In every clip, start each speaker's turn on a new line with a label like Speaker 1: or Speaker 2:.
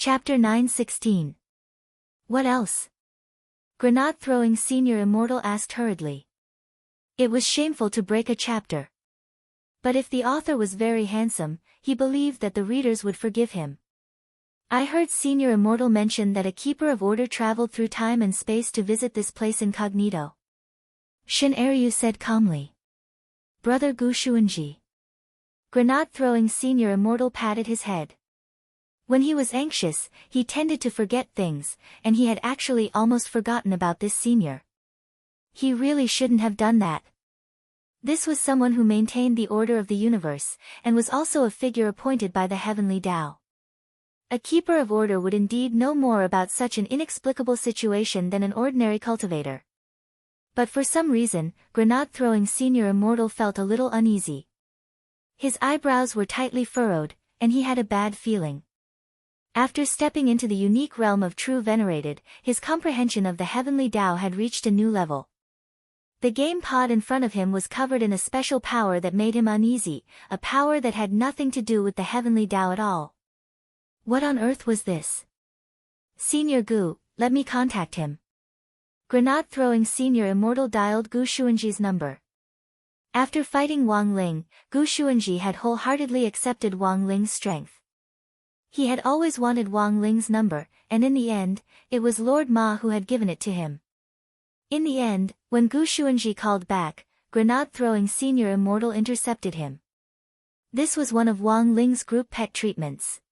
Speaker 1: Chapter 9:16. What else? Grenade-throwing senior immortal asked hurriedly. It was shameful to break a chapter. But if the author was very handsome, he believed that the readers would forgive him. I heard senior immortal mention that a keeper of order traveled through time and space to visit this place incognito. Shinryu said calmly. Brother Gushuinji. Grenade-throwing senior immortal patted his head. When he was anxious, he tended to forget things, and he had actually almost forgotten about this senior. He really shouldn't have done that. This was someone who maintained the order of the universe, and was also a figure appointed by the heavenly Tao. A keeper of order would indeed know more about such an inexplicable situation than an ordinary cultivator. But for some reason, grenade-throwing senior immortal felt a little uneasy. His eyebrows were tightly furrowed, and he had a bad feeling. After stepping into the unique realm of true venerated, his comprehension of the heavenly Tao had reached a new level. The game pod in front of him was covered in a special power that made him uneasy, a power that had nothing to do with the heavenly Tao at all. What on earth was this? Senior Gu, let me contact him. Grenade-throwing senior immortal dialed Gu Shuanji's number. After fighting Wang Ling, Gu Shuanji had wholeheartedly accepted Wang Ling's strength. He had always wanted Wang Ling's number, and in the end, it was Lord Ma who had given it to him. In the end, when Gu Shuanji called back, grenade-throwing senior immortal intercepted him. This was one of Wang Ling's group pet treatments.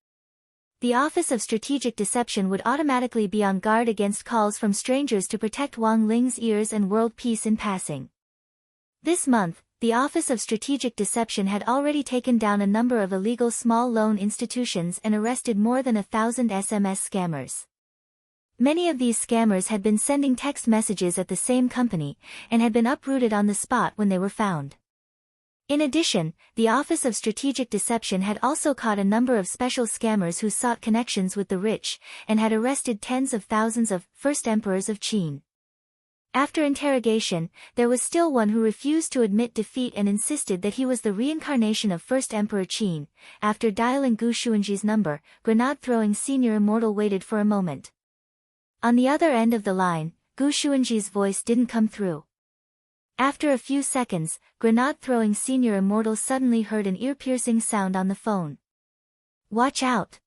Speaker 1: The Office of Strategic Deception would automatically be on guard against calls from strangers to protect Wang Ling's ears and world peace in passing. This month, the Office of Strategic Deception had already taken down a number of illegal small loan institutions and arrested more than 1,000 SMS scammers. Many of these scammers had been sending text messages at the same company, and had been uprooted on the spot when they were found. In addition, the Office of Strategic Deception had also caught a number of special scammers who sought connections with the rich, and had arrested tens of thousands of first emperors of Qin. After interrogation, there was still one who refused to admit defeat and insisted that he was the reincarnation of first Emperor Qin. After dialing Gu Shuanji's number, grenade-throwing senior immortal waited for a moment. On the other end of the line, Gu Shuanji's voice didn't come through. After a few seconds, grenade-throwing senior immortal suddenly heard an ear-piercing sound on the phone. Watch out!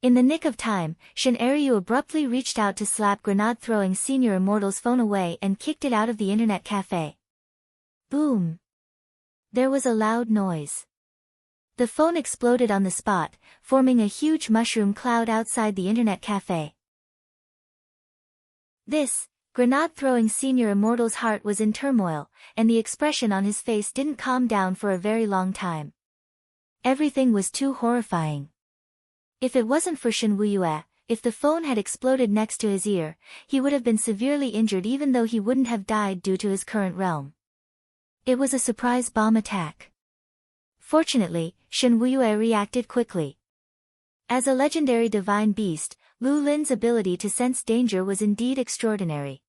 Speaker 1: In the nick of time, Shinryu abruptly reached out to slap grenade-throwing senior immortal's phone away and kicked it out of the internet cafe. Boom! There was a loud noise. The phone exploded on the spot, forming a huge mushroom cloud outside the internet cafe. Grenade-throwing senior immortal's heart was in turmoil, and the expression on his face didn't calm down for a very long time. Everything was too horrifying. If it wasn't for Shen Wuyue, if the phone had exploded next to his ear, he would have been severely injured even though he wouldn't have died due to his current realm. It was a surprise bomb attack. Fortunately, Shen Wuyue reacted quickly. As a legendary divine beast, Lu Lin's ability to sense danger was indeed extraordinary.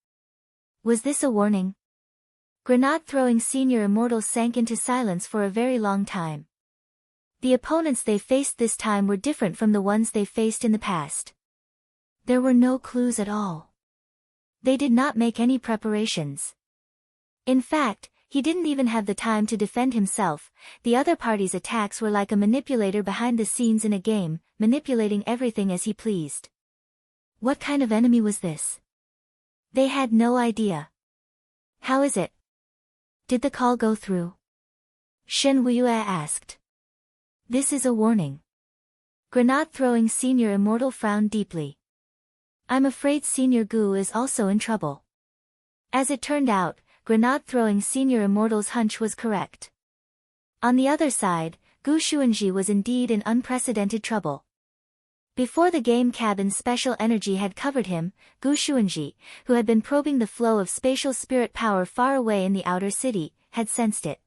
Speaker 1: Was this a warning? Grenade-throwing senior immortals sank into silence for a very long time. The opponents they faced this time were different from the ones they faced in the past. There were no clues at all. They did not make any preparations. In fact, he didn't even have the time to defend himself. The other party's attacks were like a manipulator behind the scenes in a game, manipulating everything as he pleased. What kind of enemy was this? They had no idea. How is it? Did the call go through? Shen Wuyue asked. This is a warning. Grenade-throwing senior immortal frowned deeply. I'm afraid Senior Gu is also in trouble. As it turned out, grenade-throwing senior immortal's hunch was correct. On the other side, Gu Shuanji was indeed in unprecedented trouble. Before the game cabin's special energy had covered him, Gu Shuanji, who had been probing the flow of spatial spirit power far away in the outer city, had sensed it.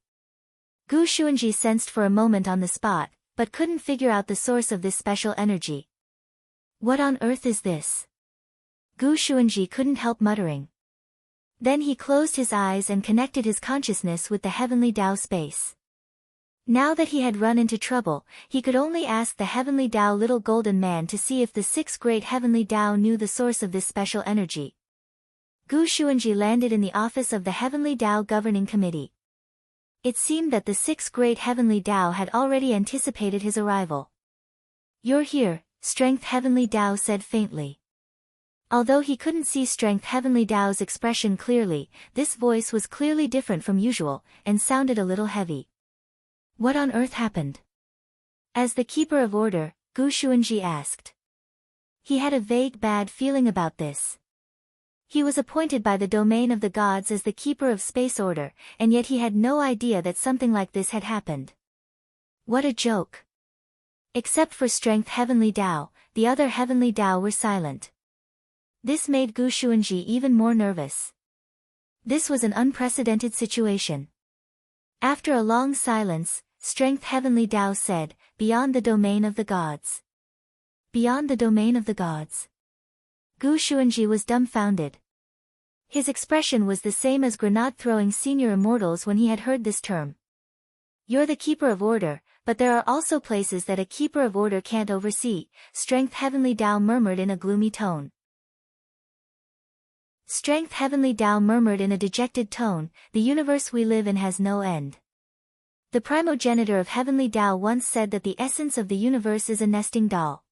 Speaker 1: Gu Shuanji sensed for a moment on the spot, but couldn't figure out the source of this special energy. What on earth is this? Gu Shuanji couldn't help muttering. Then he closed his eyes and connected his consciousness with the heavenly Tao space. Now that he had run into trouble, he could only ask the Heavenly Tao Little Golden Man to see if the 6 Great Heavenly Tao knew the source of this special energy. Gu Xuanji landed in the office of the Heavenly Tao Governing Committee. It seemed that the 6 Great Heavenly Tao had already anticipated his arrival. "You're here," Strength Heavenly Tao said faintly. Although he couldn't see Strength Heavenly Tao's expression clearly, this voice was clearly different from usual, and sounded a little heavy. What on earth happened? As the Keeper of Order, Gu Xuanji asked. He had a vague bad feeling about this. He was appointed by the domain of the gods as the Keeper of Space Order, and yet he had no idea that something like this had happened. What a joke. Except for Strength Heavenly Tao, the other Heavenly Tao were silent. This made Gu Xuanji even more nervous. This was an unprecedented situation. After a long silence, Strength Heavenly Tao said, "Beyond the domain of the gods." Beyond the domain of the gods. Gu Xuanji was dumbfounded. His expression was the same as grenade-throwing senior immortals when he had heard this term. "You're the Keeper of Order, but there are also places that a Keeper of Order can't oversee," Strength Heavenly Tao murmured in a gloomy tone. Strength Heavenly Tao murmured in a dejected tone, "The universe we live in has no end." The primogenitor of Heavenly Tao once said that the essence of the universe is a nesting doll.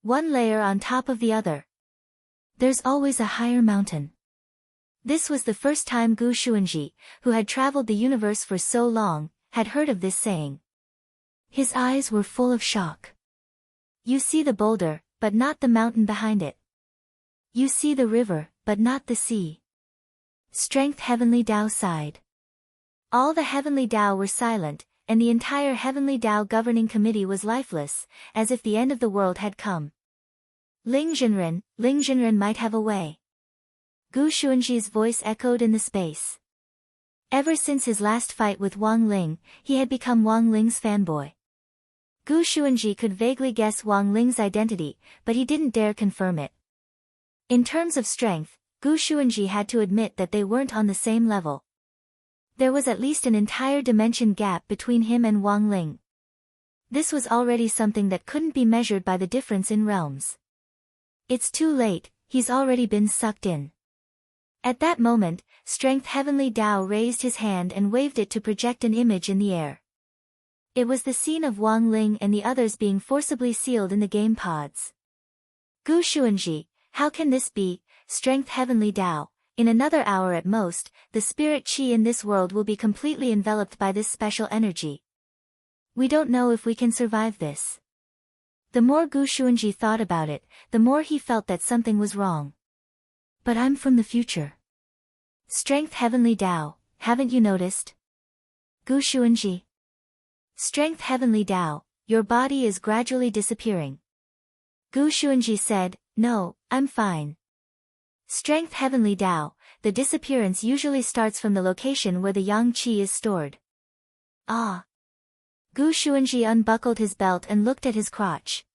Speaker 1: One layer on top of the other. There's always a higher mountain. This was the first time Gu Xuanji, who had traveled the universe for so long, had heard of this saying. His eyes were full of shock. You see the boulder, but not the mountain behind it. You see the river, but not the sea. Strength Heavenly Tao sighed. All the Heavenly Tao were silent, and the entire Heavenly Tao Governing Committee was lifeless, as if the end of the world had come. Ling Zhenren might have a way. Gu Xuanji's voice echoed in the space. Ever since his last fight with Wang Ling, he had become Wang Ling's fanboy. Gu Xuanji could vaguely guess Wang Ling's identity, but he didn't dare confirm it. In terms of strength, Gu Xuanji had to admit that they weren't on the same level. There was at least an entire dimension gap between him and Wang Ling. This was already something that couldn't be measured by the difference in realms. It's too late, he's already been sucked in. At that moment, Strength Heavenly Tao raised his hand and waved it to project an image in the air. It was the scene of Wang Ling and the others being forcibly sealed in the game pods. Gu Xuanji, how can this be, Strength Heavenly Tao? In another hour at most, the spirit qi in this world will be completely enveloped by this special energy. We don't know if we can survive this. The more Gu Xuanji thought about it, the more he felt that something was wrong. But I'm from the future. Strength Heavenly Tao, haven't you noticed? Gu Xuanji. Strength Heavenly Tao, your body is gradually disappearing. Gu Xuanji said, no, I'm fine. Strength Heavenly Tao, the disappearance usually starts from the location where the yang qi is stored. Ah. Gu Xuanji unbuckled his belt and looked at his crotch.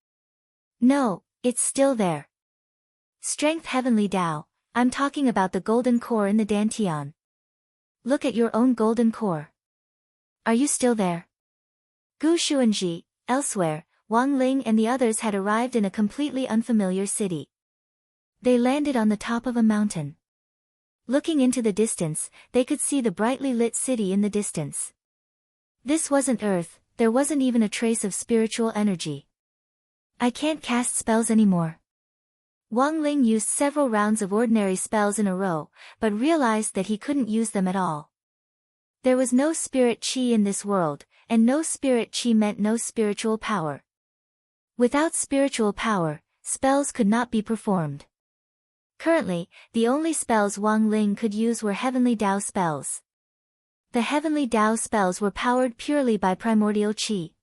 Speaker 1: No, it's still there. Strength Heavenly Tao, I'm talking about the golden core in the dantian. Look at your own golden core. Are you still there? Gu Xuanji, elsewhere, Wang Ling and the others had arrived in a completely unfamiliar city. They landed on the top of a mountain. Looking into the distance, they could see the brightly lit city in the distance. This wasn't Earth, there wasn't even a trace of spiritual energy. I can't cast spells anymore. Wang Ling used several rounds of ordinary spells in a row, but realized that he couldn't use them at all. There was no spirit qi in this world, and no spirit qi meant no spiritual power. Without spiritual power, spells could not be performed. Currently, the only spells Wang Ling could use were Heavenly Tao spells. The Heavenly Tao spells were powered purely by primordial qi.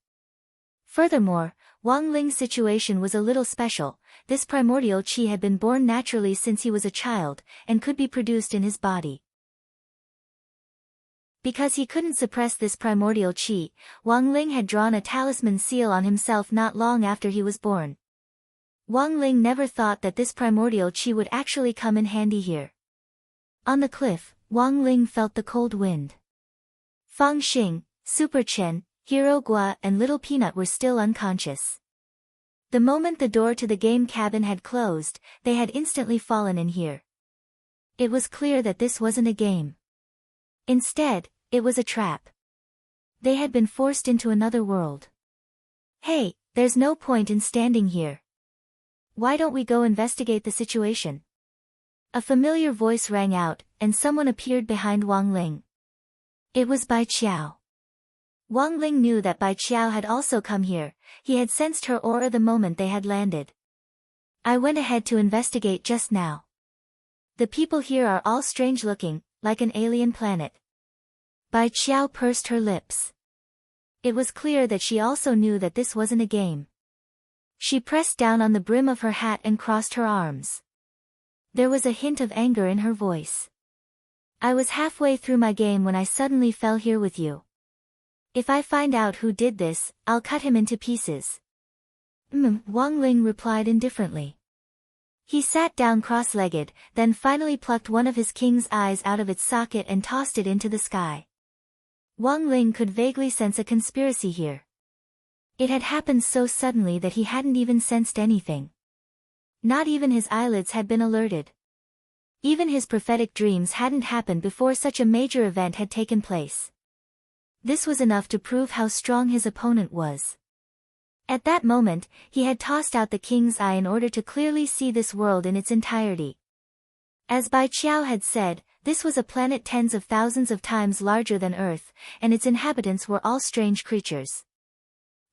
Speaker 1: Furthermore, Wang Ling's situation was a little special. This primordial qi had been born naturally since he was a child, and could be produced in his body. Because he couldn't suppress this primordial qi, Wang Ling had drawn a talisman seal on himself not long after he was born. Wang Ling never thought that this primordial qi would actually come in handy here. On the cliff, Wang Ling felt the cold wind. Fang Xing, Super Chen, Hero Gua and Little Peanut were still unconscious. The moment the door to the game cabin had closed, they had instantly fallen in here. It was clear that this wasn't a game. Instead, it was a trap. They had been forced into another world. Hey, there's no point in standing here. Why don't we go investigate the situation? A familiar voice rang out, and someone appeared behind Wang Ling. It was Bai Qiao. Wang Ling knew that Bai Qiao had also come here. He had sensed her aura the moment they had landed. I went ahead to investigate just now. The people here are all strange looking, like an alien planet. Bai Qiao pursed her lips. It was clear that she also knew that this wasn't a game. She pressed down on the brim of her hat and crossed her arms. There was a hint of anger in her voice. I was halfway through my game when I suddenly fell here with you. If I find out who did this, I'll cut him into pieces. Wang Ling replied indifferently. He sat down cross-legged, then finally plucked one of his king's eyes out of its socket and tossed it into the sky. Wang Ling could vaguely sense a conspiracy here. It had happened so suddenly that he hadn't even sensed anything. Not even his eyelids had been alerted. Even his prophetic dreams hadn't happened before such a major event had taken place. This was enough to prove how strong his opponent was. At that moment, he had tossed out the king's eye in order to clearly see this world in its entirety. As Bai Qiao had said, this was a planet tens of thousands of times larger than Earth, and its inhabitants were all strange creatures.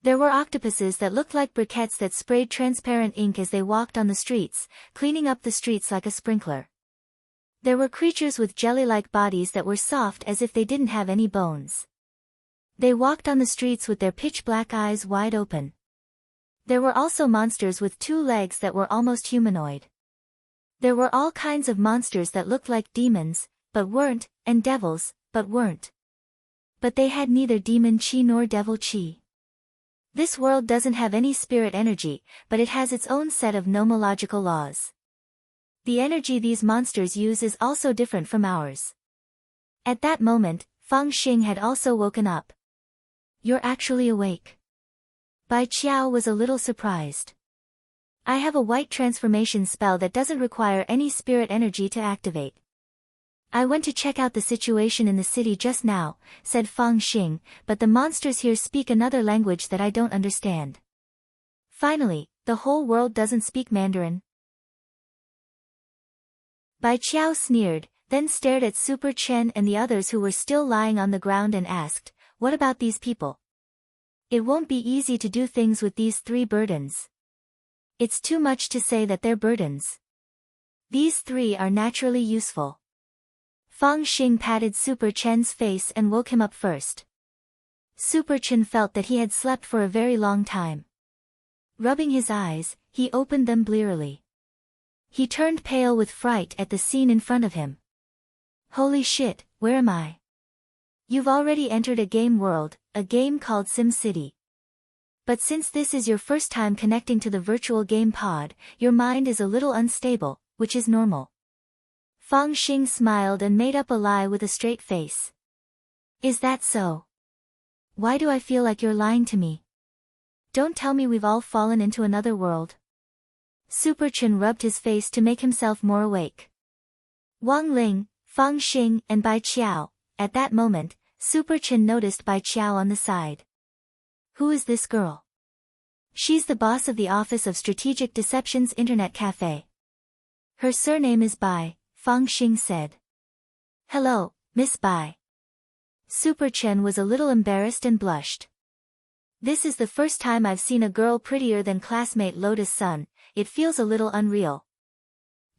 Speaker 1: There were octopuses that looked like briquettes that sprayed transparent ink as they walked on the streets, cleaning up the streets like a sprinkler. There were creatures with jelly-like bodies that were soft as if they didn't have any bones. They walked on the streets with their pitch-black eyes wide open. There were also monsters with 2 legs that were almost humanoid. There were all kinds of monsters that looked like demons, but weren't, and devils, but weren't. But they had neither demon chi nor devil chi. This world doesn't have any spirit energy, but it has its own set of nomological laws. The energy these monsters use is also different from ours. At that moment, Fang Xing had also woken up. You're actually awake. Bai Qiao was a little surprised. I have a white transformation spell that doesn't require any spirit energy to activate. I went to check out the situation in the city just now, said Fang Xing, but the monsters here speak another language that I don't understand. Finally, the whole world doesn't speak Mandarin. Bai Qiao sneered, then stared at Super Chen and the others who were still lying on the ground and asked, what about these people? It won't be easy to do things with these 3 burdens. It's too much to say that they're burdens. These 3 are naturally useful. Fang Xing patted Super Chen's face and woke him up first. Super Chen felt that he had slept for a very long time. Rubbing his eyes, he opened them blearily. He turned pale with fright at the scene in front of him. Holy shit, where am I? You've already entered a game world, a game called Sim City. But since this is your first time connecting to the virtual game pod, your mind is a little unstable, which is normal. Fang Xing smiled and made up a lie with a straight face. Is that so? Why do I feel like you're lying to me? Don't tell me we've all fallen into another world. Super Chen rubbed his face to make himself more awake. Wang Ling, Fang Xing and Bai Qiao. At that moment, Super Chen noticed Bai Qiao on the side. Who is this girl? She's the boss of the Office of Strategic Deception's Internet Cafe. Her surname is Bai, Fang Xing said. Hello, Miss Bai. Super Chen was a little embarrassed and blushed. This is the first time I've seen a girl prettier than classmate Lotus Sun, it feels a little unreal.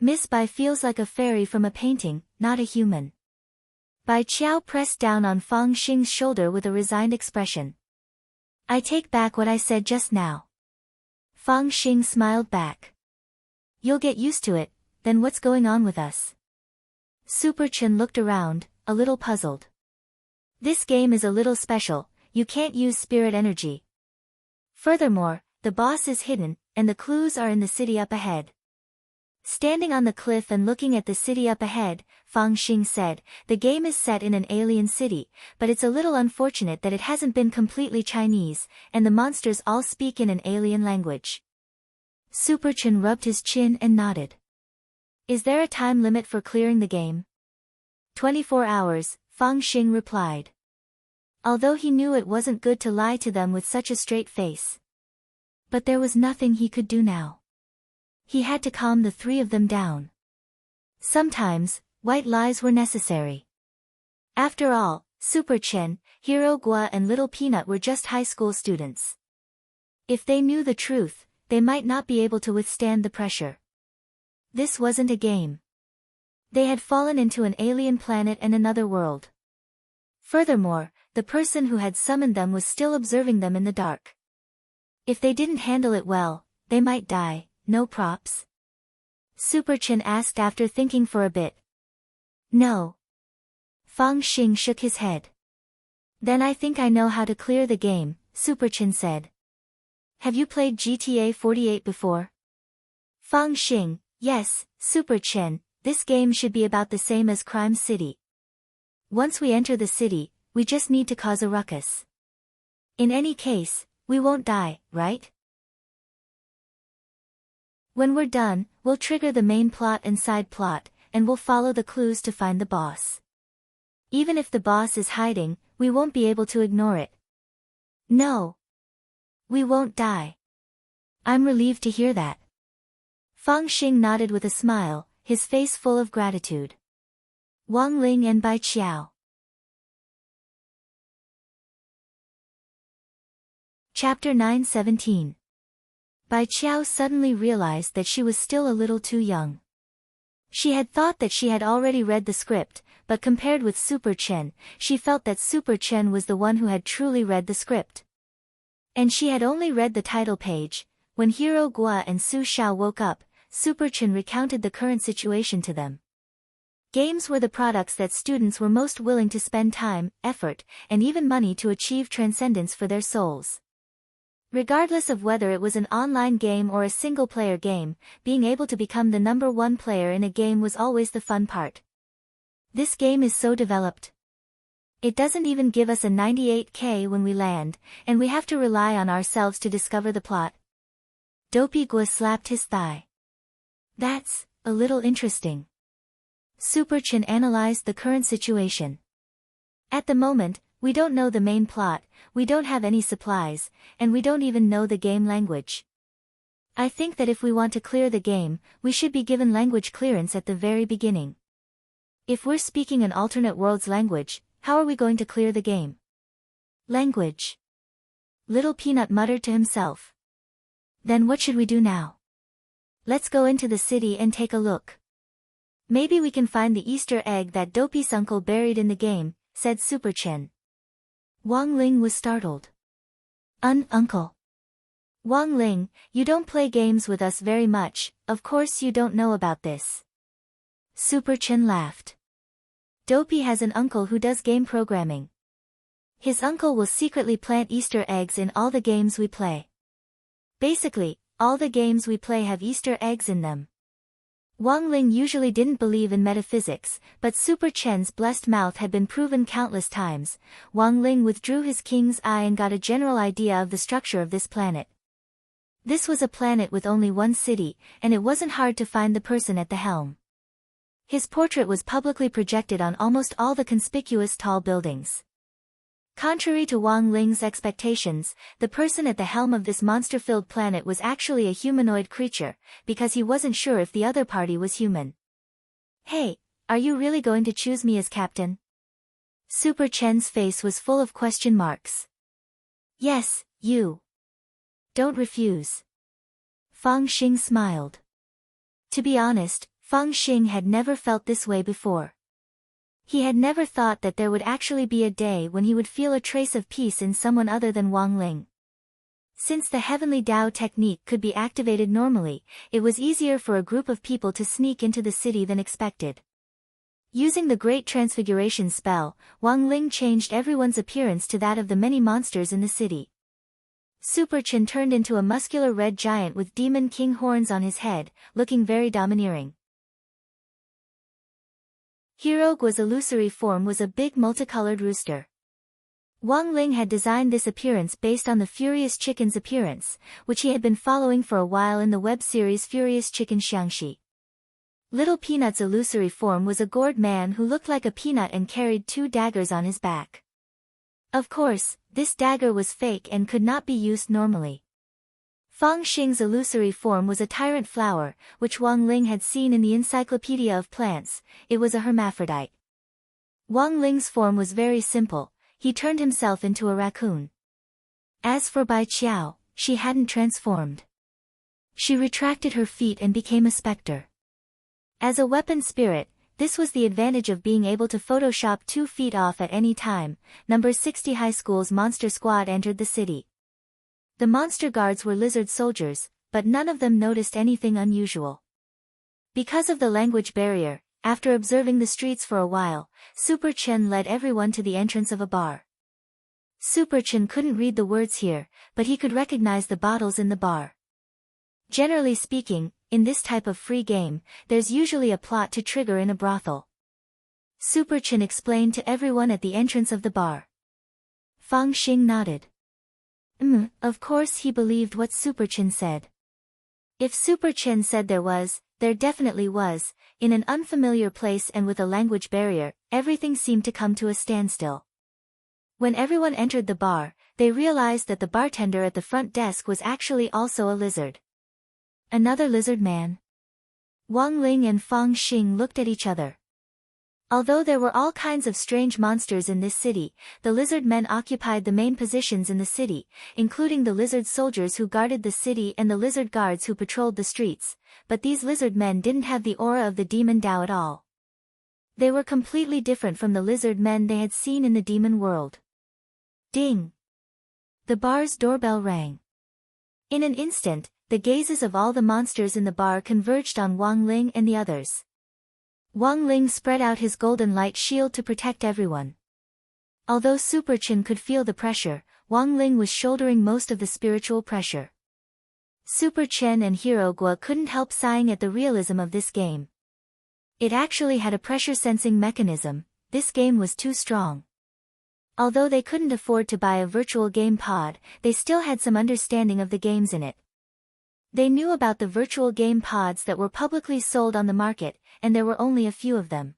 Speaker 1: Miss Bai feels like a fairy from a painting, not a human. Bai Qiao pressed down on Fang Xing's shoulder with a resigned expression. I take back what I said just now. Fang Xing smiled back. You'll get used to it, then what's going on with us? Super Chen looked around, a little puzzled. This game is a little special, you can't use spirit energy. Furthermore, the boss is hidden, and the clues are in the city up ahead. Standing on the cliff and looking at the city up ahead, Fang Xing said, "The game is set in an alien city, but it's a little unfortunate that it hasn't been completely Chinese, and the monsters all speak in an alien language." Super Chen rubbed his chin and nodded. "Is there a time limit for clearing the game?" 24 hours, Fang Xing replied. Although he knew it wasn't good to lie to them with such a straight face. But there was nothing he could do now. He had to calm the three of them down. Sometimes, white lies were necessary. After all, Super Chen, Hero Gua and Little Peanut were just high school students. If they knew the truth, they might not be able to withstand the pressure. This wasn't a game. They had fallen into an alien planet and another world. Furthermore, the person who had summoned them was still observing them in the dark. If they didn't handle it well, they might die. No props? Super Chen asked after thinking for a bit. No. Fang Xing shook his head. Then I think I know how to clear the game, Super Chen said. Have you played GTA 48 before? Fang Xing, yes, Super Chen, this game should be about the same as Crime City. Once we enter the city, we just need to cause a ruckus. In any case, we won't die, right? When we're done, we'll trigger the main plot and side plot, and we'll follow the clues to find the boss. Even if the boss is hiding, we won't be able to ignore it. No. We won't die. I'm relieved to hear that. Fang Xing nodded with a smile, his face full of gratitude. Wang Ling and Bai Qiao. Chapter 9:17. Bai Qiao suddenly realized that she was still a little too young. She had thought that she had already read the script, but compared with Super Chen, she felt that Super Chen was the one who had truly read the script. And she had only read the title page. When Hero Gua and Su Xiao woke up, Super Chen recounted the current situation to them. Games were the products that students were most willing to spend time, effort, and even money to achieve transcendence for their souls. Regardless of whether it was an online game or a single-player game, being able to become the number one player in a game was always the fun part. This game is so developed. It doesn't even give us a 98k when we land, and we have to rely on ourselves to discover the plot. Dopey Gua slapped his thigh. That's a little interesting. Super Chen analyzed the current situation. At the moment, we don't know the main plot, we don't have any supplies, and we don't even know the game language. I think that if we want to clear the game, we should be given language clearance at the very beginning. If we're speaking an alternate world's language, how are we going to clear the game? Language. Little Peanut muttered to himself. Then what should we do now? Let's go into the city and take a look. Maybe we can find the Easter egg that Dopey's uncle buried in the game, said Super Chen. Wang Ling was startled. Uncle. Wang Ling, you don't play games with us very much, of course you don't know about this. Super Chen laughed. Dopey has an uncle who does game programming. His uncle will secretly plant Easter eggs in all the games we play. Basically, all the games we play have Easter eggs in them. Wang Ling usually didn't believe in metaphysics, but Super Chen's blessed mouth had been proven countless times. Wang Ling withdrew his king's eye and got a general idea of the structure of this planet. This was a planet with only one city, and it wasn't hard to find the person at the helm. His portrait was publicly projected on almost all the conspicuous tall buildings. Contrary to Wang Ling's expectations, the person at the helm of this monster-filled planet was actually a humanoid creature, because he wasn't sure if the other party was human. Hey, are you really going to choose me as captain? Super Chen's face was full of question marks. Yes, you. Don't refuse. Fang Xing smiled. To be honest, Fang Xing had never felt this way before. He had never thought that there would actually be a day when he would feel a trace of peace in someone other than Wang Ling. Since the Heavenly Dao technique could be activated normally, it was easier for a group of people to sneak into the city than expected. Using the Great Transfiguration spell, Wang Ling changed everyone's appearance to that of the many monsters in the city. Super Chin turned into a muscular red giant with demon king horns on his head, looking very domineering. Hero Gua's illusory form was a big multicolored rooster. Wang Ling had designed this appearance based on the Furious Chicken's appearance, which he had been following for a while in the web series Furious Chicken Xiangxi. Little Peanut's illusory form was a gourd man who looked like a peanut and carried 2 daggers on his back. Of course, this dagger was fake and could not be used normally. Fang Xing's illusory form was a tyrant flower, which Wang Ling had seen in the Encyclopedia of Plants. It was a hermaphrodite. Wang Ling's form was very simple. He turned himself into a raccoon. As for Bai Qiao, she hadn't transformed. She retracted her feet and became a specter. As a weapon spirit, this was the advantage of being able to Photoshop 2 feet off at any time. Number 60 High School's monster squad entered the city. The monster guards were lizard soldiers, but none of them noticed anything unusual. Because of the language barrier, after observing the streets for a while, Super Chen led everyone to the entrance of a bar. Super Chen couldn't read the words here, but he could recognize the bottles in the bar. Generally speaking, in this type of free game, there's usually a plot to trigger in a brothel. Super Chen explained to everyone at the entrance of the bar. Fang Xing nodded. Of course he believed what Super Chen said. If Super Chen said there definitely was. In an unfamiliar place and with a language barrier, everything seemed to come to a standstill. When everyone entered the bar, they realized that the bartender at the front desk was actually also a lizard. Another lizard man. Wang Ling and Fang Xing looked at each other. Although there were all kinds of strange monsters in this city, the lizard men occupied the main positions in the city, including the lizard soldiers who guarded the city and the lizard guards who patrolled the streets, but these lizard men didn't have the aura of the demon Dao at all. They were completely different from the lizard men they had seen in the demon world. Ding! The bar's doorbell rang. In an instant, the gazes of all the monsters in the bar converged on Wang Ling and the others. Wang Ling spread out his golden light shield to protect everyone. Although Super Chen could feel the pressure, Wang Ling was shouldering most of the spiritual pressure. Super Chen and Hero Gua couldn't help sighing at the realism of this game. It actually had a pressure-sensing mechanism. This game was too strong. Although they couldn't afford to buy a virtual game pod, they still had some understanding of the games in it. They knew about the virtual game pods that were publicly sold on the market, and there were only a few of them.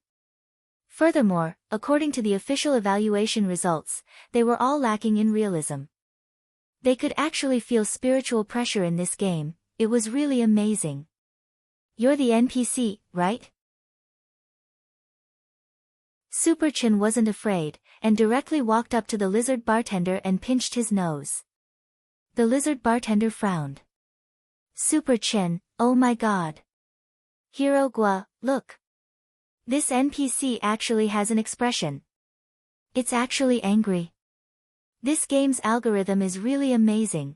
Speaker 1: Furthermore, according to the official evaluation results, they were all lacking in realism. They could actually feel spiritual pressure in this game. It was really amazing. You're the NPC, right? Super Chen wasn't afraid, and directly walked up to the lizard bartender and pinched his nose. The lizard bartender frowned. Super Chen, oh my god. Hero Gua, look. This NPC actually has an expression. It's actually angry. This game's algorithm is really amazing.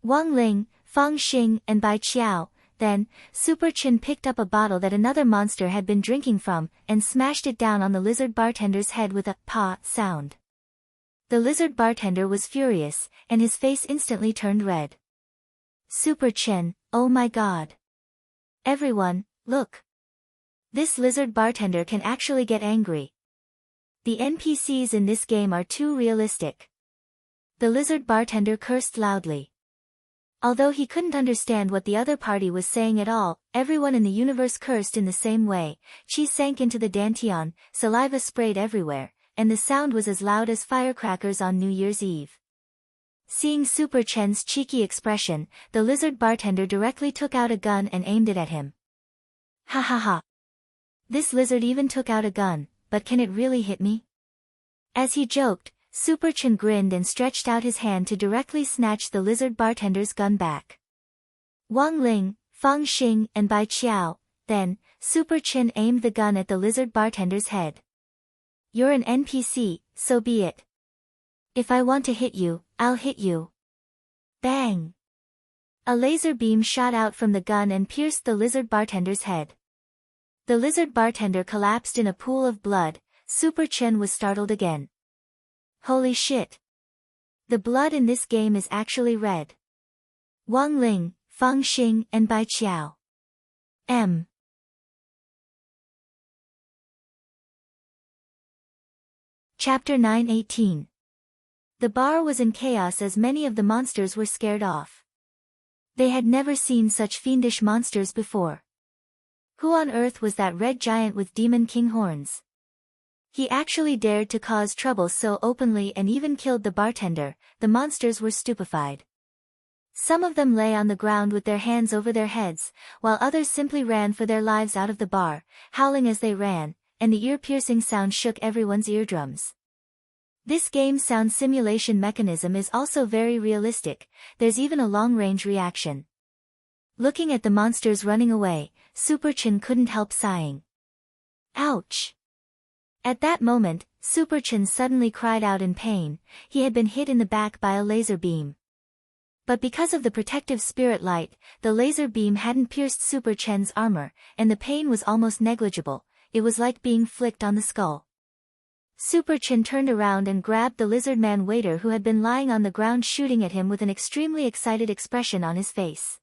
Speaker 1: Wang Ling, Fang Xing and Bai Qiao. Then, Super Chen picked up a bottle that another monster had been drinking from, and smashed it down on the lizard bartender's head with a "pa" sound. The lizard bartender was furious, and his face instantly turned red. Super Chen, oh my god. Everyone, look. This lizard bartender can actually get angry. The NPCs in this game are too realistic. The lizard bartender cursed loudly. Although he couldn't understand what the other party was saying at all, everyone in the universe cursed in the same way. Chi sank into the dantian, saliva sprayed everywhere, and the sound was as loud as firecrackers on New Year's Eve. Seeing Super Chen's cheeky expression, the lizard bartender directly took out a gun and aimed it at him. Ha ha ha. This lizard even took out a gun, but can it really hit me? As he joked, Super Chen grinned and stretched out his hand to directly snatch the lizard bartender's gun back. Wang Ling, Fang Xing and Bai Qiao. Then, Super Chen aimed the gun at the lizard bartender's head. You're an NPC, so be it. If I want to hit you, I'll hit you. Bang! A laser beam shot out from the gun and pierced the lizard bartender's head. The lizard bartender collapsed in a pool of blood. Super Chen was startled again. Holy shit! The blood in this game is actually red. Wang Ling, Fang Xing, and Bai Qiao. M. Chapter 9:18. The bar was in chaos as many of the monsters were scared off. They had never seen such fiendish monsters before. Who on earth was that red giant with demon king horns? He actually dared to cause trouble so openly and even killed the bartender. The monsters were stupefied. Some of them lay on the ground with their hands over their heads, while others simply ran for their lives out of the bar, howling as they ran, and the ear-piercing sound shook everyone's eardrums. This game's sound simulation mechanism is also very realistic. There's even a long-range reaction. Looking at the monsters running away, Super Chen couldn't help sighing. Ouch! At that moment, Super Chen suddenly cried out in pain. He had been hit in the back by a laser beam. But because of the protective spirit light, the laser beam hadn't pierced Super Chen's armor, and the pain was almost negligible. It was like being flicked on the skull. Super Chen turned around and grabbed the lizard man waiter who had been lying on the ground, shooting at him with an extremely excited expression on his face.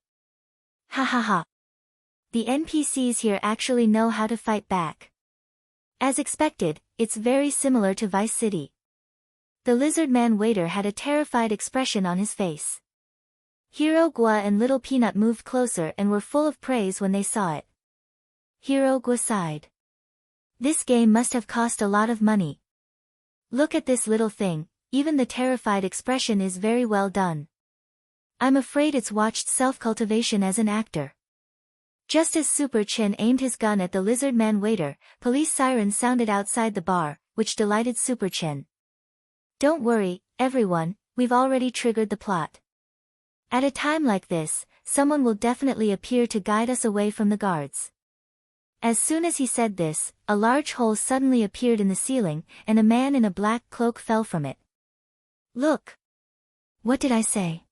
Speaker 1: Ha ha ha. The NPCs here actually know how to fight back. As expected, it's very similar to Vice City. The lizard man waiter had a terrified expression on his face. Hero Gua and Little Peanut moved closer and were full of praise when they saw it. Hero Gua sighed. This game must have cost a lot of money. Look at this little thing, even the terrified expression is very well done. I'm afraid it's watched self-cultivation as an actor. Just as Super Chen aimed his gun at the lizard man waiter, police sirens sounded outside the bar, which delighted Super Chen. Don't worry, everyone, we've already triggered the plot. At a time like this, someone will definitely appear to guide us away from the guards. As soon as he said this, a large hole suddenly appeared in the ceiling, and a man in a black cloak fell from it. Look! What did I say?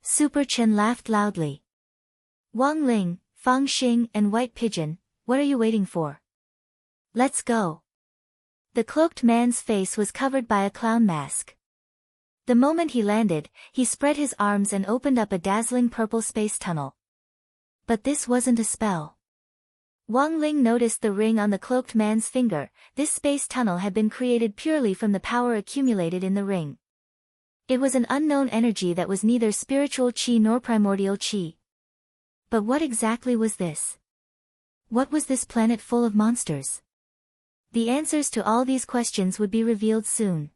Speaker 1: Super Chen laughed loudly. Wang Ling, Fang Xing, and White Pigeon, what are you waiting for? Let's go. The cloaked man's face was covered by a clown mask. The moment he landed, he spread his arms and opened up a dazzling purple space tunnel. But this wasn't a spell. Wang Ling noticed the ring on the cloaked man's finger. This space tunnel had been created purely from the power accumulated in the ring. It was an unknown energy that was neither spiritual qi nor primordial qi. But what exactly was this? What was this planet full of monsters? The answers to all these questions would be revealed soon.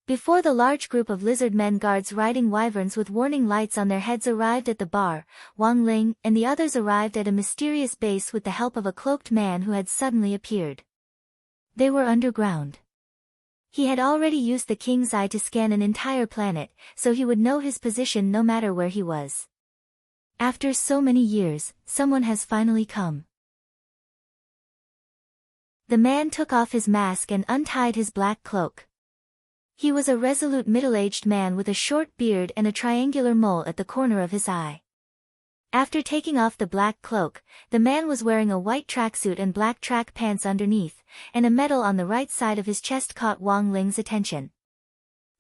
Speaker 1: Before the large group of lizard men guards riding wyverns with warning lights on their heads arrived at the bar, Wang Ling and the others arrived at a mysterious base with the help of a cloaked man who had suddenly appeared. They were underground. He had already used the king's eye to scan an entire planet, so he would know his position no matter where he was. After so many years, someone has finally come. The man took off his mask and untied his black cloak. He was a resolute middle-aged man with a short beard and a triangular mole at the corner of his eye. After taking off the black cloak, the man was wearing a white tracksuit and black track pants underneath, and a medal on the right side of his chest caught Wang Ling's attention.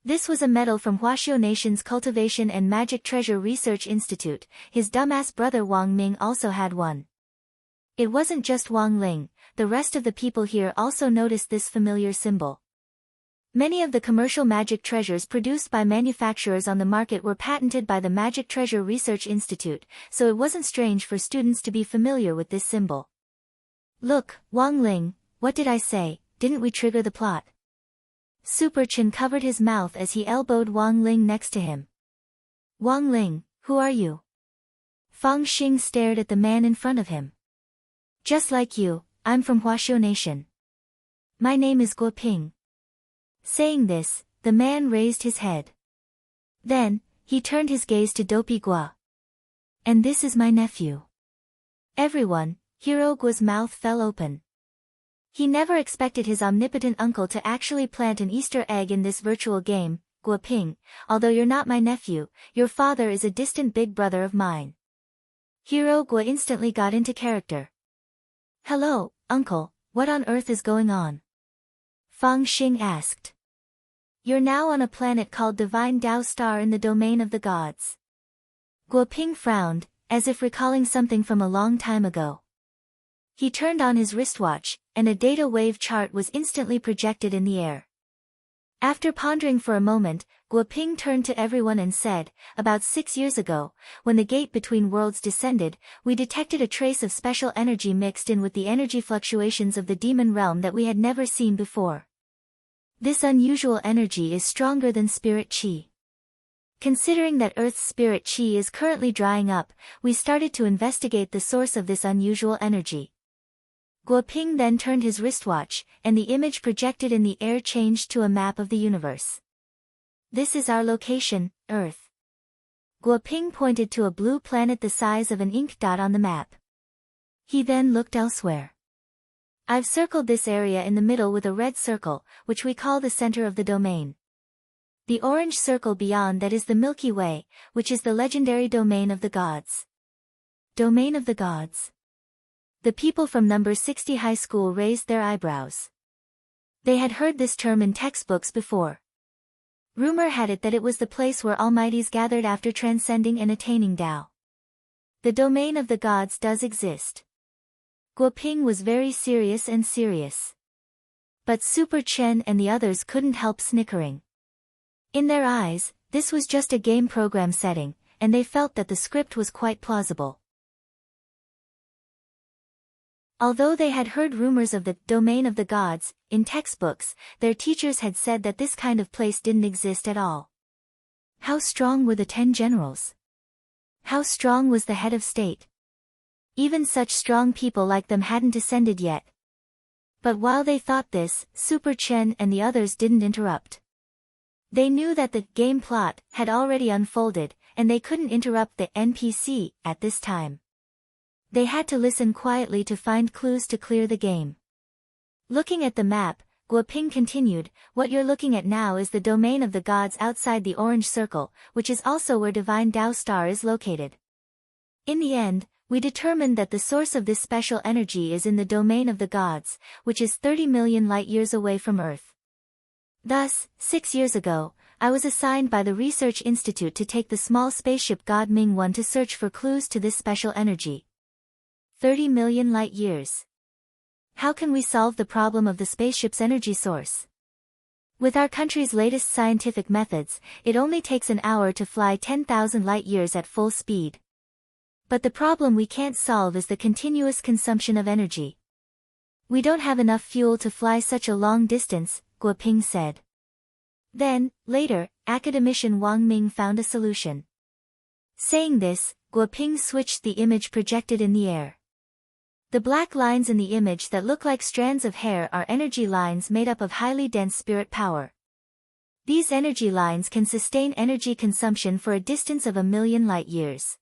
Speaker 1: This was a medal from Huaxiao Nation's Cultivation and Magic Treasure Research Institute. His dumbass brother Wang Ming also had one. It wasn't just Wang Ling, the rest of the people here also noticed this familiar symbol. Many of the commercial magic treasures produced by manufacturers on the market were patented by the Magic Treasure Research Institute, so it wasn't strange for students to be familiar with this symbol. Look, Wang Ling, what did I say, didn't we trigger the plot? Super Chen covered his mouth as he elbowed Wang Ling next to him. Wang Ling, who are you? Fang Xing stared at the man in front of him. Just like you, I'm from Huaxiao Nation. My name is Guo Ping. Saying this, the man raised his head. Then, he turned his gaze to Dopey Gua. And this is my nephew. Everyone, Hero Gua's mouth fell open. He never expected his omnipotent uncle to actually plant an Easter egg in this virtual game. Guo Ping, although you're not my nephew, your father is a distant big brother of mine. Hero Gua instantly got into character. Hello, uncle, what on earth is going on? Fang Xing asked. You're now on a planet called Divine Tao Star in the domain of the gods. Guo Ping frowned, as if recalling something from a long time ago. He turned on his wristwatch, and a data wave chart was instantly projected in the air. After pondering for a moment, Guo Ping turned to everyone and said, about 6 years ago, when the gate between worlds descended, we detected a trace of special energy mixed in with the energy fluctuations of the demon realm that we had never seen before. This unusual energy is stronger than spirit qi. Considering that Earth's spirit qi is currently drying up, we started to investigate the source of this unusual energy. Guo Ping then turned his wristwatch, and the image projected in the air changed to a map of the universe. This is our location, Earth. Guo Ping pointed to a blue planet the size of an ink dot on the map. He then looked elsewhere. I've circled this area in the middle with a red circle, which we call the center of the domain. The orange circle beyond that is the Milky Way, which is the legendary domain of the gods. Domain of the gods. The people from number 60 high school raised their eyebrows. They had heard this term in textbooks before. Rumor had it that it was the place where almighties gathered after transcending and attaining Tao. The domain of the gods does exist. Guo Ping was very serious. But Super Chen and the others couldn't help snickering. In their eyes, this was just a game program setting, and they felt that the script was quite plausible. Although they had heard rumors of the domain of the gods in textbooks, their teachers had said that this kind of place didn't exist at all. How strong were the 10 generals? How strong was the head of state? Even such strong people like them hadn't ascended yet. But while they thought this, Super Chen and the others didn't interrupt. They knew that the game plot had already unfolded, and they couldn't interrupt the NPC at this time. They had to listen quietly to find clues to clear the game. Looking at the map, Guo Ping continued, what you're looking at now is the domain of the gods outside the orange circle, which is also where Divine Tao Star is located. In the end, we determined that the source of this special energy is in the domain of the gods, which is 30 million light-years away from Earth. Thus, 6 years ago, I was assigned by the Research Institute to take the small spaceship God Ming 1 to search for clues to this special energy. 30 million light-years. How can we solve the problem of the spaceship's energy source? With our country's latest scientific methods, it only takes an hour to fly 10,000 light-years at full speed. But the problem we can't solve is the continuous consumption of energy. We don't have enough fuel to fly such a long distance, Guo Ping said. Then, later, academician Wang Ming found a solution. Saying this, Guo Ping switched the image projected in the air. The black lines in the image that look like strands of hair are energy lines made up of highly dense spirit power. These energy lines can sustain energy consumption for a distance of 1 million light-years.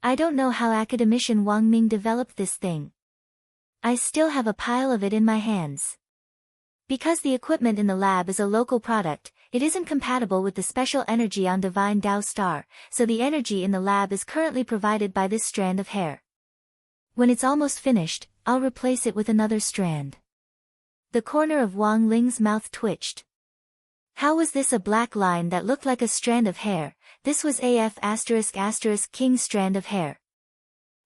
Speaker 1: I don't know how academician Wang Ming developed this thing. I still have a pile of it in my hands. Because the equipment in the lab is a local product, it isn't compatible with the special energy on Divine Tao Star, so the energy in the lab is currently provided by this strand of hair. When it's almost finished, I'll replace it with another strand. The corner of Wang Ling's mouth twitched. How was this a black line that looked like a strand of hair? This was AF*** King's strand of hair.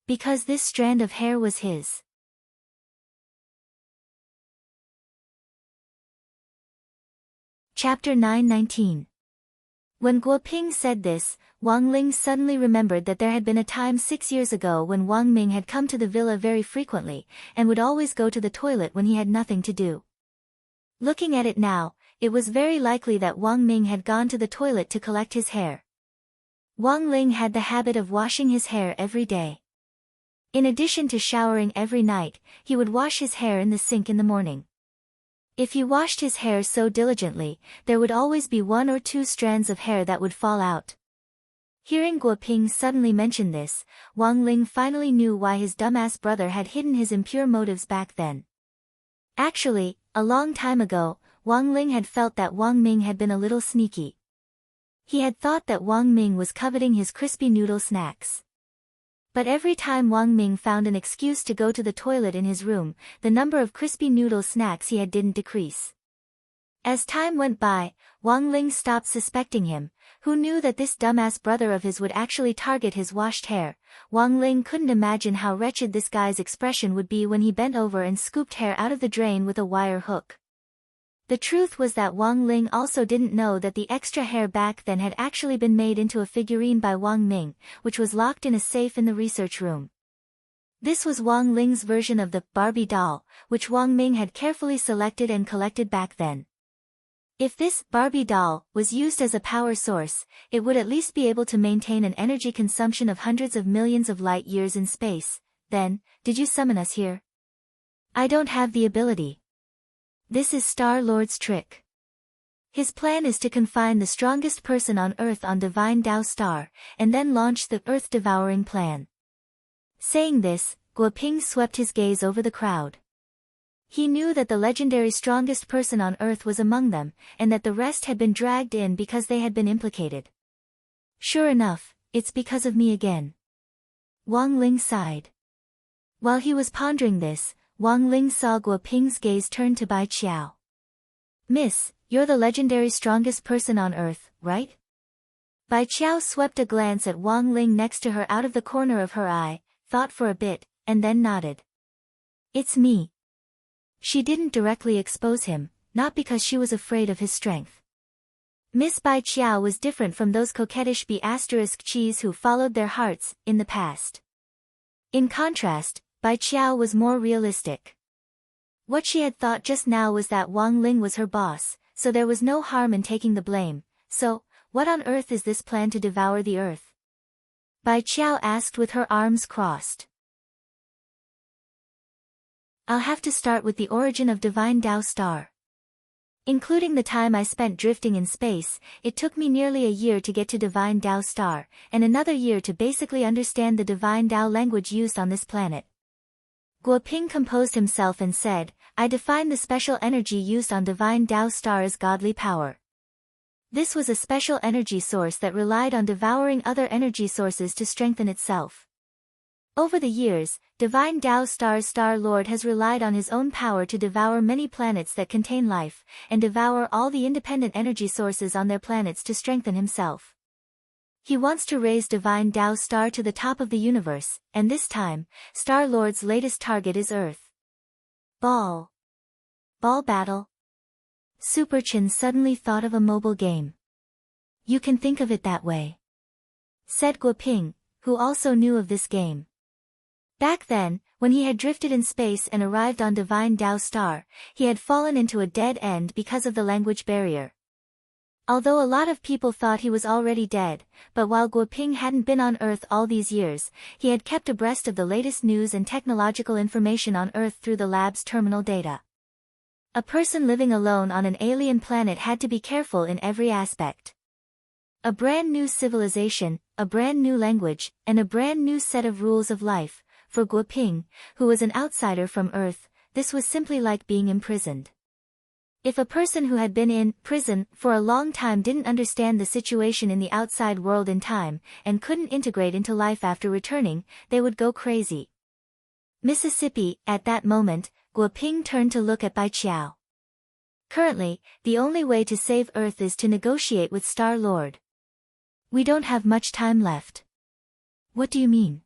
Speaker 1: Because this strand of hair was his. Chapter 919. When Guo Ping said this, Wang Ling suddenly remembered that there had been a time 6 years ago when Wang Ming had come to the villa very frequently, and would always go to the toilet when he had nothing to do. Looking at it now, it was very likely that Wang Ming had gone to the toilet to collect his hair. Wang Ling had the habit of washing his hair every day. In addition to showering every night, he would wash his hair in the sink in the morning. If he washed his hair so diligently, there would always be 1 or 2 strands of hair that would fall out. Hearing Guo Ping suddenly mention this, Wang Ling finally knew why his dumbass brother had hidden his impure motives back then. Actually, a long time ago, Wang Ling had felt that Wang Ming had been a little sneaky. He had thought that Wang Ming was coveting his crispy noodle snacks. But every time Wang Ming found an excuse to go to the toilet in his room, the number of crispy noodle snacks he had didn't decrease. As time went by, Wang Ling stopped suspecting him. Who knew that this dumbass brother of his would actually target his washed hair? Wang Ling couldn't imagine how wretched this guy's expression would be when he bent over and scooped hair out of the drain with a wire hook. The truth was that Wang Ling also didn't know that the extra hair back then had actually been made into a figurine by Wang Ming, which was locked in a safe in the research room. This was Wang Ling's version of the Barbie doll, which Wang Ming had carefully selected and collected back then. If this Barbie doll was used as a power source, it would at least be able to maintain an energy consumption of hundreds of millions of light years in space. Then, did you summon us here? I don't have the ability. This is Star-Lord's trick. His plan is to confine the strongest person on Earth on Divine Tao Star, and then launch the Earth-devouring plan. Saying this, Guoping swept his gaze over the crowd. He knew that the legendary strongest person on Earth was among them, and that the rest had been dragged in because they had been implicated. Sure enough, it's because of me again. Wang Ling sighed. While he was pondering this, Wang Ling saw Guoping's gaze turn to Bai Qiao. Miss, you're the legendary strongest person on Earth, right? Bai Qiao swept a glance at Wang Ling next to her out of the corner of her eye, thought for a bit, and then nodded. It's me. She didn't directly expose him, not because she was afraid of his strength. Miss Bai Qiao was different from those coquettish B***cheese who followed their hearts in the past. In contrast, Bai Qiao was more realistic. What she had thought just now was that Wang Ling was her boss, so there was no harm in taking the blame. So, what on earth is this plan to devour the Earth? Bai Qiao asked with her arms crossed. I'll have to start with the origin of Divine Tao Star. Including the time I spent drifting in space, it took me nearly a year to get to Divine Tao Star, and another year to basically understand the Divine Tao language used on this planet. Guoping composed himself and said, I define the special energy used on Divine Tao Star as godly power. This was a special energy source that relied on devouring other energy sources to strengthen itself. Over the years, Divine Tao Star's Star-Lord has relied on his own power to devour many planets that contain life, and devour all the independent energy sources on their planets to strengthen himself. He wants to raise Divine Tao Star to the top of the universe, and this time, Star-Lord's latest target is Earth. Ball battle? Super Chin suddenly thought of a mobile game. You can think of it that way, said Guoping, who also knew of this game. Back then, when he had drifted in space and arrived on Divine Tao Star, he had fallen into a dead end because of the language barrier. Although a lot of people thought he was already dead, but while Guoping hadn't been on Earth all these years, he had kept abreast of the latest news and technological information on Earth through the lab's terminal data. A person living alone on an alien planet had to be careful in every aspect. A brand new civilization, a brand new language, and a brand new set of rules of life. For Guoping, who was an outsider from Earth, this was simply like being imprisoned. If a person who had been in prison for a long time didn't understand the situation in the outside world in time, and couldn't integrate into life after returning, they would go crazy. Mississippi, at that moment, Guoping turned to look at Bai Qiao. Currently, the only way to save Earth is to negotiate with Star-Lord. We don't have much time left. What do you mean?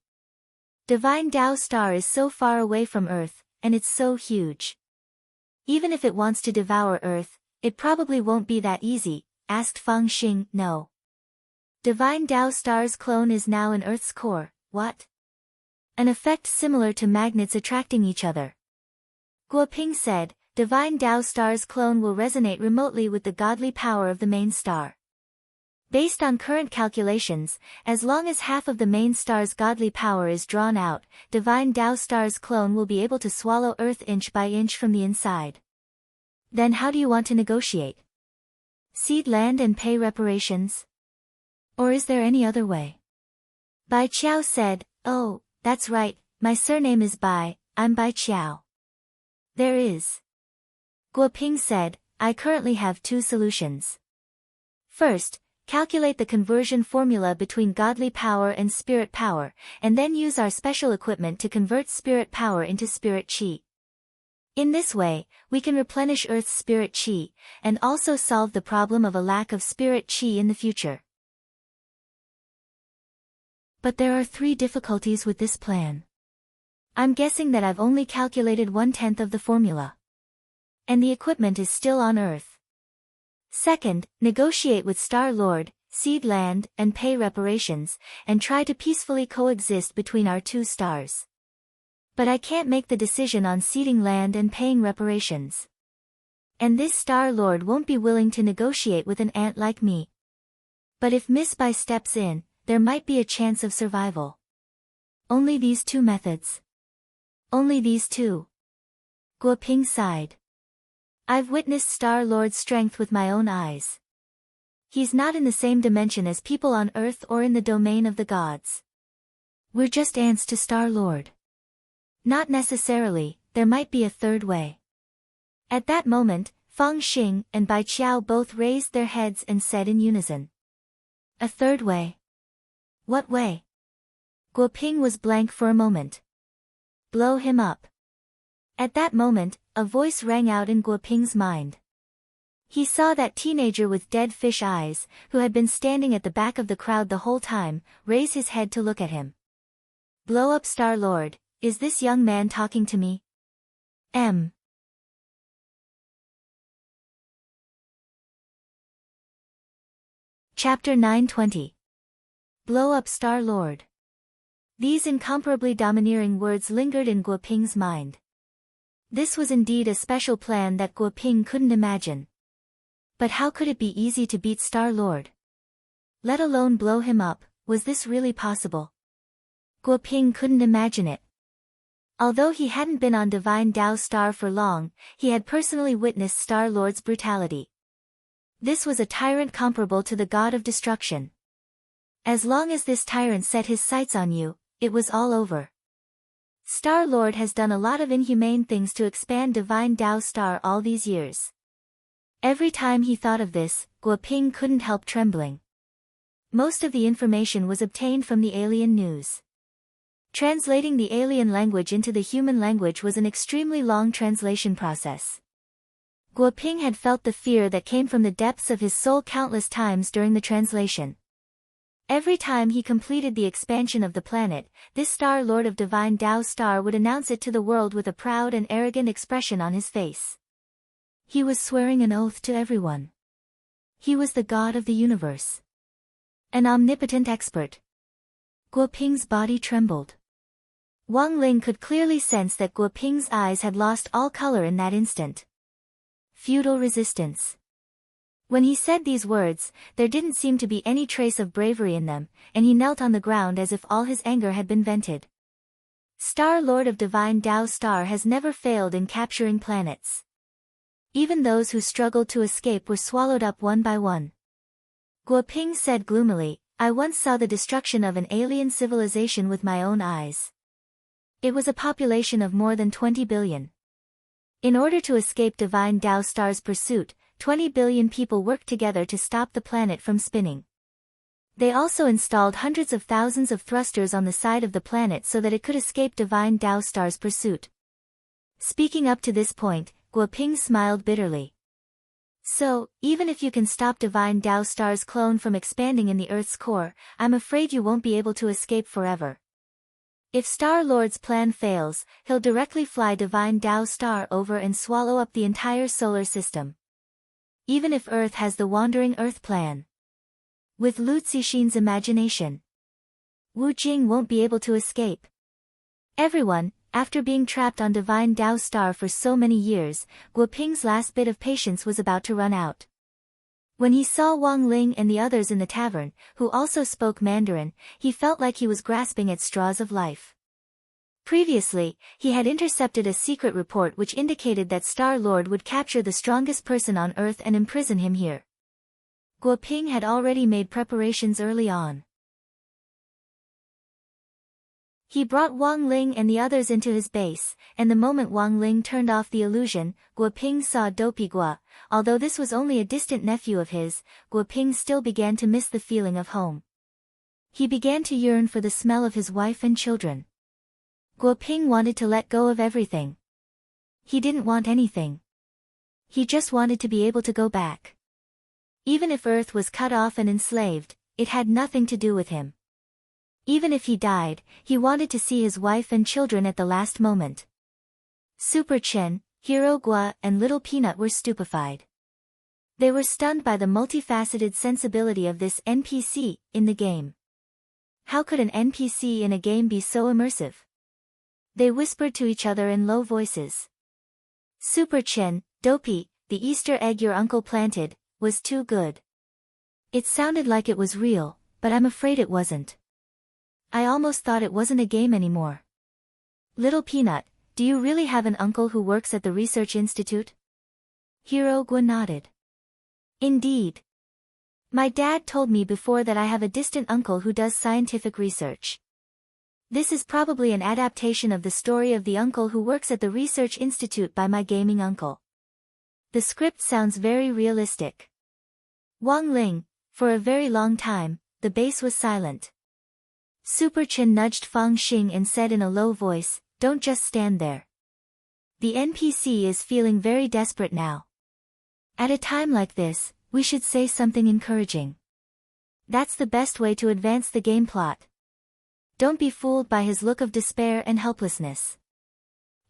Speaker 1: Divine Tao Star is so far away from Earth, and it's so huge. Even if it wants to devour Earth, it probably won't be that easy, asked Fang Xing. No. Divine Tao Star's clone is now in Earth's core. What? An effect similar to magnets attracting each other. Guoping said, Divine Tao Star's clone will resonate remotely with the godly power of the main star. Based on current calculations, as long as half of the main star's godly power is drawn out, Divine Tao Star's clone will be able to swallow Earth inch by inch from the inside. Then how do you want to negotiate? Cede land and pay reparations? Or is there any other way? Bai Qiao said, Oh, that's right, my surname is Bai, I'm Bai Qiao. There is. Guoping said, I currently have two solutions. First, calculate the conversion formula between godly power and spirit power, and then use our special equipment to convert spirit power into spirit chi. In this way, we can replenish Earth's spirit chi, and also solve the problem of a lack of spirit chi in the future. But there are 3 difficulties with this plan. I'm guessing that I've only calculated 1/10 of the formula. And the equipment is still on Earth. Second, negotiate with Star-Lord, cede land, and pay reparations, and try to peacefully coexist between our 2 stars. But I can't make the decision on ceding land and paying reparations. And this Star-Lord won't be willing to negotiate with an ant like me. But if Miss Bai steps in, there might be a chance of survival. Only these 2 methods. Only these 2. Guo Ping sighed. I've witnessed Star-Lord's strength with my own eyes. He's not in the same dimension as people on Earth or in the domain of the gods. We're just ants to Star-Lord. Not necessarily, there might be a 3rd way. At that moment, Fang Xing and Bai Qiao both raised their heads and said in unison. A 3rd way? What way? Guo Ping was blank for a moment. Blow him up. At that moment, a voice rang out in Guo Ping's mind. He saw that teenager with dead fish eyes, who had been standing at the back of the crowd the whole time, raise his head to look at him. Blow up Star-Lord, is this young man talking to me? Chapter 920. Blow up Star-Lord. These incomparably domineering words lingered in Guo Ping's mind. This was indeed a special plan that Guo Ping couldn't imagine. But how could it be easy to beat Star-Lord? Let alone blow him up, was this really possible? Guo Ping couldn't imagine it. Although he hadn't been on Divine Tao Star for long, he had personally witnessed Star-Lord's brutality. This was a tyrant comparable to the god of destruction. As long as this tyrant set his sights on you, it was all over. Star-Lord has done a lot of inhumane things to expand Divine Tao Star all these years. Every time he thought of this, Guo Ping couldn't help trembling. Most of the information was obtained from the alien news. Translating the alien language into the human language was an extremely long translation process. Guo Ping had felt the fear that came from the depths of his soul countless times during the translation. Every time he completed the expansion of the planet, this Star-Lord of Divine Tao Star would announce it to the world with a proud and arrogant expression on his face. He was swearing an oath to everyone. He was the god of the universe. An omnipotent expert. Guo Ping's body trembled. Wang Ling could clearly sense that Guo Ping's eyes had lost all color in that instant. Feudal resistance. When he said these words, there didn't seem to be any trace of bravery in them, and he knelt on the ground as if all his anger had been vented. Star-Lord of Divine Tao Star has never failed in capturing planets. Even those who struggled to escape were swallowed up one by one. Guo Ping said gloomily, I once saw the destruction of an alien civilization with my own eyes. It was a population of more than 20 billion. In order to escape Divine Tao Star's pursuit, 20 billion people worked together to stop the planet from spinning. They also installed hundreds of thousands of thrusters on the side of the planet so that it could escape Divine Tao Star's pursuit. Speaking up to this point, Guo Ping smiled bitterly. So, even if you can stop Divine Tao Star's clone from expanding in the Earth's core, I'm afraid you won't be able to escape forever. If Star-Lord's plan fails, he'll directly fly Divine Tao Star over and swallow up the entire solar system. Even if Earth has the Wandering Earth plan. With Lu Zixin's imagination, Wu Jing won't be able to escape. Everyone, after being trapped on Divine Tao Star for so many years, Guo Ping's last bit of patience was about to run out. When he saw Wang Ling and the others in the tavern, who also spoke Mandarin, he felt like he was grasping at straws of life. Previously, he had intercepted a secret report which indicated that Star-Lord would capture the strongest person on Earth and imprison him here. Guo Ping had already made preparations early on. He brought Wang Ling and the others into his base, and the moment Wang Ling turned off the illusion, Guo Ping saw Dopey Gua. Although this was only a distant nephew of his, Guo Ping still began to miss the feeling of home. He began to yearn for the smell of his wife and children. Guo Ping wanted to let go of everything. He didn't want anything. He just wanted to be able to go back. Even if Earth was cut off and enslaved, it had nothing to do with him. Even if he died, he wanted to see his wife and children at the last moment. Super Chen, Hero Gua, and Little Peanut were stupefied. They were stunned by the multifaceted sensibility of this NPC in the game. How could an NPC in a game be so immersive? They whispered to each other in low voices. Super Chen, Dopey, the Easter egg your uncle planted, was too good. It sounded like it was real, but I'm afraid it wasn't. I almost thought it wasn't a game anymore. Little Peanut, do you really have an uncle who works at the research institute? Hero Gua nodded. Indeed. My dad told me before that I have a distant uncle who does scientific research. This is probably an adaptation of the story of the uncle who works at the research institute by my gaming uncle. The script sounds very realistic. Wang Ling, for a very long time, the base was silent. Super Chen nudged Fang Xing and said in a low voice, don't just stand there. The NPC is feeling very desperate now. At a time like this, we should say something encouraging. That's the best way to advance the game plot. Don't be fooled by his look of despair and helplessness.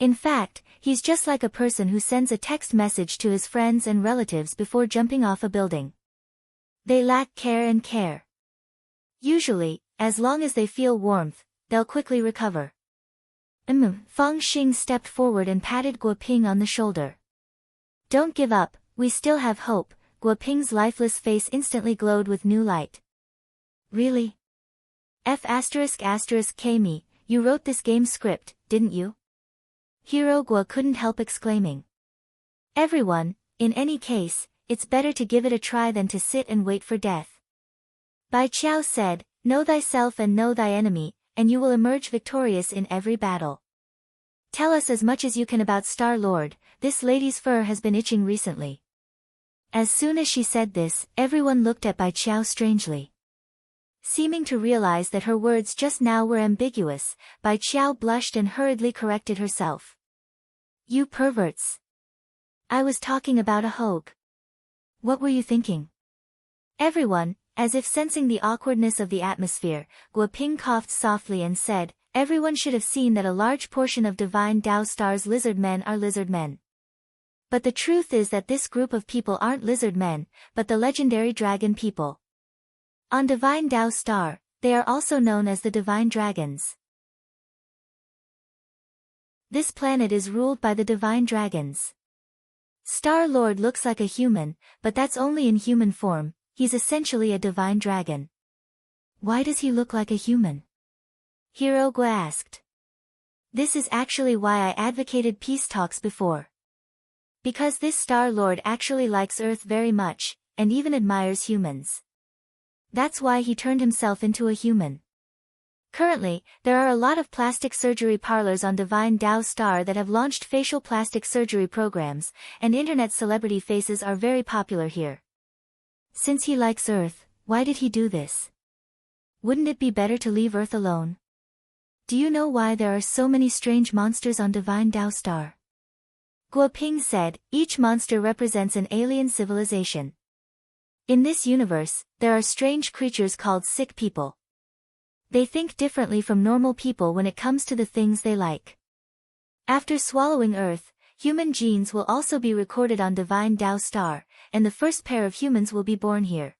Speaker 1: In fact, he's just like a person who sends a text message to his friends and relatives before jumping off a building. They lack care and care. Usually, as long as they feel warmth, they'll quickly recover. Fang Xing stepped forward and patted Guo Ping on the shoulder. Don't give up, we still have hope. Guo Ping's lifeless face instantly glowed with new light. Really? F***Kami, you wrote this game script, didn't you? Hero Gua couldn't help exclaiming. Everyone, in any case, it's better to give it a try than to sit and wait for death. Bai Qiao said, know thyself and know thy enemy, and you will emerge victorious in every battle. Tell us as much as you can about Star-Lord, this lady's fur has been itching recently. As soon as she said this, everyone looked at Bai Qiao strangely. Seeming to realize that her words just now were ambiguous, Bai Qiao blushed and hurriedly corrected herself. You perverts. I was talking about a hogue. What were you thinking? Everyone, as if sensing the awkwardness of the atmosphere, Guo Ping coughed softly and said, everyone should have seen that a large portion of Divine Dao Star's lizard men are lizard men. But the truth is that this group of people aren't lizard men, but the legendary dragon people. On Divine Dao Star, they are also known as the Divine Dragons. This planet is ruled by the Divine Dragons. Star-Lord looks like a human, but that's only in human form, he's essentially a Divine Dragon. Why does he look like a human? Hero Gua asked. This is actually why I advocated peace talks before. Because this Star-Lord actually likes Earth very much, and even admires humans. That's why he turned himself into a human. Currently, there are a lot of plastic surgery parlors on Divine Dao Star that have launched facial plastic surgery programs, and internet celebrity faces are very popular here. Since he likes Earth, why did he do this? Wouldn't it be better to leave Earth alone? Do you know why there are so many strange monsters on Divine Dao Star? Guo Ping said, each monster represents an alien civilization. In this universe, there are strange creatures called sick people. They think differently from normal people when it comes to the things they like. After swallowing Earth, human genes will also be recorded on Divine Dao Star, and the first pair of humans will be born here.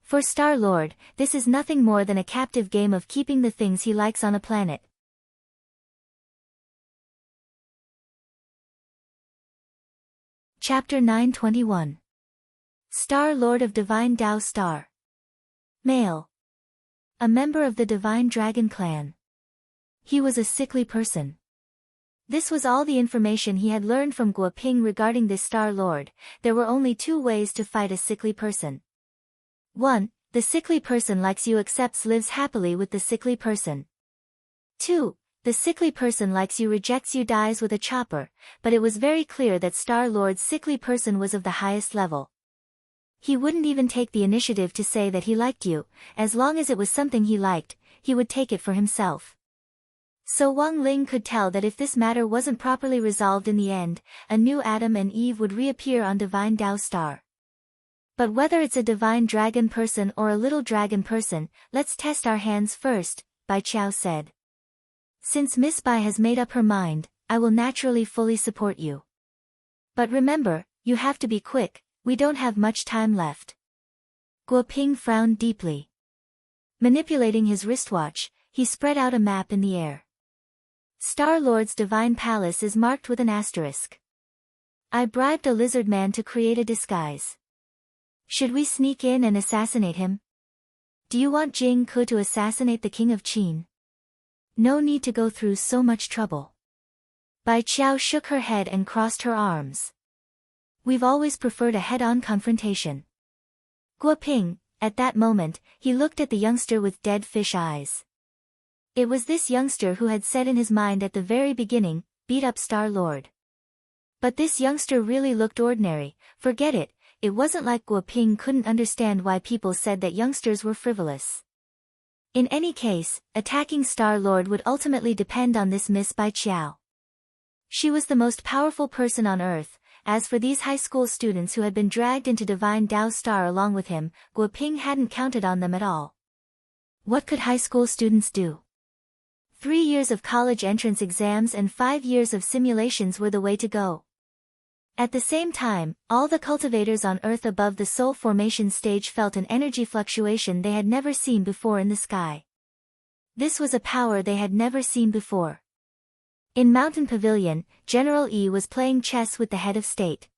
Speaker 1: For Star-Lord, this is nothing more than a captive game of keeping the things he likes on a planet. Chapter 921. Star-Lord of Divine Dao Star. Male. A member of the Divine Dragon clan. He was a sickly person. This was all the information he had learned from Guo Ping regarding this Star-Lord. There were only two ways to fight a sickly person. 1. The sickly person likes you accepts lives happily with the sickly person. 2. The sickly person likes you rejects you dies with a chopper, but it was very clear that Star-Lord's sickly person was of the highest level. He wouldn't even take the initiative to say that he liked you, as long as it was something he liked, he would take it for himself. So Wang Ling could tell that if this matter wasn't properly resolved in the end, a new Adam and Eve would reappear on Divine Tao Star. But whether it's a divine dragon person or a little dragon person, let's test our hands first, Bai Qiao said. Since Miss Bai has made up her mind, I will naturally fully support you. But remember, you have to be quick, we don't have much time left. Guo Ping frowned deeply. Manipulating his wristwatch, he spread out a map in the air. Star-Lord's divine palace is marked with an asterisk. I bribed a lizard man to create a disguise. Should we sneak in and assassinate him? Do you want Jing Ke to assassinate the king of Qin? No need to go through so much trouble. Bai Qiao shook her head and crossed her arms. We've always preferred a head-on confrontation. Guo Ping, at that moment, he looked at the youngster with dead fish eyes. It was this youngster who had said in his mind at the very beginning, beat up Star-Lord. But this youngster really looked ordinary, forget it, it wasn't like Guo Ping couldn't understand why people said that youngsters were frivolous. In any case, attacking Star-Lord would ultimately depend on this Miss Bai Qiao. She was the most powerful person on Earth. As for these high school students who had been dragged into Divine Tao Star along with him, Guo Ping hadn't counted on them at all. What could high school students do? 3 years of college entrance exams and 5 years of simulations were the way to go. At the same time, all the cultivators on Earth above the Soul Formation stage felt an energy fluctuation they had never seen before in the sky. This was a power they had never seen before. In Mountain Pavilion, General Yi was playing chess with the head of state.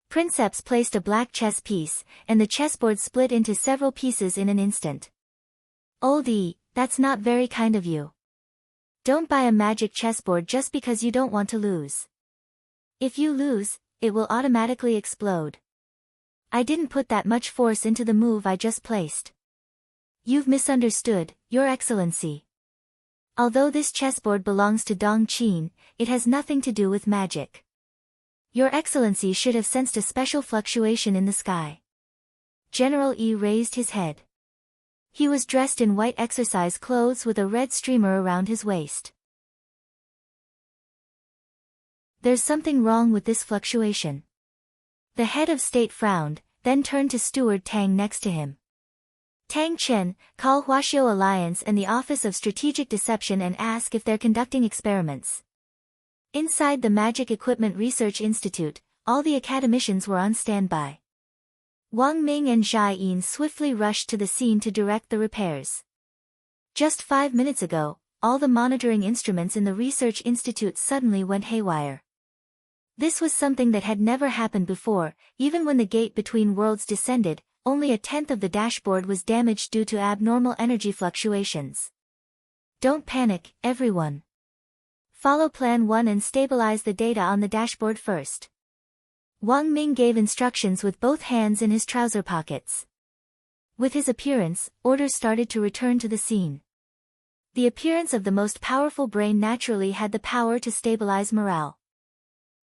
Speaker 1: Princeps placed a black chess piece, and the chessboard split into several pieces in an instant. Old Yi, that's not very kind of you. Don't buy a magic chessboard just because you don't want to lose. If you lose, it will automatically explode. I didn't put that much force into the move I just placed. You've misunderstood, Your Excellency. Although this chessboard belongs to Dong Qin, it has nothing to do with magic. Your Excellency should have sensed a special fluctuation in the sky. General Yi raised his head. He was dressed in white exercise clothes with a red streamer around his waist. There's something wrong with this fluctuation. The head of state frowned, then turned to Steward Tang next to him. Tang Chen, call Huaxiao Alliance and the Office of Strategic Deception and ask if they're conducting experiments. Inside the Magic Equipment Research Institute, all the academicians were on standby. Wang Ming and Zhai Yin swiftly rushed to the scene to direct the repairs. Just 5 minutes ago, all the monitoring instruments in the Research Institute suddenly went haywire. This was something that had never happened before. Even when the gate between worlds descended, only 1/10 of the dashboard was damaged due to abnormal energy fluctuations. Don't panic, everyone. Follow Plan 1 and stabilize the data on the dashboard first. Wang Ming gave instructions with both hands in his trouser pockets. With his appearance, orders started to return to the scene. The appearance of the most powerful brain naturally had the power to stabilize morale.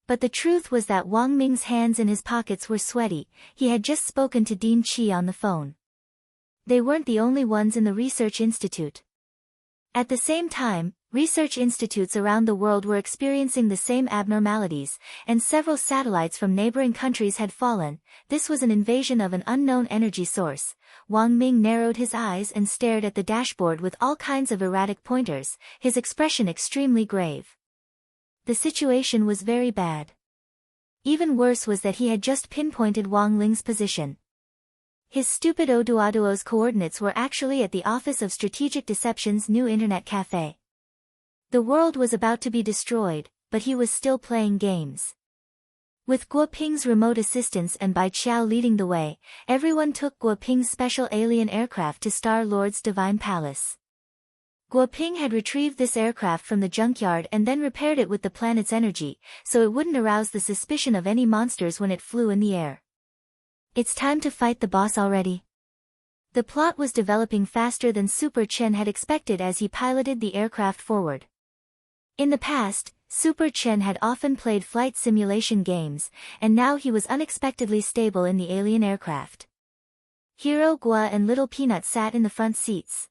Speaker 1: But the truth was that Wang Ming's hands in his pockets were sweaty. He had just spoken to Dean Qi on the phone. They weren't the only ones in the research institute. At the same time, research institutes around the world were experiencing the same abnormalities, and several satellites from neighboring countries had fallen. This was an invasion of an unknown energy source. Wang Ming narrowed his eyes and stared at the dashboard with all kinds of erratic pointers, his expression extremely grave. The situation was very bad. Even worse was that he had just pinpointed Wang Ling's position. His stupid Oduaduo's coordinates were actually at the Office of Strategic Deception's new internet cafe. The world was about to be destroyed, but he was still playing games. With Guo Ping's remote assistance and Bai Qiao leading the way, everyone took Guo Ping's special alien aircraft to Star-Lord's Divine Palace. Guo Ping had retrieved this aircraft from the junkyard and then repaired it with the planet's energy, so it wouldn't arouse the suspicion of any monsters when it flew in the air. It's time to fight the boss already. The plot was developing faster than Super Chen had expected as he piloted the aircraft forward. In the past, Super Chen had often played flight simulation games, and now he was unexpectedly stable in the alien aircraft. Hero Gua and Little Peanut sat in the front seats.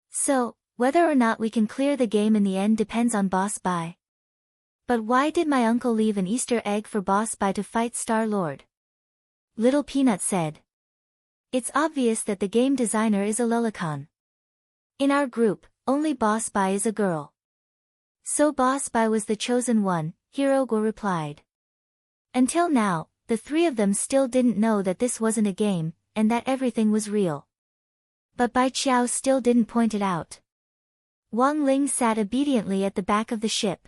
Speaker 1: So, Whether or not we can clear the game in the end depends on Boss Bai. But why did my uncle leave an Easter egg for Boss Bai to fight Star-Lord? Little Peanut said. It's obvious that the game designer is a lolicon. In our group, only Boss Bai is a girl. So Boss Bai was the chosen one, Hirogwa replied. Until now, the three of them still didn't know that this wasn't a game, and that everything was real. But Bai Qiao still didn't point it out. Wang Ling sat obediently at the back of the ship.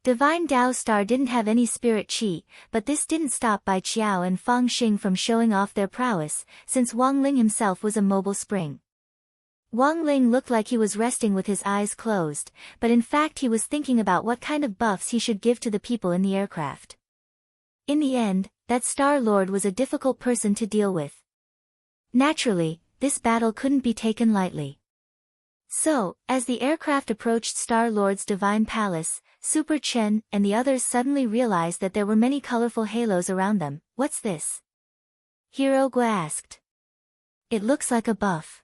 Speaker 1: Divine Dao Star didn't have any spirit chi, but this didn't stop Bai Qiao and Fang Xing from showing off their prowess, since Wang Ling himself was a mobile spring. Wang Ling looked like he was resting with his eyes closed, but in fact he was thinking about what kind of buffs he should give to the people in the aircraft. In the end, that Star-Lord was a difficult person to deal with. Naturally, this battle couldn't be taken lightly. So, as the aircraft approached Star-Lord's divine palace, Super Chen and the others suddenly realized that there were many colorful halos around them. What's this? Hirogwa asked. It looks like a buff.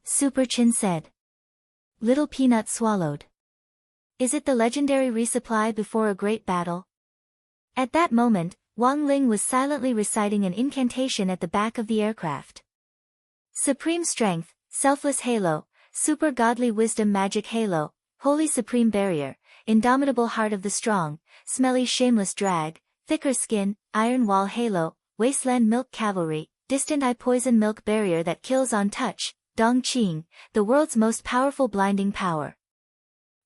Speaker 1: Super Chen said. Little Peanut swallowed. Is it the legendary resupply before a great battle? At that moment, Wang Ling was silently reciting an incantation at the back of the aircraft. Supreme Strength, Selfless Halo, Super Godly Wisdom Magic Halo, Holy Supreme Barrier, Indomitable Heart of the Strong, Smelly Shameless Drag, Thicker Skin, Iron Wall Halo, Wasteland Milk Cavalry, Distant Eye Poison Milk Barrier that kills on touch, Dong Qing, the world's most powerful blinding power.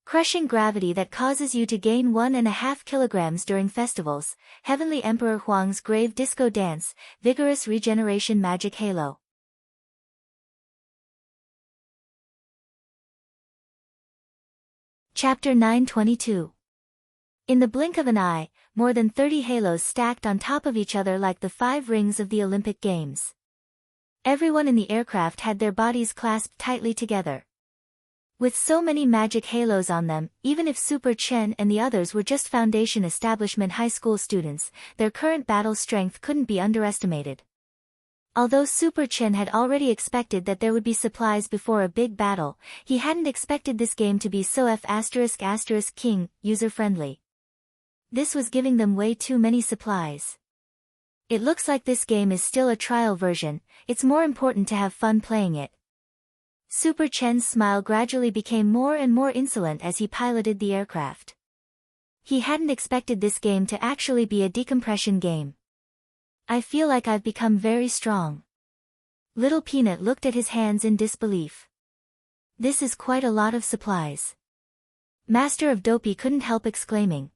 Speaker 1: Crushing Gravity that causes you to gain 1.5 kilograms during festivals, Heavenly Emperor Huang's Grave Disco Dance, Vigorous Regeneration Magic Halo. Chapter 922. In the blink of an eye, more than 30 halos stacked on top of each other like the 5 rings of the Olympic Games. Everyone in the aircraft had their bodies clasped tightly together. With so many magic halos on them, even if Super Chen and the others were just Foundation Establishment high school students, their current battle strength couldn't be underestimated. Although Super Chen had already expected that there would be supplies before a big battle, he hadn't expected this game to be so F***King, user-friendly. This was giving them way too many supplies. It looks like this game is still a trial version, it's more important to have fun playing it. Super Chen's smile gradually became more and more insolent as he piloted the aircraft. He hadn't expected this game to actually be a decompression game. I feel like I've become very strong. Little Peanut looked at his hands in disbelief. This is quite a lot of supplies. Master of Dopey couldn't help exclaiming.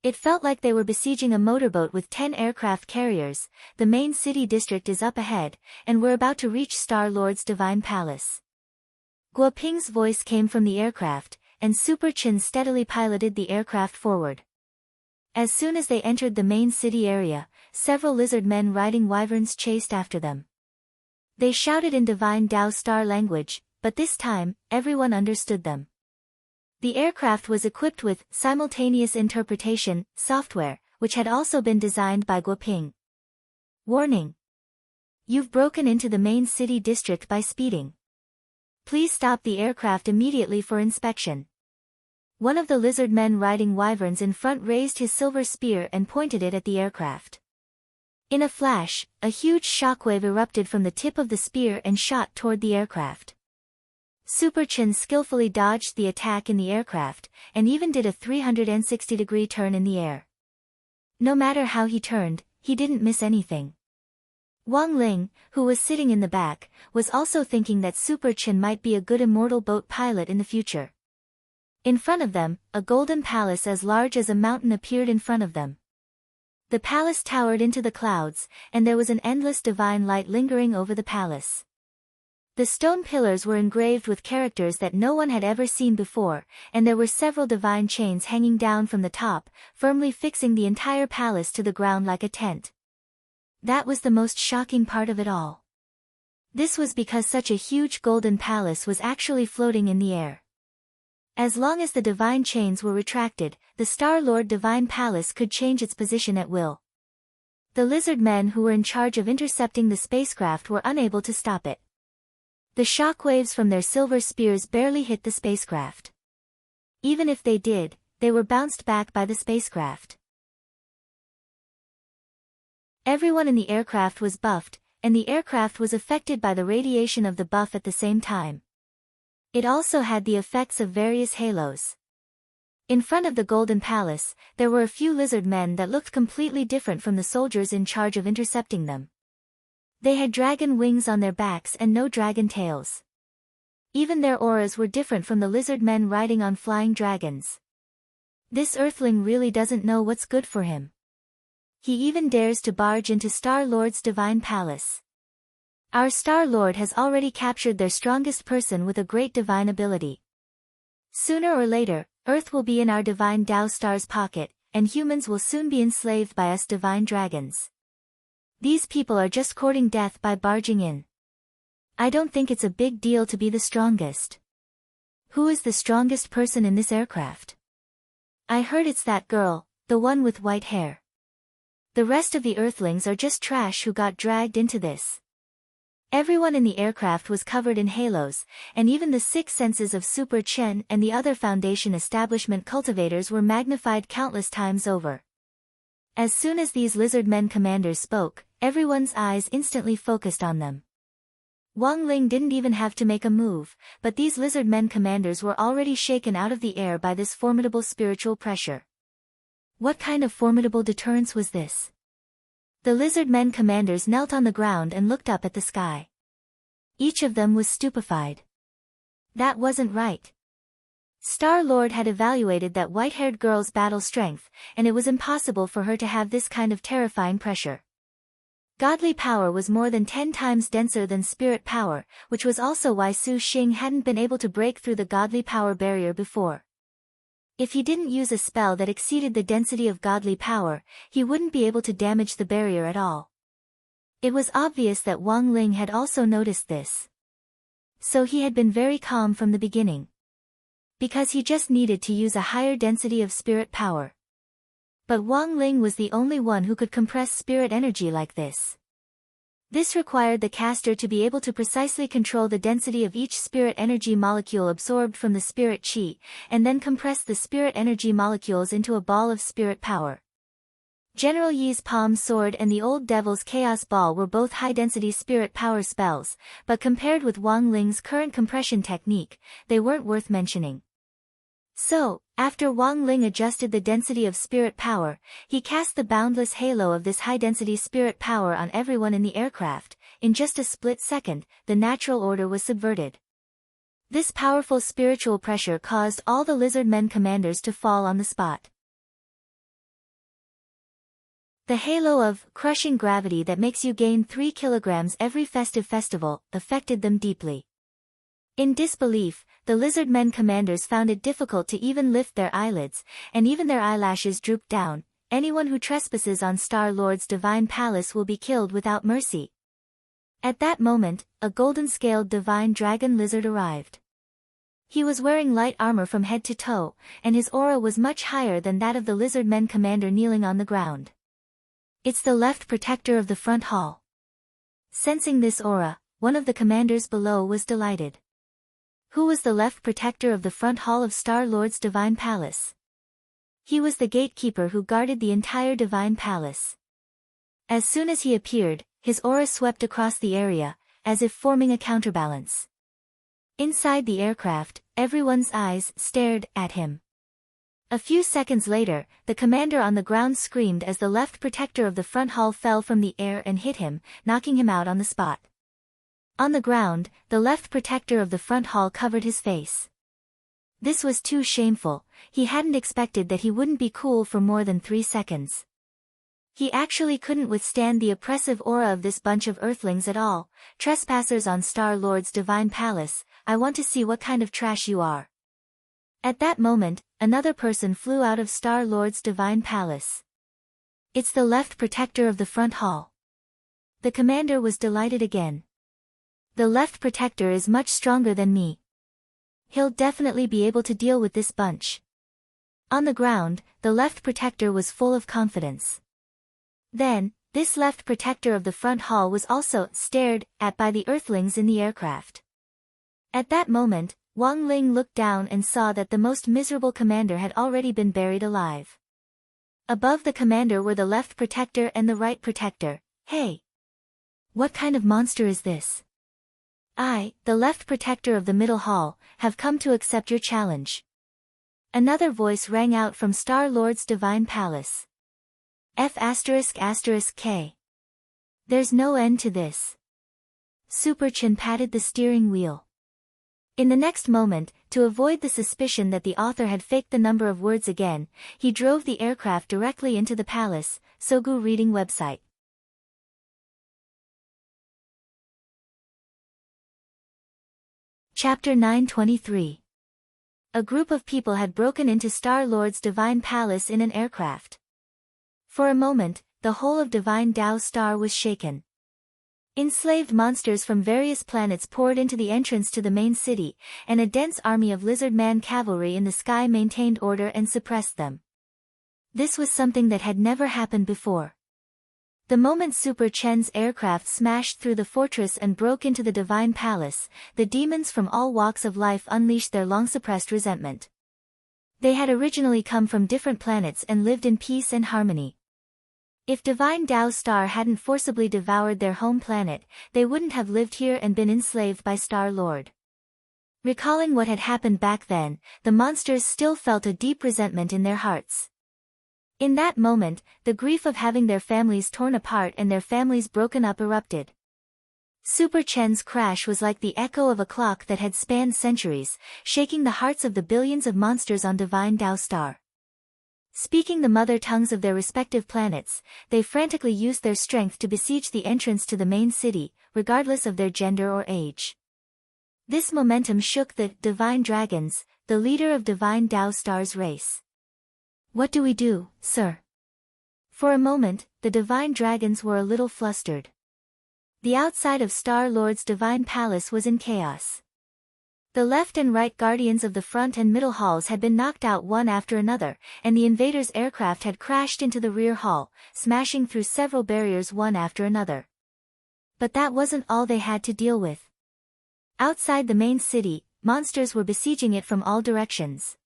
Speaker 1: It felt like they were besieging a motorboat with 10 aircraft carriers. The main city district is up ahead, and we're about to reach Star-Lord's divine palace. Guo Ping's voice came from the aircraft, and Super Chen steadily piloted the aircraft forward. As soon as they entered the main city area, several lizard men riding wyverns chased after them. They shouted in Divine Dao Star language, but this time, everyone understood them. The aircraft was equipped with simultaneous interpretation software, which had also been designed by Guo Ping. Warning! You've broken into the main city district by speeding. Please stop the aircraft immediately for inspection. One of the lizard men riding wyverns in front raised his silver spear and pointed it at the aircraft. In a flash, a huge shockwave erupted from the tip of the spear and shot toward the aircraft. Super Chen skillfully dodged the attack in the aircraft, and even did a 360-degree turn in the air. No matter how he turned, he didn't miss anything. Wang Ling, who was sitting in the back, was also thinking that Super Chen might be a good immortal boat pilot in the future. In front of them, a golden palace as large as a mountain appeared in front of them. The palace towered into the clouds, and there was an endless divine light lingering over the palace. The stone pillars were engraved with characters that no one had ever seen before, and there were several divine chains hanging down from the top, firmly fixing the entire palace to the ground like a tent. That was the most shocking part of it all. This was because such a huge golden palace was actually floating in the air. As long as the divine chains were retracted, the Star-Lord Divine Palace could change its position at will. The lizard men who were in charge of intercepting the spacecraft were unable to stop it. The shockwaves from their silver spears barely hit the spacecraft. Even if they did, they were bounced back by the spacecraft. Everyone in the aircraft was buffed, and the aircraft was affected by the radiation of the buff at the same time. It also had the effects of various halos. In front of the Golden Palace, there were a few lizard men that looked completely different from the soldiers in charge of intercepting them. They had dragon wings on their backs and no dragon tails. Even their auras were different from the lizard men riding on flying dragons. This Earthling really doesn't know what's good for him. He even dares to barge into Star-Lord's divine palace. Our Star-Lord has already captured their strongest person with a great divine ability. Sooner or later, Earth will be in our divine Tao Star's pocket, and humans will soon be enslaved by us divine dragons. These people are just courting death by barging in. I don't think it's a big deal to be the strongest. Who is the strongest person in this aircraft? I heard it's that girl, the one with white hair. The rest of the Earthlings are just trash who got dragged into this. Everyone in the aircraft was covered in halos, and even the six senses of Super Chen and the other Foundation establishment cultivators were magnified countless times over. As soon as these lizard men commanders spoke, everyone's eyes instantly focused on them. Wang Ling didn't even have to make a move, but these lizard men commanders were already shaken out of the air by this formidable spiritual pressure. What kind of formidable deterrence was this? The lizard men commanders knelt on the ground and looked up at the sky. Each of them was stupefied. That wasn't right. Star-Lord had evaluated that white-haired girl's battle strength, and it was impossible for her to have this kind of terrifying pressure. Godly power was more than 10 times denser than spirit power, which was also why Su Xing hadn't been able to break through the godly power barrier before. If he didn't use a spell that exceeded the density of godly power, he wouldn't be able to damage the barrier at all. It was obvious that Wang Ling had also noticed this. So he had been very calm from the beginning. Because he just needed to use a higher density of spirit power. But Wang Ling was the only one who could compress spirit energy like this. This required the caster to be able to precisely control the density of each spirit energy molecule absorbed from the spirit chi, and then compress the spirit energy molecules into a ball of spirit power. General Yi's Palm Sword and the Old Devil's Chaos Ball were both high-density spirit power spells, but compared with Wang Ling's current compression technique, they weren't worth mentioning. So, after Wang Ling adjusted the density of spirit power, he cast the boundless halo of this high-density spirit power on everyone in the aircraft. In just a split second, the natural order was subverted. This powerful spiritual pressure caused all the lizard men commanders to fall on the spot. The halo of crushing gravity that makes you gain 3 kilograms every festive festival affected them deeply. In disbelief, the lizard men commanders found it difficult to even lift their eyelids, and even their eyelashes drooped down. Anyone who trespasses on Star-Lord's divine palace will be killed without mercy. At that moment, a golden-scaled divine dragon lizard arrived. He was wearing light armor from head to toe, and his aura was much higher than that of the lizard men commander kneeling on the ground. It's the left protector of the front hall. Sensing this aura, one of the commanders below was delighted. Who was the left protector of the front hall of Star-Lord's divine palace? He was the gatekeeper who guarded the entire divine palace. As soon as he appeared, his aura swept across the area, as if forming a counterbalance. Inside the aircraft, everyone's eyes stared at him. A few seconds later, the commander on the ground screamed as the left protector of the front hall fell from the air and hit him, knocking him out on the spot. On the ground, the left protector of the front hall covered his face. This was too shameful. He hadn't expected that he wouldn't be cool for more than 3 seconds. He actually couldn't withstand the oppressive aura of this bunch of Earthlings at all. Trespassers on Star-Lord's divine palace, I want to see what kind of trash you are. At that moment, another person flew out of Star-Lord's divine palace. It's the left protector of the front hall. The commander was delighted again. The left protector is much stronger than me. He'll definitely be able to deal with this bunch. On the ground, the left protector was full of confidence. Then, this left protector of the front hall was also stared at by the Earthlings in the aircraft. At that moment, Wang Ling looked down and saw that the most miserable commander had already been buried alive. Above the commander were the left protector and the right protector. Hey! What kind of monster is this? I, the left protector of the middle hall, have come to accept your challenge. Another voice rang out from Star-Lord's divine palace. F***K. There's no end to this. Super Chen patted the steering wheel. In the next moment, to avoid the suspicion that the author had faked the number of words again, he drove the aircraft directly into the palace. Sogu reading website. Chapter 923. A group of people had broken into Star-Lord's divine palace in an aircraft. For a moment, the whole of Divine Dao Star was shaken. Enslaved monsters from various planets poured into the entrance to the main city, and a dense army of lizard-man cavalry in the sky maintained order and suppressed them. This was something that had never happened before. The moment Super Chen's aircraft smashed through the fortress and broke into the divine palace, the demons from all walks of life unleashed their long-suppressed resentment. They had originally come from different planets and lived in peace and harmony. If Divine Dao Star hadn't forcibly devoured their home planet, they wouldn't have lived here and been enslaved by Star-Lord. Recalling what had happened back then, the monsters still felt a deep resentment in their hearts. In that moment, the grief of having their families torn apart and their families broken up erupted. Super Chen's crash was like the echo of a clock that had spanned centuries, shaking the hearts of the billions of monsters on Divine Dao Star. Speaking the mother tongues of their respective planets, they frantically used their strength to besiege the entrance to the main city, regardless of their gender or age. This momentum shook the Divine Dragons, the leader of Divine Dao Star's race. What do we do, sir? For a moment, the Divine Dragons were a little flustered. The outside of Star-Lord's divine palace was in chaos. The left and right guardians of the front and middle halls had been knocked out one after another, and the invaders' aircraft had crashed into the rear hall, smashing through several barriers one after another. But that wasn't all they had to deal with. Outside the main city, monsters were besieging it from all directions.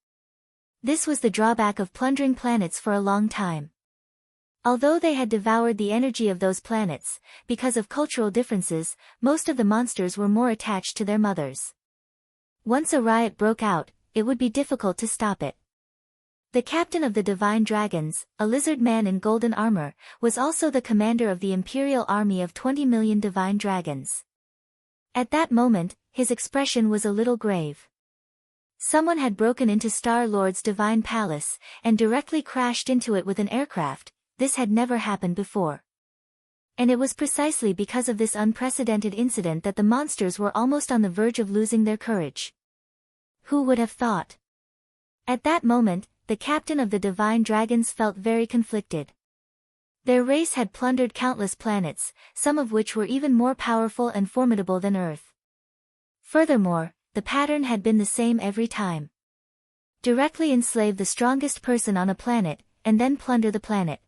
Speaker 1: This was the drawback of plundering planets for a long time. Although they had devoured the energy of those planets, because of cultural differences, most of the monsters were more attached to their mothers. Once a riot broke out, it would be difficult to stop it. The captain of the Divine Dragons, a lizard man in golden armor, was also the commander of the Imperial army of 20 million Divine Dragons. At that moment, his expression was a little grave. Someone had broken into Star-Lord's divine palace, and directly crashed into it with an aircraft. This had never happened before. And it was precisely because of this unprecedented incident that the monsters were almost on the verge of losing their courage. Who would have thought? At that moment, the captain of the Divine Dragons felt very conflicted. Their race had plundered countless planets, some of which were even more powerful and formidable than Earth. Furthermore, the pattern had been the same every time. Directly enslave the strongest person on a planet, and then plunder the planet.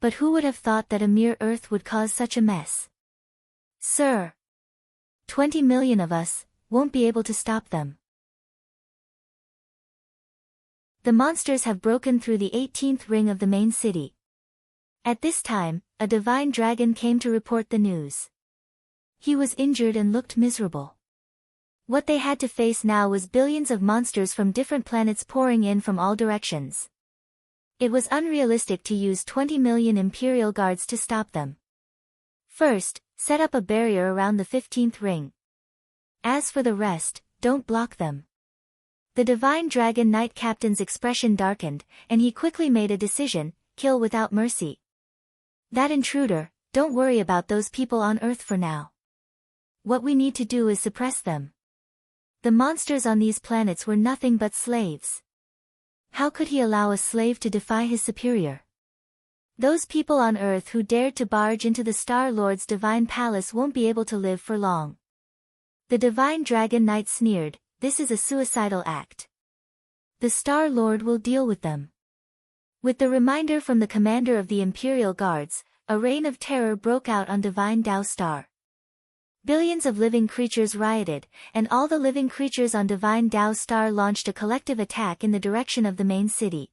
Speaker 1: But who would have thought that a mere Earth would cause such a mess? Sir! 20 million of us won't be able to stop them. The monsters have broken through the 18th ring of the main city. At this time, a divine dragon came to report the news. He was injured and looked miserable. What they had to face now was billions of monsters from different planets pouring in from all directions. It was unrealistic to use 20 million Imperial guards to stop them. First, set up a barrier around the 15th ring. As for the rest, don't block them. The Divine Dragon Knight Captain's expression darkened, and he quickly made a decision: kill without mercy. That intruder, don't worry about those people on Earth for now. What we need to do is suppress them. The monsters on these planets were nothing but slaves. How could he allow a slave to defy his superior? Those people on Earth who dared to barge into the Star-Lord's divine palace won't be able to live for long. The Divine Dragon Knight sneered, this is a suicidal act. The Star-Lord will deal with them. With the reminder from the commander of the Imperial Guards, a reign of terror broke out on Divine Dao Star. Billions of living creatures rioted, and all the living creatures on Divine Tao Star launched a collective attack in the direction of the main city.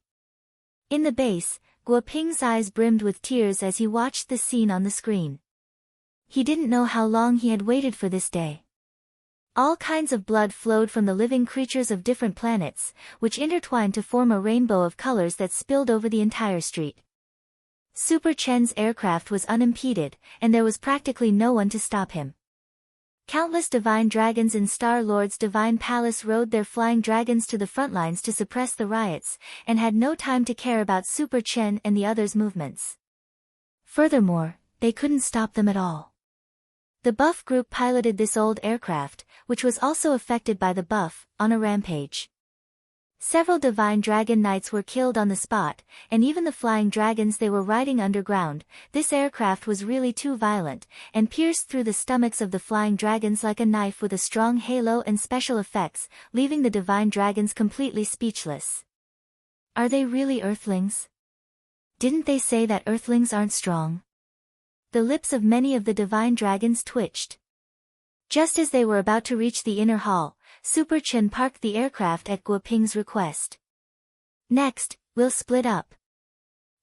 Speaker 1: In the base, Guo Ping's eyes brimmed with tears as he watched the scene on the screen. He didn't know how long he had waited for this day. All kinds of blood flowed from the living creatures of different planets, which intertwined to form a rainbow of colors that spilled over the entire street. Super Chen's aircraft was unimpeded, and there was practically no one to stop him. Countless divine dragons in Star-Lord's divine palace rode their flying dragons to the front lines to suppress the riots, and had no time to care about Super Chen and the others' movements. Furthermore, they couldn't stop them at all. The buff group piloted this old aircraft, which was also affected by the buff, on a rampage. Several divine dragon knights were killed on the spot, and even the flying dragons they were riding underground. This aircraft was really too violent, and pierced through the stomachs of the flying dragons like a knife with a strong halo and special effects, leaving the divine dragons completely speechless. Are they really Earthlings? Didn't they say that Earthlings aren't strong? The lips of many of the divine dragons twitched. Just as they were about to reach the inner hall, Super Chen parked the aircraft at Guo Ping's request. Next, we'll split up.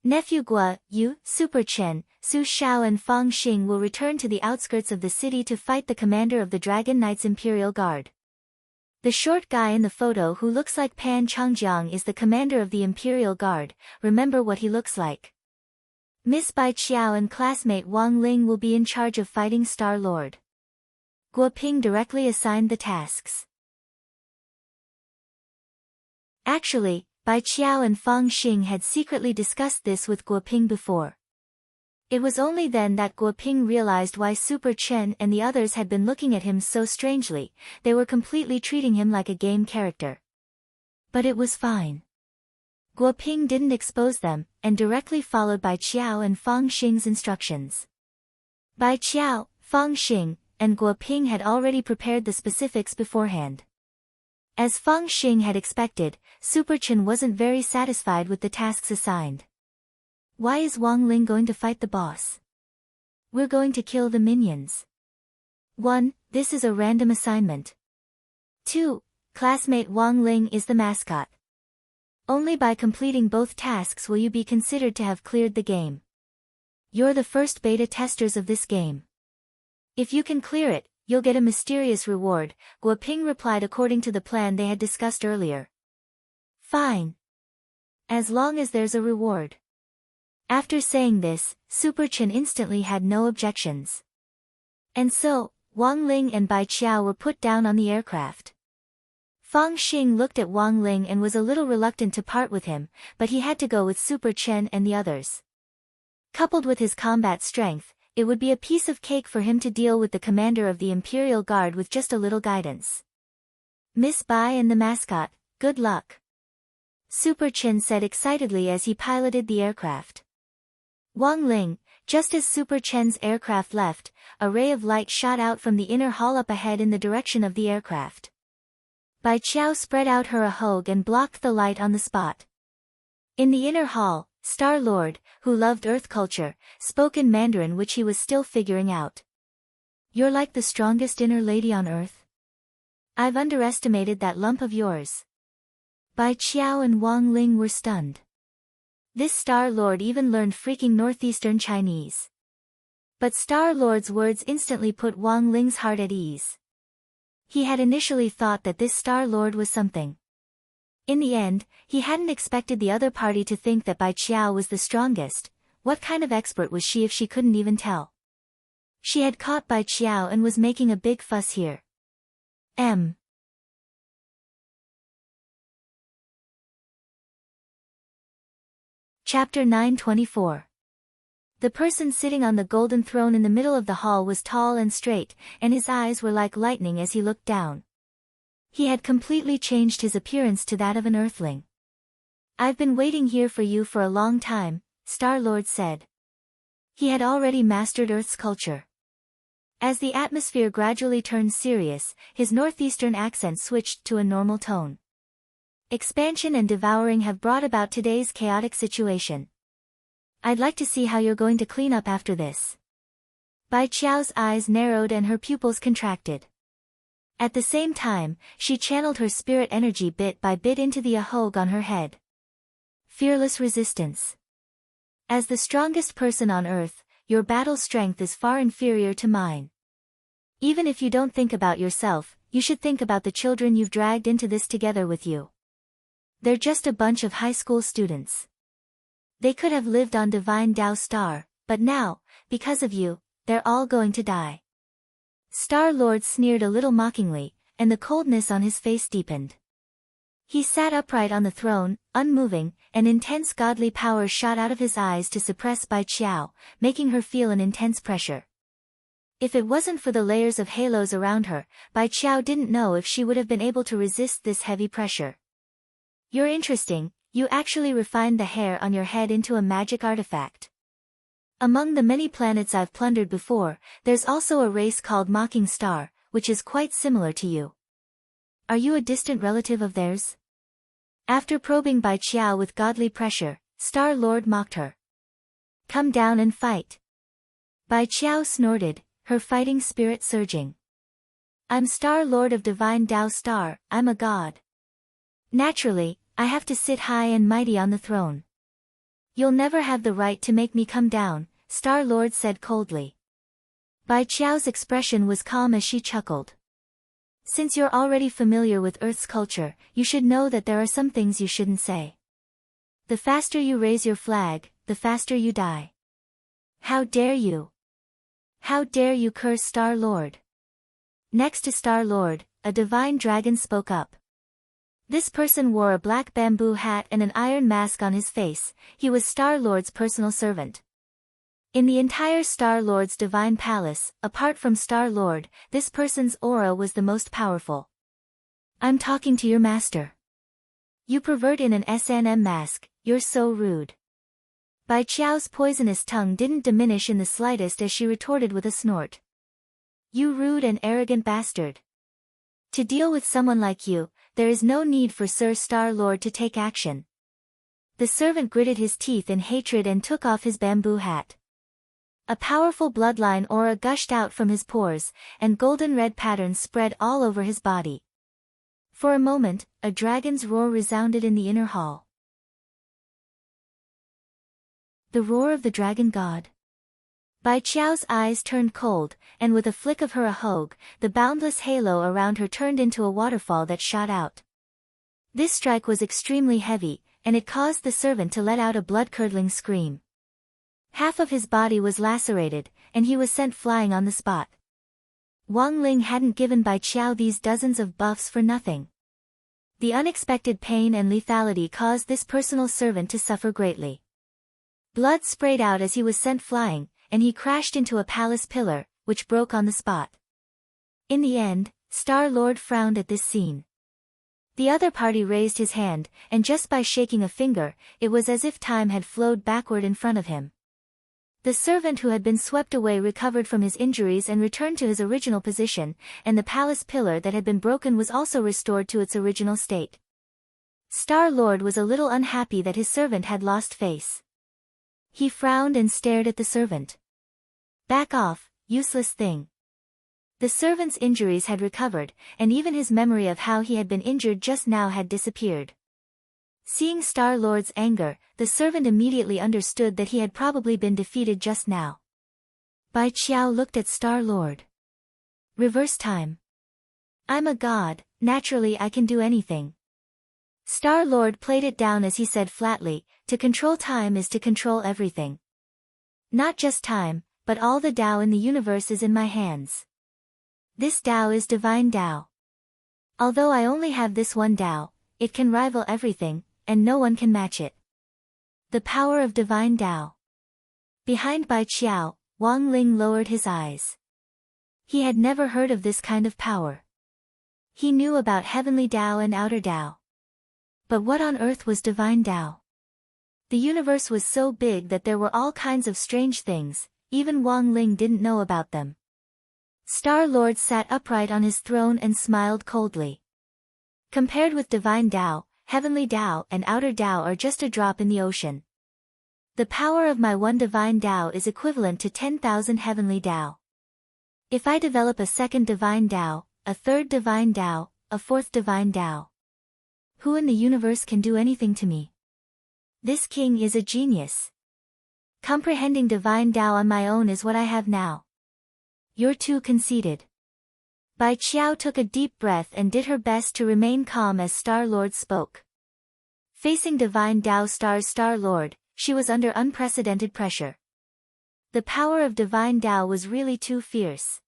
Speaker 1: Nephew Guo, you, Super Chen, Su Xiao and Fang Xing will return to the outskirts of the city to fight the commander of the Dragon Knight's Imperial Guard. The short guy in the photo who looks like Pan Changjiang is the commander of the Imperial Guard. Remember what he looks like. Miss Bai Qiao and classmate Wang Ling will be in charge of fighting Star-Lord. Guo Ping directly assigned the tasks. Actually, Bai Qiao and Fang Xing had secretly discussed this with Guo Ping before. It was only then that Guo Ping realized why Super Chen and the others had been looking at him so strangely. They were completely treating him like a game character. But it was fine. Guo Ping didn't expose them, and directly followed Bai Qiao and Fang Xing's instructions. Bai Qiao, Fang Xing, and Guo Ping had already prepared the specifics beforehand. As Fang Xing had expected, Super Chen wasn't very satisfied with the tasks assigned. Why is Wang Ling going to fight the boss? We're going to kill the minions. 1. This is a random assignment. 2. Classmate Wang Ling is the mascot. Only by completing both tasks will you be considered to have cleared the game. You're the first beta testers of this game. If you can clear it, you'll get a mysterious reward, Guo Ping replied according to the plan they had discussed earlier. Fine. As long as there's a reward. After saying this, Super Chen instantly had no objections. And so, Wang Ling and Bai Qiao were put down on the aircraft. Fang Xing looked at Wang Ling and was a little reluctant to part with him, but he had to go with Super Chen and the others. Coupled with his combat strength, it would be a piece of cake for him to deal with the commander of the Imperial Guard with just a little guidance. Miss Bai and the mascot, good luck. Super Chen said excitedly as he piloted the aircraft. Wang Ling, just as Super Chen's aircraft left, a ray of light shot out from the inner hall up ahead in the direction of the aircraft. Bai Qiao spread out her ahogue and blocked the light on the spot. In the inner hall, Star-Lord, who loved Earth culture, spoke in Mandarin which he was still figuring out. You're like the strongest inner lady on Earth. I've underestimated that lump of yours. Bai Qiao and Wang Ling were stunned. This Star-Lord even learned freaking Northeastern Chinese. But Star-Lord's words instantly put Wang Ling's heart at ease. He had initially thought that this Star-Lord was something. In the end, he hadn't expected the other party to think that Bai Qiao was the strongest. What kind of expert was she if she couldn't even tell? She had caught Bai Qiao and was making a big fuss here. Chapter 924. The person sitting on the golden throne in the middle of the hall was tall and straight, and his eyes were like lightning as he looked down. He had completely changed his appearance to that of an Earthling. I've been waiting here for you for a long time, Star-Lord said. He had already mastered Earth's culture. As the atmosphere gradually turned serious, his northeastern accent switched to a normal tone. Expansion and devouring have brought about today's chaotic situation. I'd like to see how you're going to clean up after this. Bai Qiao's eyes narrowed and her pupils contracted. At the same time, she channeled her spirit energy bit by bit into the ahog on her head. Fearless resistance. As the strongest person on earth, your battle strength is far inferior to mine. Even if you don't think about yourself, you should think about the children you've dragged into this together with you. They're just a bunch of high school students. They could have lived on Divine Tao Star, but now, because of you, they're all going to die. Star-Lord sneered a little mockingly, and the coldness on his face deepened. He sat upright on the throne, unmoving, and intense godly power shot out of his eyes to suppress Bai Qiao, making her feel an intense pressure. If it wasn't for the layers of halos around her, Bai Qiao didn't know if she would have been able to resist this heavy pressure. You're interesting, you actually refined the hair on your head into a magic artifact. Among the many planets I've plundered before, there's also a race called Mocking Star, which is quite similar to you. Are you a distant relative of theirs? After probing Bai Qiao with godly pressure, Star-Lord mocked her. Come down and fight. Bai Qiao snorted, her fighting spirit surging. I'm Star-Lord of Divine Tao Star, I'm a god. Naturally, I have to sit high and mighty on the throne. You'll never have the right to make me come down, Star-Lord said coldly. Bai Qiao's expression was calm as she chuckled. Since you're already familiar with Earth's culture, you should know that there are some things you shouldn't say. The faster you raise your flag, the faster you die. How dare you? How dare you curse Star-Lord? Next to Star-Lord, a divine dragon spoke up. This person wore a black bamboo hat and an iron mask on his face. He was Star-Lord's personal servant. In the entire Star-Lord's divine palace, apart from Star-Lord, this person's aura was the most powerful. I'm talking to your master. You pervert in an S&M mask, you're so rude. Bai Qiao's poisonous tongue didn't diminish in the slightest as she retorted with a snort. You rude and arrogant bastard. To deal with someone like you, there is no need for Sir Star-Lord to take action. The servant gritted his teeth in hatred and took off his bamboo hat. A powerful bloodline aura gushed out from his pores, and golden red patterns spread all over his body. For a moment, a dragon's roar resounded in the inner hall. The roar of the dragon god. Bai Qiao's eyes turned cold, and with a flick of her ahog, the boundless halo around her turned into a waterfall that shot out. This strike was extremely heavy, and it caused the servant to let out a blood-curdling scream. Half of his body was lacerated, and he was sent flying on the spot. Wang Ling hadn't given Bai Qiao these dozens of buffs for nothing. The unexpected pain and lethality caused this personal servant to suffer greatly. Blood sprayed out as he was sent flying, and he crashed into a palace pillar, which broke on the spot. In the end, Star-Lord frowned at this scene. The other party raised his hand, and just by shaking a finger, it was as if time had flowed backward in front of him. The servant who had been swept away recovered from his injuries and returned to his original position, and the palace pillar that had been broken was also restored to its original state. Star-Lord was a little unhappy that his servant had lost face. He frowned and stared at the servant. Back off, useless thing. The servant's injuries had recovered, and even his memory of how he had been injured just now had disappeared. Seeing Star-Lord's anger, the servant immediately understood that he had probably been defeated just now. Bai Qiao looked at Star-Lord. Reverse time. I'm a god, naturally I can do anything. Star-Lord played it down as he said flatly, to control time is to control everything. Not just time, but all the Tao in the universe is in my hands. This Tao is divine Tao. Although I only have this one Tao, it can rival everything, and no one can match it. The power of divine Tao. Behind Bai Qiao, Wang Ling lowered his eyes. He had never heard of this kind of power. He knew about heavenly Tao and outer Tao. But what on earth was divine Tao? The universe was so big that there were all kinds of strange things, even Wang Ling didn't know about them. Star-Lord sat upright on his throne and smiled coldly. Compared with divine Tao, heavenly Tao and outer Tao are just a drop in the ocean. The power of my one divine Tao is equivalent to 10,000 heavenly Tao. If I develop a second divine Tao, a third divine Tao, a fourth divine Tao, who in the universe can do anything to me? This king is a genius. Comprehending divine Tao on my own is what I have now. You're too conceited. Bai Qiao took a deep breath and did her best to remain calm as Star-Lord spoke. Facing divine Tao Star-Lord, she was under unprecedented pressure. The power of divine Tao was really too fierce.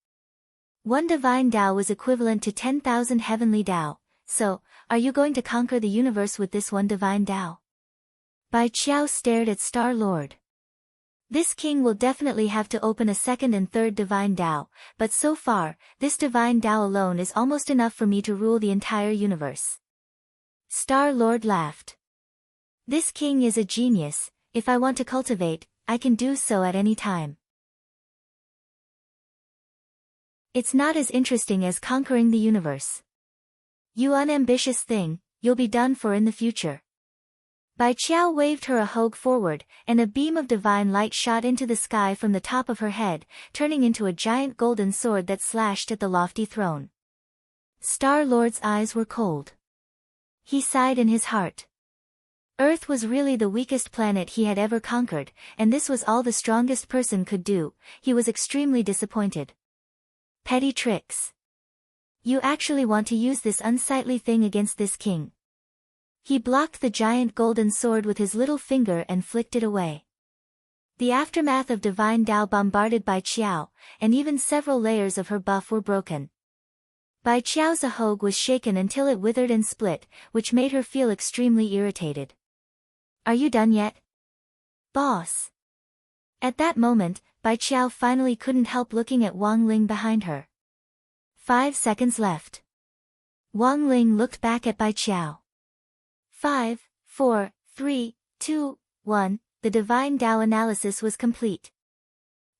Speaker 1: One divine Tao was equivalent to 10,000 heavenly Tao, so, are you going to conquer the universe with this one divine Tao? Bai Qiao stared at Star-Lord. This king will definitely have to open a second and third divine Tao, but so far, this divine Tao alone is almost enough for me to rule the entire universe. Star-Lord laughed. This king is a genius. If I want to cultivate, I can do so at any time. It's not as interesting as conquering the universe. You unambitious thing, you'll be done for in the future. Bai Qiao waved her a hug forward, and a beam of divine light shot into the sky from the top of her head, turning into a giant golden sword that slashed at the lofty throne. Star-Lord's eyes were cold. He sighed in his heart. Earth was really the weakest planet he had ever conquered, and this was all the strongest person could do. He was extremely disappointed. Petty tricks. You actually want to use this unsightly thing against this king? He blocked the giant golden sword with his little finger and flicked it away. The aftermath of divine Tao bombarded Bai Qiao, and even several layers of her buff were broken. Bai Qiao's ahog was shaken until it withered and split, which made her feel extremely irritated. Are you done yet? Boss. At that moment, Bai Qiao finally couldn't help looking at Wang Ling behind her. 5 seconds left. Wang Ling looked back at Bai Qiao. 5, 4, 3, 2, 1, the divine Tao analysis was complete.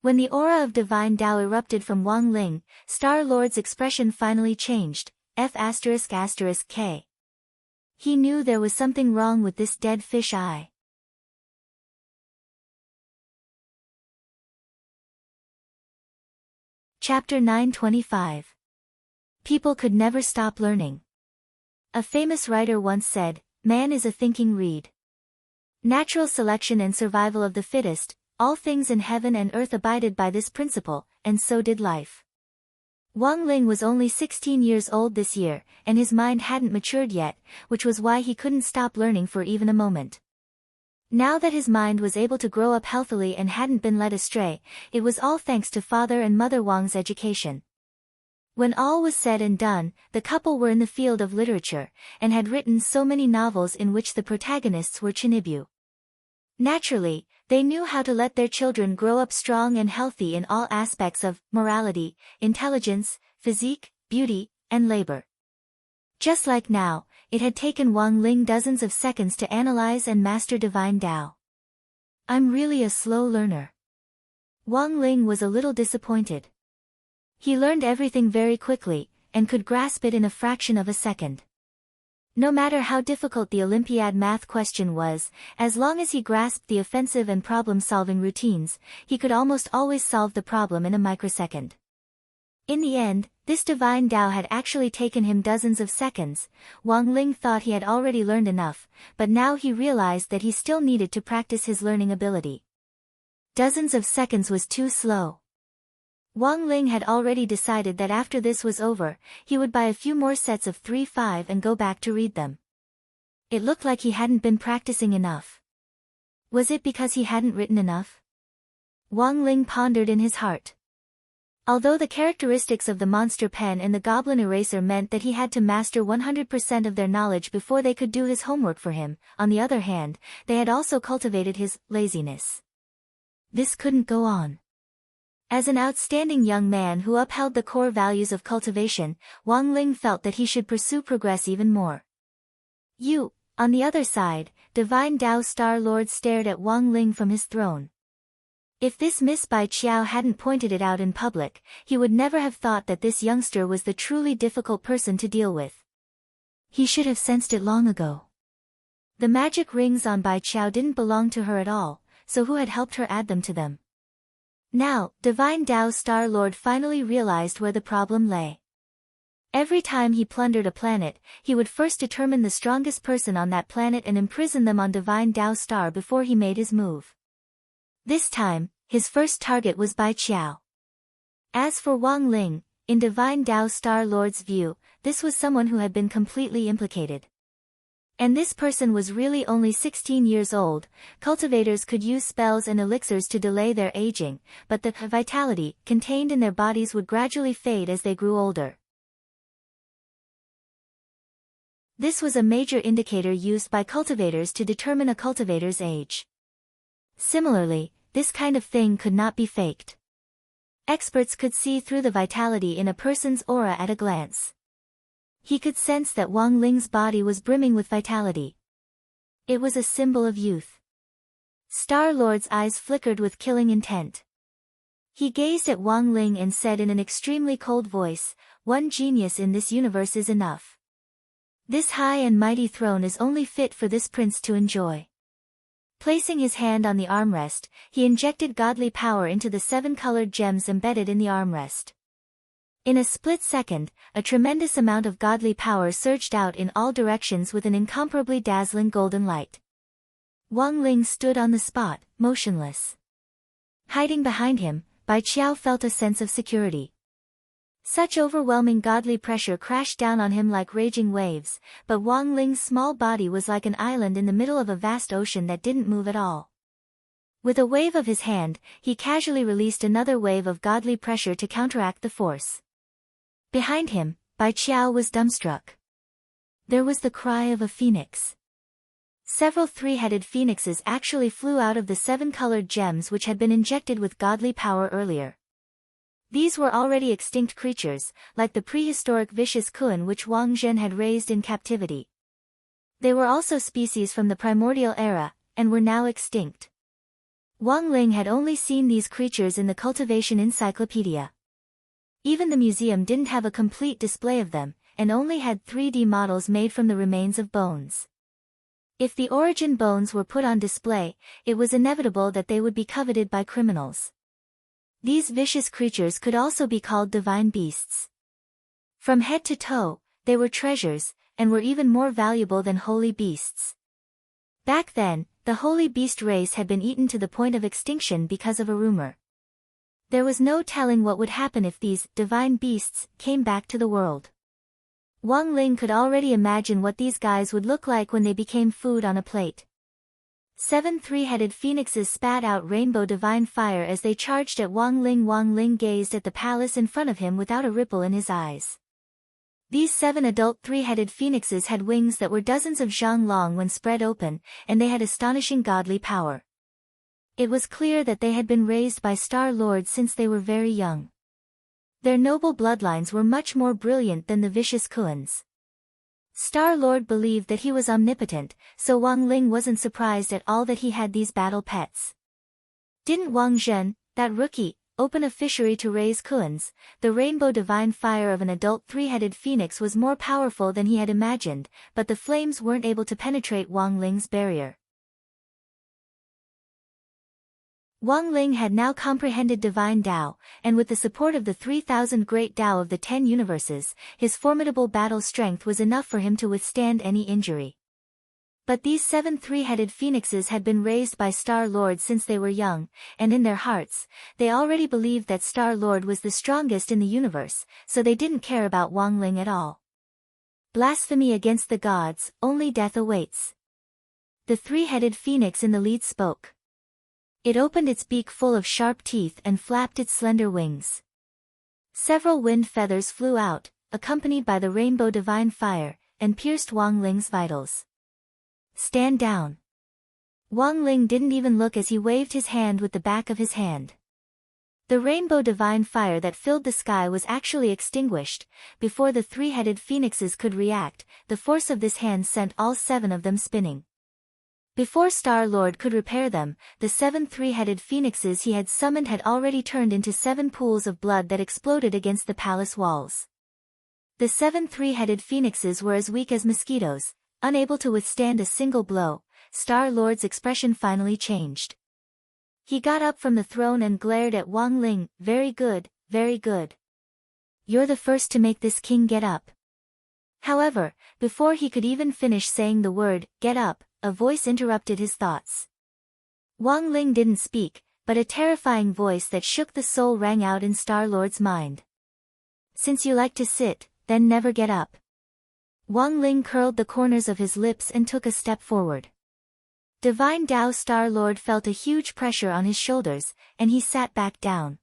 Speaker 1: When the aura of divine Tao erupted from Wang Ling, Star-Lord's expression finally changed, F***K. He knew there was something wrong with this dead fish eye. Chapter 925. People could never stop learning. A famous writer once said, "Man is a thinking reed. Natural selection and survival of the fittest, all things in heaven and earth abided by this principle, and so did life." Wang Ling was only 16 years old this year, and his mind hadn't matured yet, which was why he couldn't stop learning for even a moment. Now that his mind was able to grow up healthily and hadn't been led astray, it was all thanks to Father and Mother Wang's education. When all was said and done, the couple were in the field of literature, and had written so many novels in which the protagonists were Chinibyu. Naturally, they knew how to let their children grow up strong and healthy in all aspects of morality, intelligence, physique, beauty, and labor. Just like now, it had taken Wang Ling dozens of seconds to analyze and master divine Tao. "I'm really a slow learner." Wang Ling was a little disappointed. He learned everything very quickly, and could grasp it in a fraction of a second. No matter how difficult the Olympiad math question was, as long as he grasped the offensive and problem-solving routines, he could almost always solve the problem in a microsecond. In the end, this divine Tao had actually taken him dozens of seconds. Wang Ling thought he had already learned enough, but now he realized that he still needed to practice his learning ability. Dozens of seconds was too slow. Wang Ling had already decided that after this was over, he would buy a few more sets of 3-5 and go back to read them. It looked like he hadn't been practicing enough. Was it because he hadn't written enough? Wang Ling pondered in his heart. Although the characteristics of the monster pen and the goblin eraser meant that he had to master 100% of their knowledge before they could do his homework for him, on the other hand, they had also cultivated his laziness. This couldn't go on. As an outstanding young man who upheld the core values of cultivation, Wang Ling felt that he should pursue progress even more. "You," on the other side, divine Tao Star-Lord stared at Wang Ling from his throne. If this Miss Bai Qiao hadn't pointed it out in public, he would never have thought that this youngster was the truly difficult person to deal with. He should have sensed it long ago. The magic rings on Bai Qiao didn't belong to her at all, so who had helped her add them to them? Now, Divine Tao Star-Lord finally realized where the problem lay. Every time he plundered a planet, he would first determine the strongest person on that planet and imprison them on Divine Tao Star before he made his move. This time, his first target was Bai Qiao. As for Wang Ling, in Divine Tao Star-Lord's view, this was someone who had been completely implicated. And this person was really only 16 years old. Cultivators could use spells and elixirs to delay their aging, but the vitality contained in their bodies would gradually fade as they grew older. This was a major indicator used by cultivators to determine a cultivator's age. Similarly, this kind of thing could not be faked. Experts could see through the vitality in a person's aura at a glance. He could sense that Wang Ling's body was brimming with vitality. It was a symbol of youth. Star-Lord's eyes flickered with killing intent. He gazed at Wang Ling and said in an extremely cold voice, "One genius in this universe is enough. This high and mighty throne is only fit for this prince to enjoy." Placing his hand on the armrest, he injected godly power into the 7 colored gems embedded in the armrest. In a split second, a tremendous amount of godly power surged out in all directions with an incomparably dazzling golden light. Wang Ling stood on the spot, motionless. Hiding behind him, Bai Qiao felt a sense of security. Such overwhelming godly pressure crashed down on him like raging waves, but Wang Ling's small body was like an island in the middle of a vast ocean that didn't move at all. With a wave of his hand, he casually released another wave of godly pressure to counteract the force. Behind him, Bai Qiao was dumbstruck. There was the cry of a phoenix. Several 3-headed phoenixes actually flew out of the 7 colored gems which had been injected with godly power earlier. These were already extinct creatures, like the prehistoric vicious Kuan which Wang Zhen had raised in captivity. They were also species from the primordial era, and were now extinct. Wang Ling had only seen these creatures in the cultivation encyclopedia. Even the museum didn't have a complete display of them, and only had 3D models made from the remains of bones. If the origin bones were put on display, it was inevitable that they would be coveted by criminals. These vicious creatures could also be called divine beasts. From head to toe, they were treasures, and were even more valuable than holy beasts. Back then, the holy beast race had been eaten to the point of extinction because of a rumor. There was no telling what would happen if these divine beasts came back to the world. Wang Ling could already imagine what these guys would look like when they became food on a plate. 7 3-headed phoenixes spat out rainbow divine fire as they charged at Wang Ling. Wang Ling gazed at the palace in front of him without a ripple in his eyes. These 7 adult 3-headed phoenixes had wings that were dozens of zhang long when spread open, and they had astonishing godly power. It was clear that they had been raised by Star Lord since they were very young. Their noble bloodlines were much more brilliant than the vicious Kuans. Star-Lord believed that he was omnipotent, so Wang Ling wasn't surprised at all that he had these battle pets. Didn't Wang Zhen, that rookie, open a fishery to raise Kuans? The rainbow divine fire of an adult 3-headed phoenix was more powerful than he had imagined, but the flames weren't able to penetrate Wang Ling's barrier. Wang Ling had now comprehended Divine Tao, and with the support of the 3,000 Great Tao of the 10 universes, his formidable battle strength was enough for him to withstand any injury. But these 7 3-headed phoenixes had been raised by Star Lord since they were young, and in their hearts, they already believed that Star Lord was the strongest in the universe, so they didn't care about Wang Ling at all. Blasphemy against the gods, only death awaits. The 3-headed phoenix in the lead spoke. It opened its beak full of sharp teeth and flapped its slender wings. Several wind feathers flew out, accompanied by the rainbow divine fire, and pierced Wang Ling's vitals. Stand down. Wang Ling didn't even look as he waved his hand with the back of his hand. The rainbow divine fire that filled the sky was actually extinguished. Before the 3-headed phoenixes could react, the force of this hand sent all 7 of them spinning. Before Star Lord could repair them, the 7 3-headed phoenixes he had summoned had already turned into 7 pools of blood that exploded against the palace walls. The 7 3-headed phoenixes were as weak as mosquitoes, unable to withstand a single blow. Star Lord's expression finally changed. He got up from the throne and glared at Wang Ling. Very good, very good. You're the first to make this king get up. However, before he could even finish saying the word, get up, a voice interrupted his thoughts. Wang Ling didn't speak, but a terrifying voice that shook the soul rang out in Star-Lord's mind. Since you like to sit, then never get up. Wang Ling curled the corners of his lips and took a step forward. Divine Tao Star-Lord felt a huge pressure on his shoulders, and he sat back down.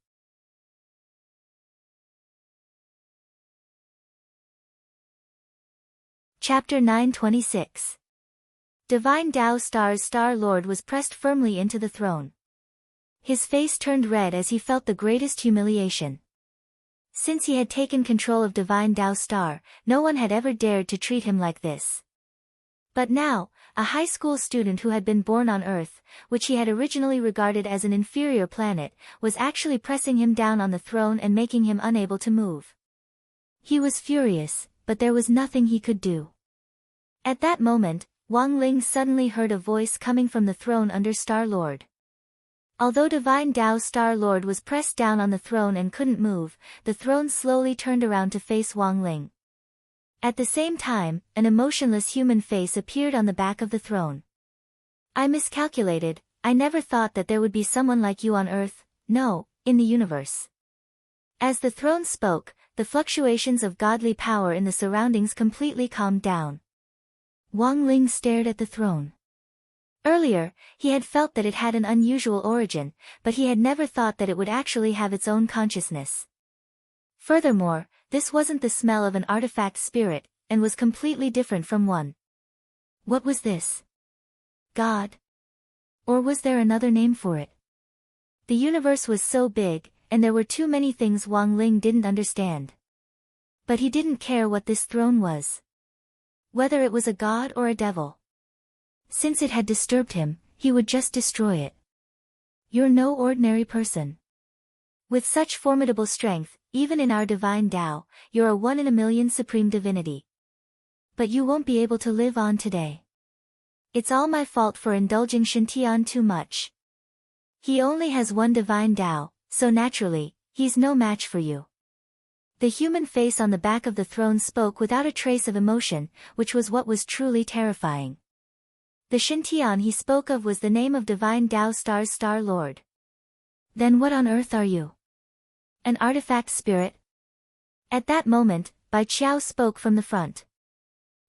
Speaker 1: Chapter 926. Divine Tao Star-Lord was pressed firmly into the throne. His face turned red as he felt the greatest humiliation. Since he had taken control of Divine Tao Star, no one had ever dared to treat him like this. But now, a high school student who had been born on Earth, which he had originally regarded as an inferior planet, was actually pressing him down on the throne and making him unable to move. He was furious, but there was nothing he could do. At that moment, Wang Ling suddenly heard a voice coming from the throne under Star-Lord. Although Divine Tao Star-Lord was pressed down on the throne and couldn't move, the throne slowly turned around to face Wang Ling. At the same time, an emotionless human face appeared on the back of the throne. I miscalculated. I never thought that there would be someone like you on Earth, no, in the universe. As the throne spoke, the fluctuations of godly power in the surroundings completely calmed down. Wang Ling stared at the throne. Earlier, he had felt that it had an unusual origin, but he had never thought that it would actually have its own consciousness. Furthermore, this wasn't the smell of an artifact spirit, and was completely different from one. What was this? God? Or was there another name for it? The universe was so big, and there were too many things Wang Ling didn't understand. But he didn't care what this throne was. Whether it was a god or a devil. Since it had disturbed him, he would just destroy it. You're no ordinary person. With such formidable strength, even in our divine Tao, you're a 1 in a million supreme divinity. But you won't be able to live on today. It's all my fault for indulging Shintian too much. He only has one divine Tao, so naturally, he's no match for you. The human face on the back of the throne spoke without a trace of emotion, which was what was truly terrifying. The Shintian he spoke of was the name of Divine Tao Star-Lord. Then what on earth are you? An artifact spirit? At that moment, Bai Qiao spoke from the front.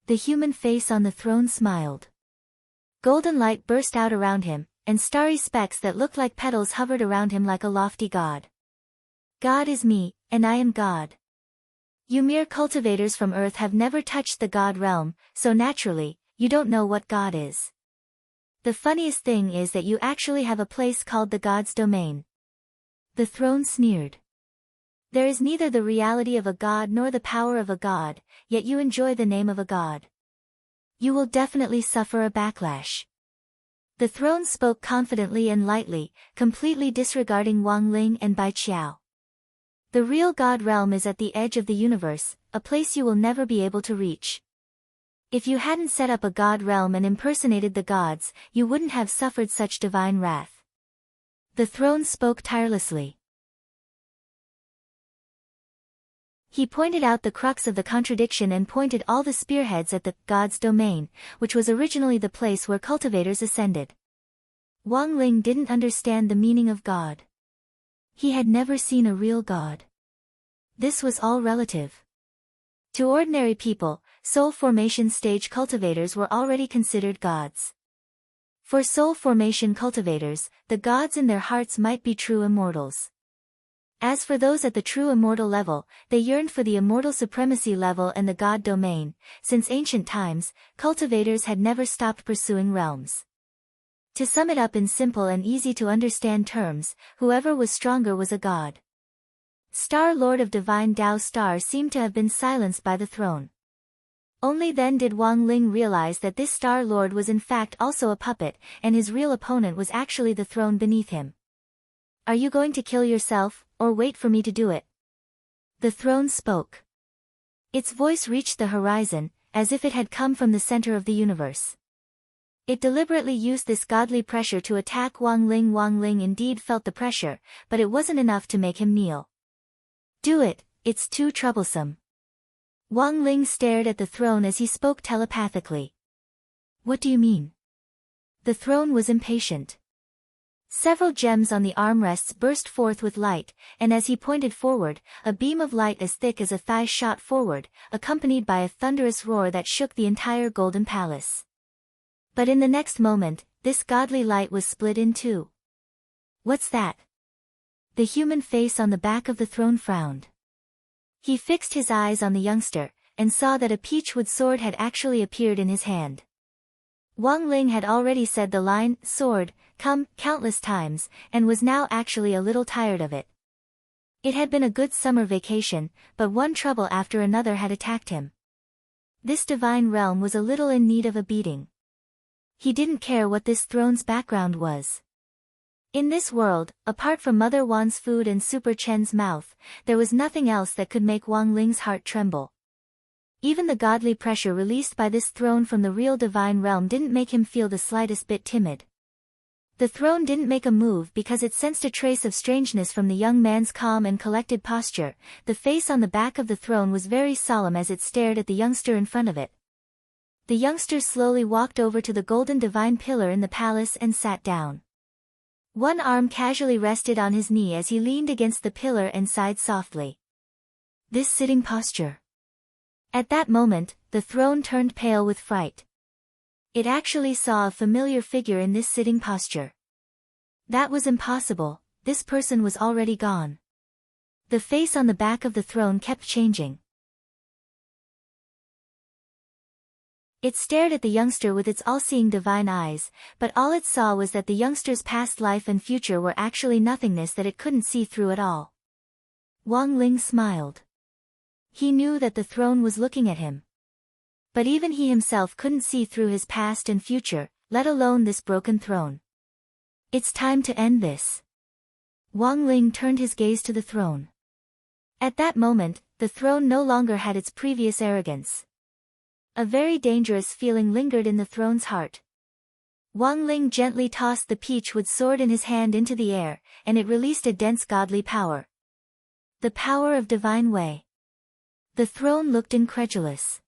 Speaker 1: The human face on the throne smiled. Golden light burst out around him, and starry specks that looked like petals hovered around him like a lofty god. God is me, and I am God. You mere cultivators from Earth have never touched the God realm, so naturally, you don't know what God is. The funniest thing is that you actually have a place called the God's domain. The throne sneered. There is neither the reality of a god nor the power of a god, yet you enjoy the name of a god. You will definitely suffer a backlash. The throne spoke confidently and lightly, completely disregarding Wang Ling and Bai Qiao. The real God realm is at the edge of the universe, a place you will never be able to reach. If you hadn't set up a God realm and impersonated the gods, you wouldn't have suffered such divine wrath. The throne spoke tirelessly. He pointed out the crux of the contradiction and pointed all the spearheads at the God's domain, which was originally the place where cultivators ascended. Wang Ling didn't understand the meaning of God. He had never seen a real God. This was all relative. To ordinary people, soul formation stage cultivators were already considered gods. For soul formation cultivators, the gods in their hearts might be true immortals. As for those at the true immortal level, they yearned for the immortal supremacy level and the God domain. Since ancient times, cultivators had never stopped pursuing realms. To sum it up in simple and easy to understand terms, whoever was stronger was a god. Star-Lord of Divine Tao Star seemed to have been silenced by the throne. Only then did Wang Ling realize that this Star-Lord was in fact also a puppet, and his real opponent was actually the throne beneath him. Are you going to kill yourself, or wait for me to do it? The throne spoke. Its voice reached the horizon, as if it had come from the center of the universe. It deliberately used this godly pressure to attack Wang Ling. Wang Ling indeed felt the pressure, but it wasn't enough to make him kneel. Do it, it's too troublesome. Wang Ling stared at the throne as he spoke telepathically. What do you mean? The throne was impatient. Several gems on the armrests burst forth with light, and as he pointed forward, a beam of light as thick as a thigh shot forward, accompanied by a thunderous roar that shook the entire golden palace. But in the next moment, this godly light was split in two. What's that? The human face on the back of the throne frowned. He fixed his eyes on the youngster, and saw that a peachwood sword had actually appeared in his hand. Wang Ling had already said the line, "Sword, come," countless times, and was now actually a little tired of it. It had been a good summer vacation, but one trouble after another had attacked him. This divine realm was a little in need of a beating. He didn't care what this throne's background was. In this world, apart from Mother Wan's food and Super Chen's mouth, there was nothing else that could make Wang Ling's heart tremble. Even the godly pressure released by this throne from the real divine realm didn't make him feel the slightest bit timid. The throne didn't make a move because it sensed a trace of strangeness from the young man's calm and collected posture. The face on the back of the throne was very solemn as it stared at the youngster in front of it. The youngster slowly walked over to the golden divine pillar in the palace and sat down. One arm casually rested on his knee as he leaned against the pillar and sighed softly. This sitting posture. At that moment, the throne turned pale with fright. It actually saw a familiar figure in this sitting posture. That was impossible, this person was already gone. The face on the back of the throne kept changing. It stared at the youngster with its all-seeing divine eyes, but all it saw was that the youngster's past life and future were actually nothingness that it couldn't see through at all. Wang Ling smiled. He knew that the throne was looking at him. But even he himself couldn't see through his past and future, let alone this broken throne. It's time to end this. Wang Ling turned his gaze to the throne. At that moment, the throne no longer had its previous arrogance. A very dangerous feeling lingered in the throne's heart. Wang Ling gently tossed the peachwood sword in his hand into the air, and it released a dense godly power. The power of divine way. The throne looked incredulous.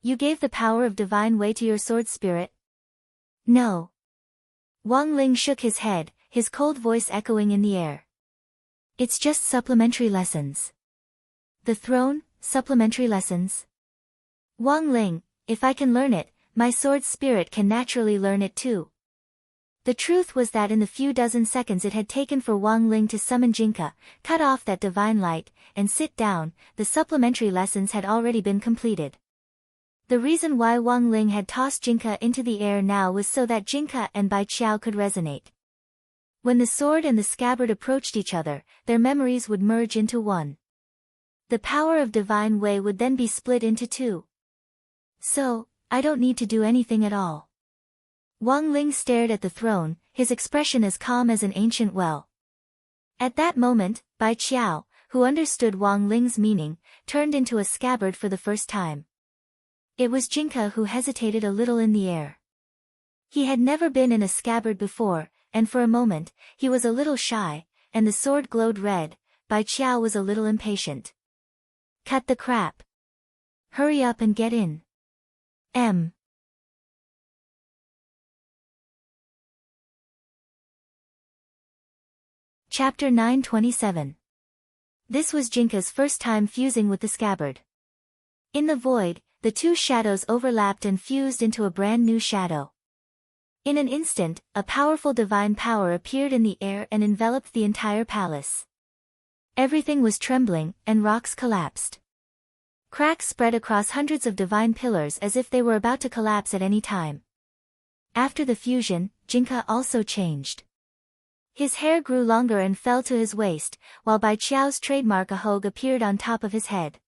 Speaker 1: You gave the power of divine way to your sword spirit? No. Wang Ling shook his head, his cold voice echoing in the air. It's just supplementary lessons. The throne, supplementary lessons? Wang Ling, if I can learn it, my sword spirit can naturally learn it too. The truth was that in the few dozen seconds it had taken for Wang Ling to summon Jinka, cut off that divine light, and sit down, the supplementary lessons had already been completed. The reason why Wang Ling had tossed Jinka into the air now was so that Jinka and Bai Qiao could resonate. When the sword and the scabbard approached each other, their memories would merge into one. The power of divine way would then be split into two. So, I don't need to do anything at all. Wang Ling stared at the throne, his expression as calm as an ancient well. At that moment, Bai Qiao, who understood Wang Ling's meaning, turned into a scabbard for the first time. It was Jinka who hesitated a little in the air. He had never been in a scabbard before, and for a moment, he was a little shy, and the sword glowed red. Bai Qiao was a little impatient. Cut the crap. Hurry up and get in. Chapter 927. This was Jinka's first time fusing with the scabbard. In the void, the two shadows overlapped and fused into a brand new shadow. In an instant, a powerful divine power appeared in the air and enveloped the entire palace. Everything was trembling, and rocks collapsed. Cracks spread across hundreds of divine pillars as if they were about to collapse at any time. After the fusion, Jinka also changed. His hair grew longer and fell to his waist, while Bai Qiao's trademark ahog appeared on top of his head.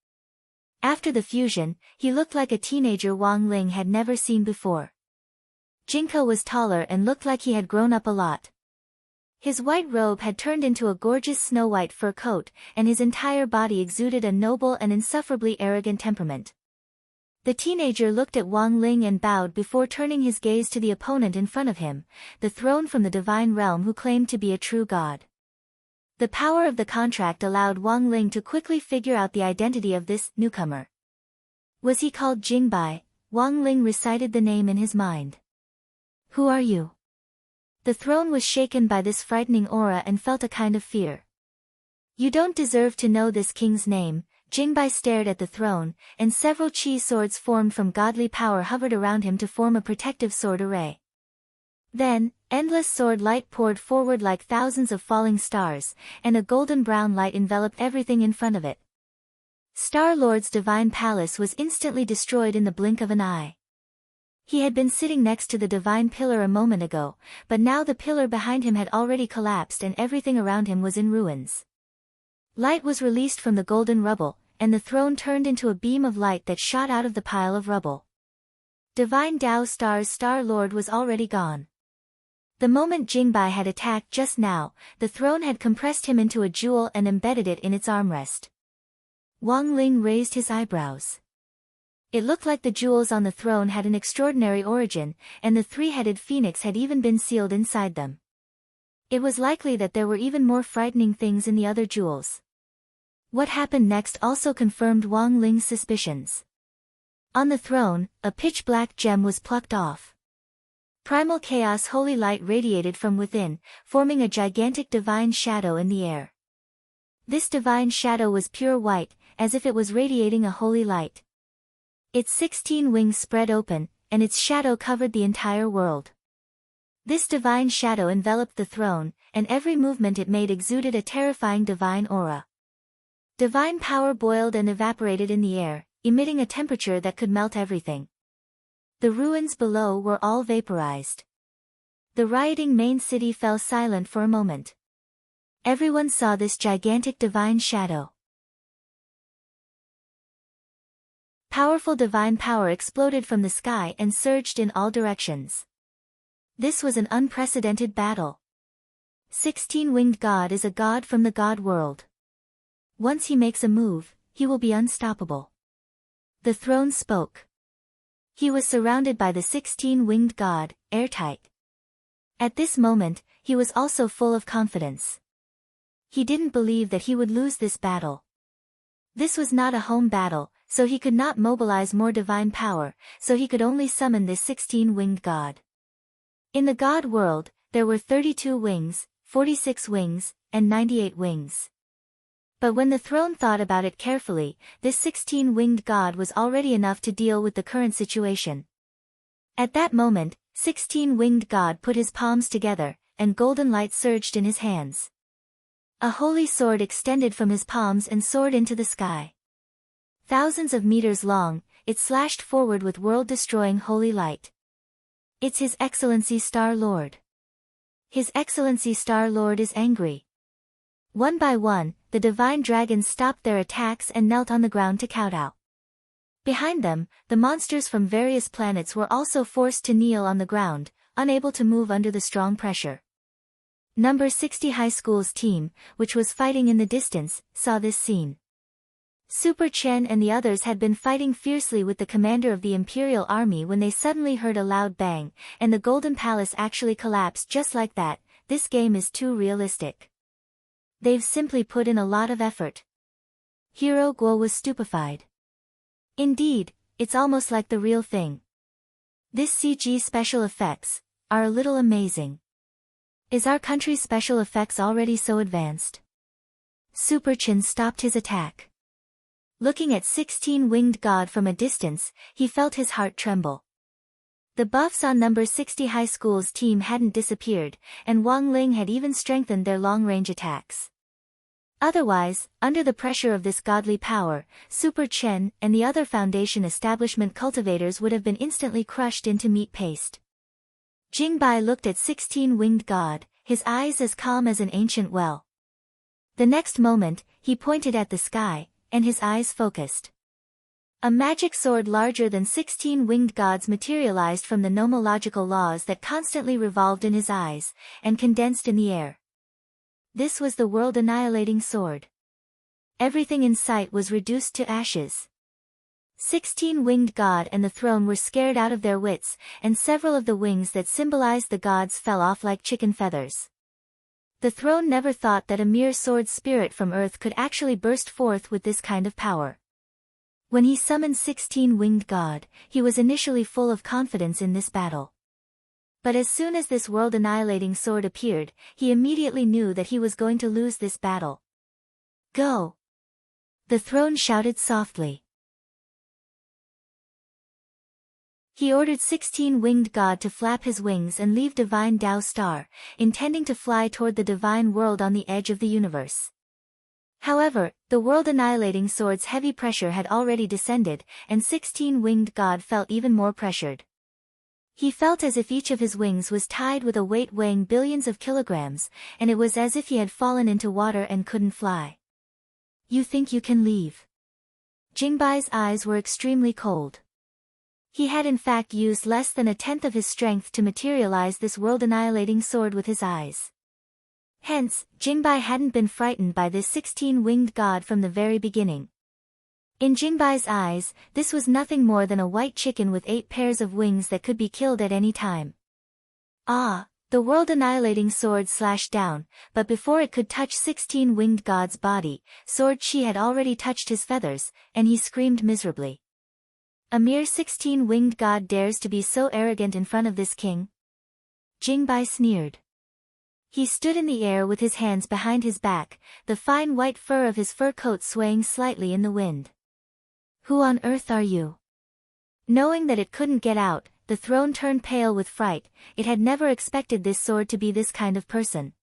Speaker 1: After the fusion, he looked like a teenager Wang Ling had never seen before. Jinka was taller and looked like he had grown up a lot. His white robe had turned into a gorgeous snow-white fur coat, and his entire body exuded a noble and insufferably arrogant temperament. The teenager looked at Wang Ling and bowed before turning his gaze to the opponent in front of him, the throne from the divine realm who claimed to be a true god. The power of the contract allowed Wang Ling to quickly figure out the identity of this newcomer. Was he called Jingbai? Wang Ling recited the name in his mind. Who are you? The throne was shaken by this frightening aura and felt a kind of fear. You don't deserve to know this king's name. Jingbai stared at the throne, and several chi swords formed from godly power hovered around him to form a protective sword array. Then, endless sword light poured forward like thousands of falling stars, and a golden-brown light enveloped everything in front of it. Star-Lord's divine palace was instantly destroyed in the blink of an eye. He had been sitting next to the divine pillar a moment ago, but now the pillar behind him had already collapsed and everything around him was in ruins. Light was released from the golden rubble, and the throne turned into a beam of light that shot out of the pile of rubble. Divine Tao Star's Star-Lord was already gone. The moment Jingbai had attacked just now, the throne had compressed him into a jewel and embedded it in its armrest. Wang Ling raised his eyebrows. It looked like the jewels on the throne had an extraordinary origin, and the three-headed phoenix had even been sealed inside them. It was likely that there were even more frightening things in the other jewels. What happened next also confirmed Wang Ling's suspicions. On the throne, a pitch-black gem was plucked off. Primal chaos holy light radiated from within, forming a gigantic divine shadow in the air. This divine shadow was pure white, as if it was radiating a holy light. Its 16 wings spread open, and its shadow covered the entire world. This divine shadow enveloped the throne, and every movement it made exuded a terrifying divine aura. Divine power boiled and evaporated in the air, emitting a temperature that could melt everything. The ruins below were all vaporized. The rioting main city fell silent for a moment. Everyone saw this gigantic divine shadow. Powerful divine power exploded from the sky and surged in all directions. This was an unprecedented battle. 16-winged God is a god from the god world. Once he makes a move, he will be unstoppable. The throne spoke. He was surrounded by the 16-winged god, airtight. At this moment, he was also full of confidence. He didn't believe that he would lose this battle. This was not a home battle, so he could not mobilize more divine power, so he could only summon this 16-winged god. In the god world, there were 32 wings, 46 wings, and 98 wings. But when the throne thought about it carefully, this 16-winged god was already enough to deal with the current situation. At that moment, 16-winged god put his palms together, and golden light surged in his hands. A holy sword extended from his palms and soared into the sky. Thousands of meters long, it slashed forward with world-destroying holy light. It's His Excellency Star-Lord. His Excellency Star-Lord is angry. One by one, the divine dragons stopped their attacks and knelt on the ground to kowtow. Behind them, the monsters from various planets were also forced to kneel on the ground, unable to move under the strong pressure. Number 60 High School's team, which was fighting in the distance, saw this scene. Super Chen and the others had been fighting fiercely with the commander of the Imperial Army when they suddenly heard a loud bang, and the Golden Palace actually collapsed just like that. This game is too realistic. They've simply put in a lot of effort. Hero Guo was stupefied. Indeed, it's almost like the real thing. This CG special effects are a little amazing. Is our country's special effects already so advanced? Super Chen stopped his attack. Looking at 16-winged god from a distance, he felt his heart tremble. The buffs on number 60 High School's team hadn't disappeared, and Wang Ling had even strengthened their long-range attacks. Otherwise, under the pressure of this godly power, Super Chen and the other Foundation establishment cultivators would have been instantly crushed into meat paste. Jingbai looked at 16-winged god, his eyes as calm as an ancient well. The next moment, he pointed at the sky, and his eyes focused. A magic sword larger than 16-winged gods materialized from the nomological laws that constantly revolved in his eyes, and condensed in the air. This was the world-annihilating sword. Everything in sight was reduced to ashes. 16-winged god and the throne were scared out of their wits, and several of the wings that symbolized the gods fell off like chicken feathers. The throne never thought that a mere sword spirit from Earth could actually burst forth with this kind of power. When he summoned 16-winged god, he was initially full of confidence in this battle. But as soon as this world-annihilating sword appeared, he immediately knew that he was going to lose this battle. Go! The throne shouted softly. He ordered 16-winged god to flap his wings and leave divine Tao star, intending to fly toward the divine world on the edge of the universe. However, the world-annihilating sword's heavy pressure had already descended, and 16-winged god felt even more pressured. He felt as if each of his wings was tied with a weight weighing billions of kilograms, and it was as if he had fallen into water and couldn't fly. You think you can leave? Jingbai's eyes were extremely cold. He had in fact used less than a tenth of his strength to materialize this world-annihilating sword with his eyes. Hence, Jingbai hadn't been frightened by this 16-winged god from the very beginning. In Jingbai's eyes, this was nothing more than a white chicken with 8 pairs of wings that could be killed at any time. Ah! The world-annihilating sword slashed down, but before it could touch 16-winged god's body, Sword Chi had already touched his feathers, and he screamed miserably. A mere 16-winged god dares to be so arrogant in front of this king? Jingbai sneered. He stood in the air with his hands behind his back, the fine white fur of his fur coat swaying slightly in the wind. Who on earth are you? Knowing that it couldn't get out, the throne turned pale with fright. It had never expected this sword to be this kind of person.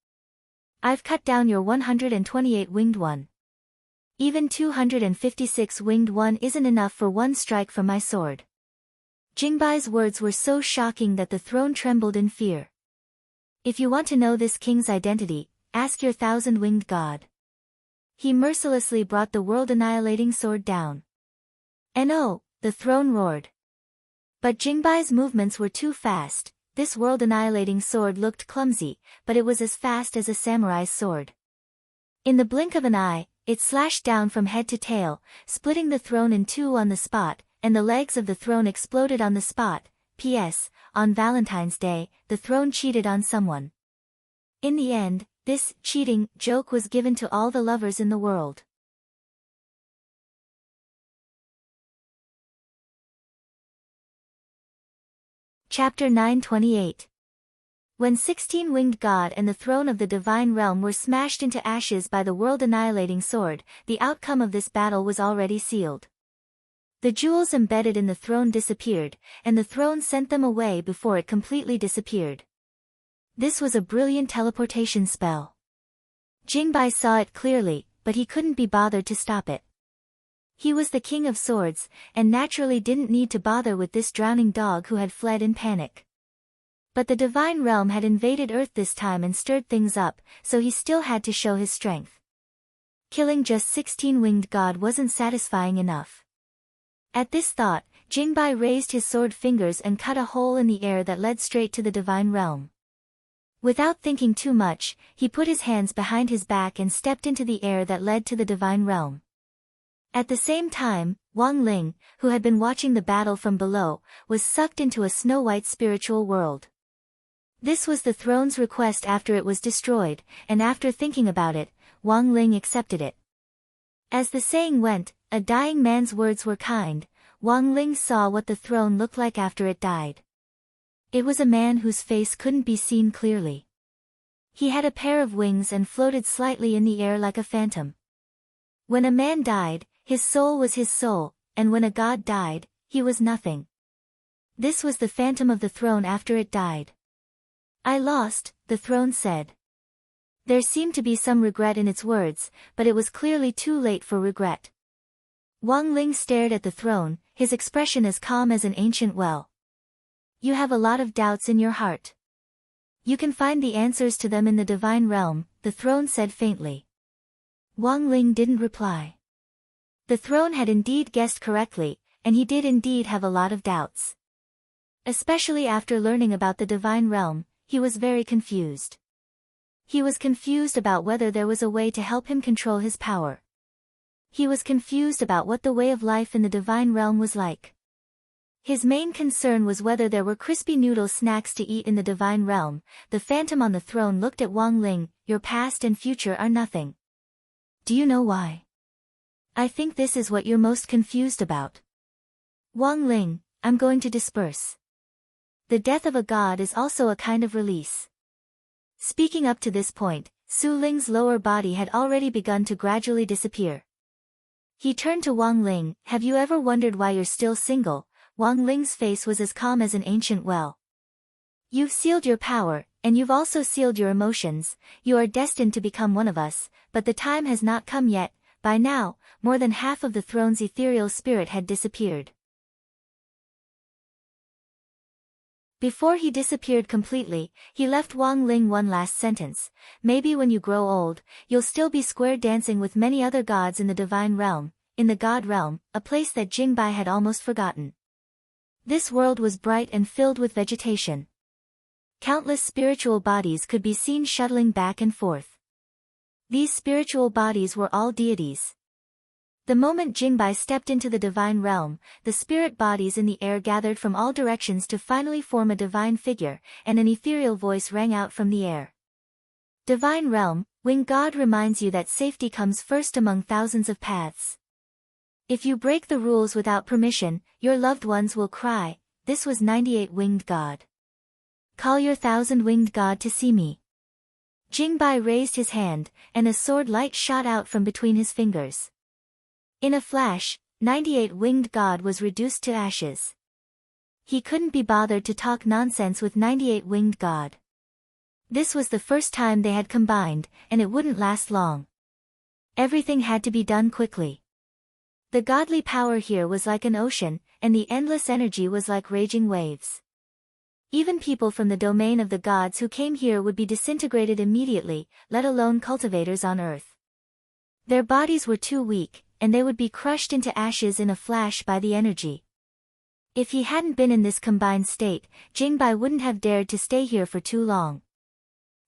Speaker 1: I've cut down your 128-winged one. Even 256-winged one isn't enough for one strike from my sword. Jingbai's words were so shocking that the throne trembled in fear. If you want to know this king's identity, ask your 1,000-winged god. He mercilessly brought the world-annihilating sword down. And oh, the throne roared. But Jingbai's movements were too fast. This world-annihilating sword looked clumsy, but it was as fast as a samurai's sword. In the blink of an eye, it slashed down from head to tail, splitting the throne in two on the spot, and the legs of the throne exploded on the spot. P.S. On Valentine's Day, the throne cheated on someone. In the end, this cheating joke was given to all the lovers in the world. Chapter 928. When 16-winged god and the throne of the divine realm were smashed into ashes by the world-annihilating sword, the outcome of this battle was already sealed. The jewels embedded in the throne disappeared, and the throne sent them away before it completely disappeared. This was a brilliant teleportation spell. Jingbai saw it clearly, but he couldn't be bothered to stop it. He was the king of swords, and naturally didn't need to bother with this drowning dog who had fled in panic. But the divine realm had invaded Earth this time and stirred things up, so he still had to show his strength. Killing just 16-winged god wasn't satisfying enough. At this thought, Jingbai raised his sword fingers and cut a hole in the air that led straight to the divine realm. Without thinking too much, he put his hands behind his back and stepped into the air that led to the divine realm. At the same time, Wang Ling, who had been watching the battle from below, was sucked into a snow-white spiritual world. This was the throne's request after it was destroyed, and after thinking about it, Wang Ling accepted it. As the saying went, a dying man's words were kind. Wang Ling saw what the throne looked like after it died. It was a man whose face couldn't be seen clearly. He had a pair of wings and floated slightly in the air like a phantom. When a man died, his soul was his soul, and when a god died, he was nothing. This was the phantom of the throne after it died. I lost, the throne said. There seemed to be some regret in its words, but it was clearly too late for regret. Wang Ling stared at the throne, his expression as calm as an ancient well. You have a lot of doubts in your heart. You can find the answers to them in the divine realm, the throne said faintly. Wang Ling didn't reply. The throne had indeed guessed correctly, and he did indeed have a lot of doubts. Especially after learning about the divine realm, he was very confused. He was confused about whether there was a way to help him control his power. He was confused about what the way of life in the divine realm was like. His main concern was whether there were crispy noodle snacks to eat in the divine realm. The phantom on the throne looked at Wang Ling. Your past and future are nothing. Do you know why? I think this is what you're most confused about. Wang Ling, I'm going to disperse. The death of a god is also a kind of release. Speaking up to this point, Su Ling's lower body had already begun to gradually disappear. He turned to Wang Ling. Have you ever wondered why you're still single? Wang Ling's face was as calm as an ancient well. You've sealed your power, and you've also sealed your emotions. You are destined to become one of us, but the time has not come yet. By now, more than half of the throne's ethereal spirit had disappeared. Before he disappeared completely, he left Wang Ling one last sentence. Maybe when you grow old, you'll still be square dancing with many other gods in the divine realm, in the god realm, a place that Jingbai had almost forgotten. This world was bright and filled with vegetation. Countless spiritual bodies could be seen shuttling back and forth. These spiritual bodies were all deities. The moment Jingbai stepped into the divine realm, the spirit bodies in the air gathered from all directions to finally form a divine figure, and an ethereal voice rang out from the air. Divine realm, winged god reminds you that safety comes first among thousands of paths. If you break the rules without permission, your loved ones will cry. This was 98 winged god. Call your 1,000 winged god to see me. Jingbai raised his hand, and a sword light shot out from between his fingers. In a flash, 98 winged god was reduced to ashes. He couldn't be bothered to talk nonsense with 98 winged god. This was the first time they had combined, and it wouldn't last long. Everything had to be done quickly. The godly power here was like an ocean, and the endless energy was like raging waves. Even people from the domain of the gods who came here would be disintegrated immediately, let alone cultivators on earth. Their bodies were too weak, and they would be crushed into ashes in a flash by the energy. If he hadn't been in this combined state, Jingbai wouldn't have dared to stay here for too long.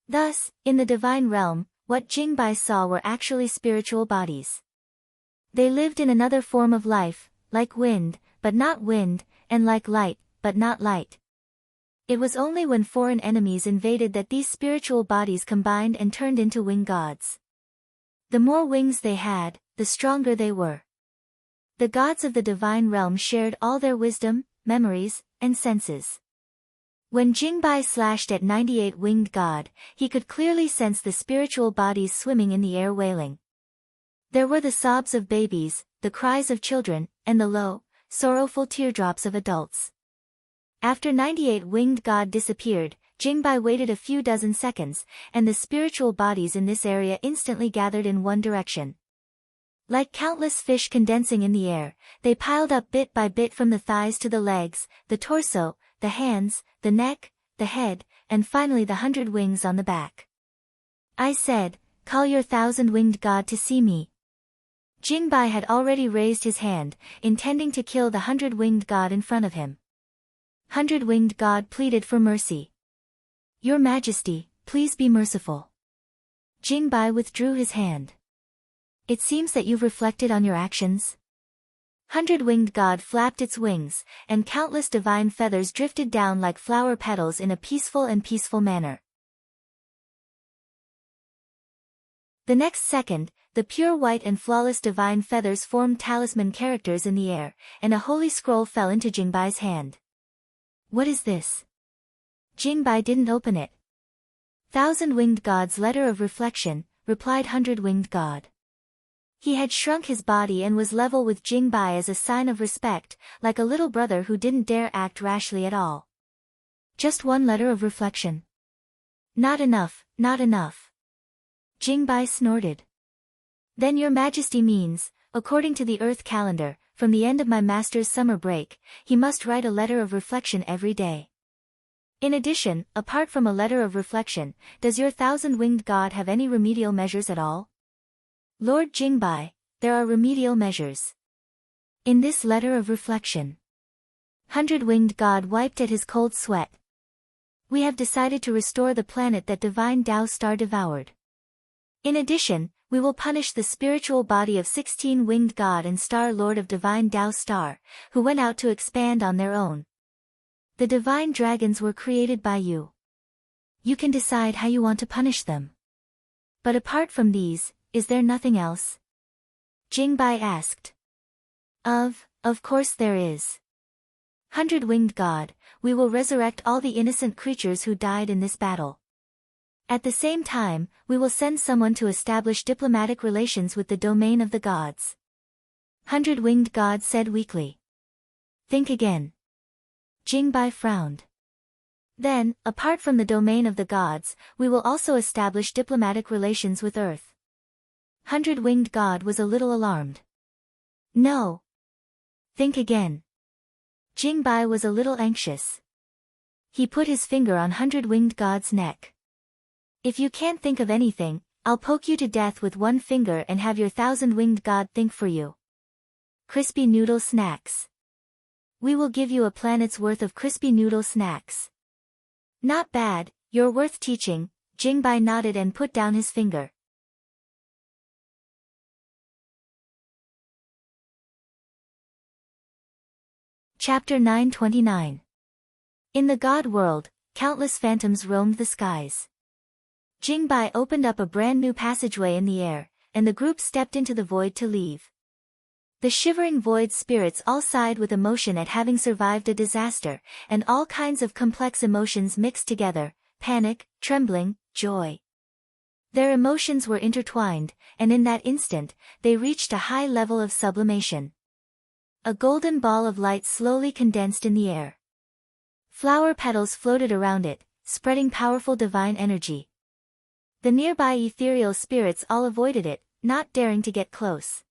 Speaker 1: Thus, in the divine realm, what Jingbai saw were actually spiritual bodies. They lived in another form of life, like wind, but not wind, and like light, but not light. It was only when foreign enemies invaded that these spiritual bodies combined and turned into winged gods. The more wings they had, the stronger they were. The gods of the divine realm shared all their wisdom, memories, and senses. When Jingbai slashed at 98 winged god, he could clearly sense the spiritual bodies swimming in the air wailing. There were the sobs of babies, the cries of children, and the low, sorrowful teardrops of adults. After 98 winged god disappeared, Jingbai waited a few dozen seconds, and the spiritual bodies in this area instantly gathered in one direction. Like countless fish condensing in the air, they piled up bit by bit from the thighs to the legs, the torso, the hands, the neck, the head, and finally the 100 wings on the back. I said, call your 1,000 winged god to see me. Jingbai had already raised his hand, intending to kill the 100 winged god in front of him. 100 winged god pleaded for mercy. Your Majesty, please be merciful. Jingbai withdrew his hand. It seems that you've reflected on your actions. 100 winged god flapped its wings, and countless divine feathers drifted down like flower petals in a peaceful manner. The next second, the pure white and flawless divine feathers formed talisman characters in the air, and a holy scroll fell into Jingbai's hand. What is this? Jingbai didn't open it. 1,000 winged god's letter of reflection, replied 100 winged god. He had shrunk his body and was level with Jingbai as a sign of respect, like a little brother who didn't dare act rashly at all. Just one letter of reflection. Not enough, not enough. Jingbai snorted. Then your Majesty means, according to the Earth calendar, from the end of my master's summer break, he must write a letter of reflection every day. In addition, apart from a letter of reflection, does your 1,000 winged god have any remedial measures at all? Lord Jingbai, there are remedial measures. In this letter of reflection. 100 winged god wiped at his cold sweat. We have decided to restore the planet that divine Tao star devoured. In addition, we will punish the spiritual body of 16-winged God and Star Lord of Divine Tao Star, who went out to expand on their own. The divine dragons were created by you. You can decide how you want to punish them. But apart from these, is there nothing else? Jingbai asked. Of course there is. 100-winged God, we will resurrect all the innocent creatures who died in this battle. At the same time, we will send someone to establish diplomatic relations with the domain of the gods. 100-winged God said weakly. Think again. Jingbai frowned. Then, apart from the domain of the gods, we will also establish diplomatic relations with Earth. 100-winged God was a little alarmed. No. Think again. Jingbai was a little anxious. He put his finger on 100-winged God's neck. If you can't think of anything, I'll poke you to death with one finger and have your 1,000-winged God think for you. Crispy noodle snacks. We will give you a planet's worth of crispy noodle snacks. Not bad, you're worth teaching, Jingbai nodded and put down his finger. Chapter 929. In the God world, countless phantoms roamed the skies. Jingbai opened up a brand new passageway in the air, and the group stepped into the void to leave. The shivering void spirits all sighed with emotion at having survived a disaster, and all kinds of complex emotions mixed together, panic, trembling, joy. Their emotions were intertwined, and in that instant, they reached a high level of sublimation. A golden ball of light slowly condensed in the air. Flower petals floated around it, spreading powerful divine energy. The nearby ethereal spirits all avoided it, not daring to get close.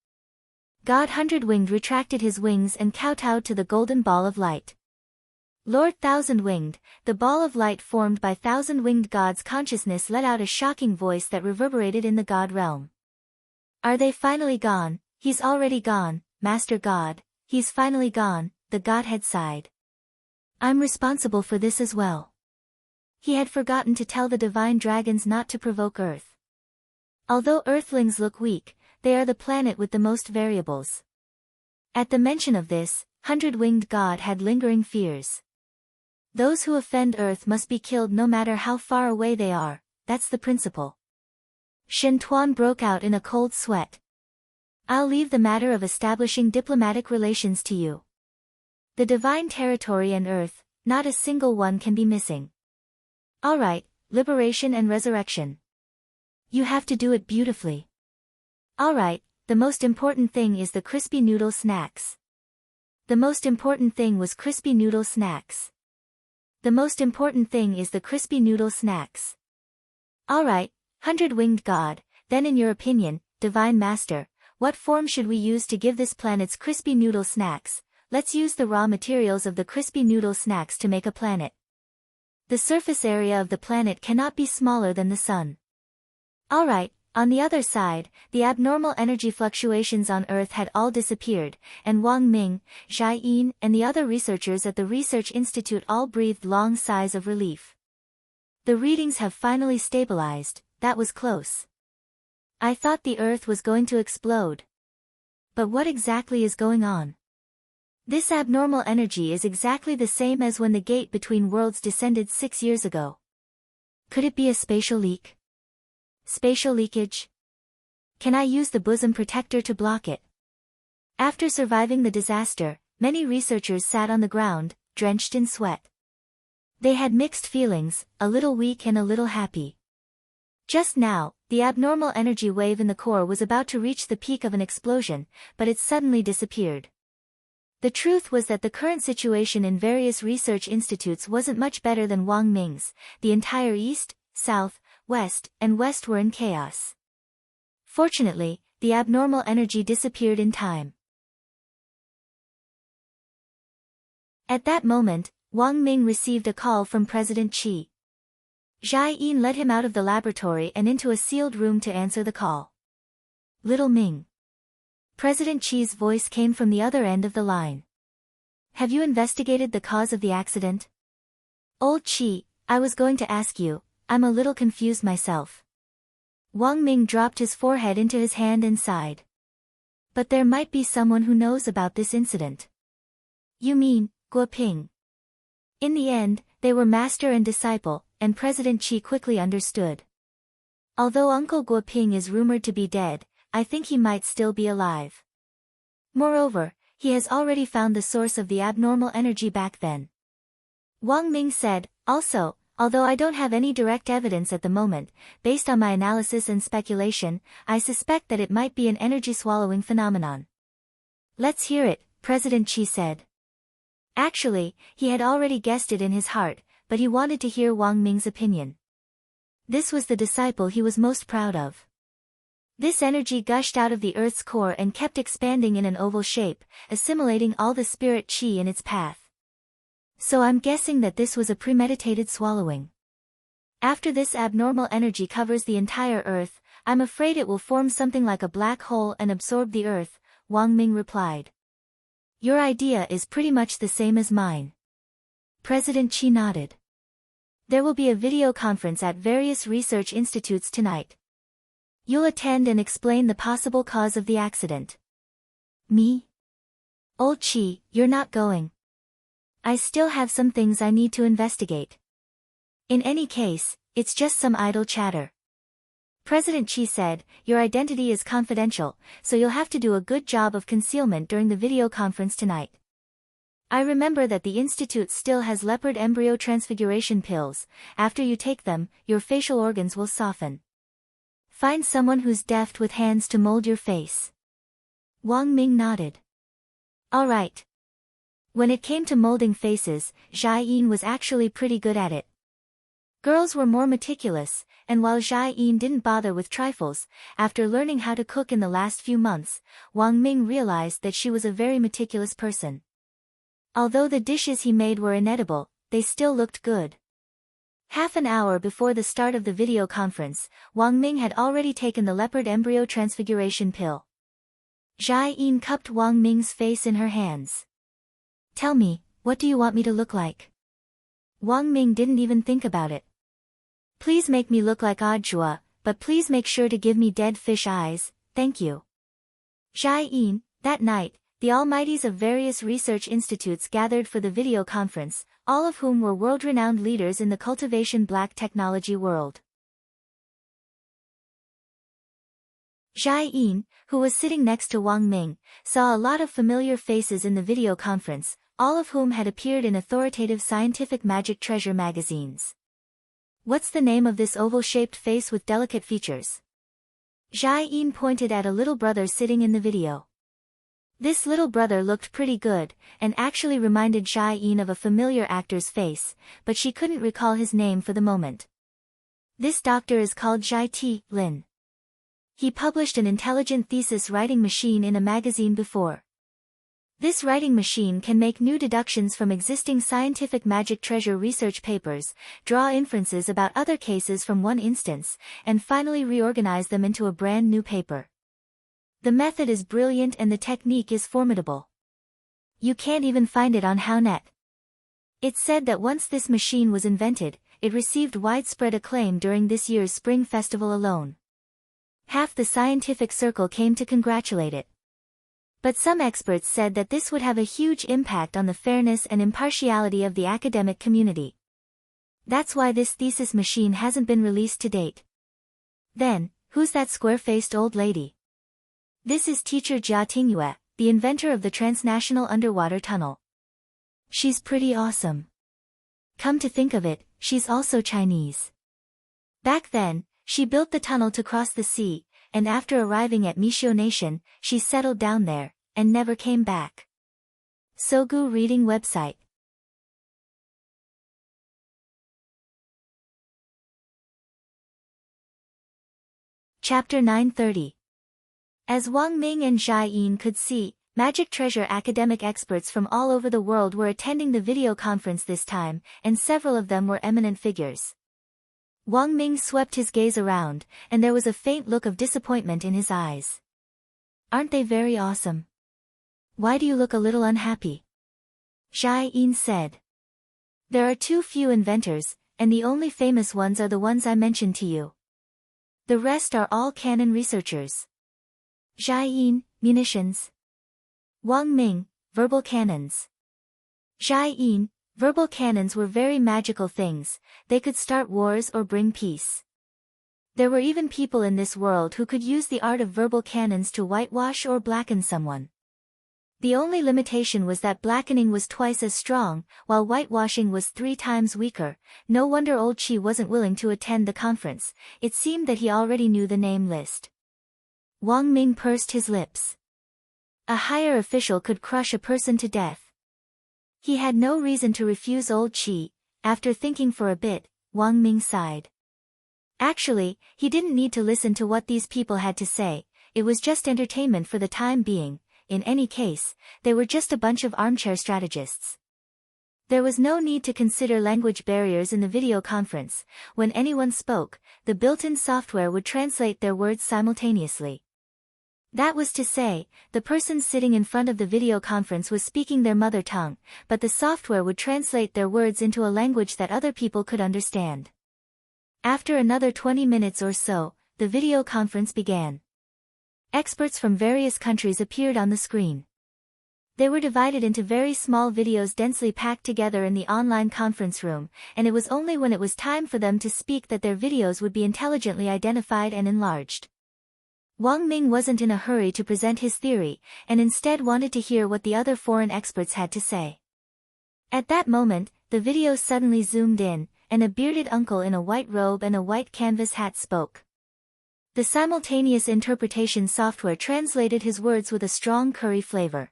Speaker 1: God 100-winged retracted his wings and kowtowed to the golden ball of light. Lord 1,000-winged, the ball of light formed by 1,000-winged God's consciousness let out a shocking voice that reverberated in the God realm. Are they finally gone? He's already gone, Master God, he's finally gone, the Godhead sighed. I'm responsible for this as well. He had forgotten to tell the divine dragons not to provoke Earth. Although Earthlings look weak, they are the planet with the most variables. At the mention of this, 100-winged God had lingering fears. Those who offend Earth must be killed no matter how far away they are, that's the principle. Shen Tuan broke out in a cold sweat. I'll leave the matter of establishing diplomatic relations to you. The divine territory and Earth, not a single one can be missing. Alright, liberation and resurrection. You have to do it beautifully. Alright, the most important thing is the crispy noodle snacks. The most important thing was crispy noodle snacks. The most important thing is the crispy noodle snacks. Alright, 100-winged God, then in your opinion, Divine Master, what form should we use to give this planet's crispy noodle snacks? Let's use the raw materials of the crispy noodle snacks to make a planet. The surface area of the planet cannot be smaller than the sun. Alright, on the other side, the abnormal energy fluctuations on Earth had all disappeared, and Wang Ming, Zhai Yin, and the other researchers at the Research Institute all breathed long sighs of relief. The readings have finally stabilized, that was close. I thought the Earth was going to explode. But what exactly is going on? This abnormal energy is exactly the same as when the gate between worlds descended 6 years ago. Could it be a spatial leak? Spatial leakage? Can I use the bosom protector to block it? After surviving the disaster, many researchers sat on the ground, drenched in sweat. They had mixed feelings, a little weak and a little happy. Just now, the abnormal energy wave in the core was about to reach the peak of an explosion, but it suddenly disappeared. The truth was that the current situation in various research institutes wasn't much better than Wang Ming's. The entire east, south, west, and west were in chaos. Fortunately, the abnormal energy disappeared in time. At that moment, Wang Ming received a call from President Qi. Zhai Yin led him out of the laboratory and into a sealed room to answer the call. Little Ming. President Qi's voice came from the other end of the line. Have you investigated the cause of the accident? Old Qi, I was going to ask you, I'm a little confused myself. Wang Ming dropped his forehead into his hand and sighed. But there might be someone who knows about this incident. You mean, Guo Ping? In the end, they were master and disciple, and President Qi quickly understood. Although Uncle Guo Ping is rumored to be dead, I think he might still be alive. Moreover, he has already found the source of the abnormal energy back then. Wang Ming said, also, although I don't have any direct evidence at the moment, based on my analysis and speculation, I suspect that it might be an energy-swallowing phenomenon. Let's hear it, President Qi said. Actually, he had already guessed it in his heart, but he wanted to hear Wang Ming's opinion. This was the disciple he was most proud of. This energy gushed out of the Earth's core and kept expanding in an oval shape, assimilating all the spirit qi in its path. So I'm guessing that this was a premeditated swallowing. After this abnormal energy covers the entire Earth, I'm afraid it will form something like a black hole and absorb the Earth, Wang Ming replied. Your idea is pretty much the same as mine. President Qi nodded. There will be a video conference at various research institutes tonight. You'll attend and explain the possible cause of the accident. Me? Old Qi, you're not going. I still have some things I need to investigate. In any case, it's just some idle chatter. President Qi said, your identity is confidential, so you'll have to do a good job of concealment during the video conference tonight. I remember that the institute still has leopard embryo transfiguration pills. After you take them, your facial organs will soften. Find someone who's deft with hands to mold your face. Wang Ming nodded. All right. When it came to molding faces, Zhai Yin was actually pretty good at it. Girls were more meticulous, and while Zhai Yin didn't bother with trifles, after learning how to cook in the last few months, Wang Ming realized that she was a very meticulous person. Although the dishes he made were inedible, they still looked good. Half an hour before the start of the video conference, Wang Ming had already taken the leopard embryo transfiguration pill. Zhai Yin cupped Wang Ming's face in her hands. Tell me, what do you want me to look like? Wang Ming didn't even think about it. Please make me look like Odd, but please make sure to give me dead fish eyes, thank you. Zhai Yin, that night, the almighties of various research institutes gathered for the video conference, all of whom were world-renowned leaders in the cultivation black technology world. Zhai Yin, who was sitting next to Wang Ming, saw a lot of familiar faces in the video conference, all of whom had appeared in authoritative scientific magic treasure magazines. What's the name of this oval-shaped face with delicate features? Zhai Yin pointed at a little brother sitting in the video. This little brother looked pretty good, and actually reminded Zhai Yin of a familiar actor's face, but she couldn't recall his name for the moment. This doctor is called Zhai Ti Lin. He published an intelligent thesis writing machine in a magazine before. This writing machine can make new deductions from existing scientific magic treasure research papers, draw inferences about other cases from one instance, and finally reorganize them into a brand new paper. The method is brilliant and the technique is formidable. You can't even find it on HowNet. It's said that once this machine was invented, it received widespread acclaim during this year's Spring Festival alone. Half the scientific circle came to congratulate it. But some experts said that this would have a huge impact on the fairness and impartiality of the academic community. That's why this thesis machine hasn't been released to date. Then, who's that square-faced old lady? This is teacher Jia Tingyue, the inventor of the transnational underwater tunnel. She's pretty awesome. Come to think of it, she's also Chinese. Back then, she built the tunnel to cross the sea, and after arriving at Mishio Nation, she settled down there, and never came back. Sogu Reading Website. Chapter 930. As Wang Ming and Zhai Yin could see, Magic Treasure academic experts from all over the world were attending the video conference this time, and several of them were eminent figures. Wang Ming swept his gaze around, and there was a faint look of disappointment in his eyes. Aren't they very awesome? Why do you look a little unhappy? Zhai Yin said. There are too few inventors, and the only famous ones are the ones I mentioned to you. The rest are all cannon researchers. Zhai Yin, munitions. Wang Ming, verbal cannons. Zhai Yin, verbal cannons were very magical things, they could start wars or bring peace. There were even people in this world who could use the art of verbal cannons to whitewash or blacken someone. The only limitation was that blackening was twice as strong, while whitewashing was 3 times weaker. No wonder old Qi wasn't willing to attend the conference, it seemed that he already knew the name list. Wang Ming pursed his lips. A higher official could crush a person to death. He had no reason to refuse old Qi. After thinking for a bit, Wang Ming sighed. Actually, he didn't need to listen to what these people had to say, it was just entertainment for the time being. In any case, they were just a bunch of armchair strategists. There was no need to consider language barriers in the video conference. When anyone spoke, the built-in software would translate their words simultaneously. That was to say, the person sitting in front of the video conference was speaking their mother tongue, but the software would translate their words into a language that other people could understand. After another 20 minutes or so, the video conference began. Experts from various countries appeared on the screen. They were divided into very small videos densely packed together in the online conference room, and it was only when it was time for them to speak that their videos would be intelligently identified and enlarged. Wang Ming wasn't in a hurry to present his theory, and instead wanted to hear what the other foreign experts had to say. At that moment, the video suddenly zoomed in, and a bearded uncle in a white robe and a white canvas hat spoke. The simultaneous interpretation software translated his words with a strong curry flavor.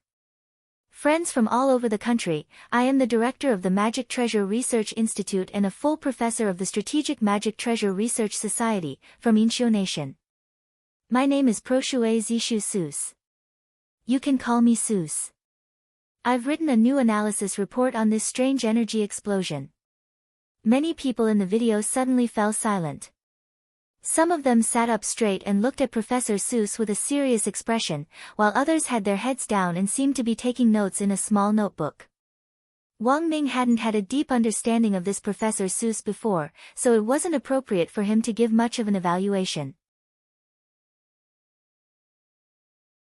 Speaker 1: Friends from all over the country, I am the director of the Magic Treasure Research Institute and a full professor of the Strategic Magic Treasure Research Society, from Inshio Nation. My name is Proshue Zishu Seuss. You can call me Seuss. I've written a new analysis report on this strange energy explosion. Many people in the video suddenly fell silent. Some of them sat up straight and looked at Professor Seuss with a serious expression, while others had their heads down and seemed to be taking notes in a small notebook. Wang Ming hadn't had a deep understanding of this Professor Seuss before, so it wasn't appropriate for him to give much of an evaluation.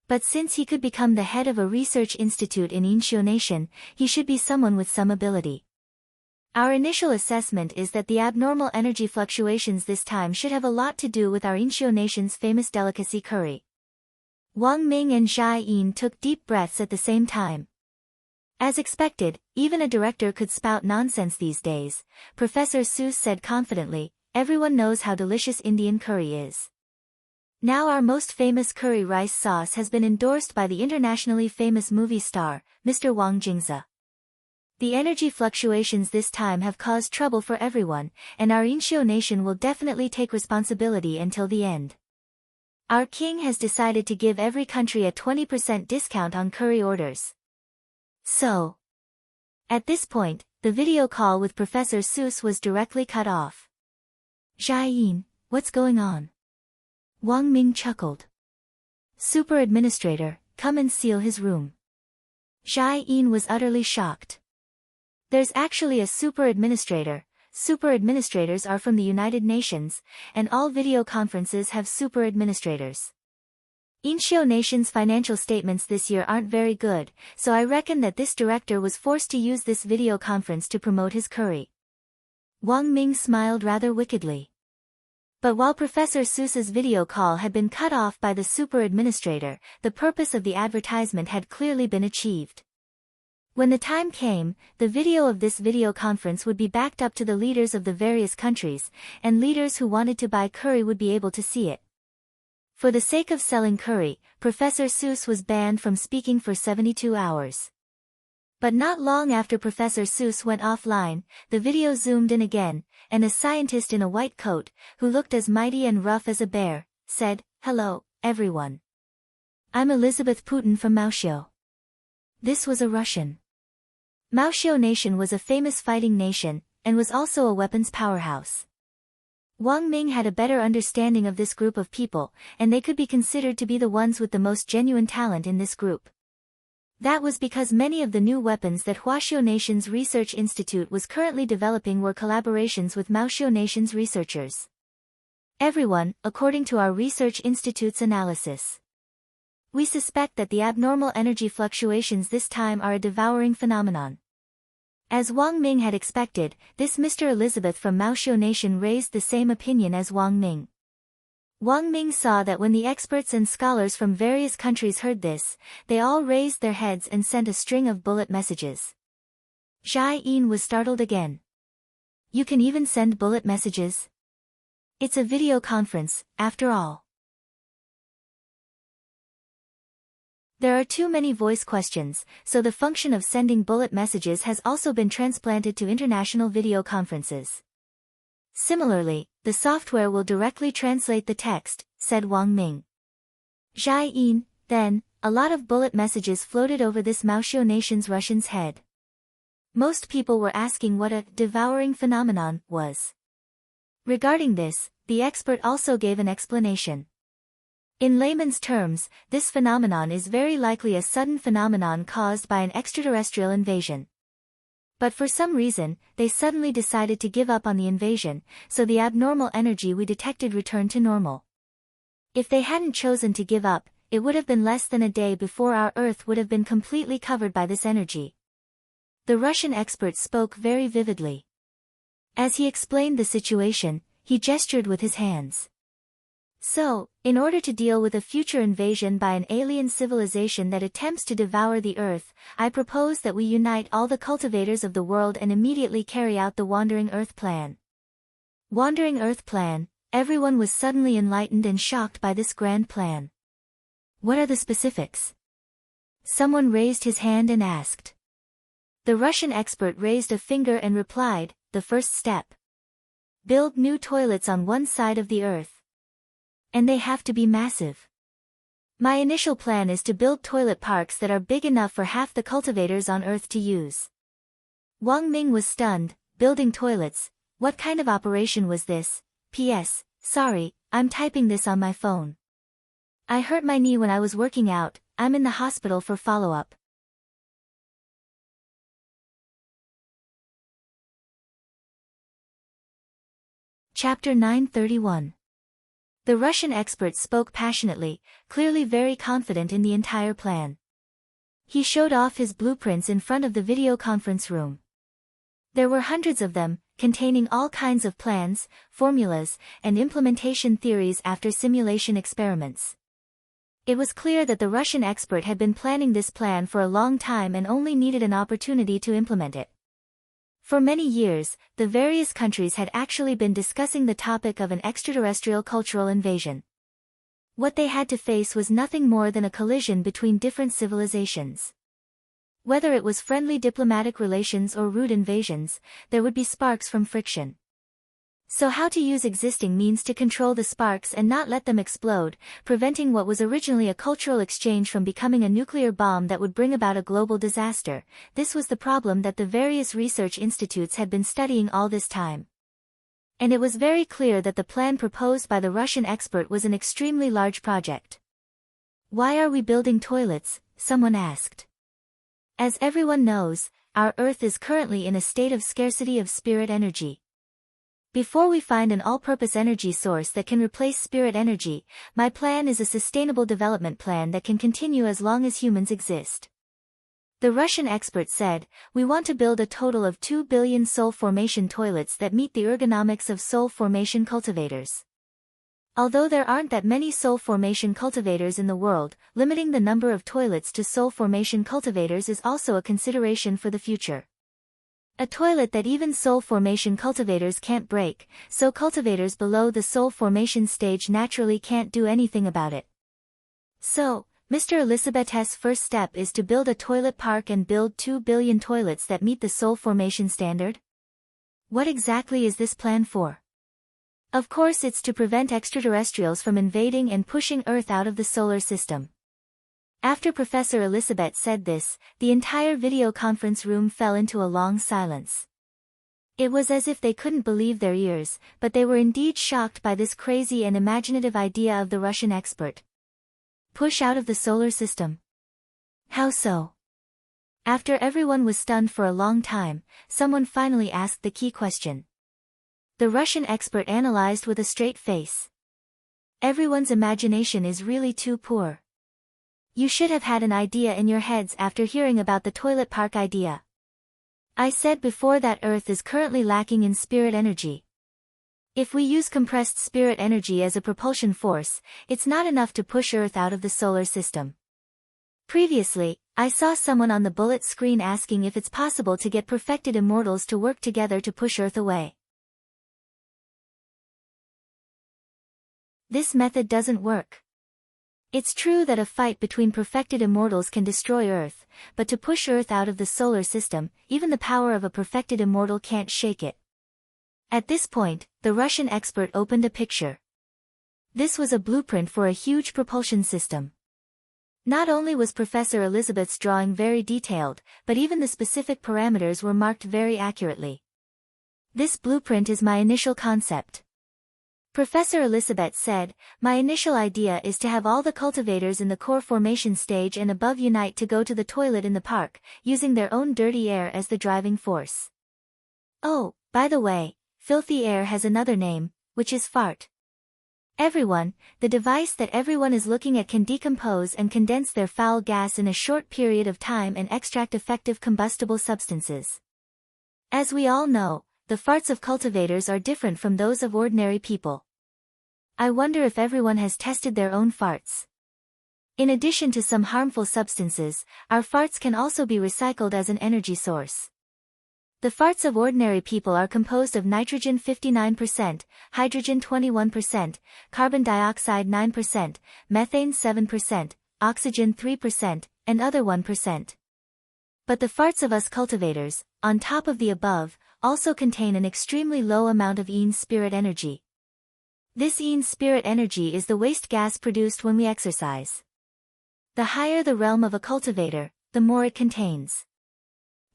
Speaker 1: But since he could become the head of a research institute in Inshio Nation, he should be someone with some ability. Our initial assessment is that the abnormal energy fluctuations this time should have a lot to do with our Inshio Nation's famous delicacy curry. Wang Ming and Zhai Yin took deep breaths at the same time. As expected, even a director could spout nonsense these days, Professor Seuss said confidently, everyone knows how delicious Indian curry is. Now our most famous curry rice sauce has been endorsed by the internationally famous movie star, Mr. Wang Jingzi. The energy fluctuations this time have caused trouble for everyone, and our Inshio Nation will definitely take responsibility until the end. Our king has decided to give every country a 20% discount on curry orders. So, at this point, the video call with Professor Seuss was directly cut off. Zhai Yin, what's going on? Wang Ming chuckled. Super Administrator, come and seal his room. Zhai Yin was utterly shocked. There's actually a super administrator. Super administrators are from the United Nations, and all video conferences have super administrators. Inshio Nation's financial statements this year aren't very good, so I reckon that this director was forced to use this video conference to promote his curry. Wang Ming smiled rather wickedly. But while Professor Seuss's video call had been cut off by the super administrator, the purpose of the advertisement had clearly been achieved. When the time came, the video of this video conference would be backed up to the leaders of the various countries, and leaders who wanted to buy curry would be able to see it. For the sake of selling curry, Professor Seuss was banned from speaking for 72 hours. But not long after Professor Seuss went offline, the video zoomed in again, and a scientist in a white coat, who looked as mighty and rough as a bear, said, "Hello, everyone. I'm Elizabeth Putin from Maoshio." This was a Russian. Maoshio Nation was a famous fighting nation, and was also a weapons powerhouse. Wang Ming had a better understanding of this group of people, and they could be considered to be the ones with the most genuine talent in this group. That was because many of the new weapons that Huaxio Nation's Research Institute was currently developing were collaborations with Maoshio Nation's researchers. Everyone, according to our research institute's analysis. We suspect that the abnormal energy fluctuations this time are a devouring phenomenon. As Wang Ming had expected, this Mr. Elizabeth from Maoxiu Nation raised the same opinion as Wang Ming. Wang Ming saw that when the experts and scholars from various countries heard this, they all raised their heads and sent a string of bullet messages. Zhai Yin was startled again. You can even send bullet messages? It's a video conference, after all. There are too many voice questions, so the function of sending bullet messages has also been transplanted to international video conferences. Similarly, the software will directly translate the text, said Wang Ming. Zhai Yin, then, a lot of bullet messages floated over this Maoxiu Nation's Russian's head. Most people were asking what a devouring phenomenon was. Regarding this, the expert also gave an explanation. In layman's terms, this phenomenon is very likely a sudden phenomenon caused by an extraterrestrial invasion. But for some reason, they suddenly decided to give up on the invasion, so the abnormal energy we detected returned to normal. If they hadn't chosen to give up, it would have been less than a day before our Earth would have been completely covered by this energy. The Russian expert spoke very vividly. As he explained the situation, he gestured with his hands. So, in order to deal with a future invasion by an alien civilization that attempts to devour the Earth, I propose that we unite all the cultivators of the world and immediately carry out the Wandering Earth Plan. Wandering Earth Plan, everyone was suddenly enlightened and shocked by this grand plan. What are the specifics? Someone raised his hand and asked. The Russian expert raised a finger and replied, the first step. Build new toilets on one side of the Earth. And they have to be massive. My initial plan is to build toilet parks that are big enough for half the cultivators on Earth to use. Wang Ming was stunned. Building toilets? What kind of operation was this? P.S. Sorry, I'm typing this on my phone. I hurt my knee when I was working out. I'm in the hospital for follow-up. Chapter 931. The Russian expert spoke passionately, clearly very confident in the entire plan. He showed off his blueprints in front of the video conference room. There were hundreds of them, containing all kinds of plans, formulas, and implementation theories after simulation experiments. It was clear that the Russian expert had been planning this plan for a long time and only needed an opportunity to implement it. For many years, the various countries had actually been discussing the topic of an extraterrestrial cultural invasion. What they had to face was nothing more than a collision between different civilizations. Whether it was friendly diplomatic relations or rude invasions, there would be sparks from friction. So how to use existing means to control the sparks and not let them explode, preventing what was originally a cultural exchange from becoming a nuclear bomb that would bring about a global disaster, this was the problem that the various research institutes had been studying all this time. And it was very clear that the plan proposed by the Russian expert was an extremely large project. Why are we building toilets? Someone asked. As everyone knows, our Earth is currently in a state of scarcity of spirit energy. Before we find an all-purpose energy source that can replace spirit energy, my plan is a sustainable development plan that can continue as long as humans exist. The Russian expert said, we want to build a total of 2 billion soul formation toilets that meet the ergonomics of soul formation cultivators. Although there aren't that many soul formation cultivators in the world, limiting the number of toilets to soul formation cultivators is also a consideration for the future. A toilet that even soul formation cultivators can't break, so cultivators below the soul formation stage naturally can't do anything about it. So, Mr. Elizabeth's first step is to build a toilet park and build 2 billion toilets that meet the soul formation standard? What exactly is this plan for? Of course it's to prevent extraterrestrials from invading and pushing Earth out of the solar system. After Professor Elizabeth said this, the entire video conference room fell into a long silence. It was as if they couldn't believe their ears, but they were indeed shocked by this crazy and imaginative idea of the Russian expert. Push out of the solar system. How so? After everyone was stunned for a long time, someone finally asked the key question. The Russian expert analyzed with a straight face. Everyone's imagination is really too poor. You should have had an idea in your heads after hearing about the toilet park idea. I said before that Earth is currently lacking in spirit energy. If we use compressed spirit energy as a propulsion force, it's not enough to push Earth out of the solar system. Previously, I saw someone on the bullet screen asking if it's possible to get perfected immortals to work together to push Earth away. This method doesn't work. It's true that a fight between perfected immortals can destroy Earth, but to push Earth out of the solar system, even the power of a perfected immortal can't shake it. At this point, the Russian expert opened a picture. This was a blueprint for a huge propulsion system. Not only was Professor Elizabeth's drawing very detailed, but even the specific parameters were marked very accurately. This blueprint is my initial concept. Professor Elizabeth said, my initial idea is to have all the cultivators in the core formation stage and above unite to go to the toilet in the park, using their own dirty air as the driving force. Oh, by the way, filthy air has another name, which is fart. Everyone, the device that everyone is looking at can decompose and condense their foul gas in a short period of time and extract effective combustible substances. As we all know, the farts of cultivators are different from those of ordinary people. I wonder if everyone has tested their own farts. In addition to some harmful substances, our farts can also be recycled as an energy source. The farts of ordinary people are composed of nitrogen 59%, hydrogen 21%, carbon dioxide 9%, methane 7%, oxygen 3%, and other 1%. But the farts of us cultivators, on top of the above, also contain an extremely low amount of EN spirit energy. This EN spirit energy is the waste gas produced when we exercise. The higher the realm of a cultivator, the more it contains.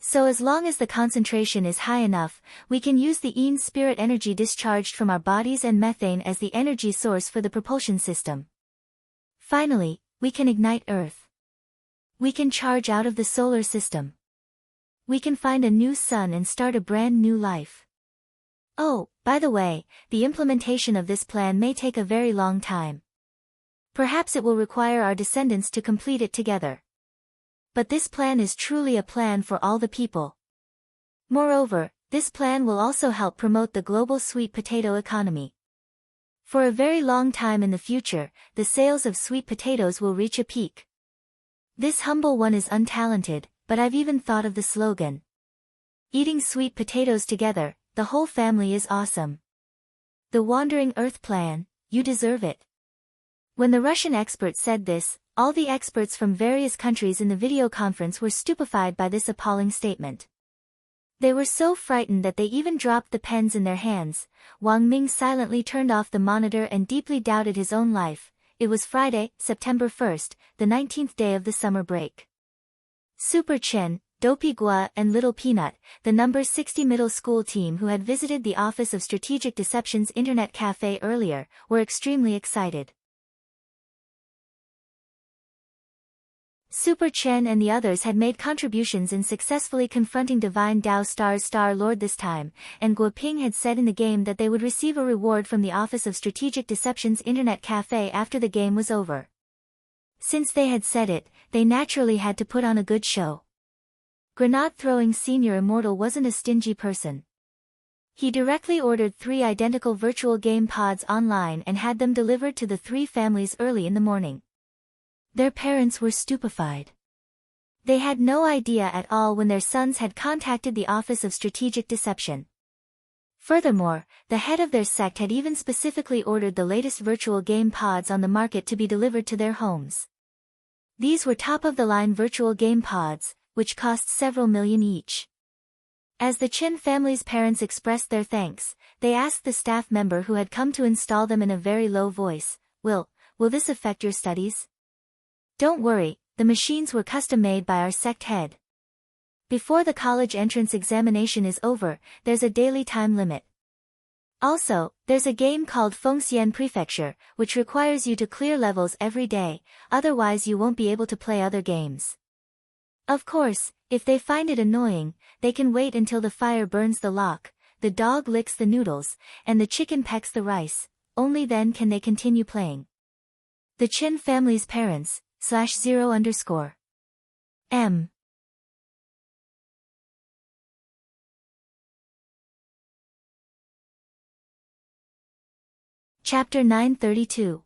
Speaker 1: So as long as the concentration is high enough, we can use the EN spirit energy discharged from our bodies and methane as the energy source for the propulsion system. Finally, we can ignite Earth. We can charge out of the solar system. We can find a new sun and start a brand new life. Oh, by the way, the implementation of this plan may take a very long time. Perhaps it will require our descendants to complete it together. But this plan is truly a plan for all the people. Moreover, this plan will also help promote the global sweet potato economy. For a very long time in the future, the sales of sweet potatoes will reach a peak. This humble one is untalented, but I've even thought of the slogan. Eating sweet potatoes together, the whole family is awesome. The Wandering Earth Plan, you deserve it. When the Russian expert said this, all the experts from various countries in the video conference were stupefied by this appalling statement. They were so frightened that they even dropped the pens in their hands. Wang Ming silently turned off the monitor and deeply doubted his own life. It was Friday, September 1st, the 19th day of the summer break. Super Chen, Dopey Gua and Little Peanut, the number 60 middle school team who had visited the Office of Strategic Deception's internet cafe earlier, were extremely excited. Super Chen and the others had made contributions in successfully confronting Divine Dao Star's Star Lord this time, and Guoping had said in the game that they would receive a reward from the Office of Strategic Deception's internet cafe after the game was over. Since they had said it, they naturally had to put on a good show. Grenade-throwing Senior Immortal wasn't a stingy person. He directly ordered 3 identical virtual game pods online and had them delivered to the 3 families early in the morning. Their parents were stupefied. They had no idea at all when their sons had contacted the Office of Strategic Deception. Furthermore, the head of their sect had even specifically ordered the latest virtual game pods on the market to be delivered to their homes. These were top-of-the-line virtual game pods, which cost several million each. As the Chen family's parents expressed their thanks, they asked the staff member who had come to install them in a very low voice, Will this affect your studies? Don't worry, the machines were custom-made by our sect head. Before the college entrance examination is over, there's a daily time limit. Also, there's a game called Fengxian Prefecture, which requires you to clear levels every day, otherwise you won't be able to play other games. Of course, if they find it annoying, they can wait until the fire burns the lock, the dog licks the noodles, and the chicken pecks the rice, only then can they continue playing. The Chen family's parents, /0_M. Chapter 932.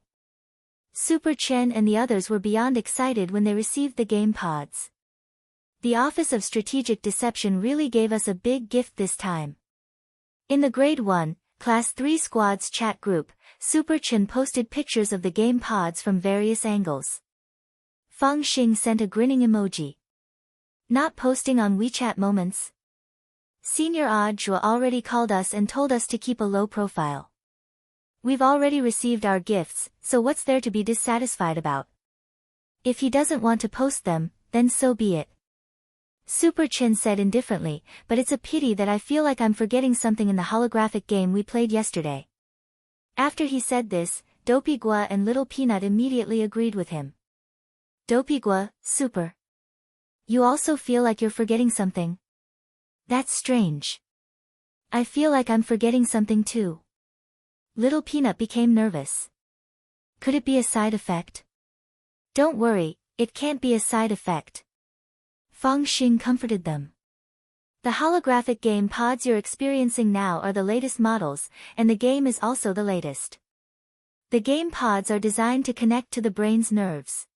Speaker 1: Super Chen and the others were beyond excited when they received the game pods. The Office of Strategic Deception really gave us a big gift this time. In the Grade 1, Class 3 Squad's chat group, Super Chen posted pictures of the game pods from various angles. Fang Xing sent a grinning emoji. Not posting on WeChat moments? Senior Audiobook already called us and told us to keep a low profile. We've already received our gifts, so what's there to be dissatisfied about? If he doesn't want to post them, then so be it. Super Chen said indifferently, but it's a pity that I feel like I'm forgetting something in the holographic game we played yesterday. After he said this, Dopey Gua and Little Peanut immediately agreed with him. Dopey Gua, Super. You also feel like you're forgetting something? That's strange. I feel like I'm forgetting something too. Little Peanut became nervous. Could it be a side effect? Don't worry, it can't be a side effect. Fang Xing comforted them. The holographic game pods you're experiencing now are the latest models, and the game is also the latest. The game pods are designed to connect to the brain's nerves.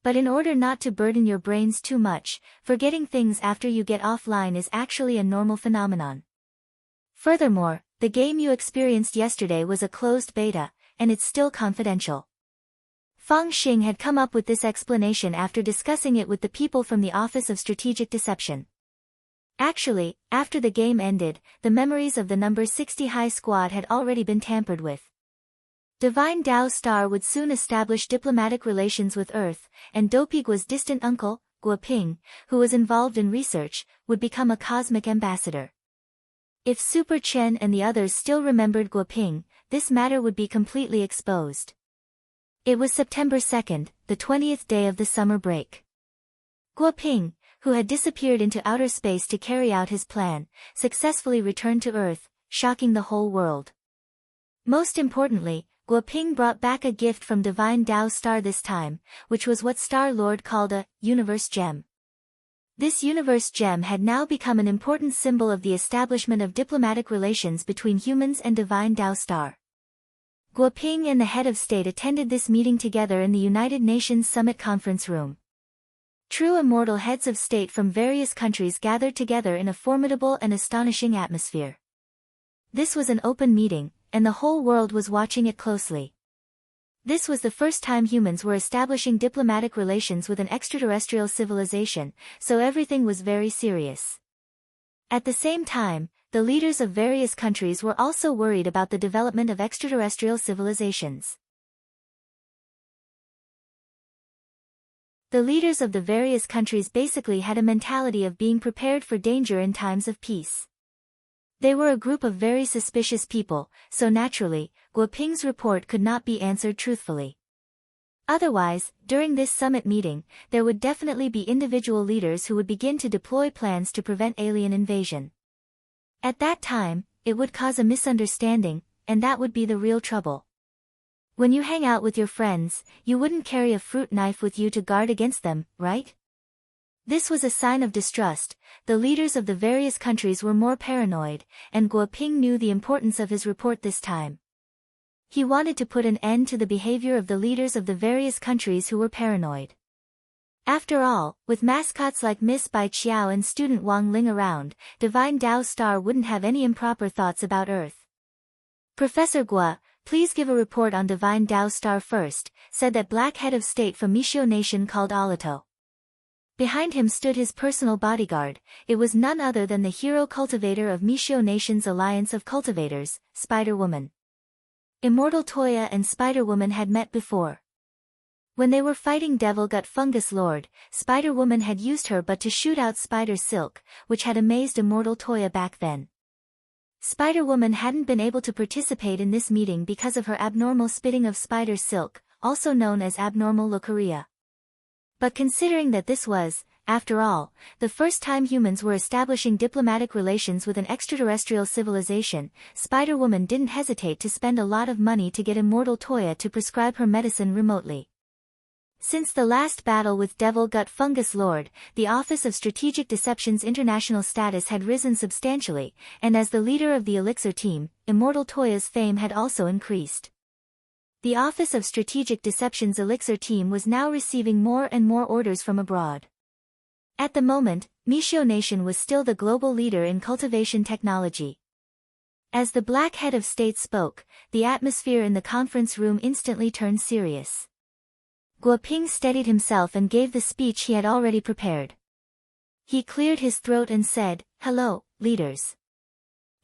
Speaker 1: But in order not to burden your brains too much, forgetting things after you get offline is actually a normal phenomenon. Furthermore, the game you experienced yesterday was a closed beta, and it's still confidential. Fang Xing had come up with this explanation after discussing it with the people from the Office of Strategic Deception. Actually, after the game ended, the memories of the number 60 High Squad had already been tampered with. Divine Dao Star would soon establish diplomatic relations with Earth, and Dopigua's distant uncle, Guoping, who was involved in research, would become a cosmic ambassador. If Super Chen and the others still remembered Guoping, this matter would be completely exposed. It was September 2nd, the 20th day of the summer break. Guoping, who had disappeared into outer space to carry out his plan, successfully returned to Earth, shocking the whole world. Most importantly, Guoping brought back a gift from Divine Dao Star this time, which was what Star Lord called a universe gem. This universe gem had now become an important symbol of the establishment of diplomatic relations between humans and Divine Dao Star. Guoping and the head of state attended this meeting together in the United Nations Summit Conference Room. True immortal heads of state from various countries gathered together in a formidable and astonishing atmosphere. This was an open meeting, and the whole world was watching it closely. This was the first time humans were establishing diplomatic relations with an extraterrestrial civilization, so everything was very serious. At the same time, the leaders of various countries were also worried about the development of extraterrestrial civilizations. The leaders of the various countries basically had a mentality of being prepared for danger in times of peace. They were a group of very suspicious people, so naturally, Guoping's report could not be answered truthfully. Otherwise, during this summit meeting, there would definitely be individual leaders who would begin to deploy plans to prevent alien invasion. At that time, it would cause a misunderstanding, and that would be the real trouble. When you hang out with your friends, you wouldn't carry a fruit knife with you to guard against them, right? This was a sign of distrust. The leaders of the various countries were more paranoid, and Guoping knew the importance of his report this time. He wanted to put an end to the behavior of the leaders of the various countries who were paranoid. After all, with mascots like Miss Bai Qiao and student Wang Ling around, Divine Dao Star wouldn't have any improper thoughts about Earth. Professor Gua, please give a report on Divine Dao Star first, said that black head of state from Mishio Nation called Alito. Behind him stood his personal bodyguard. It was none other than the hero cultivator of Mishio Nation's alliance of cultivators, Spider-Woman. Immortal Toya and Spider-Woman had met before. When they were fighting Devil Gut Fungus Lord, Spider-Woman had used her but to shoot out Spider Silk, which had amazed Immortal Toya back then. Spider-Woman hadn't been able to participate in this meeting because of her abnormal spitting of Spider Silk, also known as abnormal leukorrhea. But considering that this was, after all, the first time humans were establishing diplomatic relations with an extraterrestrial civilization, Spider-Woman didn't hesitate to spend a lot of money to get immortal Toya to prescribe her medicine remotely. Since the last battle with Devil Gut Fungus Lord, the Office of Strategic Deception's international status had risen substantially, and as the leader of the Elixir team, Immortal Toya's fame had also increased. The Office of Strategic Deception's Elixir team was now receiving more and more orders from abroad. At the moment, Mishio Nation was still the global leader in cultivation technology. As the Black Head of State spoke, the atmosphere in the conference room instantly turned serious. Guoping steadied himself and gave the speech he had already prepared. He cleared his throat and said, "Hello, leaders.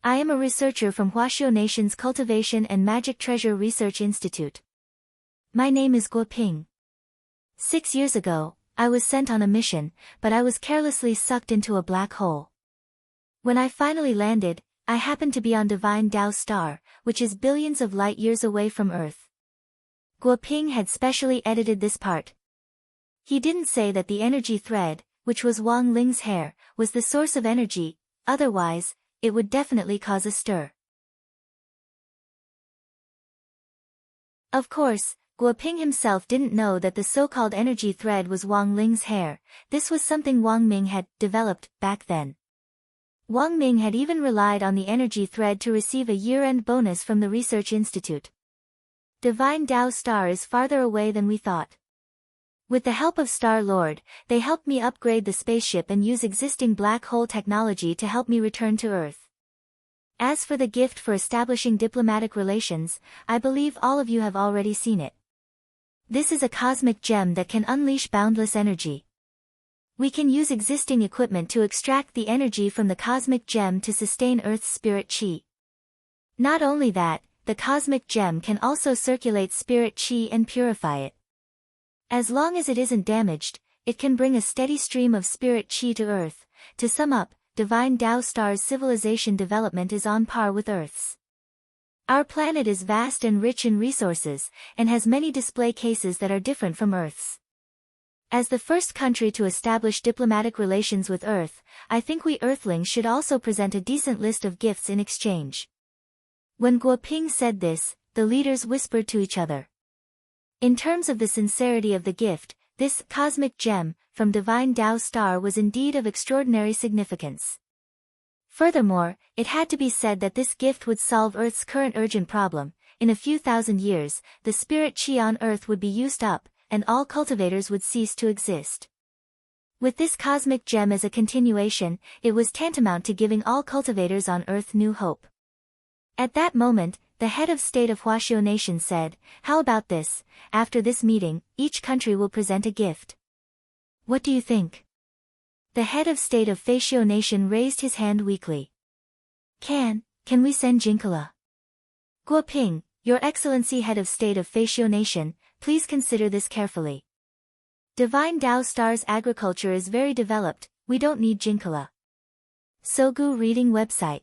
Speaker 1: I am a researcher from Huaxiao Nation's Cultivation and Magic Treasure Research Institute. My name is Guoping. 6 years ago, I was sent on a mission, but I was carelessly sucked into a black hole. When I finally landed, I happened to be on Divine Tao Star, which is billions of light years away from Earth." Guoping had specially edited this part. He didn't say that the energy thread, which was Wang Ling's hair, was the source of energy, otherwise, it would definitely cause a stir. Of course, Guoping himself didn't know that the so-called energy thread was Wang Ling's hair. This was something Wang Ming had developed back then. Wang Ming had even relied on the energy thread to receive a year-end bonus from the Research Institute. Divine Tao Star is farther away than we thought. With the help of Star Lord, they helped me upgrade the spaceship and use existing black hole technology to help me return to Earth. As for the gift for establishing diplomatic relations, I believe all of you have already seen it. This is a cosmic gem that can unleash boundless energy. We can use existing equipment to extract the energy from the cosmic gem to sustain Earth's spirit chi. Not only that, the cosmic gem can also circulate spirit chi and purify it. As long as it isn't damaged, it can bring a steady stream of spirit chi to Earth. To sum up, Divine Tao Star's civilization development is on par with Earth's. Our planet is vast and rich in resources, and has many display cases that are different from Earth's. As the first country to establish diplomatic relations with Earth, I think we Earthlings should also present a decent list of gifts in exchange. When Guoping said this, the leaders whispered to each other. In terms of the sincerity of the gift, this cosmic gem from Divine Tao Star was indeed of extraordinary significance. Furthermore, it had to be said that this gift would solve Earth's current urgent problem. In a few thousand years, the spirit chi on Earth would be used up, and all cultivators would cease to exist. With this cosmic gem as a continuation, it was tantamount to giving all cultivators on Earth new hope. At that moment, the head of state of Huaxiao Nation said, "How about this? After this meeting, each country will present a gift. What do you think?" The head of state of Feixiao Nation raised his hand weakly. Can we send Jinkala? Guoping, Your Excellency head of state of Feixiao Nation, please consider this carefully. Divine Tao Star's agriculture is very developed, we don't need Jinkala. Sogu Reading Website.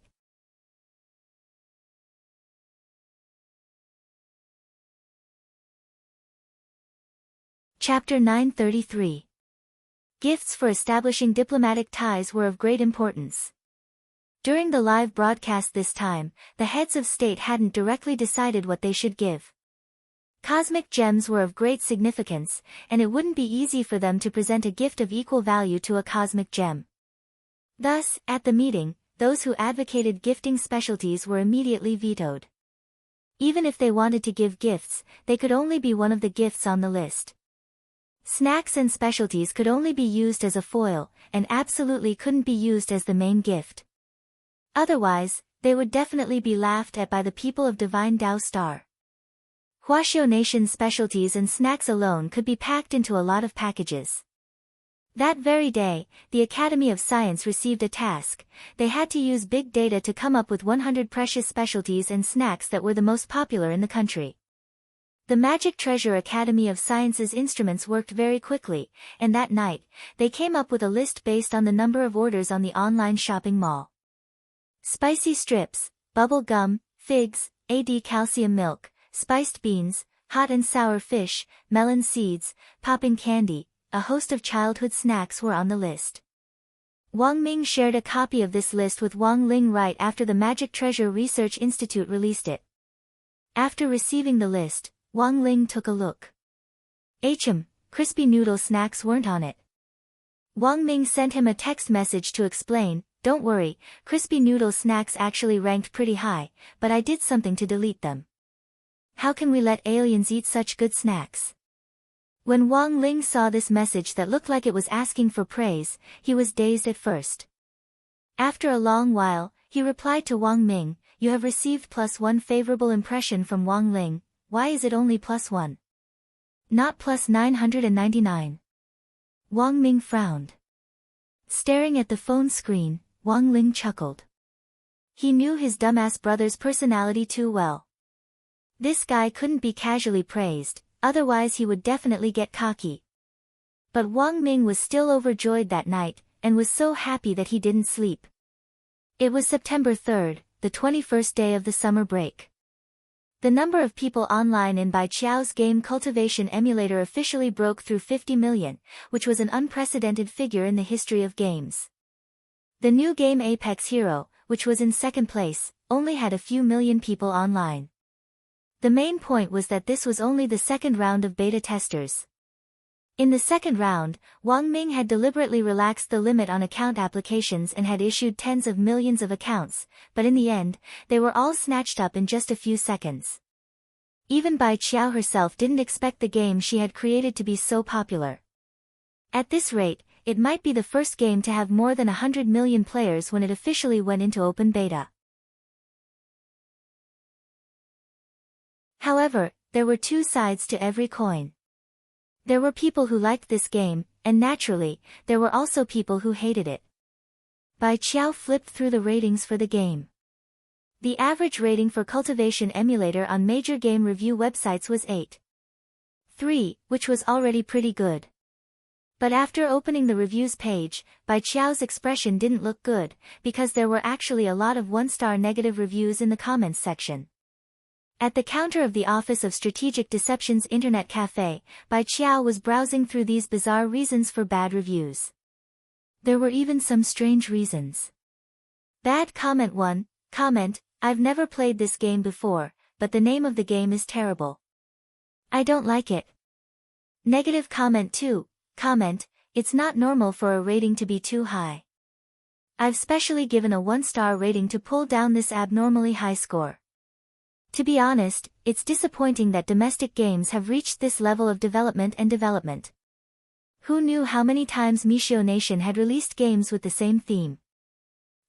Speaker 1: Chapter 933. Gifts for establishing diplomatic ties were of great importance. During the live broadcast this time, the heads of state hadn't directly decided what they should give. Cosmic gems were of great significance, and it wouldn't be easy for them to present a gift of equal value to a cosmic gem. Thus, at the meeting, those who advocated gifting specialties were immediately vetoed. Even if they wanted to give gifts, they could only be one of the gifts on the list. Snacks and specialties could only be used as a foil, and absolutely couldn't be used as the main gift. Otherwise, they would definitely be laughed at by the people of Divine Tao Star. Huaxiao Nation's specialties and snacks alone could be packed into a lot of packages. That very day, the Academy of Science received a task. They had to use big data to come up with 100 precious specialties and snacks that were the most popular in the country. The Magic Treasure Academy of Science's instruments worked very quickly, and that night, they came up with a list based on the number of orders on the online shopping mall. Spicy strips, bubble gum, figs, AD calcium milk, spiced beans, hot and sour fish, melon seeds, popping candy, a host of childhood snacks were on the list. Wang Ming shared a copy of this list with Wang Ling right after the Magic Treasure Research Institute released it. After receiving the list, Wang Ling took a look. Crispy noodle snacks weren't on it. Wang Ming sent him a text message to explain, "Don't worry, crispy noodle snacks actually ranked pretty high, but I did something to delete them. How can we let aliens eat such good snacks?" When Wang Ling saw this message that looked like it was asking for praise, he was dazed at first. After a long while, he replied to Wang Ming, "You have received +1 favorable impression from Wang Ling. Why is it only +1? Not +999. Wang Ming frowned. Staring at the phone screen, Wang Ling chuckled. He knew his dumbass brother's personality too well. This guy couldn't be casually praised, otherwise he would definitely get cocky. But Wang Ming was still overjoyed that night, and was so happy that he didn't sleep. It was September 3rd, the 21st day of the summer break. The number of people online in Bai Qiao's game cultivation emulator officially broke through 50 million, which was an unprecedented figure in the history of games. The new game Apex Hero, which was in second place, only had a few million people online. The main point was that this was only the second round of beta testers. In the second round, Wang Ming had deliberately relaxed the limit on account applications and had issued tens of millions of accounts, but in the end, they were all snatched up in just a few seconds. Even Bai Qiao herself didn't expect the game she had created to be so popular. At this rate, it might be the first game to have more than 100 million players when it officially went into open beta. However, there were two sides to every coin. There were people who liked this game, and naturally, there were also people who hated it. Bai Qiao flipped through the ratings for the game. The average rating for Cultivation Emulator on major game review websites was 8.3, which was already pretty good. But after opening the reviews page, Bai Qiao's expression didn't look good, because there were actually a lot of one-star negative reviews in the comments section. At the counter of the Office of Strategic Deception's Internet Cafe, Bai Qiao was browsing through these bizarre reasons for bad reviews. There were even some strange reasons. Bad comment 1, comment, "I've never played this game before, but the name of the game is terrible. I don't like it." Negative comment 2, comment, "It's not normal for a rating to be too high. I've specially given a 1-star rating to pull down this abnormally high score. To be honest, it's disappointing that domestic games have reached this level of development. Who knew how many times Michio Nation had released games with the same theme?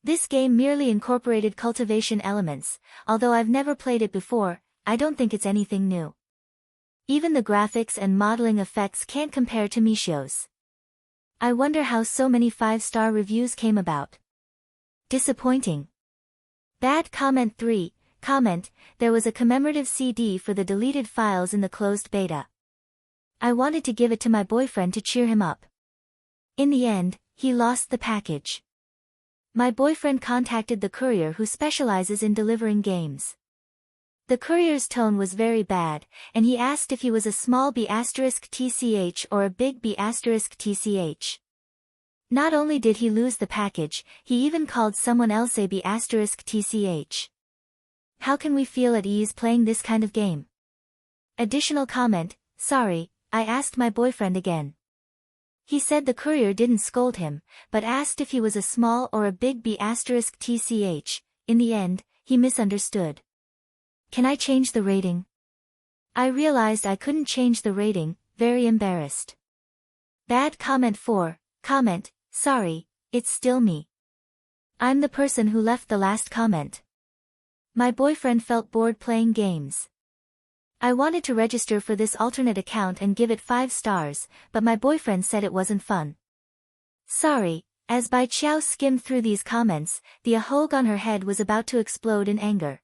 Speaker 1: This game merely incorporated cultivation elements, although I've never played it before, I don't think it's anything new. Even the graphics and modeling effects can't compare to Michio's. I wonder how so many 5-star reviews came about. Disappointing." Bad comment 3, comment, "There was a commemorative CD for the deleted files in the closed beta. I wanted to give it to my boyfriend to cheer him up. In the end, he lost the package. My boyfriend contacted the courier who specializes in delivering games. The courier's tone was very bad, and he asked if he was a small B*TCH or a big B*TCH. Not only did he lose the package, he even called someone else a B*TCH. How can we feel at ease playing this kind of game?" Additional comment, "Sorry, I asked my boyfriend again. He said the courier didn't scold him, but asked if he was a small or a big B*TCH. In the end, he misunderstood. Can I change the rating?" I realized I couldn't change the rating, very embarrassed. Bad comment 4, comment, "Sorry, it's still me. I'm the person who left the last comment. My boyfriend felt bored playing games. I wanted to register for this alternate account and give it 5 stars, but my boyfriend said it wasn't fun. Sorry." As Bai Qiao skimmed through these comments, the ahog on her head was about to explode in anger.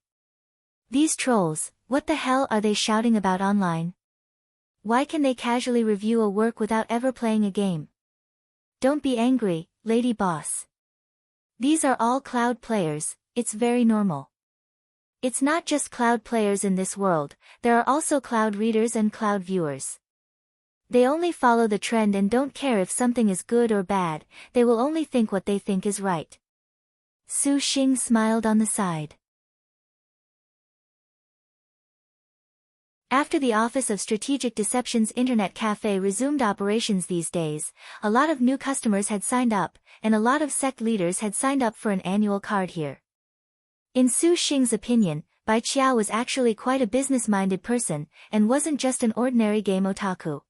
Speaker 1: These trolls, what the hell are they shouting about online? Why can they casually review a work without ever playing a game? Don't be angry, lady boss. These are all cloud players, it's very normal. It's not just cloud players in this world, there are also cloud readers and cloud viewers. They only follow the trend and don't care if something is good or bad, they will only think what they think is right. Su Xing smiled on the side. After the Office of Strategic Deception's internet cafe resumed operations these days, a lot of new customers had signed up, and a lot of sect leaders had signed up for an annual card here. In Su Xing's opinion, Bai Qiao was actually quite a business-minded person, and wasn't just an ordinary game otaku.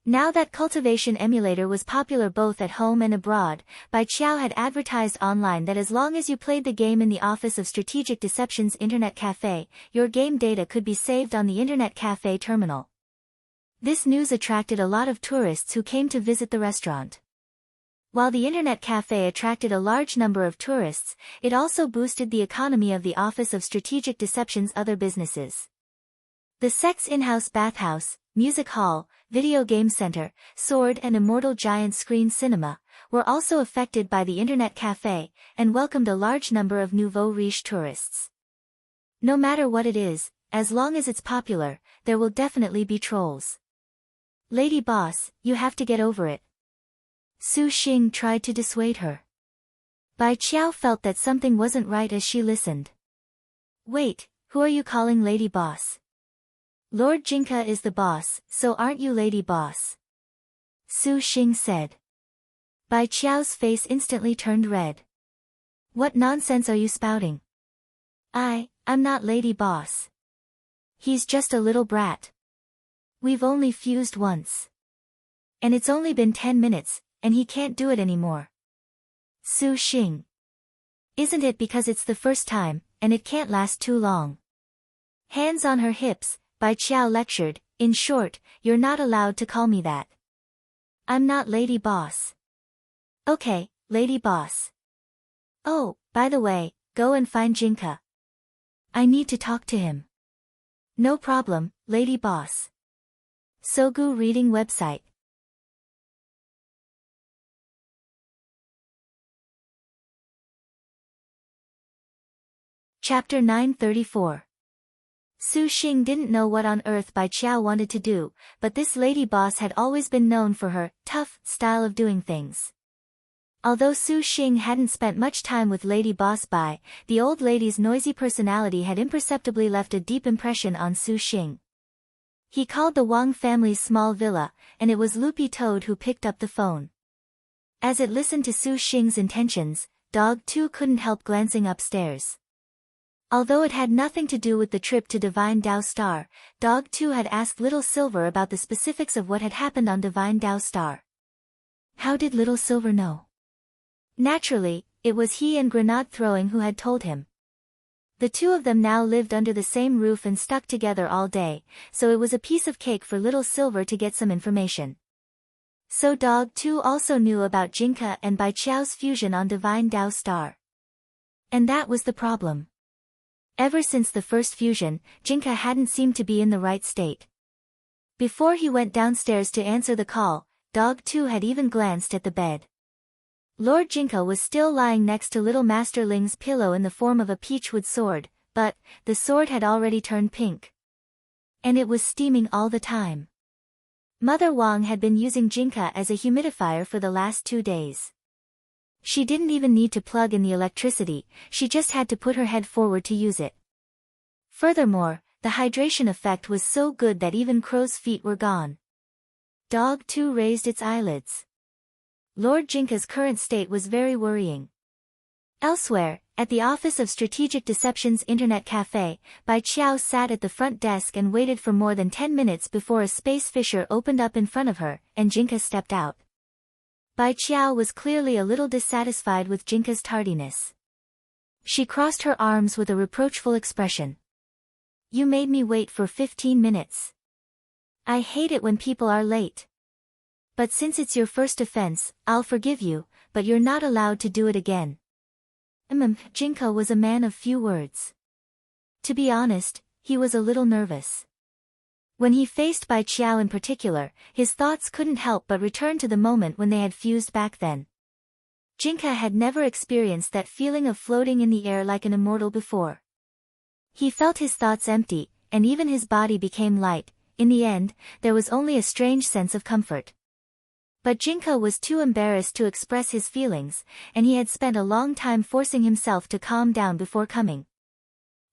Speaker 1: Now that Cultivation Emulator was popular both at home and abroad, Bai Qiao had advertised online that as long as you played the game in the Office of Strategic Deception's Internet Cafe, your game data could be saved on the Internet Cafe terminal. This news attracted a lot of tourists who came to visit the restaurant. While the Internet Cafe attracted a large number of tourists, it also boosted the economy of the Office of Strategic Deception's other businesses. The sect's in-house bathhouse, music hall, video game center, sword and immortal giant screen cinema, were also affected by the Internet Cafe, and welcomed a large number of nouveau riche tourists. No matter what it is, as long as it's popular, there will definitely be trolls. Lady Boss, you have to get over it. Su Xing tried to dissuade her. Bai Qiao felt that something wasn't right as she listened. Wait, who are you calling Lady Boss? Lord Jinka is the boss, so aren't you Lady Boss? Su Xing said. Bai Qiao's face instantly turned red. What nonsense are you spouting? I'm not Lady Boss. He's just a little brat. We've only fused once. And it's only been 10 minutes, and he can't do it anymore. Su Xing. Isn't it because it's the first time, and it can't last too long? Hands on her hips, Bai Qiao lectured, in short, you're not allowed to call me that. I'm not Lady Boss. Okay, Lady Boss. Oh, by the way, go and find Jinka. I need to talk to him. No problem, Lady Boss. Sogu Reading Website. Chapter 934. Su Xing didn't know what on earth Bai Qiao wanted to do, but this Lady Boss had always been known for her tough style of doing things. Although Su Xing hadn't spent much time with Lady Boss Bai, the old lady's noisy personality had imperceptibly left a deep impression on Su Xing. He called the Wang family's small villa, and it was Loopy Toad who picked up the phone. As it listened to Su Xing's intentions, Dog 2 couldn't help glancing upstairs. Although it had nothing to do with the trip to Divine Dao Star, Dog 2 had asked Little Silver about the specifics of what had happened on Divine Dao Star. How did Little Silver know? Naturally, it was he and Grenade Throwing who had told him. The two of them now lived under the same roof and stuck together all day, so it was a piece of cake for Little Silver to get some information. So Dog 2 also knew about Jinka and Bai Qiao's fusion on Divine Dao Star. And that was the problem. Ever since the first fusion, Jinka hadn't seemed to be in the right state. Before he went downstairs to answer the call, Dog 2 had even glanced at the bed. Lord Jinka was still lying next to Little Master Ling's pillow in the form of a peachwood sword, but the sword had already turned pink. And it was steaming all the time. Mother Wang had been using Jinka as a humidifier for the last 2 days. She didn't even need to plug in the electricity, she just had to put her head forward to use it. Furthermore, the hydration effect was so good that even Crow's feet were gone. Dog 2 raised its eyelids. Lord Jinka's current state was very worrying. Elsewhere, at the Office of Strategic Deception's Internet Cafe, Bai Qiao sat at the front desk and waited for more than 10 minutes before a space fissure opened up in front of her, and Jinka stepped out. Bai Qiao was clearly a little dissatisfied with Jinka's tardiness. She crossed her arms with a reproachful expression. You made me wait for 15 minutes. I hate it when people are late. But since it's your first offense, I'll forgive you, but you're not allowed to do it again. Jinka was a man of few words. To be honest, he was a little nervous. When he faced Bai Qiao in particular, his thoughts couldn't help but return to the moment when they had fused back then. Jinka had never experienced that feeling of floating in the air like an immortal before. He felt his thoughts empty, and even his body became light, in the end, there was only a strange sense of comfort. But Jinka was too embarrassed to express his feelings, and he had spent a long time forcing himself to calm down before coming.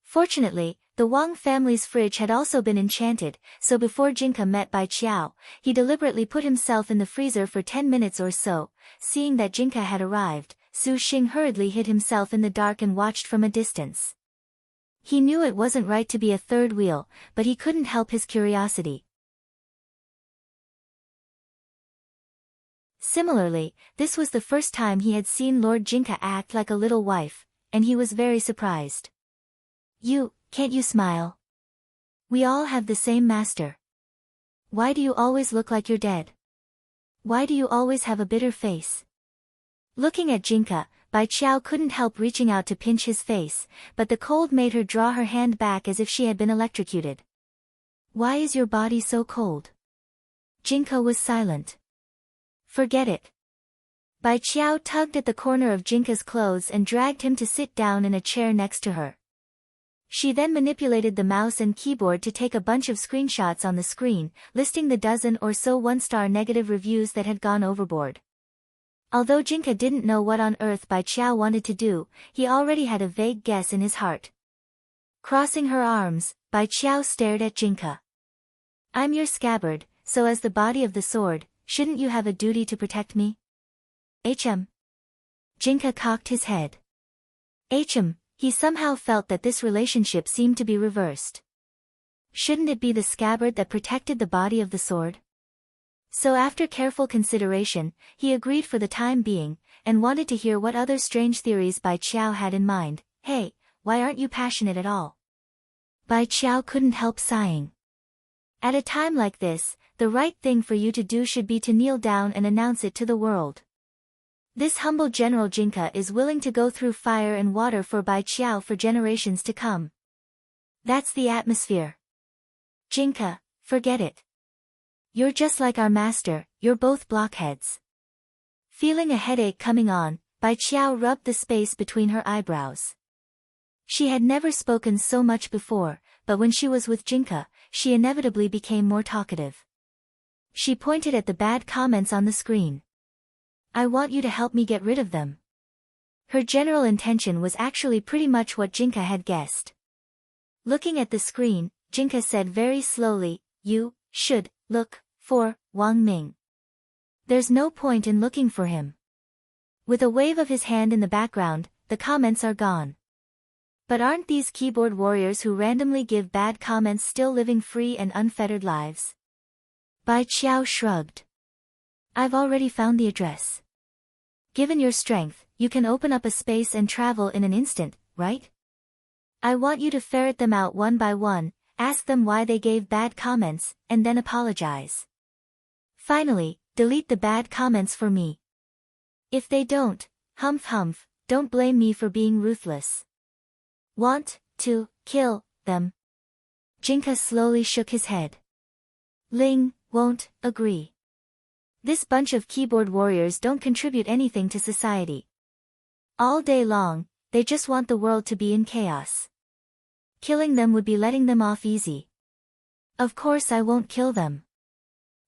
Speaker 1: Fortunately, the Wang family's fridge had also been enchanted, so before Jinka met Bai Qiao, he deliberately put himself in the freezer for 10 minutes or so. Seeing that Jinka had arrived, Su Xing hurriedly hid himself in the dark and watched from a distance. He knew it wasn't right to be a third wheel, but he couldn't help his curiosity. Similarly, this was the first time he had seen Lord Jinka act like a little wife, and he was very surprised. Can't you smile? We all have the same master. Why do you always look like you're dead? Why do you always have a bitter face? Looking at Jinka, Bai Qiao couldn't help reaching out to pinch his face, but the cold made her draw her hand back as if she had been electrocuted. Why is your body so cold? Jinka was silent. Forget it. Bai Qiao tugged at the corner of Jinka's clothes and dragged him to sit down in a chair next to her. She then manipulated the mouse and keyboard to take a bunch of screenshots on the screen, listing the dozen or so one-star negative reviews that had gone overboard. Although Jinka didn't know what on earth Bai Qiao wanted to do, he already had a vague guess in his heart. Crossing her arms, Bai Qiao stared at Jinka. I'm your scabbard, so as the body of the sword, shouldn't you have a duty to protect me? Jinka cocked his head. He somehow felt that this relationship seemed to be reversed. Shouldn't it be the scabbard that protected the body of the sword? So after careful consideration, he agreed for the time being, and wanted to hear what other strange theories Bai Qiao had in mind. Hey, why aren't you passionate at all? Bai Qiao couldn't help sighing. At a time like this, the right thing for you to do should be to kneel down and announce it to the world. This humble General Jinka is willing to go through fire and water for Bai Qiao for generations to come. That's the atmosphere. Jinka, forget it. You're just like our master, you're both blockheads. Feeling a headache coming on, Bai Qiao rubbed the space between her eyebrows. She had never spoken so much before, but when she was with Jinka, she inevitably became more talkative. She pointed at the bad comments on the screen. I want you to help me get rid of them. Her general intention was actually pretty much what Jinka had guessed. Looking at the screen, Jinka said very slowly, you should look for Wang Ming. There's no point in looking for him. With a wave of his hand in the background, the comments are gone. But aren't these keyboard warriors who randomly give bad comments still living free and unfettered lives? Bai Qiao shrugged. I've already found the address. Given your strength, you can open up a space and travel in an instant, right? I want you to ferret them out one by one, ask them why they gave bad comments, and then apologize. Finally, delete the bad comments for me. If they don't, humph, don't blame me for being ruthless. Want to kill them? Jinka slowly shook his head. Ling won't agree. This bunch of keyboard warriors don't contribute anything to society. All day long, they just want the world to be in chaos. Killing them would be letting them off easy. Of course I won't kill them.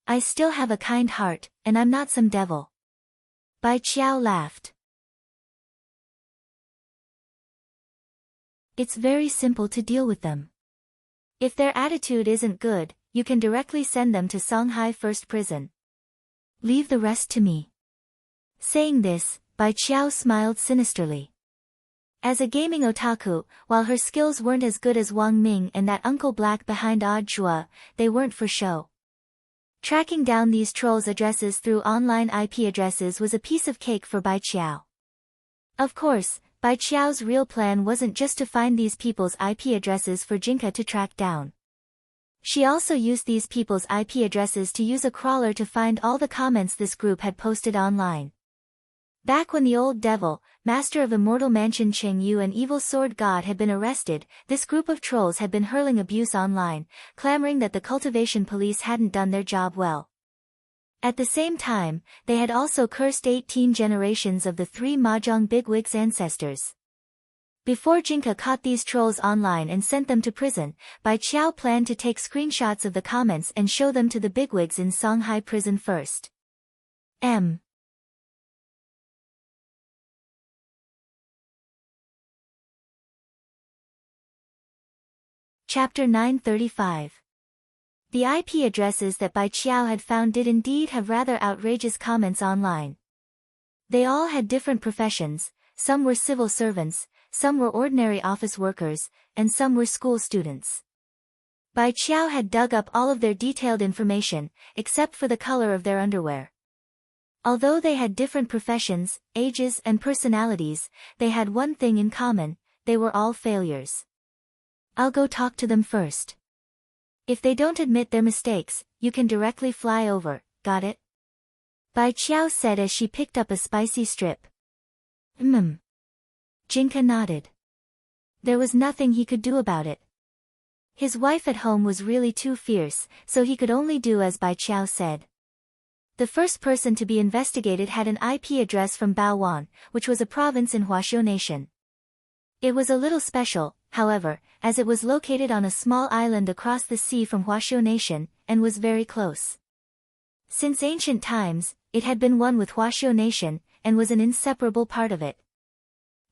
Speaker 1: I still have a kind heart, and I'm not some devil. Bai Qiao laughed. It's very simple to deal with them. If their attitude isn't good, you can directly send them to Songhai First Prison. Leave the rest to me. Saying this, Bai Qiao smiled sinisterly. As a gaming otaku, while her skills weren't as good as Wang Ming and that Uncle Black behind Odd Zhua, they weren't for show. Tracking down these trolls' addresses through online IP addresses was a piece of cake for Bai Qiao. Of course, Bai Qiao's real plan wasn't just to find these people's IP addresses for Jinka to track down. She also used these people's IP addresses to use a crawler to find all the comments this group had posted online. Back when the old devil, master of Immortal Mansion Cheng Yu and evil sword god had been arrested, this group of trolls had been hurling abuse online, clamoring that the cultivation police hadn't done their job well. At the same time, they had also cursed 18 generations of the three Mahjong bigwigs' ancestors. Before Jinka caught these trolls online and sent them to prison, Bai Qiao planned to take screenshots of the comments and show them to the bigwigs in Songhai prison first. Chapter 935. The IP addresses that Bai Qiao had found did indeed have rather outrageous comments online. They all had different professions, some were civil servants, some were ordinary office workers, and some were school students. Bai Qiao had dug up all of their detailed information, except for the color of their underwear. Although they had different professions, ages and personalities, they had one thing in common: they were all failures. I'll go talk to them first. If they don't admit their mistakes, you can directly fly over, got it? Bai Qiao said as she picked up a spicy strip. Jinka nodded. There was nothing he could do about it. His wife at home was really too fierce, so he could only do as Bai Qiao said. The first person to be investigated had an IP address from Baowan, which was a province in Huaxiu Nation. It was a little special, however, as it was located on a small island across the sea from Huaxiu Nation, and was very close. Since ancient times, it had been one with Huaxiu Nation, and was an inseparable part of it.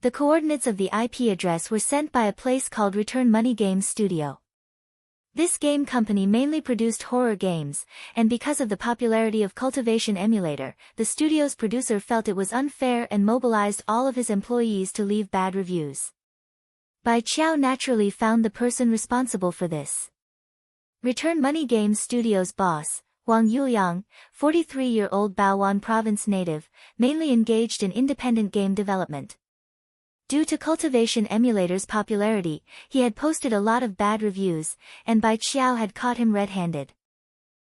Speaker 1: The coordinates of the IP address were sent by a place called Return Money Games Studio. This game company mainly produced horror games, and because of the popularity of Cultivation Emulator, the studio's producer felt it was unfair and mobilized all of his employees to leave bad reviews. Bai Qiao naturally found the person responsible for this. Return Money Games Studio's boss, Wang Yuliang, 43-year-old Baowan province native, mainly engaged in independent game development. Due to Cultivation Emulator's popularity, he had posted a lot of bad reviews, and Bai Qiao had caught him red-handed.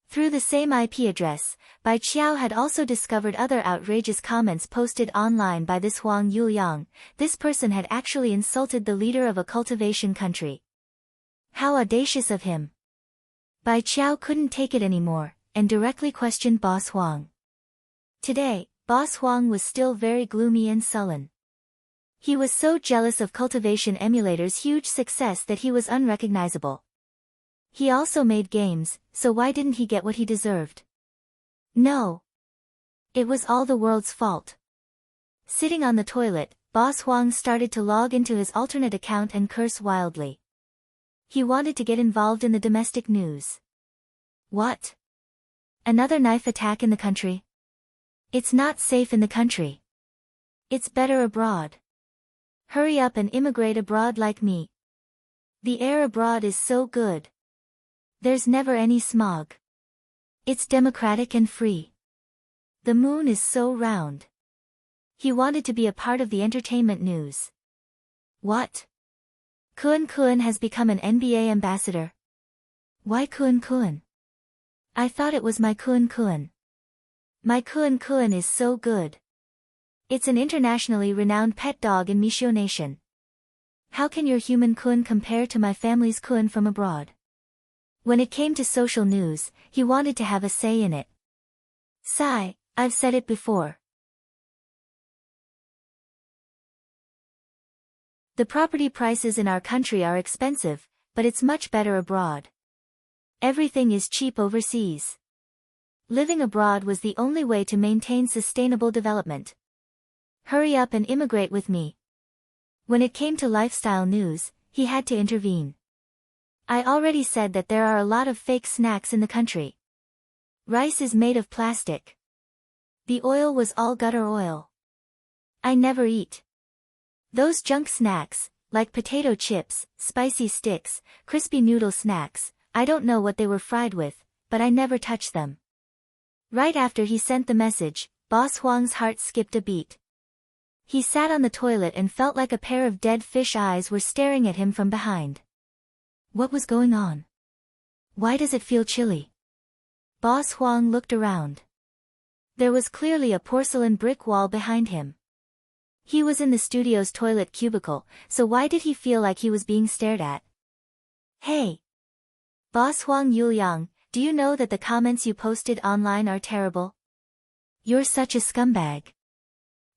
Speaker 1: Through the same IP address, Bai Qiao had also discovered other outrageous comments posted online by this Wang Yuliang. This person had actually insulted the leader of a cultivation country. How audacious of him! Bai Qiao couldn't take it anymore, and directly questioned Boss Huang. Today, Boss Huang was still very gloomy and sullen. He was so jealous of Cultivation Emulator's huge success that he was unrecognizable. He also made games, so why didn't he get what he deserved? No. It was all the world's fault. Sitting on the toilet, Boss Huang started to log into his alternate account and curse wildly. He wanted to get involved in the domestic news. What? Another knife attack in the country? It's not safe in the country. It's better abroad. Hurry up and immigrate abroad like me. The air abroad is so good. There's never any smog. It's democratic and free. The moon is so round. He wanted to be a part of the entertainment news. What? Kun has become an NBA ambassador. Why Kun? I thought it was my Kun. My Kun is so good. It's an internationally renowned pet dog in Mishio Nation. How can your human Kun compare to my family's Kun from abroad? When it came to social news, he wanted to have a say in it. Sigh, I've said it before. The property prices in our country are expensive, but it's much better abroad. Everything is cheap overseas. Living abroad was the only way to maintain sustainable development. Hurry up and immigrate with me. When it came to lifestyle news, he had to intervene. I already said that there are a lot of fake snacks in the country. Rice is made of plastic. The oil was all gutter oil. I never eat those junk snacks, like potato chips, spicy sticks, crispy noodle snacks. I don't know what they were fried with, but I never touch them. Right after he sent the message, Boss Huang's heart skipped a beat. He sat on the toilet and felt like a pair of dead fish eyes were staring at him from behind. What was going on? Why does it feel chilly? Boss Huang looked around. There was clearly a porcelain brick wall behind him. He was in the studio's toilet cubicle, so why did he feel like he was being stared at? Hey! Boss Huang Yuliang, do you know that the comments you posted online are terrible? You're such a scumbag.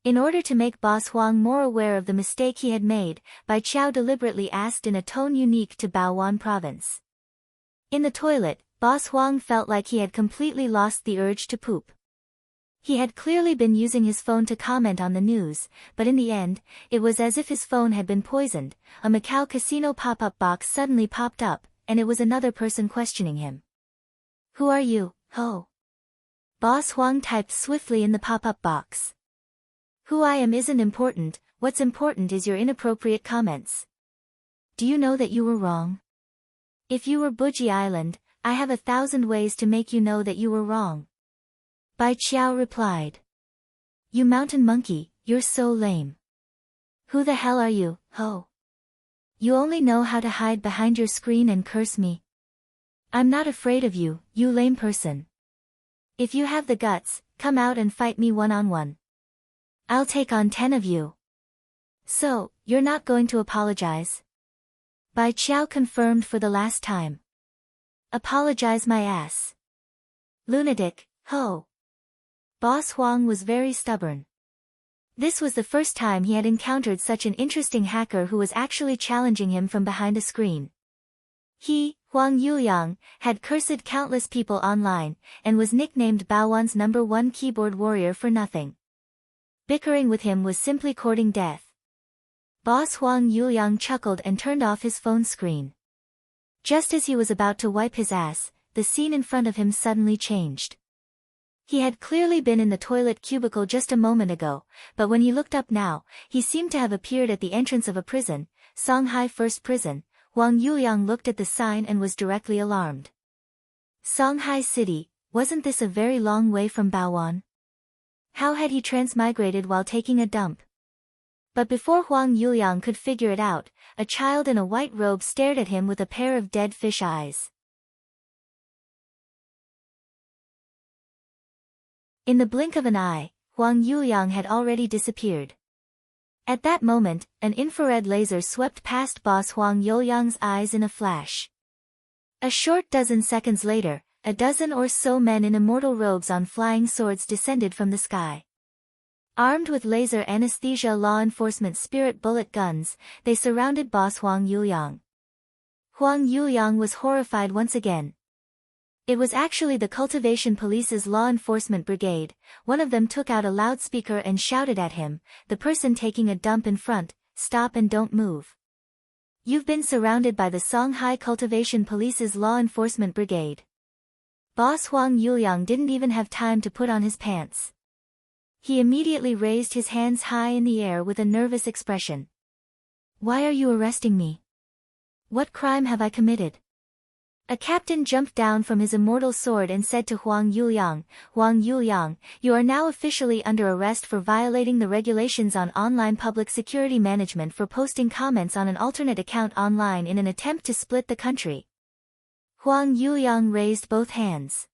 Speaker 1: In order to make Boss Huang more aware of the mistake he had made, Bai Qiao deliberately asked in a tone unique to Baowan province. In the toilet, Boss Huang felt like he had completely lost the urge to poop. He had clearly been using his phone to comment on the news, but in the end, it was as if his phone had been poisoned. A Macau casino pop-up box suddenly popped up, and it was another person questioning him. "Who are you, ho?" Boss Huang typed swiftly in the pop-up box. "Who I am isn't important, what's important is your inappropriate comments. Do you know that you were wrong? If you were Buji Island, I have 1,000 ways to make you know that you were wrong." Bai Qiao replied. "You mountain monkey, you're so lame. Who the hell are you, ho? You only know how to hide behind your screen and curse me. I'm not afraid of you, you lame person. If you have the guts, come out and fight me one-on-one. I'll take on 10 of you." "So, you're not going to apologize?" Bai Qiao confirmed for the last time. "Apologize my ass. Lunatic, ho." Boss Huang was very stubborn. This was the first time he had encountered such an interesting hacker who was actually challenging him from behind a screen. He, Huang Yuliang, had cursed countless people online, and was nicknamed Baowan's #1 keyboard warrior for nothing. Bickering with him was simply courting death. Boss Huang Yuliang chuckled and turned off his phone screen. Just as he was about to wipe his ass, the scene in front of him suddenly changed. He had clearly been in the toilet cubicle just a moment ago, but when he looked up now, he seemed to have appeared at the entrance of a prison, Songhai First Prison. Huang Yuliang looked at the sign and was directly alarmed. Songhai City, wasn't this a very long way from Baowan? How had he transmigrated while taking a dump? But before Huang Yuliang could figure it out, a child in a white robe stared at him with a pair of dead fish eyes. In the blink of an eye, Huang Yuliang had already disappeared. At that moment, an infrared laser swept past Boss Huang Yuliang's eyes in a flash. A short dozen seconds later, a dozen or so men in immortal robes on flying swords descended from the sky. Armed with laser anesthesia law enforcement spirit bullet guns, they surrounded Boss Huang Yuliang. Huang Yuliang was horrified once again. It was actually the Cultivation Police's law enforcement brigade. One of them took out a loudspeaker and shouted at him, the person taking a dump in front, "Stop and don't move. You've been surrounded by the Songhai Cultivation Police's law enforcement brigade." Boss Huang Yuliang didn't even have time to put on his pants. He immediately raised his hands high in the air with a nervous expression. "Why are you arresting me? What crime have I committed?" A captain jumped down from his immortal sword and said to Huang Yuliang, "Huang Yuliang, you are now officially under arrest for violating the regulations on online public security management for posting comments on an alternate account online in an attempt to split the country." Huang Yuliang raised both hands.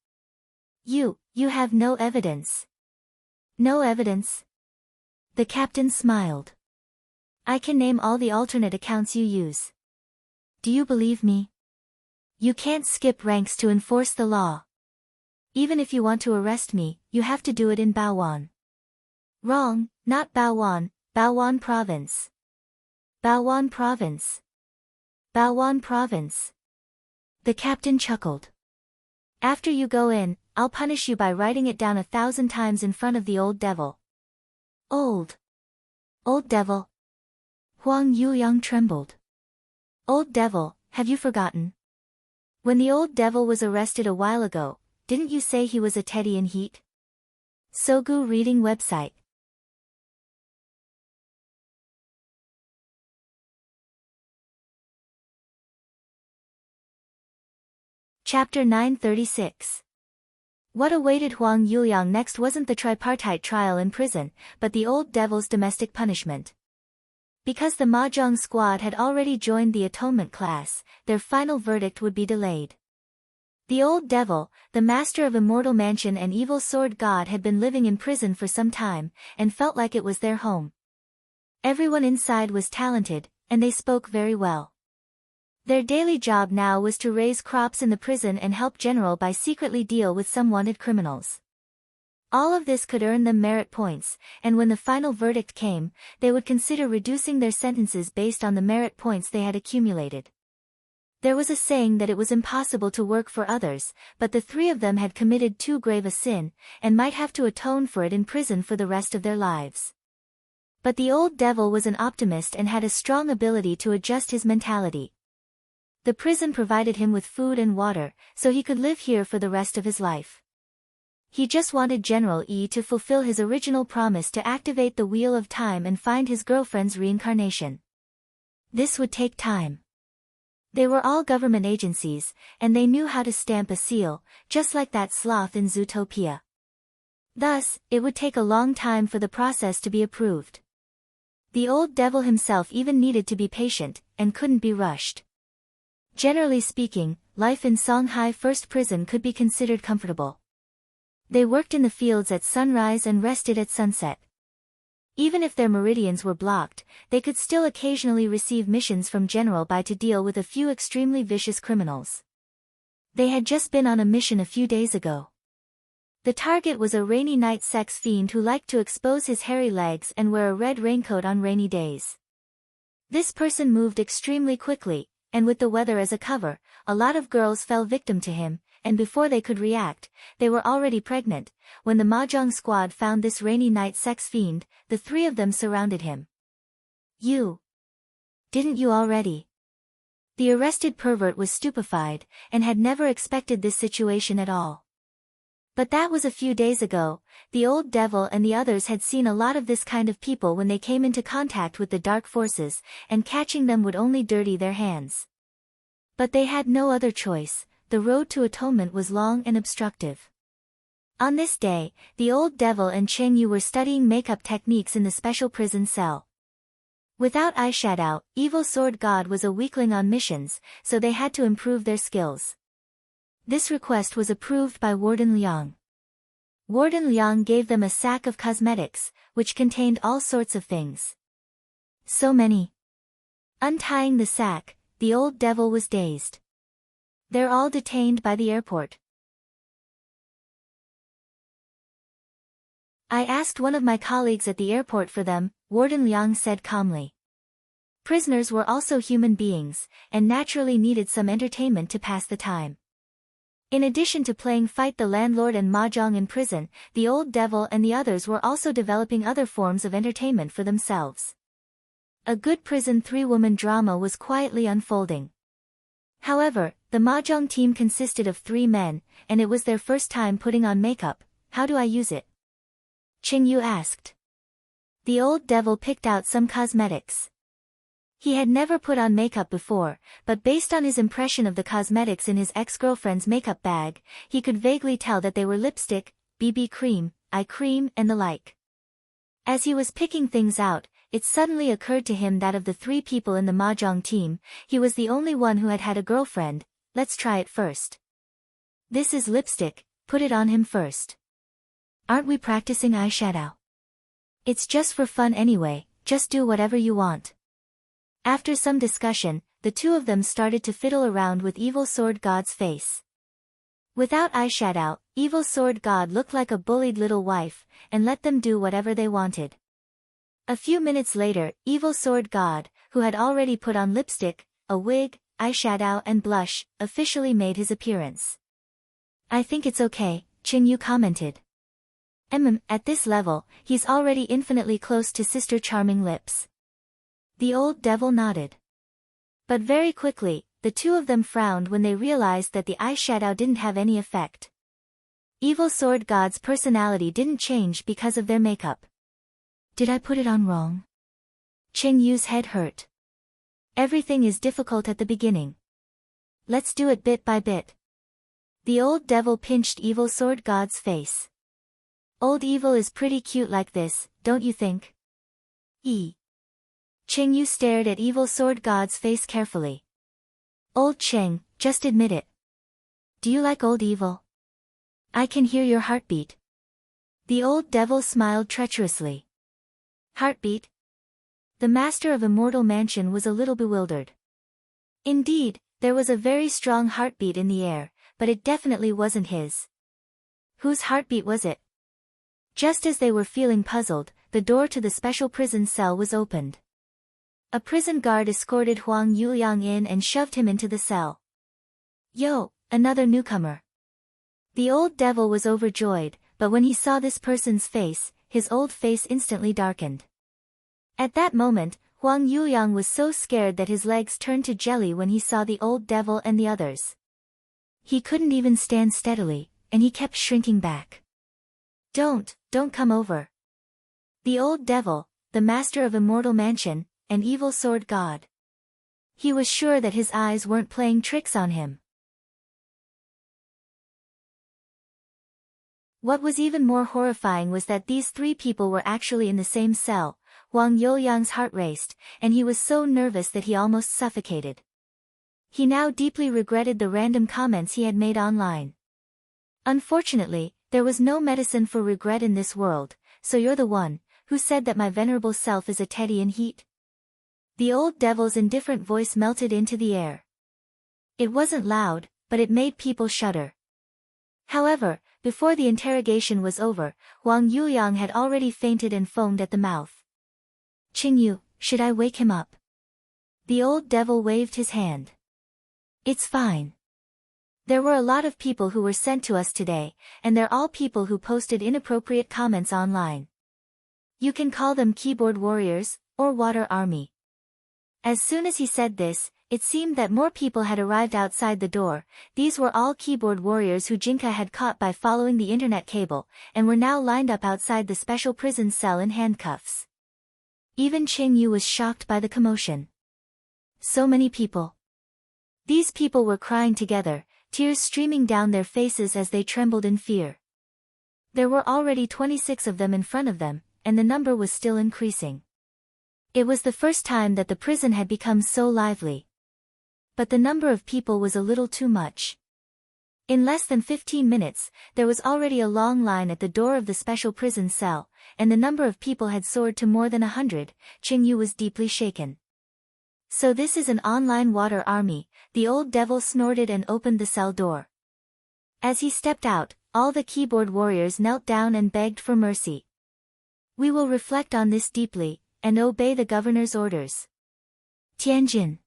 Speaker 1: You have no evidence." "No evidence?" The captain smiled. "I can name all the alternate accounts you use. Do you believe me? You can't skip ranks to enforce the law. Even if you want to arrest me, you have to do it in Baowan." "Wrong, not Baowan, Baowan province." "Baowan province. Baowan province." The captain chuckled. "After you go in, I'll punish you by writing it down 1,000 times in front of the old devil." Old devil?" Huang Yuliang trembled. "Old devil, have you forgotten? When the old devil was arrested a while ago, didn't you say he was a teddy in heat?" Sogu Reading Website. Chapter 936. What awaited Huang Yuliang next wasn't the tripartite trial in prison, but the old devil's domestic punishment. Because the Mahjong squad had already joined the atonement class, their final verdict would be delayed. The old devil, the master of Immortal Mansion and evil sword god, had been living in prison for some time, and felt like it was their home. Everyone inside was talented, and they spoke very well. Their daily job now was to raise crops in the prison and help General Bai secretly deal with some wanted criminals. All of this could earn them merit points, and when the final verdict came, they would consider reducing their sentences based on the merit points they had accumulated. There was a saying that it was impossible to work for others, but the three of them had committed too grave a sin, and might have to atone for it in prison for the rest of their lives. But the old devil was an optimist and had a strong ability to adjust his mentality. The prison provided him with food and water, so he could live here for the rest of his life. He just wanted General E to fulfill his original promise to activate the Wheel of Time and find his girlfriend's reincarnation. This would take time. They were all government agencies, and they knew how to stamp a seal, just like that sloth in Zootopia. Thus, it would take a long time for the process to be approved. The old devil himself even needed to be patient, and couldn't be rushed. Generally speaking, life in Songhai First Prison could be considered comfortable. They worked in the fields at sunrise and rested at sunset. Even if their meridians were blocked, they could still occasionally receive missions from General Bai to deal with a few extremely vicious criminals. They had just been on a mission a few days ago. The target was a rainy night sex fiend who liked to expose his hairy legs and wear a red raincoat on rainy days. This person moved extremely quickly, and with the weather as a cover, a lot of girls fell victim to him, and before they could react, they were already pregnant. When the Mahjong squad found this rainy night sex fiend, the three of them surrounded him. Didn't you already? The arrested pervert was stupefied, and had never expected this situation at all. But that was a few days ago. The old devil and the others had seen a lot of this kind of people when they came into contact with the dark forces, and catching them would only dirty their hands. But they had no other choice. The road to atonement was long and obstructive. On this day, the old devil and Cheng Yu were studying makeup techniques in the special prison cell. Without eyeshadow, Evil Sword God was a weakling on missions, so they had to improve their skills. This request was approved by Warden Liang. Warden Liang gave them a sack of cosmetics, which contained all sorts of things. So many. Untying the sack, the old devil was dazed. They're all detained by the airport. I asked one of my colleagues at the airport for them, Warden Liang said calmly. Prisoners were also human beings, and naturally needed some entertainment to pass the time. In addition to playing Fight the Landlord and Mahjong in prison, the old devil and the others were also developing other forms of entertainment for themselves. A good prison three-woman drama was quietly unfolding. However, the Mahjong team consisted of 3 men, and it was their first time putting on makeup. How do I use it? Cheng Yu asked. The old devil picked out some cosmetics. He had never put on makeup before, but based on his impression of the cosmetics in his ex-girlfriend's makeup bag, he could vaguely tell that they were lipstick, BB cream, eye cream and the like. As he was picking things out, it suddenly occurred to him that of the 3 people in the Mahjong team, he was the only one who had had a girlfriend. Let's try it first. This is lipstick, put it on him first. Aren't we practicing eyeshadow? It's just for fun anyway, just do whatever you want. After some discussion, the 2 of them started to fiddle around with Evil Sword God's face. Without eyeshadow, Evil Sword God looked like a bullied little wife, and let them do whatever they wanted. A few minutes later, Evil Sword God, who had already put on lipstick, a wig, eyeshadow and blush, officially made his appearance. I think it's okay, Cheng Yu commented. At this level, he's already infinitely close to Sister Charming lips. The old devil nodded. But very quickly, the 2 of them frowned when they realized that the eyeshadow didn't have any effect. Evil Sword God's personality didn't change because of their makeup. Did I put it on wrong? Cheng Yu's head hurt. Everything is difficult at the beginning. Let's do it bit by bit. The old devil pinched Evil Sword God's face. Old Evil is pretty cute like this, don't you think? Cheng Yu stared at Evil Sword God's face carefully. Old Cheng, just admit it. Do you like old Evil? I can hear your heartbeat. The old devil smiled treacherously. Heartbeat? The master of Immortal Mansion was a little bewildered. Indeed, there was a very strong heartbeat in the air, but it definitely wasn't his. Whose heartbeat was it? Just as they were feeling puzzled, the door to the special prison cell was opened. A prison guard escorted Huang Yuliang in and shoved him into the cell. Yo, another newcomer. The old devil was overjoyed, but when he saw this person's face, his old face instantly darkened. At that moment, Huang Yuliang was so scared that his legs turned to jelly when he saw the old devil and the others. He couldn't even stand steadily, and he kept shrinking back. Don't come over. The old devil, the master of Immortal Mansion, an evil sword god. He was sure that his eyes weren't playing tricks on him. What was even more horrifying was that these three people were actually in the same cell. Huang Yuliang's heart raced, and he was so nervous that he almost suffocated. He now deeply regretted the random comments he had made online. Unfortunately, there was no medicine for regret in this world, so you're the one who said that my venerable self is a teddy in heat? The old devil's indifferent voice melted into the air. It wasn't loud, but it made people shudder. However, before the interrogation was over, Huang Yuliang had already fainted and foamed at the mouth. Qingyu, should I wake him up? The old devil waved his hand. It's fine. There were a lot of people who were sent to us today, and they're all people who posted inappropriate comments online. You can call them keyboard warriors, or water army. As soon as he said this, it seemed that more people had arrived outside the door. These were all keyboard warriors who Jinka had caught by following the internet cable, and were now lined up outside the special prison cell in handcuffs. Even Qingyu was shocked by the commotion. So many people. These people were crying together, tears streaming down their faces as they trembled in fear. There were already 26 of them in front of them, and the number was still increasing. It was the first time that the prison had become so lively. But the number of people was a little too much. In less than 15 minutes, there was already a long line at the door of the special prison cell, and the number of people had soared to more than 100. Qingyu was deeply shaken. So this is an online water army, the old devil snorted and opened the cell door. As he stepped out, all the keyboard warriors knelt down and begged for mercy. We will reflect on this deeply, and obey the governor's orders. Tianjin.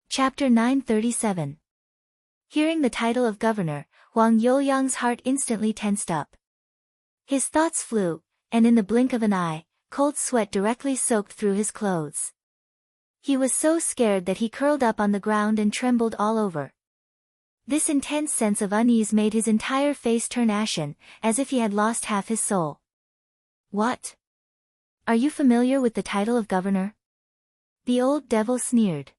Speaker 1: Chapter 937. Hearing the title of governor, Huang Yuliang's heart instantly tensed up. His thoughts flew, and in the blink of an eye, cold sweat directly soaked through his clothes. He was so scared that he curled up on the ground and trembled all over. This intense sense of unease made his entire face turn ashen, as if he had lost half his soul. What? Are you familiar with the title of governor? The old devil sneered.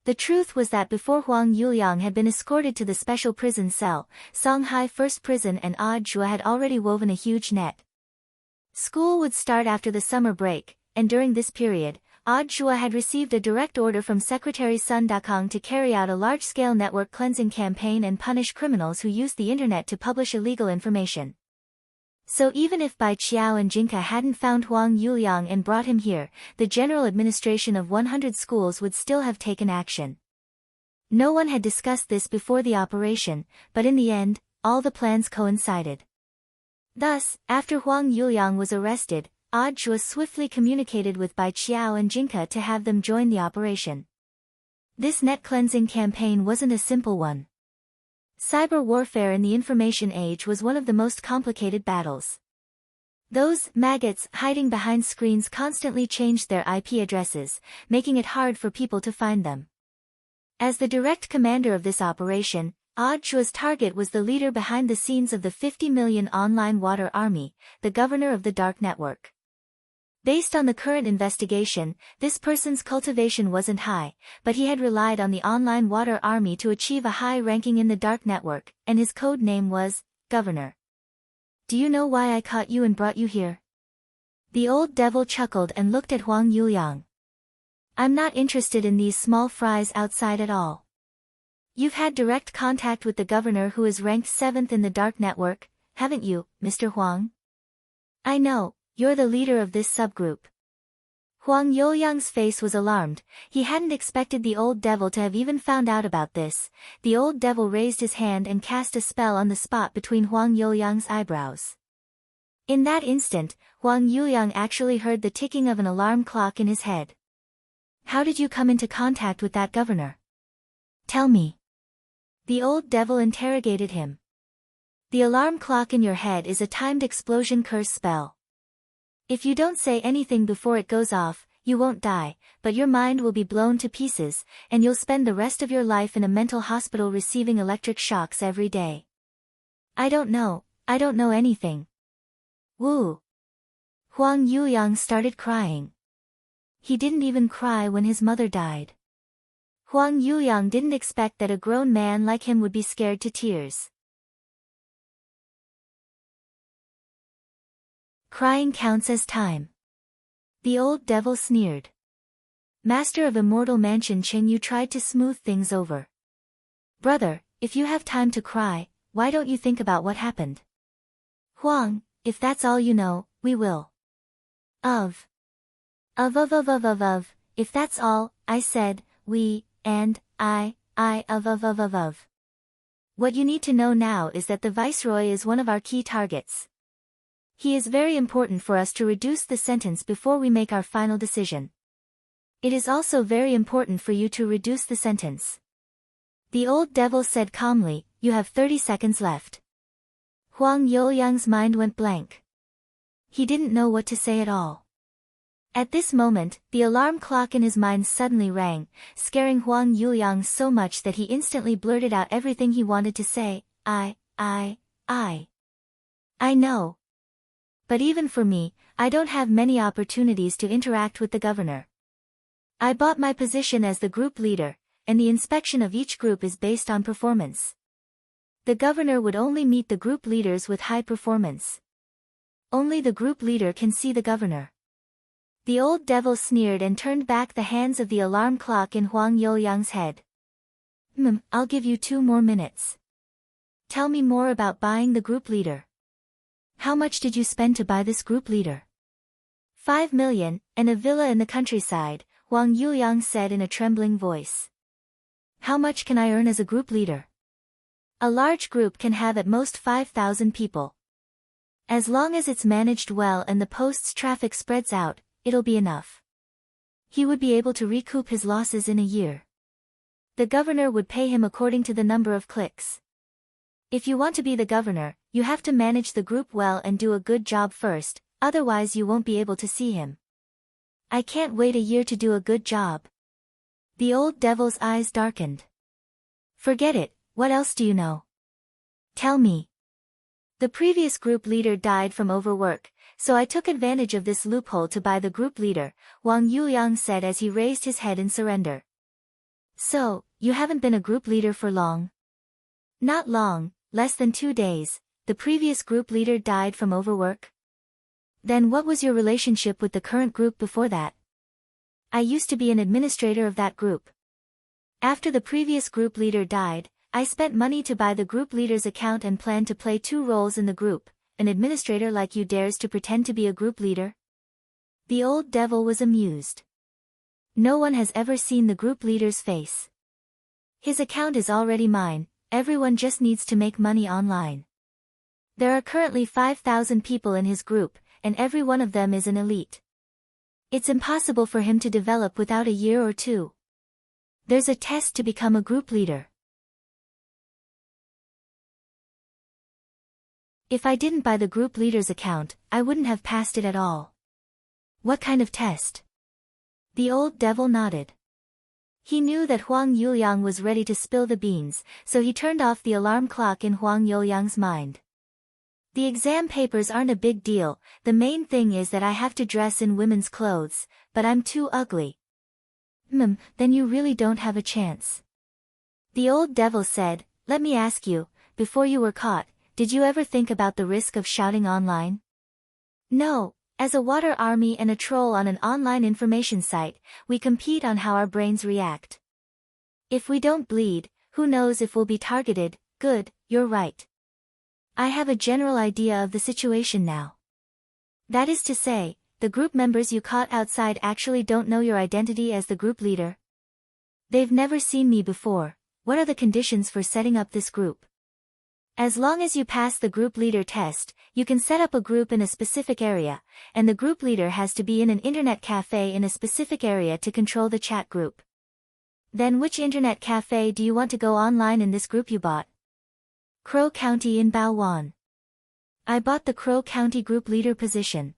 Speaker 1: The truth was that before Huang Yuliang had been escorted to the special prison cell, Songhai First Prison and Audiobook had already woven a huge net. School would start after the summer break, and during this period, Audiobook had received a direct order from Secretary Sun Dakong to carry out a large-scale network cleansing campaign and punish criminals who used the internet to publish illegal information. So even if Bai Qiao and Jinka hadn't found Huang Yuliang and brought him here, the general administration of 100 schools would still have taken action. No one had discussed this before the operation, but in the end, all the plans coincided. Thus, after Huang Yuliang was arrested, Audiobook swiftly communicated with Bai Qiao and Jinka to have them join the operation. This net cleansing campaign wasn't a simple one. Cyber warfare in the information age was one of the most complicated battles. Those maggots hiding behind screens constantly changed their IP addresses, making it hard for people to find them. As the direct commander of this operation, Audiobook's target was the leader behind the scenes of the 50 million online water army, the governor of the dark network. Based on the current investigation, this person's cultivation wasn't high, but he had relied on the online water army to achieve a high ranking in the dark network, and his code name was Governor. Do you know why I caught you and brought you here? The old devil chuckled and looked at Huang Yuliang. I'm not interested in these small fries outside at all. You've had direct contact with the governor who is ranked 7th in the dark network, haven't you, Mr. Huang? I know. You're the leader of this subgroup. Huang Youliang's face was alarmed. He hadn't expected the old devil to have even found out about this. The old devil raised his hand and cast a spell on the spot between Huang Youliang's eyebrows. In that instant, Huang Youliang actually heard the ticking of an alarm clock in his head. How did you come into contact with that governor? Tell me. The old devil interrogated him. The alarm clock in your head is a timed explosion curse spell. If you don't say anything before it goes off, you won't die, but your mind will be blown to pieces, and you'll spend the rest of your life in a mental hospital receiving electric shocks every day. I don't know anything. Woo! Huang Youliang started crying. He didn't even cry when his mother died. Huang Youliang didn't expect that a grown man like him would be scared to tears. Crying counts as time. The old devil sneered. Master of Immortal Mansion Chen Yu tried to smooth things over. Brother, if you have time to cry, why don't you think about what happened? Huang, if that's all you know, we will. If that's all, I said, we, and, I, of. What you need to know now is that the Viceroy is one of our key targets. He is very important for us to reduce the sentence before we make our final decision. It is also very important for you to reduce the sentence. The old devil said calmly, you have 30 seconds left. Huang Youliang's mind went blank. He didn't know what to say at all. At this moment, the alarm clock in his mind suddenly rang, scaring Huang Youliang so much that he instantly blurted out everything he wanted to say. I know. But even for me, I don't have many opportunities to interact with the governor. I bought my position as the group leader, and the inspection of each group is based on performance. The governor would only meet the group leaders with high performance. Only the group leader can see the governor. The old devil sneered and turned back the hands of the alarm clock in Huang Youliang's head. I'll give you 2 more minutes. Tell me more about buying the group leader. How much did you spend to buy this group leader? 5 million, and a villa in the countryside, Huang Youliang said in a trembling voice. How much can I earn as a group leader? A large group can have at most 5,000 people. As long as it's managed well and the post's traffic spreads out, it'll be enough. He would be able to recoup his losses in a year. The governor would pay him according to the number of clicks. If you want to be the governor, you have to manage the group well and do a good job first, otherwise you won't be able to see him. I can't wait a year to do a good job. The old devil's eyes darkened. Forget it, what else do you know? Tell me. The previous group leader died from overwork, so I took advantage of this loophole to buy the group leader, Huang Youliang said as he raised his head in surrender. So, you haven't been a group leader for long? Not long, less than 2 days. The previous group leader died from overwork? Then what was your relationship with the current group before that? I used to be an administrator of that group. After the previous group leader died, I spent money to buy the group leader's account and planned to play 2 roles in the group. An administrator like you dares to pretend to be a group leader? The old devil was amused. No one has ever seen the group leader's face. His account is already mine, everyone just needs to make money online. There are currently 5,000 people in his group, and every one of them is an elite. It's impossible for him to develop without a year or 2. There's a test to become a group leader. If I didn't buy the group leader's account, I wouldn't have passed it at all. What kind of test? The old devil nodded. He knew that Huang Youliang was ready to spill the beans, so he turned off the alarm clock in Huang Youliang's mind. The exam papers aren't a big deal, the main thing is that I have to dress in women's clothes, but I'm too ugly. Then you really don't have a chance. The old devil said, let me ask you, before you were caught, did you ever think about the risk of shouting online? No. As a water army and a troll on an online information site, we compete on how our brains react. If we don't bleed, who knows if we'll be targeted? Good, you're right. I have a general idea of the situation now. That is to say, the group members you caught outside actually don't know your identity as the group leader? They've never seen me before. What are the conditions for setting up this group? As long as you pass the group leader test, you can set up a group in a specific area, and the group leader has to be in an internet cafe in a specific area to control the chat group. Then which internet cafe do you want to go online in this group you bought? Crow County in Baowan. I bought the Crow County group leader position.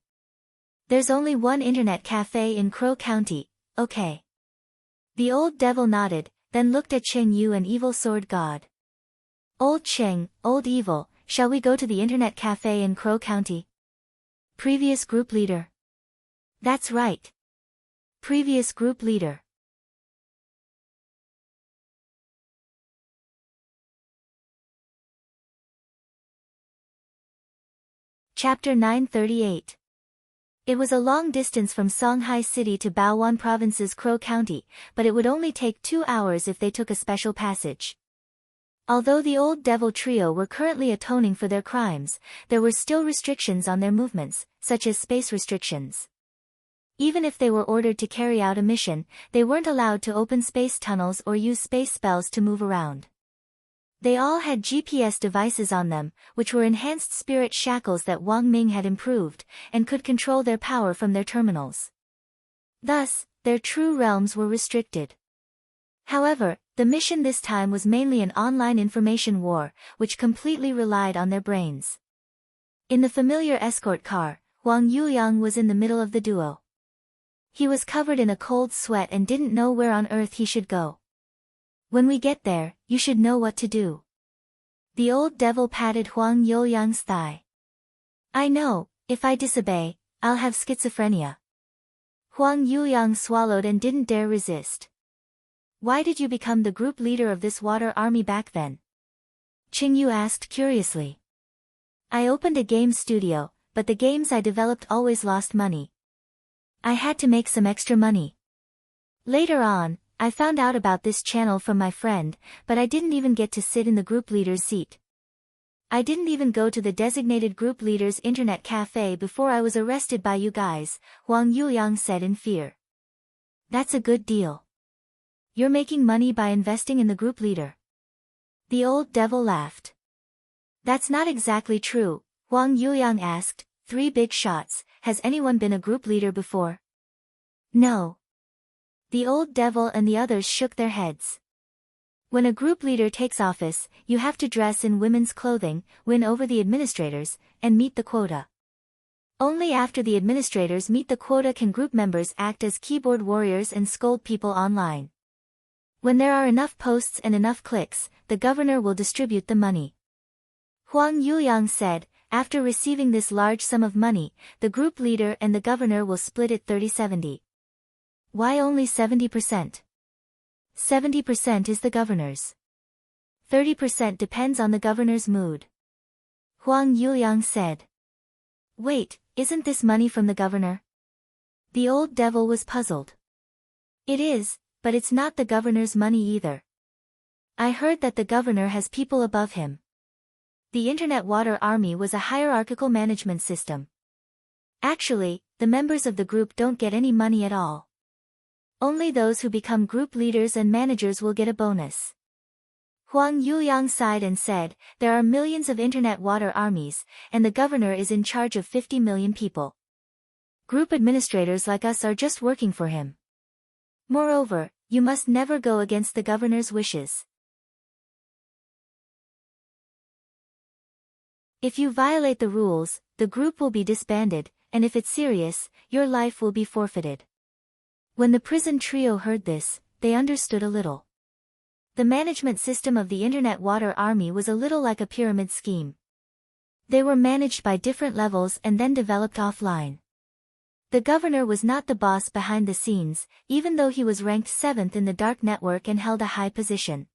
Speaker 1: There's only one internet cafe in Crow County, okay. The old devil nodded, then looked at Cheng Yu and Evil Sword God. Old Cheng, old evil, shall we go to the internet cafe in Crow County? Previous group leader. That's right. Previous group leader. Chapter 938. It was a long distance from Songhai City to Baowan Province's Crow County, but it would only take 2 hours if they took a special passage. Although the old devil trio were currently atoning for their crimes, there were still restrictions on their movements, such as space restrictions. Even if they were ordered to carry out a mission, they weren't allowed to open space tunnels or use space spells to move around. They all had GPS devices on them, which were enhanced spirit shackles that Wang Ming had improved, and could control their power from their terminals. Thus, their true realms were restricted. However, the mission this time was mainly an online information war, which completely relied on their brains. In the familiar escort car, Huang Yuliang was in the middle of the duo. He was covered in a cold sweat and didn't know where on earth he should go. When we get there, you should know what to do. The old devil patted Huang Yuliang's thigh. I know, if I disobey, I'll have schizophrenia. Huang Yuliang swallowed and didn't dare resist. Why did you become the group leader of this water army back then? Qingyu asked curiously. I opened a game studio, but the games I developed always lost money. I had to make some extra money. Later on, I found out about this channel from my friend, but I didn't even get to sit in the group leader's seat. I didn't even go to the designated group leader's internet cafe before I was arrested by you guys, Huang Yuliang said in fear. That's a good deal. You're making money by investing in the group leader. The old devil laughed. That's not exactly true, Huang Yuliang asked. 3 big shots, has anyone been a group leader before? No. The old devil and the others shook their heads. When a group leader takes office, you have to dress in women's clothing, win over the administrators, and meet the quota. Only after the administrators meet the quota can group members act as keyboard warriors and scold people online. When there are enough posts and enough clicks, the governor will distribute the money. Huang Yuliang said, after receiving this large sum of money, the group leader and the governor will split it 30-70. Why only 70%? 70% is the governor's. 30% depends on the governor's mood. Huang Yuliang said. Wait, isn't this money from the governor? The old devil was puzzled. It is, but it's not the governor's money either. I heard that the governor has people above him. The Internet Water Army was a hierarchical management system. Actually, the members of the group don't get any money at all. Only those who become group leaders and managers will get a bonus. Huang Yuliang sighed and said, there are millions of Internet Water Armies, and the governor is in charge of 50 million people. Group administrators like us are just working for him. Moreover, you must never go against the governor's wishes. If you violate the rules, the group will be disbanded, and if it's serious, your life will be forfeited. When the prison trio heard this, they understood a little. The management system of the Internet Water Army was a little like a pyramid scheme. They were managed by different levels and then developed offline. The governor was not the boss behind the scenes, even though he was ranked 7th in the dark network and held a high position.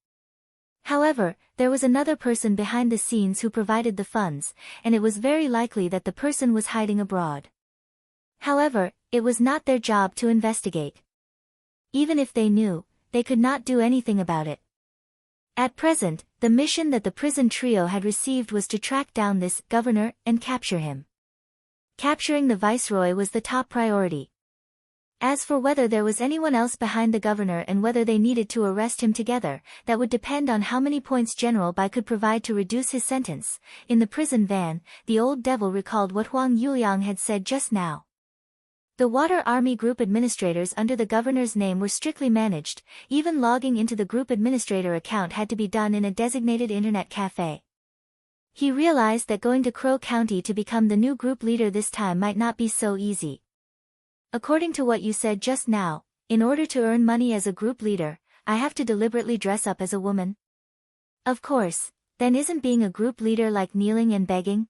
Speaker 1: However, there was another person behind the scenes who provided the funds, and it was very likely that the person was hiding abroad. However, it was not their job to investigate. Even if they knew, they could not do anything about it. At present, the mission that the prison trio had received was to track down this governor and capture him. Capturing the viceroy was the top priority. As for whether there was anyone else behind the governor and whether they needed to arrest him together, that would depend on how many points General Bai could provide to reduce his sentence. In the prison van, the old devil recalled what Huang Yuliang had said just now. The Water Army group administrators under the governor's name were strictly managed. Even logging into the group administrator account had to be done in a designated internet cafe. He realized that going to Crow County to become the new group leader this time might not be so easy. According to what you said just now, in order to earn money as a group leader, I have to deliberately dress up as a woman? Of course, then isn't being a group leader like kneeling and begging?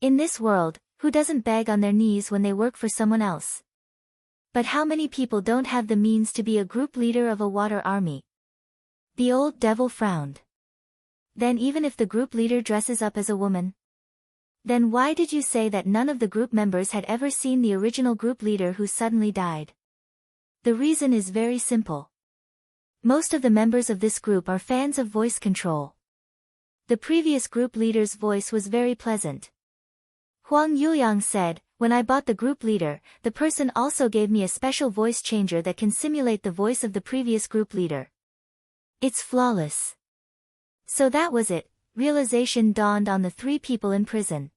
Speaker 1: In this world, who doesn't beg on their knees when they work for someone else? But how many people don't have the means to be a group leader of a water army? The old devil frowned. Then even if the group leader dresses up as a woman? Then why did you say that none of the group members had ever seen the original group leader who suddenly died? The reason is very simple. Most of the members of this group are fans of voice control. The previous group leader's voice was very pleasant. Huang Yuliang said, when I bought the group leader, the person also gave me a special voice changer that can simulate the voice of the previous group leader. It's flawless. So that was it. Realization dawned on the three people in prison.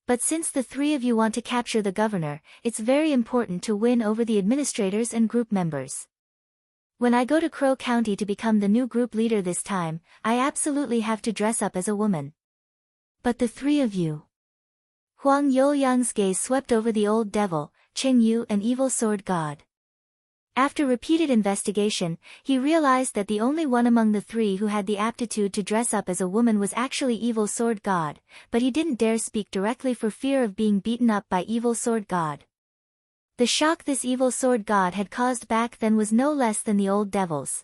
Speaker 1: But since the three of you want to capture the governor, it's very important to win over the administrators and group members. When I go to Crow County to become the new group leader this time, I absolutely have to dress up as a woman. But the three of you. Huang Yuliang's gaze swept over the old devil, Cheng Yu and evil sword god. After repeated investigation, he realized that the only one among the three who had the aptitude to dress up as a woman was actually Evil Sword God, but he didn't dare speak directly for fear of being beaten up by Evil Sword God. The shock this Evil Sword God had caused back then was no less than the old devil's.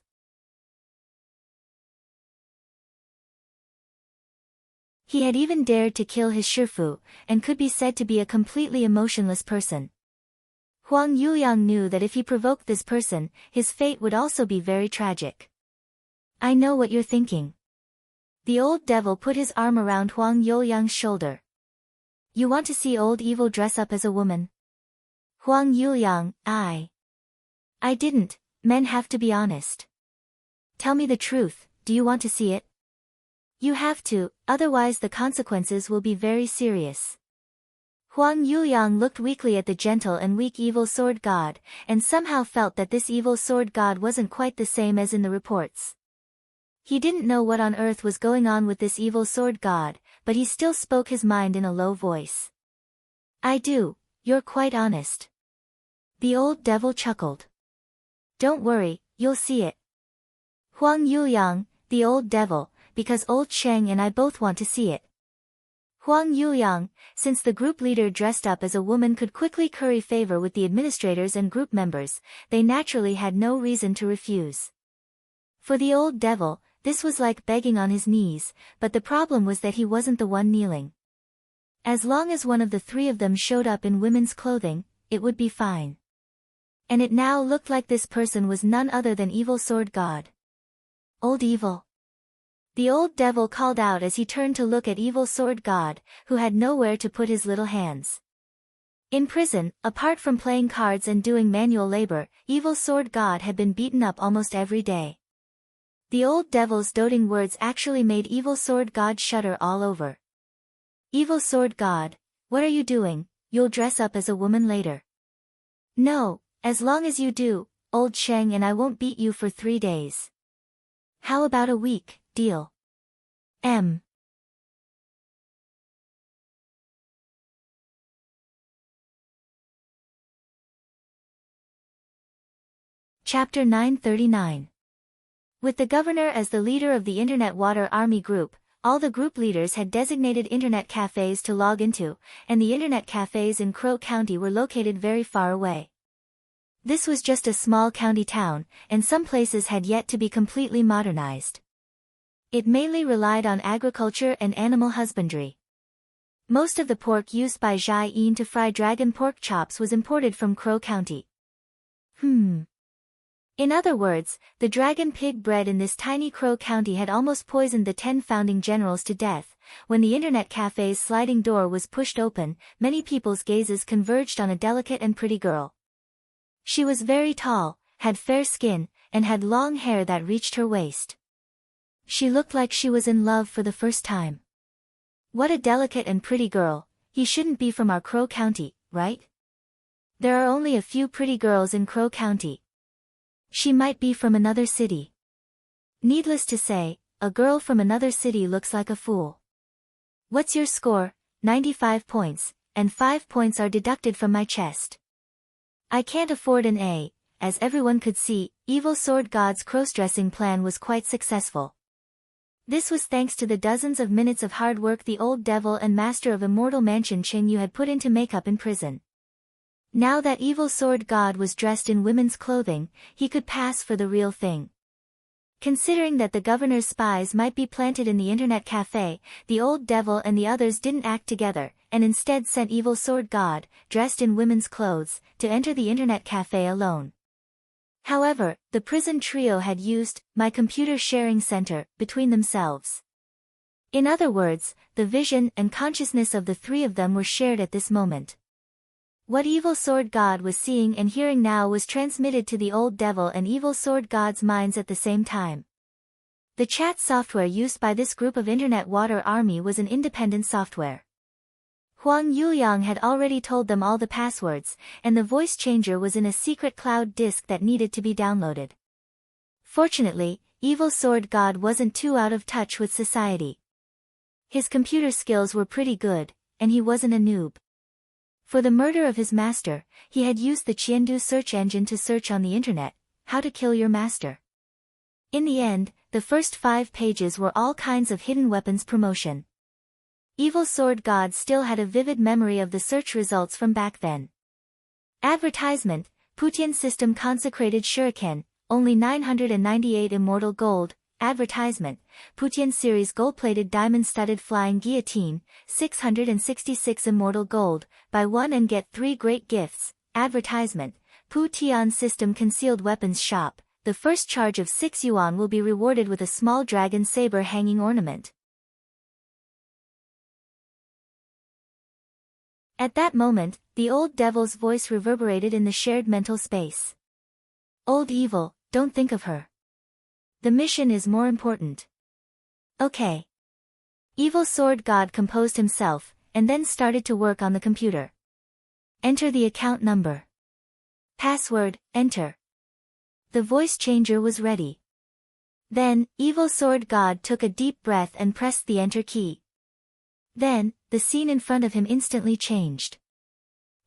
Speaker 1: He had even dared to kill his Shifu, and could be said to be a completely emotionless person. Huang Yuliang knew that if he provoked this person, his fate would also be very tragic. I know what you're thinking. The old devil put his arm around Huang Yuliang's shoulder. You want to see old evil dress up as a woman? Huang Yuliang, I didn't. Men have to be honest. Tell me the truth, do you want to see it? You have to, otherwise the consequences will be very serious. Huang Yuliang looked weakly at the gentle and weak evil sword god, and somehow felt that this evil sword god wasn't quite the same as in the reports. He didn't know what on earth was going on with this evil sword god, but he still spoke his mind in a low voice. I do, you're quite honest. The old devil chuckled. Don't worry, you'll see it. Huang Yuliang, the old devil, because old Sheng and I both want to see it. Huang Yuliang, since the group leader dressed up as a woman could quickly curry favor with the administrators and group members, they naturally had no reason to refuse. For the old devil, this was like begging on his knees, but the problem was that he wasn't the one kneeling. As long as one of the three of them showed up in women's clothing, it would be fine. And it now looked like this person was none other than Evil Sword God. Old Evil. The old devil called out as he turned to look at Evil Sword God, who had nowhere to put his little hands. In prison, apart from playing cards and doing manual labor, Evil Sword God had been beaten up almost every day. The old devil's doting words actually made Evil Sword God shudder all over. Evil Sword God, what are you doing? You'll dress up as a woman later. No, as long as you do, old Sheng and I won't beat you for 3 days. How about a week? Deal. Chapter 939. With the governor as the leader of the Internet Water Army Group, all the group leaders had designated internet cafes to log into, and the internet cafes in Crow County were located very far away. This was just a small county town, and some places had yet to be completely modernized. It mainly relied on agriculture and animal husbandry. Most of the pork used by Jai Yin to fry dragon pork chops was imported from Crow County. In other words, the dragon pig bred in this tiny crow county had almost poisoned the 10 founding generals to death. When the internet cafe's sliding door was pushed open, many people's gazes converged on a delicate and pretty girl. She was very tall, had fair skin, and had long hair that reached her waist. She looked like she was in love for the first time. What a delicate and pretty girl. He shouldn't be from our Crow County, right? There are only a few pretty girls in Crow County. She might be from another city. Needless to say, a girl from another city looks like a fool. What's your score? 95 points, and 5 points are deducted from my chest. I can't afford an A. As everyone could see, Evil Sword God's cross-dressing plan was quite successful. This was thanks to the dozens of minutes of hard work the old devil and master of Immortal Mansion Chin Yu had put into makeup in prison. Now that Evil Sword God was dressed in women's clothing, he could pass for the real thing. Considering that the governor's spies might be planted in the internet cafe, the old devil and the others didn't act together, and instead sent Evil Sword God, dressed in women's clothes, to enter the internet cafe alone. However, the prison trio had used my computer sharing center between themselves. In other words, the vision and consciousness of the three of them were shared at this moment. What Evil Sword God was seeing and hearing now was transmitted to the old devil and Evil Sword God's minds at the same time. The chat software used by this group of Internet Water Army was an independent software. Huang Yuliang had already told them all the passwords, and the voice changer was in a secret cloud disk that needed to be downloaded. Fortunately, Evil Sword God wasn't too out of touch with society. His computer skills were pretty good, and he wasn't a noob. For the murder of his master, he had used the Qiandu search engine to search on the internet, how to kill your master. In the end, the first 5 pages were all kinds of hidden weapons promotion. Evil Sword God still had a vivid memory of the search results from back then. Advertisement, Putian System Consecrated Shuriken, only 998 Immortal Gold. Advertisement, Putian Series Gold-Plated Diamond-Studded Flying Guillotine, 666 Immortal Gold, buy 1 and get 3 great gifts. Advertisement, Putian System Concealed Weapons Shop, the first charge of 6 yuan will be rewarded with a small dragon saber hanging ornament. At that moment, the old devil's voice reverberated in the shared mental space. Old evil, don't think of her. The mission is more important. Okay. Evil Sword God composed himself, and then started to work on the computer. Enter the account number. Password, enter. The voice changer was ready. Then, Evil Sword God took a deep breath and pressed the enter key. Then, the scene in front of him instantly changed.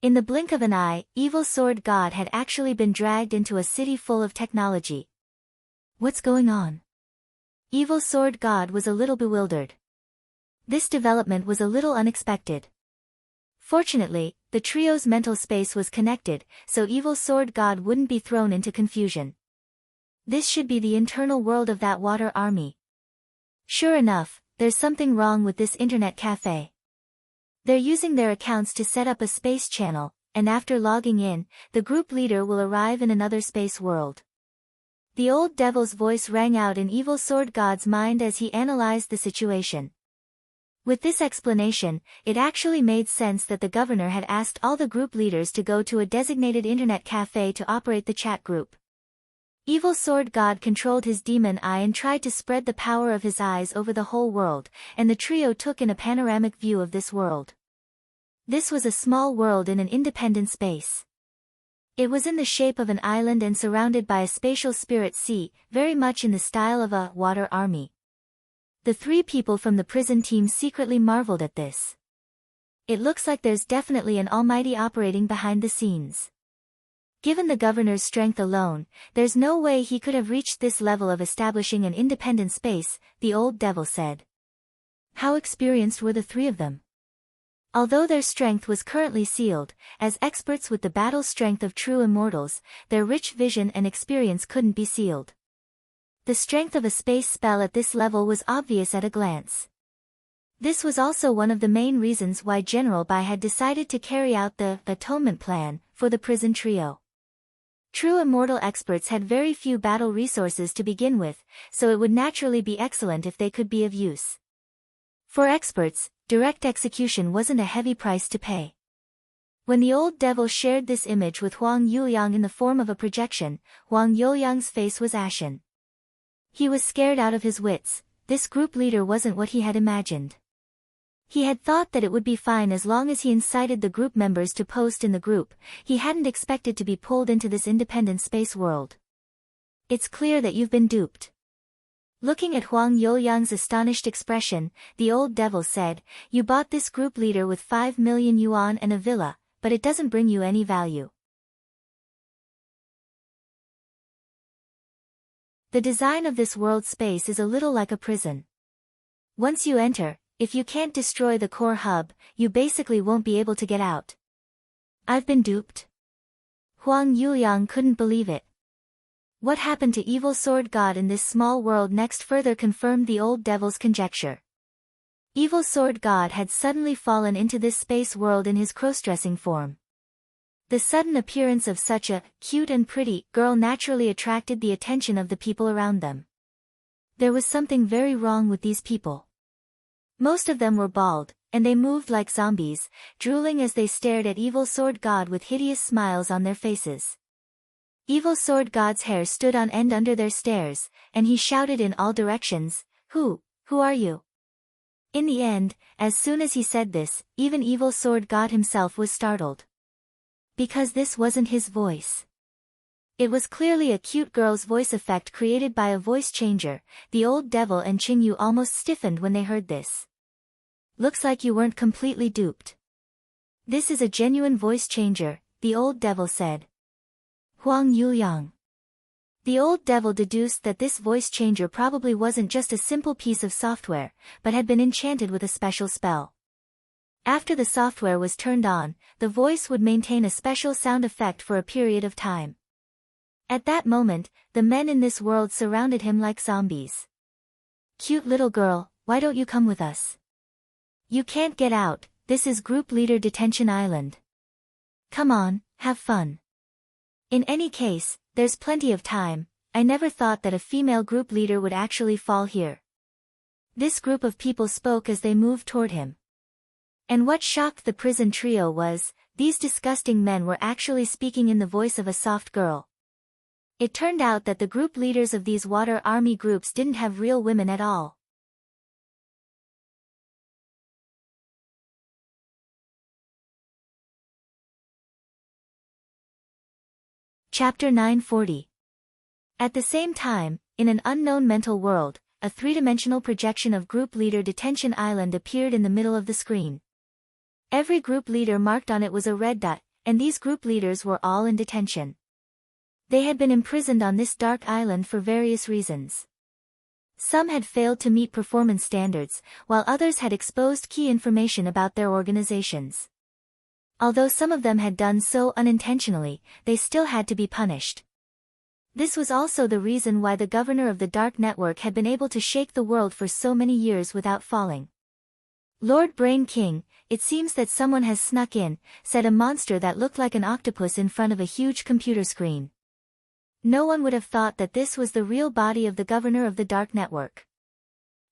Speaker 1: In the blink of an eye, Evil Sword God had actually been dragged into a city full of technology. What's going on? Evil Sword God was a little bewildered. This development was a little unexpected. Fortunately, the trio's mental space was connected, so Evil Sword God wouldn't be thrown into confusion. This should be the internal world of that water army. Sure enough, there's something wrong with this internet cafe. They're using their accounts to set up a space channel, and after logging in, the group leader will arrive in another space world. The old devil's voice rang out in Evil Sword God's mind as he analyzed the situation. With this explanation, it actually made sense that the governor had asked all the group leaders to go to a designated internet cafe to operate the chat group. Evil Sword God controlled his demon eye and tried to spread the power of his eyes over the whole world, and the trio took in a panoramic view of this world. This was a small world in an independent space. It was in the shape of an island and surrounded by a spatial spirit sea, very much in the style of a water army. The 3 people from the prison team secretly marveled at this. It looks like there's definitely an almighty operating behind the scenes. Given the governor's strength alone, there's no way he could have reached this level of establishing an independent space, the old devil said. How experienced were the 3 of them? Although their strength was currently sealed, as experts with the battle strength of true immortals, their rich vision and experience couldn't be sealed. The strength of a space spell at this level was obvious at a glance. This was also one of the main reasons why General Bai had decided to carry out the atonement plan for the prison trio. True immortal experts had very few battle resources to begin with, so it would naturally be excellent if they could be of use. For experts, direct execution wasn't a heavy price to pay. When the old devil shared this image with Huang Yuliang in the form of a projection, Huang Yuliang's face was ashen. He was scared out of his wits. This group leader wasn't what he had imagined. He had thought that it would be fine as long as he incited the group members to post in the group. He hadn't expected to be pulled into this independent space world. It's clear that you've been duped. Looking at Huang Yuliang's astonished expression, the old devil said, "You bought this group leader with 5 million yuan and a villa, but it doesn't bring you any value. The design of this world space is a little like a prison. Once you enter, if you can't destroy the core hub, you basically won't be able to get out." I've been duped? Huang Yuliang couldn't believe it. What happened to evil sword god in this small world next further confirmed the old devil's conjecture. Evil sword god had suddenly fallen into this space world in his cross-dressing form. The sudden appearance of such a cute and pretty girl naturally attracted the attention of the people around them. There was something very wrong with these people. Most of them were bald, and they moved like zombies, drooling as they stared at evil sword god with hideous smiles on their faces. Evil sword god's hair stood on end under their stares, and he shouted in all directions, Who are you?" In the end, as soon as he said this, even evil sword god himself was startled. Because this wasn't his voice. It was clearly a cute girl's voice effect created by a voice changer. The old devil and Qingyu almost stiffened when they heard this. "Looks like you weren't completely duped. This is a genuine voice changer," the old devil said. Huang Yuliang. The old devil deduced that this voice changer probably wasn't just a simple piece of software, but had been enchanted with a special spell. After the software was turned on, the voice would maintain a special sound effect for a period of time. At that moment, the men in this world surrounded him like zombies. "Cute little girl, why don't you come with us? You can't get out, this is Group Leader Detention Island. Come on, have fun. In any case, there's plenty of time. I never thought that a female group leader would actually fall here." This group of people spoke as they moved toward him. And what shocked the prison trio was, these disgusting men were actually speaking in the voice of a soft girl. It turned out that the group leaders of these water army groups didn't have real women at all. Chapter 940. At the same time, in an unknown mental world, a three-dimensional projection of Group Leader Detention Island appeared in the middle of the screen. Every group leader marked on it was a red dot, and these group leaders were all in detention. They had been imprisoned on this dark island for various reasons. Some had failed to meet performance standards, while others had exposed key information about their organizations. Although some of them had done so unintentionally, they still had to be punished. This was also the reason why the governor of the Dark Network had been able to shake the world for so many years without falling. "Lord Brain King, it seems that someone has snuck in," said a monster that looked like an octopus in front of a huge computer screen. No one would have thought that this was the real body of the governor of the Dark Network.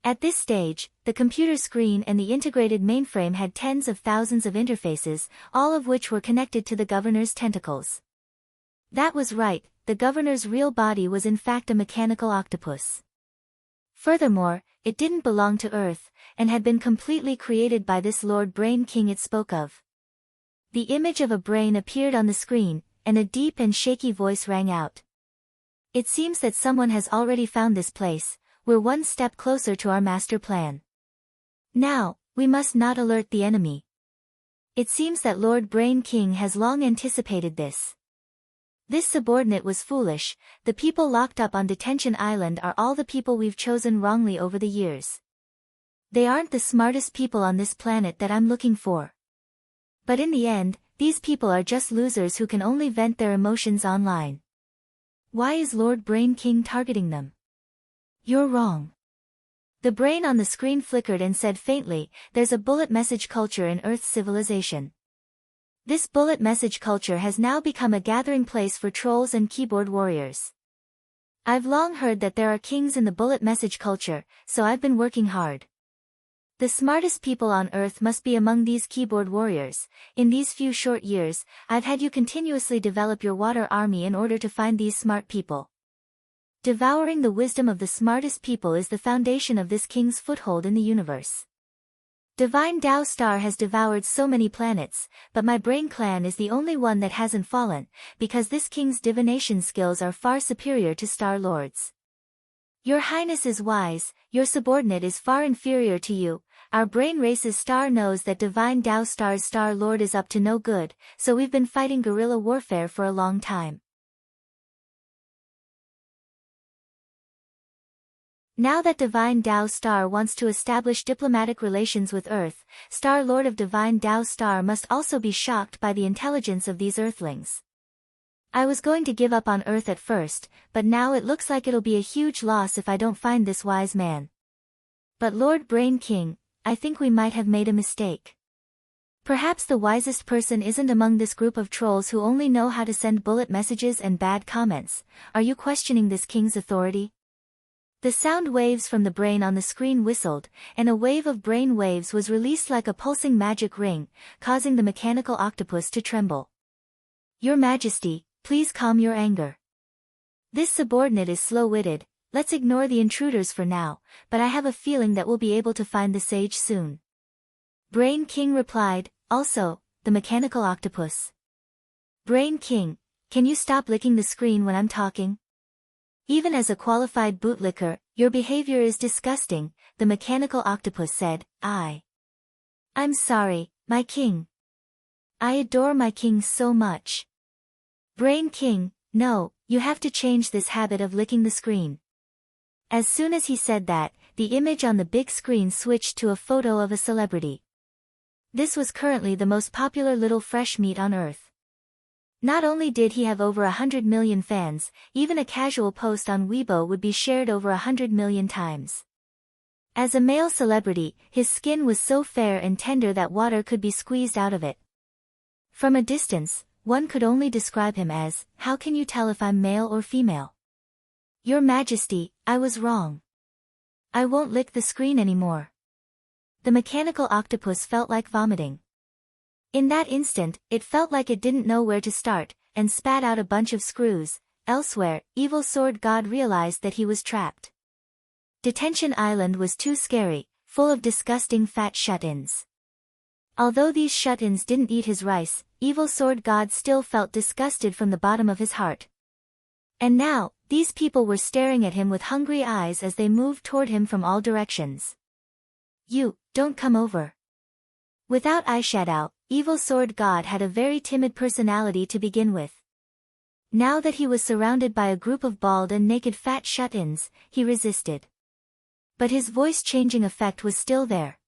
Speaker 1: At this stage, the computer screen and the integrated mainframe had tens of thousands of interfaces, all of which were connected to the governor's tentacles. That was right, the governor's real body was in fact a mechanical octopus. Furthermore, it didn't belong to Earth, and had been completely created by this Lord Brain King it spoke of. The image of a brain appeared on the screen, and a deep and shaky voice rang out. "It seems that someone has already found this place. We're one step closer to our master plan. Now, we must not alert the enemy. It seems that Lord Brain King has long anticipated this." This subordinate was foolish. The people locked up on Detention Island are all the people we've chosen wrongly over the years. They aren't the smartest people on this planet that I'm looking for. But in the end, these people are just losers who can only vent their emotions online. Why is Lord Brain King targeting them? You're wrong. The brain on the screen flickered and said faintly, "There's a bullet message culture in Earth's civilization. This bullet message culture has now become a gathering place for trolls and keyboard warriors. I've long heard that there are kings in the bullet message culture, so I've been working hard. The smartest people on Earth must be among these keyboard warriors. In these few short years, I've had you continuously develop your water army in order to find these smart people. Devouring the wisdom of the smartest people is the foundation of this king's foothold in the universe. Divine Tao Star has devoured so many planets, but my brain clan is the only one that hasn't fallen, because this king's divination skills are far superior to Star Lord's. Your Highness is wise, your subordinate is far inferior to you. Our brain race's star knows that Divine Tao Star's Star Lord is up to no good, so we've been fighting guerrilla warfare for a long time. Now that Divine Tao Star wants to establish diplomatic relations with Earth, Star Lord of Divine Tao Star must also be shocked by the intelligence of these Earthlings. I was going to give up on Earth at first, but now it looks like it'll be a huge loss if I don't find this wise man. But Lord Brain King, I think we might have made a mistake. Perhaps the wisest person isn't among this group of trolls who only know how to send bullet messages and bad comments. Are you questioning this king's authority? The sound waves from the brain on the screen whistled, and a wave of brain waves was released like a pulsing magic ring, causing the mechanical octopus to tremble. Your Majesty, please calm your anger. This subordinate is slow-witted, let's ignore the intruders for now, but I have a feeling that we'll be able to find the sage soon. Brain King replied, also, the mechanical octopus. Brain King, can you stop licking the screen when I'm talking? Even as a qualified bootlicker, your behavior is disgusting, the mechanical octopus said. I'm sorry, my king. I adore my king so much. Brain King, no, you have to change this habit of licking the screen. As soon as he said that, the image on the big screen switched to a photo of a celebrity. This was currently the most popular little fresh meat on Earth. Not only did he have over 100 million fans, even a casual post on Weibo would be shared over 100 million times. As a male celebrity, his skin was so fair and tender that water could be squeezed out of it. From a distance, one could only describe him as, how can you tell if I'm male or female? Your Majesty, I was wrong. I won't lick the screen anymore. The mechanical octopus felt like vomiting. In that instant, it felt like it didn't know where to start, and spat out a bunch of screws. Elsewhere, Evil Sword God realized that he was trapped. Detention Island was too scary, full of disgusting fat shut-ins. Although these shut-ins didn't eat his rice, Evil Sword God still felt disgusted from the bottom of his heart. And now, these people were staring at him with hungry eyes as they moved toward him from all directions. You, don't come over. Without eyeshadow, Evil Sword God had a very timid personality to begin with. Now that he was surrounded by a group of bald and naked fat shut-ins, he resisted. But his voice-changing effect was still there.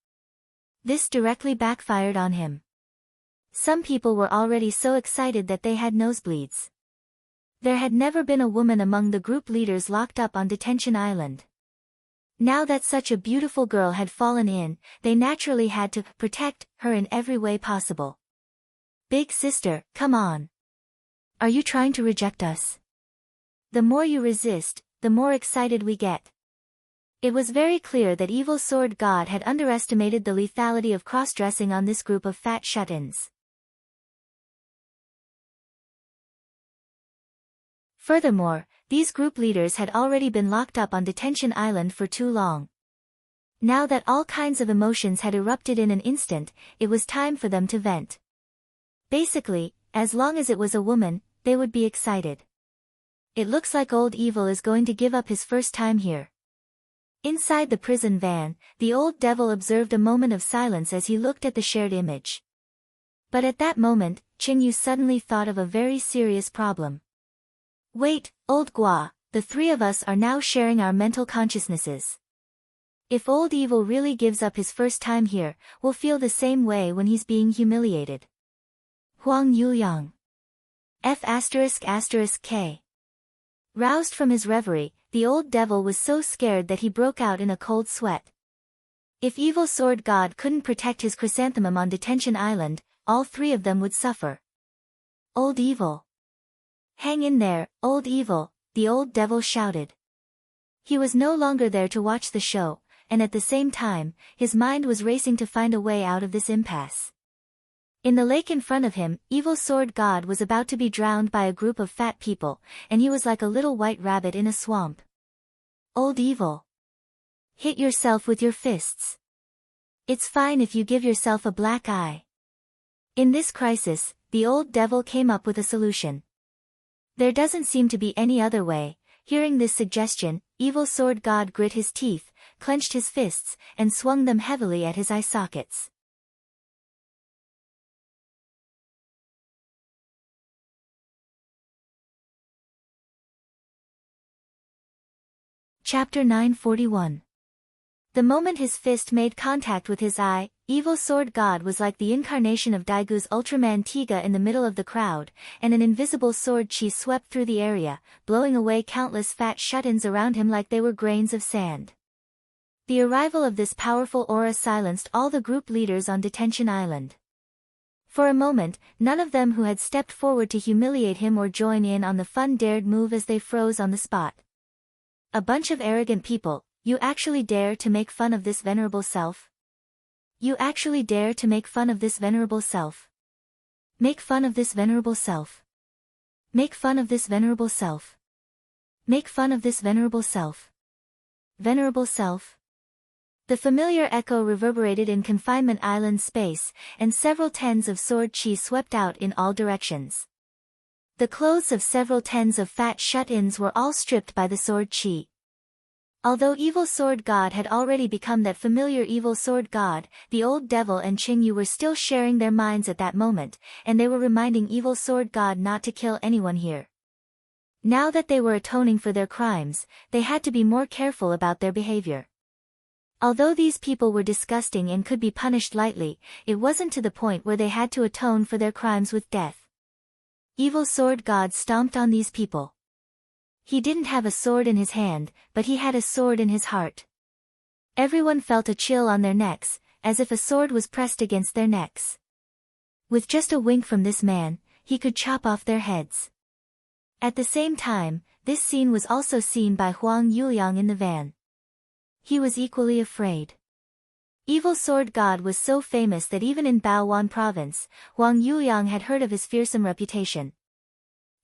Speaker 1: This directly backfired on him. Some people were already so excited that they had nosebleeds. There had never been a woman among the group leaders locked up on Detention Island. Now that such a beautiful girl had fallen in, they naturally had to protect her in every way possible. Big sister, come on. Are you trying to reject us? The more you resist, the more excited we get. It was very clear that Evil Sword God had underestimated the lethality of cross-dressing on this group of fat shut-ins. Furthermore, these group leaders had already been locked up on Detention Island for too long. Now that all kinds of emotions had erupted in an instant, it was time for them to vent. Basically, as long as it was a woman, they would be excited. It looks like old Evil is going to give up his first time here. Inside the prison van, the old devil observed a moment of silence as he looked at the shared image. But at that moment, Qingyu suddenly thought of a very serious problem. Wait, old Gua, the three of us are now sharing our mental consciousnesses. If old Evil really gives up his first time here, we'll feel the same way when he's being humiliated. Huang Yuyang. F***K. Roused from his reverie, the old devil was so scared that he broke out in a cold sweat. If Evil Sword God couldn't protect his chrysanthemum on Detention Island, all three of them would suffer. Old Evil! Hang in there, Old Evil, the old devil shouted. He was no longer there to watch the show, and at the same time, his mind was racing to find a way out of this impasse. In the lake in front of him, Evil Sword God was about to be drowned by a group of fat people, and he was like a little white rabbit in a swamp. Old Evil! Hit yourself with your fists. It's fine if you give yourself a black eye. In this crisis, the old devil came up with a solution. There doesn't seem to be any other way. Hearing this suggestion, Evil Sword God grit his teeth, clenched his fists, and swung them heavily at his eye sockets. Chapter 941. The moment his fist made contact with his eye, Evil Sword God was like the incarnation of Daigu's Ultraman Tiga in the middle of the crowd, and an invisible sword chi swept through the area, blowing away countless fat shut-ins around him like they were grains of sand. The arrival of this powerful aura silenced all the group leaders on Detention Island. For a moment, none of them who had stepped forward to humiliate him or join in on the fun dared move as they froze on the spot. A bunch of arrogant people. You actually dare to make fun of this venerable self? You actually dare to make fun of this venerable self? Make fun of this venerable self. Make fun of this venerable self. Make fun of this venerable self. Venerable self. The familiar echo reverberated in Confinement Island space, and several tens of sword chi swept out in all directions. The clothes of several tens of fat shut-ins were all stripped by the sword chi. Although Evil Sword God had already become that familiar Evil Sword God, the old devil and Qingyu were still sharing their minds at that moment, and they were reminding Evil Sword God not to kill anyone here. Now that they were atoning for their crimes, they had to be more careful about their behavior. Although these people were disgusting and could be punished lightly, it wasn't to the point where they had to atone for their crimes with death. Evil Sword God stomped on these people. He didn't have a sword in his hand, but he had a sword in his heart. Everyone felt a chill on their necks, as if a sword was pressed against their necks. With just a wink from this man, he could chop off their heads. At the same time, this scene was also seen by Huang Yuliang in the van. He was equally afraid. Evil Sword God was so famous that even in Baowan province, Huang Yuliang had heard of his fearsome reputation.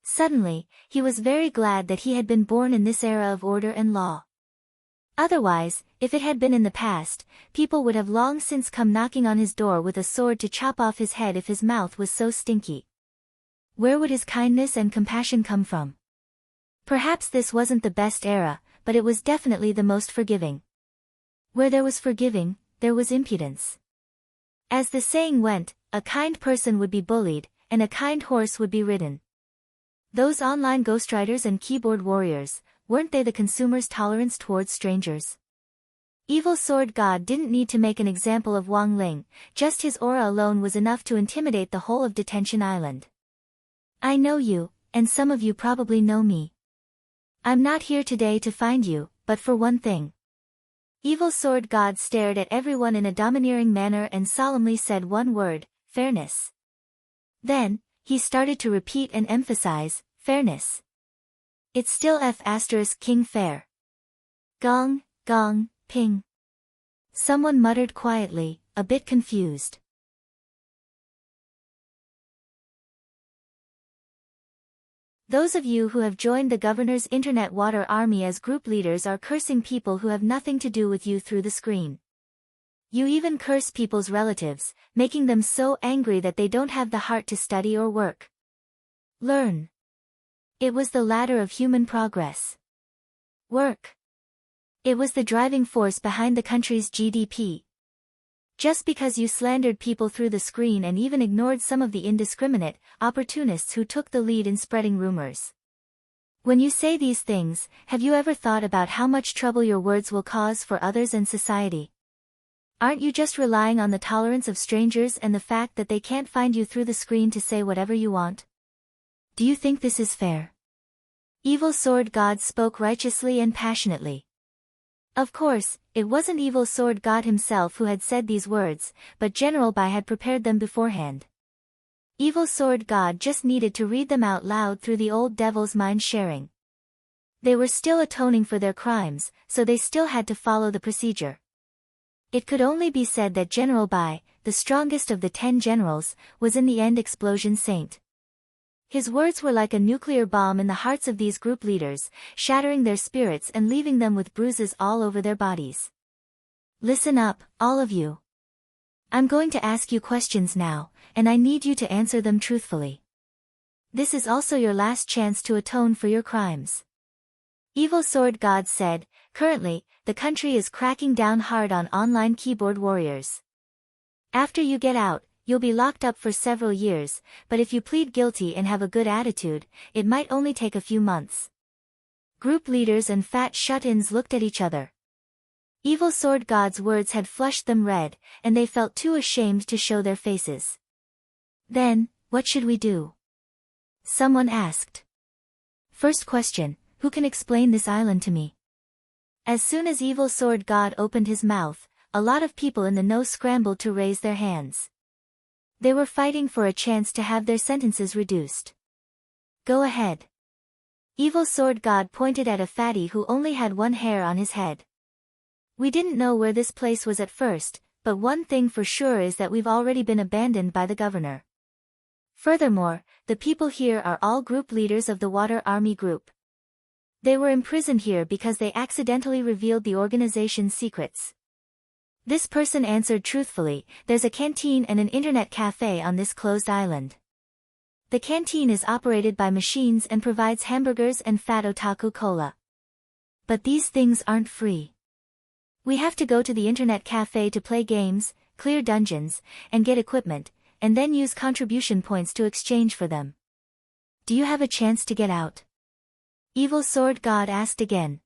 Speaker 1: Suddenly, he was very glad that he had been born in this era of order and law. Otherwise, if it had been in the past, people would have long since come knocking on his door with a sword to chop off his head if his mouth was so stinky. Where would his kindness and compassion come from? Perhaps this wasn't the best era, but it was definitely the most forgiving. Where there was forgiving, there was impudence. As the saying went, a kind person would be bullied, and a kind horse would be ridden. Those online ghostwriters and keyboard warriors, weren't they the consumer's tolerance towards strangers? Evil Sword God didn't need to make an example of Wang Ling, just his aura alone was enough to intimidate the whole of Detention Island. I know you, and some of you probably know me. I'm not here today to find you, but for one thing. Evil Sword God stared at everyone in a domineering manner and solemnly said one word, fairness. Then, he started to repeat and emphasize, fairness. It's still King fair. Gong, gong, ping. Someone muttered quietly, a bit confused. Those of you who have joined the governor's internet water army as group leaders are cursing people who have nothing to do with you through the screen. You even curse people's relatives, making them so angry that they don't have the heart to study or work. Learn. It was the ladder of human progress. Work. It was the driving force behind the country's GDP. Just because you slandered people through the screen and even ignored some of the indiscriminate opportunists who took the lead in spreading rumors. When you say these things, have you ever thought about how much trouble your words will cause for others and society? Aren't you just relying on the tolerance of strangers and the fact that they can't find you through the screen to say whatever you want? Do you think this is fair? Evil Sword God spoke righteously and passionately. Of course, it wasn't Evil Sword God himself who had said these words, but General Bai had prepared them beforehand. Evil Sword God just needed to read them out loud through the old devil's mind sharing. They were still atoning for their crimes, so they still had to follow the procedure. It could only be said that General Bai, the strongest of the 10 generals, was in the end explosion saint. His words were like a nuclear bomb in the hearts of these group leaders, shattering their spirits and leaving them with bruises all over their bodies. Listen up, all of you. I'm going to ask you questions now, and I need you to answer them truthfully. This is also your last chance to atone for your crimes. Evil Sword God said, currently, the country is cracking down hard on online keyboard warriors. After you get out, you'll be locked up for several years, but if you plead guilty and have a good attitude, it might only take a few months. Group leaders and fat shut-ins looked at each other. Evil Sword God's words had flushed them red, and they felt too ashamed to show their faces. Then, what should we do? Someone asked. First question, who can explain this island to me? As soon as Evil Sword God opened his mouth, a lot of people in the know scrambled to raise their hands. They were fighting for a chance to have their sentences reduced. Go ahead. Evil Sword God pointed at a fatty who only had one hair on his head. We didn't know where this place was at first, but one thing for sure is that we've already been abandoned by the governor. Furthermore, the people here are all group leaders of the Water Army Group. They were imprisoned here because they accidentally revealed the organization's secrets. This person answered truthfully, there's a canteen and an internet cafe on this closed island. The canteen is operated by machines and provides hamburgers and fat otaku cola. But these things aren't free. We have to go to the internet cafe to play games, clear dungeons, and get equipment, and then use contribution points to exchange for them. Do you have a chance to get out? Evil Sword God asked again.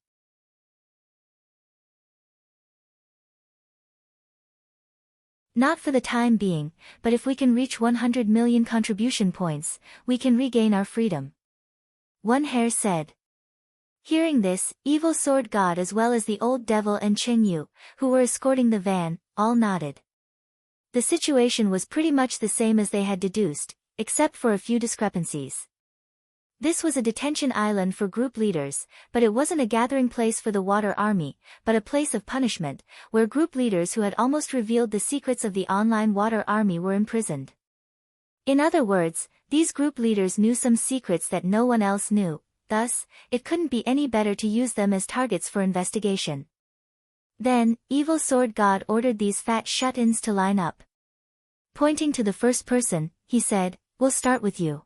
Speaker 1: Not for the time being, but if we can reach 100 million contribution points, we can regain our freedom. One hair said. Hearing this, Evil Sword God as well as the old devil and Cheng Yu, who were escorting the van, all nodded. The situation was pretty much the same as they had deduced, except for a few discrepancies. This was a detention island for group leaders, but it wasn't a gathering place for the Water Army, but a place of punishment, where group leaders who had almost revealed the secrets of the online Water Army were imprisoned. In other words, these group leaders knew some secrets that no one else knew, thus, it couldn't be any better to use them as targets for investigation. Then, Evil Sword God ordered these fat shut-ins to line up. Pointing to the first person, he said, we'll start with you.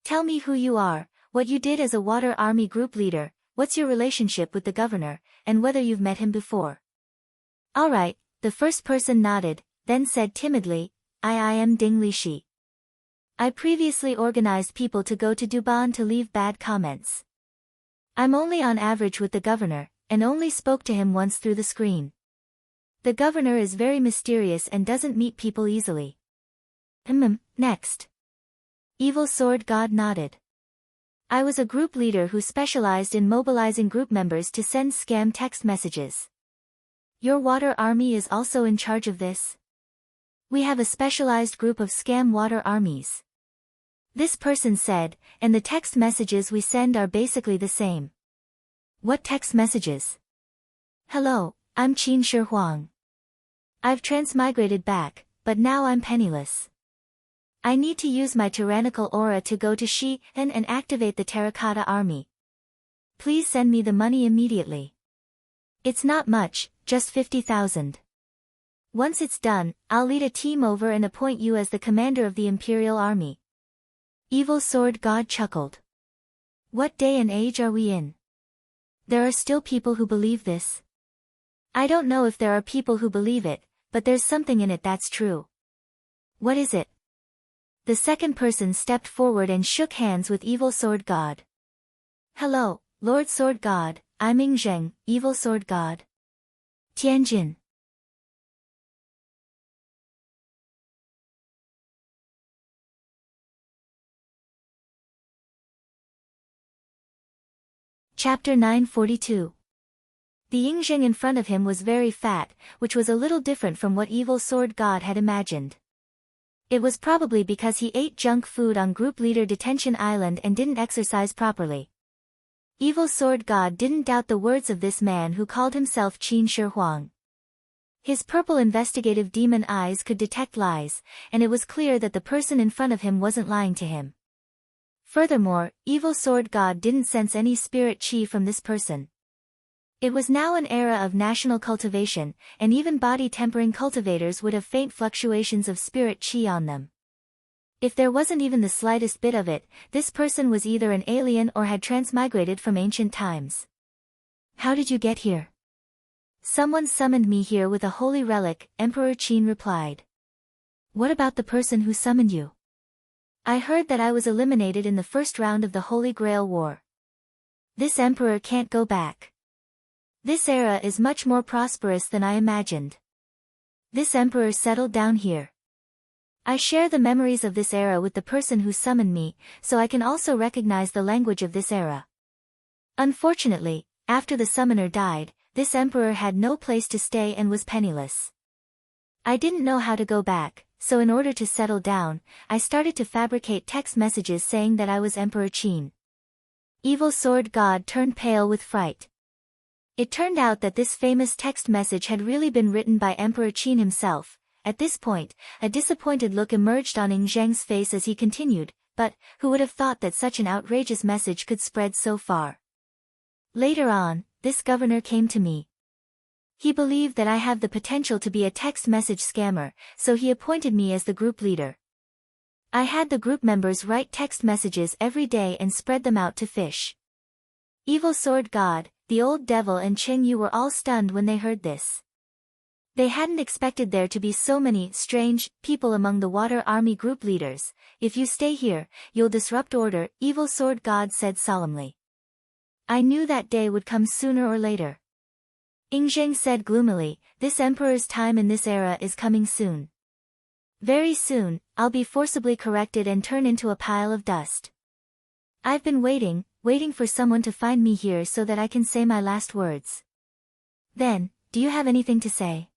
Speaker 1: Tell me who you are, what you did as a Water Army group leader, what's your relationship with the governor, and whether you've met him before. Alright, the first person nodded, then said timidly, I am Ding Lishi. I previously organized people to go to Duban to leave bad comments. I'm only on average with the governor, and only spoke to him once through the screen. The governor is very mysterious and doesn't meet people easily. Next. Evil Sword God nodded. I was a group leader who specialized in mobilizing group members to send scam text messages. Your Water Army is also in charge of this? We have a specialized group of scam Water Armies. This person said, and the text messages we send are basically the same. What text messages? Hello, I'm Qin Shi Huang. I've transmigrated back, but now I'm penniless. I need to use my tyrannical aura to go to Shi and activate the Terracotta Army. Please send me the money immediately. It's not much, just 50,000. Once it's done, I'll lead a team over and appoint you as the commander of the Imperial Army. Evil Sword God chuckled. What day and age are we in? There are still people who believe this. I don't know if there are people who believe it, but there's something in it that's true. What is it? The second person stepped forward and shook hands with Evil Sword God. Hello, Lord Sword God, I'm Ing Zheng, Evil Sword God. Tianjin. Chapter 942. The Ing Zheng in front of him was very fat, which was a little different from what Evil Sword God had imagined. It was probably because he ate junk food on Group Leader Detention Island and didn't exercise properly. Evil Sword God didn't doubt the words of this man who called himself Qin Shi Huang. His purple investigative demon eyes could detect lies, and it was clear that the person in front of him wasn't lying to him. Furthermore, Evil Sword God didn't sense any spirit chi from this person. It was now an era of national cultivation, and even body-tempering cultivators would have faint fluctuations of spirit chi on them. If there wasn't even the slightest bit of it, this person was either an alien or had transmigrated from ancient times. How did you get here? Someone summoned me here with a holy relic, Emperor Qin replied. What about the person who summoned you? I heard that I was eliminated in the first round of the Holy Grail War. This emperor can't go back. This era is much more prosperous than I imagined. This emperor settled down here. I share the memories of this era with the person who summoned me, so I can also recognize the language of this era. Unfortunately, after the summoner died, this emperor had no place to stay and was penniless. I didn't know how to go back, so in order to settle down, I started to fabricate text messages saying that I was Emperor Qin. Evil Sword God turned pale with fright. It turned out that this famous text message had really been written by Emperor Qin himself. At this point, a disappointed look emerged on Ing Zheng's face as he continued, but who would have thought that such an outrageous message could spread so far? Later on, this governor came to me. He believed that I have the potential to be a text message scammer, so he appointed me as the group leader. I had the group members write text messages every day and spread them out to fish. Evil Sword God, the old devil and Cheng Yu were all stunned when they heard this. They hadn't expected there to be so many strange people among the Water Army group leaders. If you stay here, you'll disrupt order, Evil Sword God said solemnly. I knew that day would come sooner or later. Ing Zheng said gloomily, this emperor's time in this era is coming soon. Very soon, I'll be forcibly corrected and turn into a pile of dust. I've been waiting for someone to find me here so that I can say my last words. Then, do you have anything to say?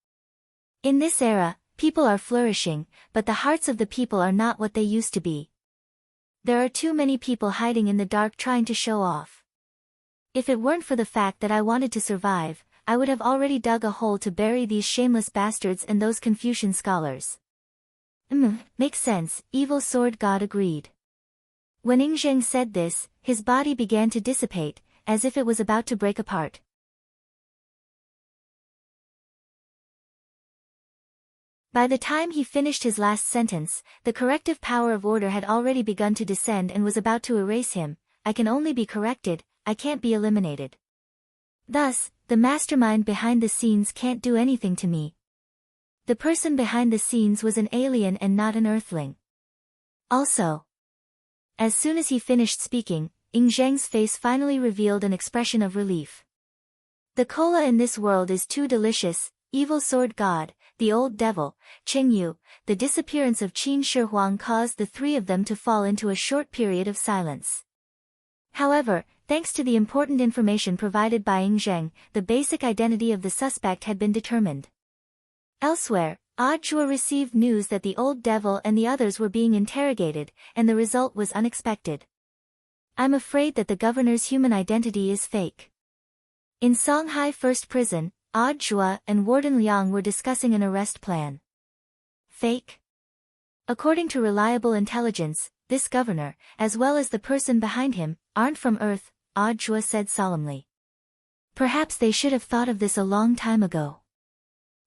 Speaker 1: In this era, people are flourishing, but the hearts of the people are not what they used to be. There are too many people hiding in the dark trying to show off. If it weren't for the fact that I wanted to survive, I would have already dug a hole to bury these shameless bastards and those Confucian scholars. Makes sense, Evil Sword God agreed. When Ing Zheng said this, his body began to dissipate, as if it was about to break apart. By the time he finished his last sentence, the corrective power of order had already begun to descend and was about to erase him. I can only be corrected, I can't be eliminated. Thus, the mastermind behind the scenes can't do anything to me. The person behind the scenes was an alien and not an earthling. Also, as soon as he finished speaking, Ing Zheng's face finally revealed an expression of relief. The cola in this world is too delicious, Evil Sword God, the old devil, Cheng Yu. The disappearance of Qin Shi Huang caused the three of them to fall into a short period of silence. However, thanks to the important information provided by Ing Zheng, the basic identity of the suspect had been determined. Elsewhere, Audiobook received news that the old devil and the others were being interrogated, and the result was unexpected. I'm afraid that the governor's human identity is fake. In Songhai First Prison, Audiobook and Warden Liang were discussing an arrest plan. Fake? According to reliable intelligence, this governor, as well as the person behind him, aren't from Earth, Audiobook said solemnly. Perhaps they should have thought of this a long time ago.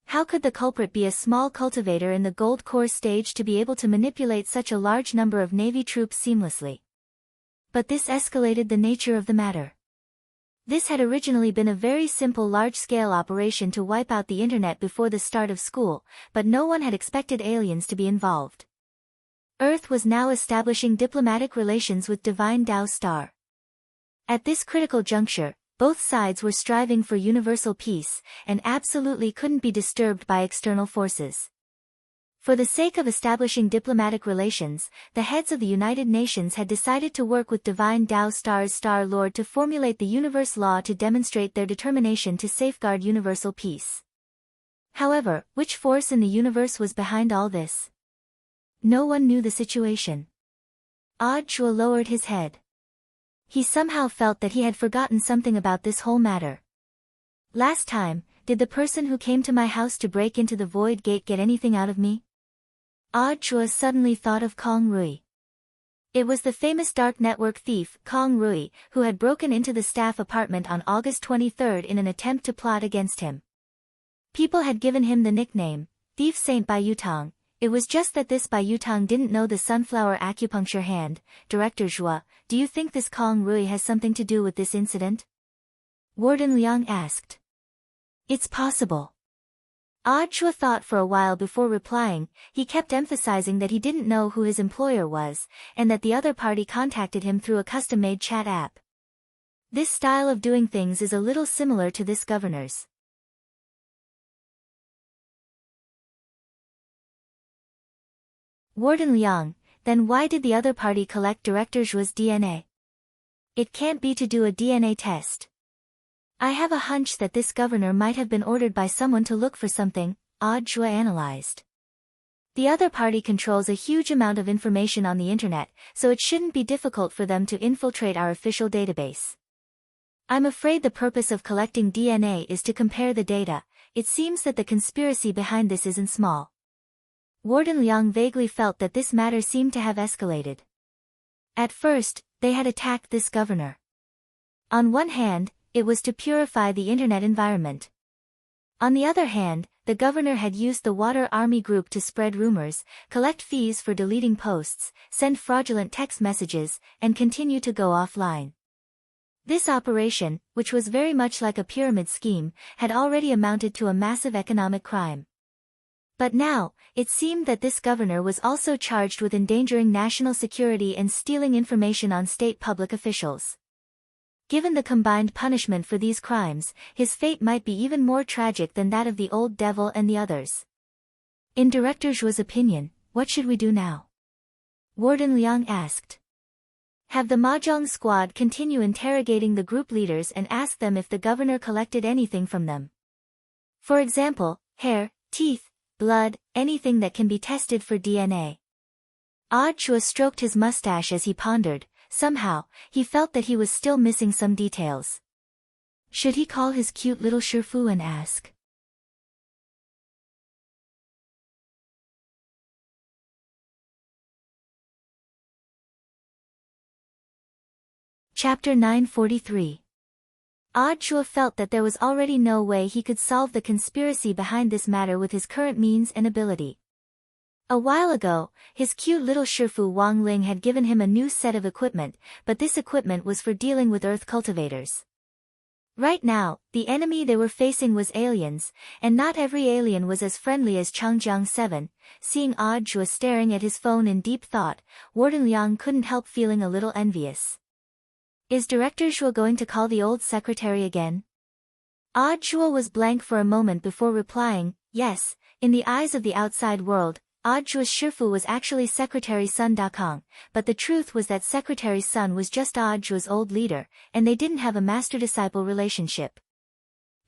Speaker 1: How could the culprit be a small cultivator in the Gold Core stage to be able to manipulate such a large number of Navy troops seamlessly? But this escalated the nature of the matter. This had originally been a very simple large-scale operation to wipe out the internet before the start of school, but no one had expected aliens to be involved. Earth was now establishing diplomatic relations with Divine Tao Star. At this critical juncture, both sides were striving for universal peace, and absolutely couldn't be disturbed by external forces. For the sake of establishing diplomatic relations, the heads of the United Nations had decided to work with Divine Tao Star's Star Lord to formulate the universe law to demonstrate their determination to safeguard universal peace. However, which force in the universe was behind all this? No one knew the situation. Chua lowered his head. He somehow felt that he had forgotten something about this whole matter. Last time, did the person who came to my house to break into the void gate get anything out of me? Chua suddenly thought of Kong Rui. It was the famous dark network thief, Kong Rui, who had broken into the staff apartment on August 23 in an attempt to plot against him. People had given him the nickname, Thief Saint Bai Yutong. It was just that this Bai Yutong didn't know the sunflower acupuncture hand. Director Zhua, do you think this Kong Rui has something to do with this incident? Warden Liang asked. It's possible. Chua thought for a while before replying. He kept emphasizing that he didn't know who his employer was, and that the other party contacted him through a custom-made chat app. This style of doing things is a little similar to this governor's. Warden Liang, then why did the other party collect Director Zhua's DNA? It can't be to do a DNA test. I have a hunch that this governor might have been ordered by someone to look for something, Zhua analyzed. The other party controls a huge amount of information on the internet, so it shouldn't be difficult for them to infiltrate our official database. I'm afraid the purpose of collecting DNA is to compare the data. It seems that the conspiracy behind this isn't small. Warden Liang vaguely felt that this matter seemed to have escalated. At first, they had attacked this governor. On one hand, it was to purify the internet environment. On the other hand, the governor had used the Water Army group to spread rumors, collect fees for deleting posts, send fraudulent text messages, and continue to go offline. This operation, which was very much like a pyramid scheme, had already amounted to a massive economic crime. But now, it seemed that this governor was also charged with endangering national security and stealing information on state public officials. Given the combined punishment for these crimes, his fate might be even more tragic than that of the old devil and the others. In Director Zhua's opinion, what should we do now? Warden Liang asked. Have the Mahjong squad continue interrogating the group leaders and ask them if the governor collected anything from them. For example, hair, teeth, blood, anything that can be tested for DNA. Chua stroked his mustache as he pondered. Somehow, he felt that he was still missing some details. Should he call his cute little Shifu and ask? Chapter 943. Chua felt that there was already no way he could solve the conspiracy behind this matter with his current means and ability. A while ago, his cute little Shifu Wang Ling had given him a new set of equipment, but this equipment was for dealing with earth cultivators. Right now, the enemy they were facing was aliens, and not every alien was as friendly as Changjiang 7. Seeing Zhua staring at his phone in deep thought, Warden Liang couldn't help feeling a little envious. Is Director Zhua going to call the old secretary again? Zhua was blank for a moment before replying, yes. In the eyes of the outside world, Zhua's Shifu was actually Secretary Sun Dakong, but the truth was that Secretary Sun was just Zhua's old leader, and they didn't have a master-disciple relationship.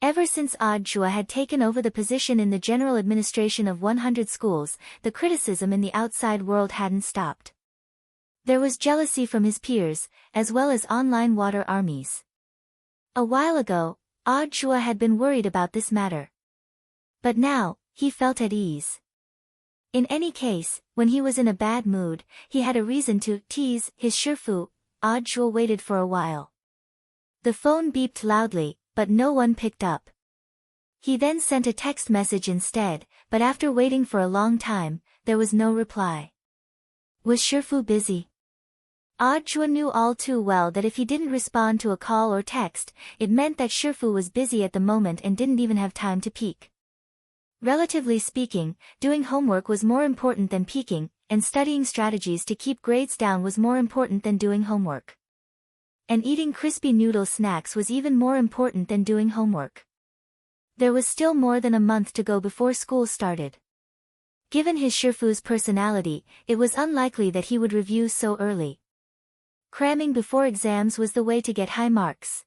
Speaker 1: Ever since Zhua had taken over the position in the general administration of 100 schools, the criticism in the outside world hadn't stopped. There was jealousy from his peers, as well as online water armies. A while ago, Zhua had been worried about this matter. But now, he felt at ease. In any case, when he was in a bad mood, he had a reason to tease his Shifu. Zhua waited for a while. The phone beeped loudly, but no one picked up. He then sent a text message instead, but after waiting for a long time, there was no reply. Was Shifu busy? Zhua knew all too well that if he didn't respond to a call or text, it meant that Shifu was busy at the moment and didn't even have time to peek. Relatively speaking, doing homework was more important than peeking, and studying strategies to keep grades down was more important than doing homework. And eating crispy noodle snacks was even more important than doing homework. There was still more than a month to go before school started. Given his Shifu's personality, it was unlikely that he would review so early. Cramming before exams was the way to get high marks.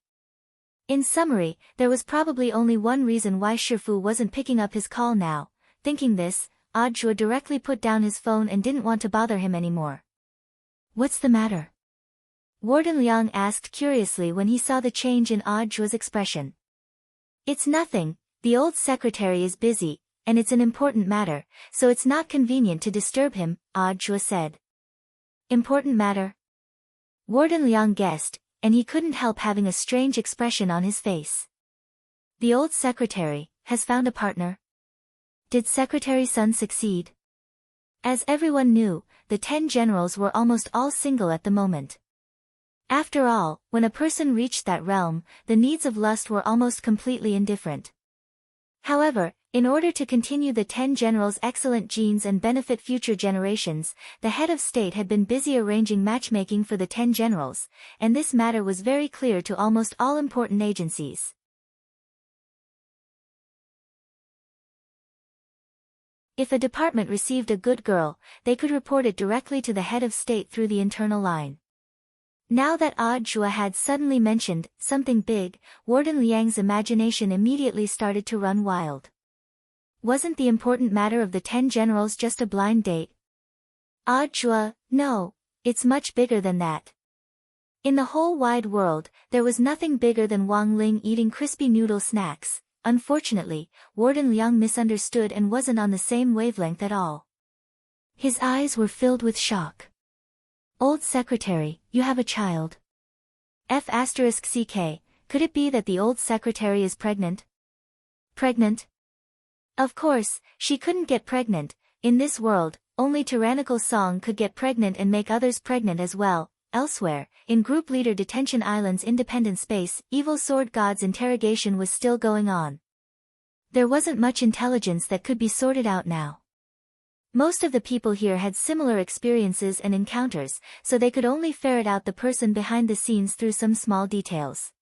Speaker 1: In summary, there was probably only one reason why Shifu wasn't picking up his call now. Thinking this, Audra directly put down his phone and didn't want to bother him anymore. "What's the matter?" Warden Liang asked curiously when he saw the change in Audra's expression. "It's nothing, the old secretary is busy, and it's an important matter, so it's not convenient to disturb him," Audra said. "Important matter?" Warden Liang guessed, and he couldn't help having a strange expression on his face. The old secretary has found a partner. Did Secretary Sun succeed? As everyone knew, the 10 generals were almost all single at the moment. After all, when a person reached that realm, the needs of lust were almost completely indifferent. However, in order to continue the 10 generals' excellent genes and benefit future generations, the head of state had been busy arranging matchmaking for the 10 generals, and this matter was very clear to almost all important agencies. If a department received a good girl, they could report it directly to the head of state through the internal line. Now that Audra had suddenly mentioned something big, Warden Liang's imagination immediately started to run wild. Wasn't the important matter of the 10 generals just a blind date? Audra, no, it's much bigger than that. In the whole wide world, there was nothing bigger than Wang Ling eating crispy noodle snacks. Unfortunately, Warden Liang misunderstood and wasn't on the same wavelength at all. His eyes were filled with shock. "Old secretary, you have a child. F***ck, could it be that the old secretary is pregnant?" Pregnant? Of course, she couldn't get pregnant. In this world, only tyrannical Song could get pregnant and make others pregnant as well. Elsewhere, in Group Leader Detention Island's independent space, Evil Sword God's interrogation was still going on. There wasn't much intelligence that could be sorted out now. Most of the people here had similar experiences and encounters, so they could only ferret out the person behind the scenes through some small details.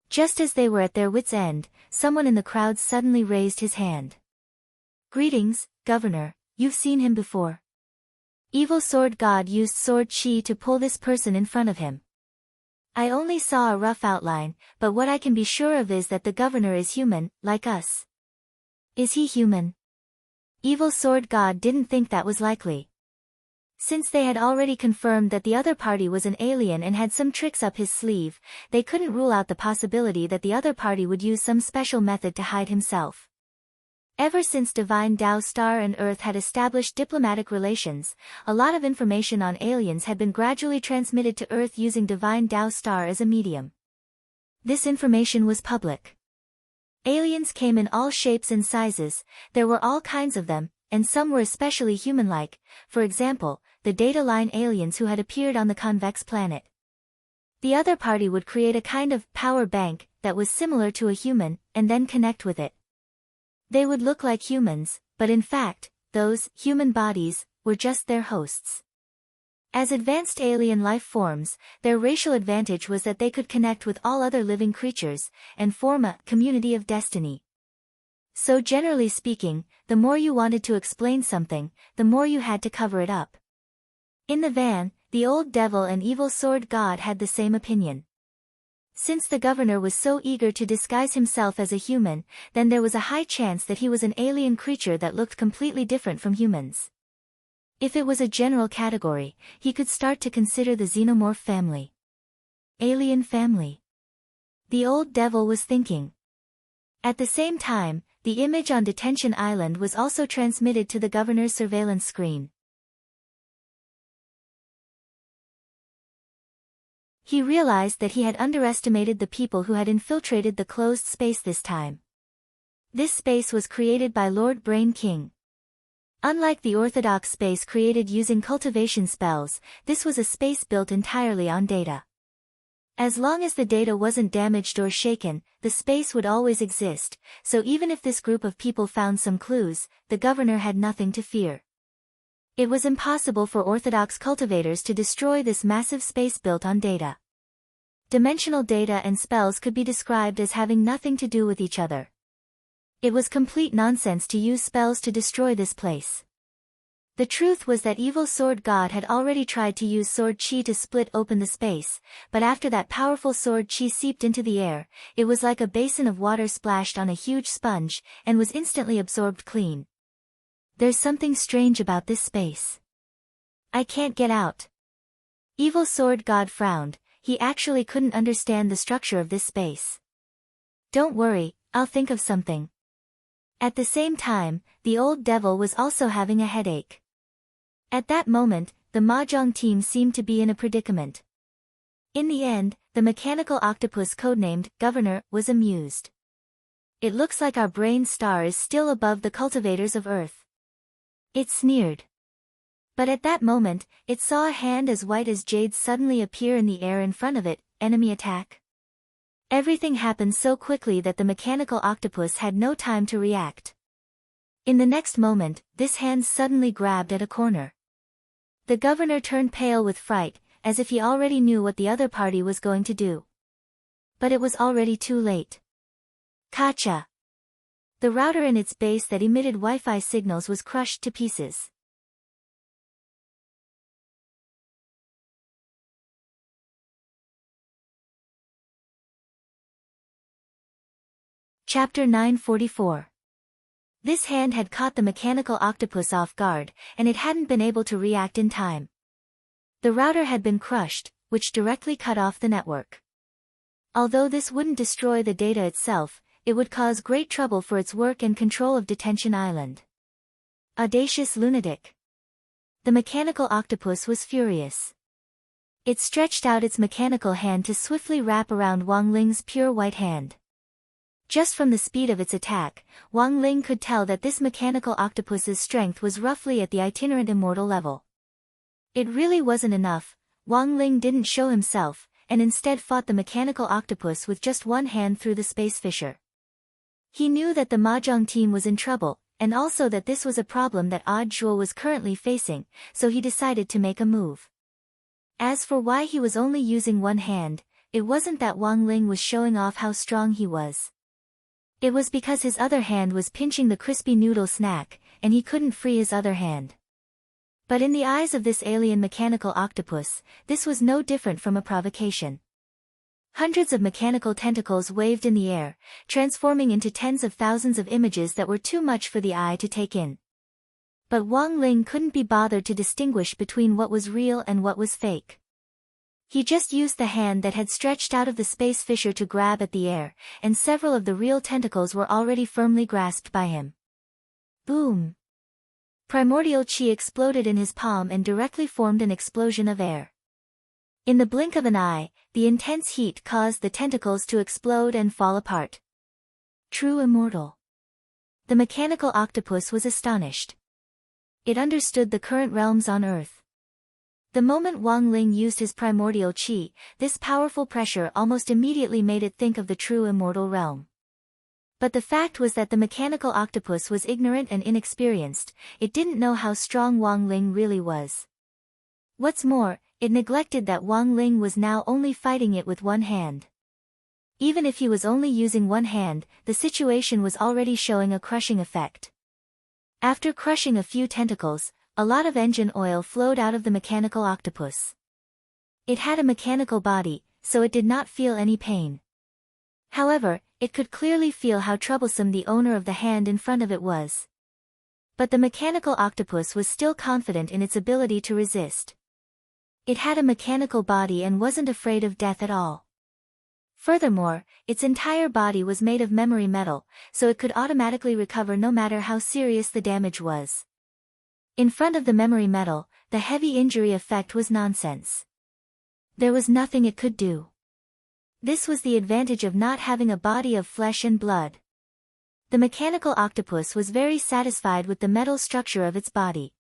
Speaker 1: Just as they were at their wits' end, someone in the crowd suddenly raised his hand. "Greetings, Governor, you've seen him before." Evil Sword God used sword chi to pull this person in front of him. "I only saw a rough outline, but what I can be sure of is that the governor is human, like us." "Is he human?" Evil Sword God didn't think that was likely. Since they had already confirmed that the other party was an alien and had some tricks up his sleeve, they couldn't rule out the possibility that the other party would use some special method to hide himself. Ever since Divine Tao Star and Earth had established diplomatic relations, a lot of information on aliens had been gradually transmitted to Earth using Divine Tao Star as a medium. This information was public. Aliens came in all shapes and sizes, there were all kinds of them, and some were especially human-like, for example, the data line aliens who had appeared on the convex planet. The other party would create a kind of power bank that was similar to a human, and then connect with it. They would look like humans, but in fact, those human bodies were just their hosts. As advanced alien life forms, their racial advantage was that they could connect with all other living creatures, and form a community of destiny. So generally speaking, the more you wanted to explain something, the more you had to cover it up. In the van, the old devil and Evil Sword God had the same opinion. Since the governor was so eager to disguise himself as a human, then there was a high chance that he was an alien creature that looked completely different from humans. If it was a general category, he could start to consider the xenomorph family. Alien family. The old devil was thinking. At the same time, the image on Detention Island was also transmitted to the governor's surveillance screen. He realized that he had underestimated the people who had infiltrated the closed space this time. This space was created by Lord Brain King. Unlike the orthodox space created using cultivation spells, this was a space built entirely on data. As long as the data wasn't damaged or shaken, the space would always exist, so even if this group of people found some clues, the governor had nothing to fear. It was impossible for orthodox cultivators to destroy this massive space built on data. Dimensional data and spells could be described as having nothing to do with each other. It was complete nonsense to use spells to destroy this place. The truth was that Evil Sword God had already tried to use sword chi to split open the space, but after that powerful sword chi seeped into the air, it was like a basin of water splashed on a huge sponge, and was instantly absorbed clean. There's something strange about this space. I can't get out. Evil Sword God frowned. He actually couldn't understand the structure of this space. Don't worry, I'll think of something. At the same time, the old devil was also having a headache. At that moment, the Mahjong team seemed to be in a predicament. In the end, the mechanical octopus codenamed Governor was amused. It looks like our brain star is still above the cultivators of Earth. It sneered. But at that moment, it saw a hand as white as jade suddenly appear in the air in front of it. Enemy attack. Everything happened so quickly that the mechanical octopus had no time to react. In the next moment, this hand suddenly grabbed at a corner. The governor turned pale with fright, as if he already knew what the other party was going to do. But it was already too late. Kacha! The router in its base that emitted Wi-Fi signals was crushed to pieces. Chapter 944. This hand had caught the mechanical octopus off guard, and it hadn't been able to react in time. The router had been crushed, which directly cut off the network. Although this wouldn't destroy the data itself, it would cause great trouble for its work and control of Detention Island. Audacious lunatic. The mechanical octopus was furious. It stretched out its mechanical hand to swiftly wrap around Wang Ling's pure white hand. Just from the speed of its attack, Wang Ling could tell that this mechanical octopus's strength was roughly at the itinerant immortal level. It really wasn't enough. Wang Ling didn't show himself, and instead fought the mechanical octopus with just one hand through the space fissure. He knew that the Mahjong team was in trouble, and also that this was a problem that Odd Jewel was currently facing, so he decided to make a move. As for why he was only using one hand, it wasn't that Wang Ling was showing off how strong he was. It was because his other hand was pinching the crispy noodle snack, and he couldn't free his other hand. But in the eyes of this alien mechanical octopus, this was no different from a provocation. Hundreds of mechanical tentacles waved in the air, transforming into tens of thousands of images that were too much for the eye to take in. But Wang Ling couldn't be bothered to distinguish between what was real and what was fake. He just used the hand that had stretched out of the space fissure to grab at the air, and several of the real tentacles were already firmly grasped by him. Boom! Primordial chi exploded in his palm and directly formed an explosion of air. In the blink of an eye, the intense heat caused the tentacles to explode and fall apart. True immortal. The mechanical octopus was astonished. It understood the current realms on Earth. The moment Wang Ling used his primordial chi, this powerful pressure almost immediately made it think of the true immortal realm. But the fact was that the mechanical octopus was ignorant and inexperienced. It didn't know how strong Wang Ling really was. What's more, it neglected that Wang Ling was now only fighting it with one hand. Even if he was only using one hand, the situation was already showing a crushing effect. After crushing a few tentacles, a lot of engine oil flowed out of the mechanical octopus. It had a mechanical body, so it did not feel any pain. However, it could clearly feel how troublesome the owner of the hand in front of it was. But the mechanical octopus was still confident in its ability to resist. It had a mechanical body and wasn't afraid of death at all. Furthermore, its entire body was made of memory metal, so it could automatically recover no matter how serious the damage was. In front of the memory metal, the heavy injury effect was nonsense. There was nothing it could do. This was the advantage of not having a body of flesh and blood. The mechanical octopus was very satisfied with the metal structure of its body.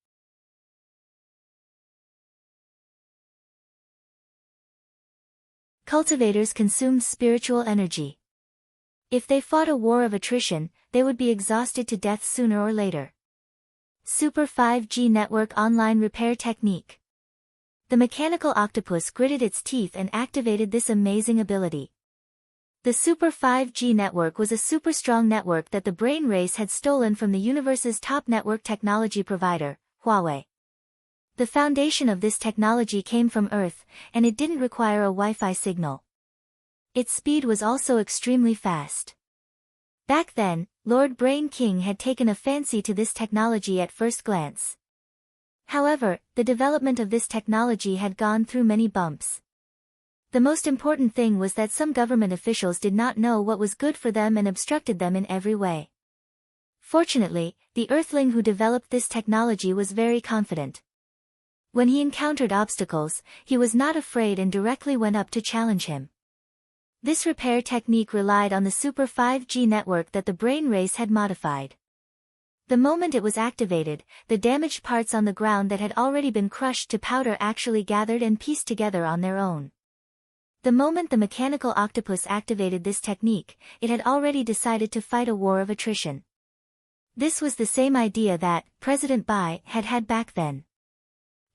Speaker 1: Cultivators consumed spiritual energy. If they fought a war of attrition, they would be exhausted to death sooner or later. Super 5G Network Online Repair Technique. The mechanical octopus gritted its teeth and activated this amazing ability. The Super 5G network was a super strong network that the brain race had stolen from the universe's top network technology provider, Huawei. The foundation of this technology came from Earth, and it didn't require a Wi-Fi signal. Its speed was also extremely fast. Back then, Lord Brain King had taken a fancy to this technology at first glance. However, the development of this technology had gone through many bumps. The most important thing was that some government officials did not know what was good for them and obstructed them in every way. Fortunately, the Earthling who developed this technology was very confident. When he encountered obstacles, he was not afraid and directly went up to challenge him. This repair technique relied on the super 5G network that the brain race had modified. The moment it was activated, the damaged parts on the ground that had already been crushed to powder actually gathered and pieced together on their own. The moment the mechanical octopus activated this technique, it had already decided to fight a war of attrition. This was the same idea that President Bai had had back then.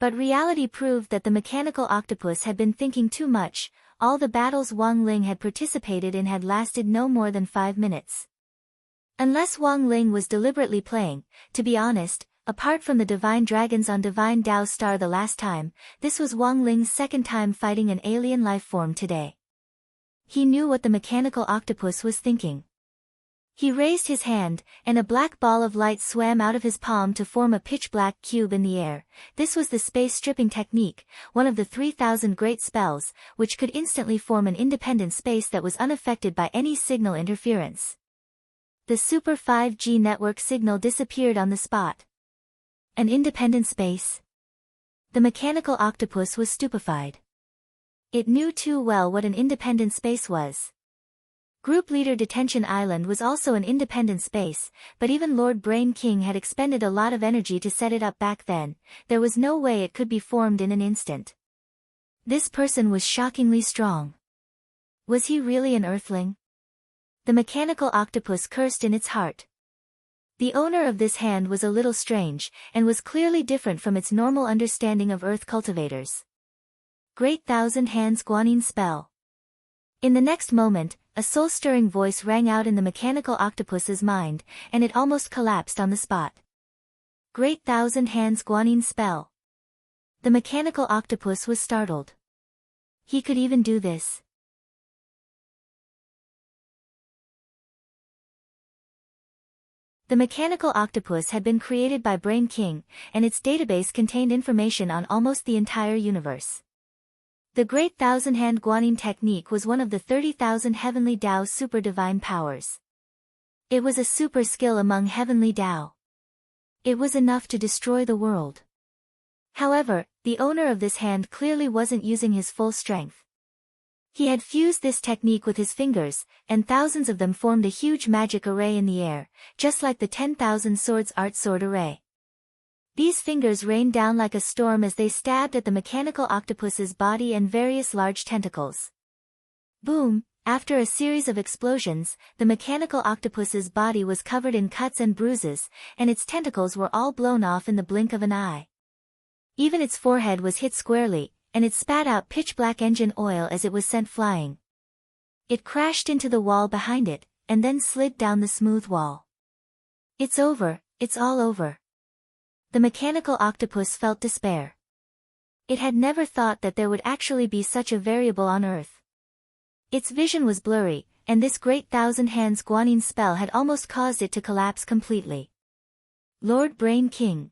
Speaker 1: But reality proved that the mechanical octopus had been thinking too much. All the battles Wang Ling had participated in had lasted no more than 5 minutes. Unless Wang Ling was deliberately playing, to be honest, apart from the Divine Dragons on Divine Dao Star the last time, this was Wang Ling's second time fighting an alien life form today. He knew what the mechanical octopus was thinking. He raised his hand, and a black ball of light swam out of his palm to form a pitch-black cube in the air. This was the space stripping technique, one of the 3,000 great spells, which could instantly form an independent space that was unaffected by any signal interference. The Super 5G network signal disappeared on the spot. An independent space? The mechanical octopus was stupefied. It knew too well what an independent space was. Group Leader Detention Island was also an independent space, but even Lord Brain King had expended a lot of energy to set it up back then. There was no way it could be formed in an instant. This person was shockingly strong. Was he really an Earthling? The mechanical octopus cursed in its heart. The owner of this hand was a little strange, and was clearly different from its normal understanding of Earth cultivators. Great Thousand Hands Guanyin Spell. In the next moment, a soul-stirring voice rang out in the mechanical octopus's mind, and it almost collapsed on the spot. Great Thousand Hands Guanyin Spell. The mechanical octopus was startled. He could even do this. The mechanical octopus had been created by Brain King, and its database contained information on almost the entire universe. The Great Thousand-Hand Guanyin technique was one of the 30,000 Heavenly Dao super divine powers. It was a super skill among Heavenly Dao. It was enough to destroy the world. However, the owner of this hand clearly wasn't using his full strength. He had fused this technique with his fingers, and thousands of them formed a huge magic array in the air, just like the 10,000 Swords Art Sword Array. These fingers rained down like a storm as they stabbed at the mechanical octopus's body and various large tentacles. Boom! After a series of explosions, the mechanical octopus's body was covered in cuts and bruises, and its tentacles were all blown off in the blink of an eye. Even its forehead was hit squarely, and it spat out pitch-black engine oil as it was sent flying. It crashed into the wall behind it, and then slid down the smooth wall. It's over, it's all over. The mechanical octopus felt despair. It had never thought that there would actually be such a variable on Earth. Its vision was blurry, and this Great Thousand Hands Guanyin spell had almost caused it to collapse completely. Lord Brain King.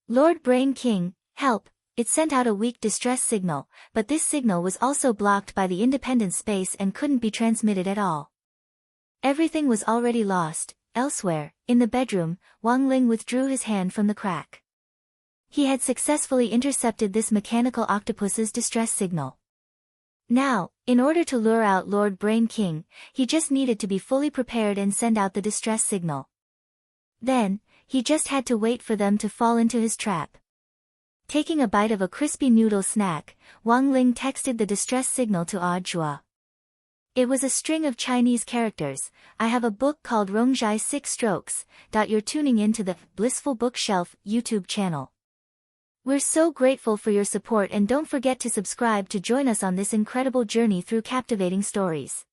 Speaker 1: Lord Brain King, help! It sent out a weak distress signal, but this signal was also blocked by the independent space and couldn't be transmitted at all. Everything was already lost. Elsewhere, in the bedroom, Wang Ling withdrew his hand from the crack. He had successfully intercepted this mechanical octopus's distress signal. Now, in order to lure out Lord Brain King, he just needed to be fully prepared and send out the distress signal. Then, he just had to wait for them to fall into his trap. Taking a bite of a crispy noodle snack, Wang Ling texted the distress signal to Audiobook. It was a string of Chinese characters. I have a book called Rongjai 6 Strokes. You're tuning into the Blissful Bookshelf YouTube channel. We're so grateful for your support, and don't forget to subscribe to join us on this incredible journey through captivating stories.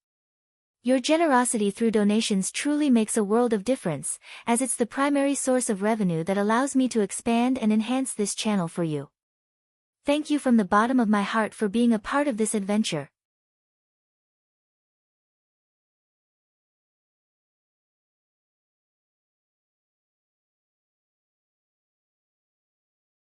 Speaker 1: Your generosity through donations truly makes a world of difference, as it's the primary source of revenue that allows me to expand and enhance this channel for you. Thank you from the bottom of my heart for being a part of this adventure.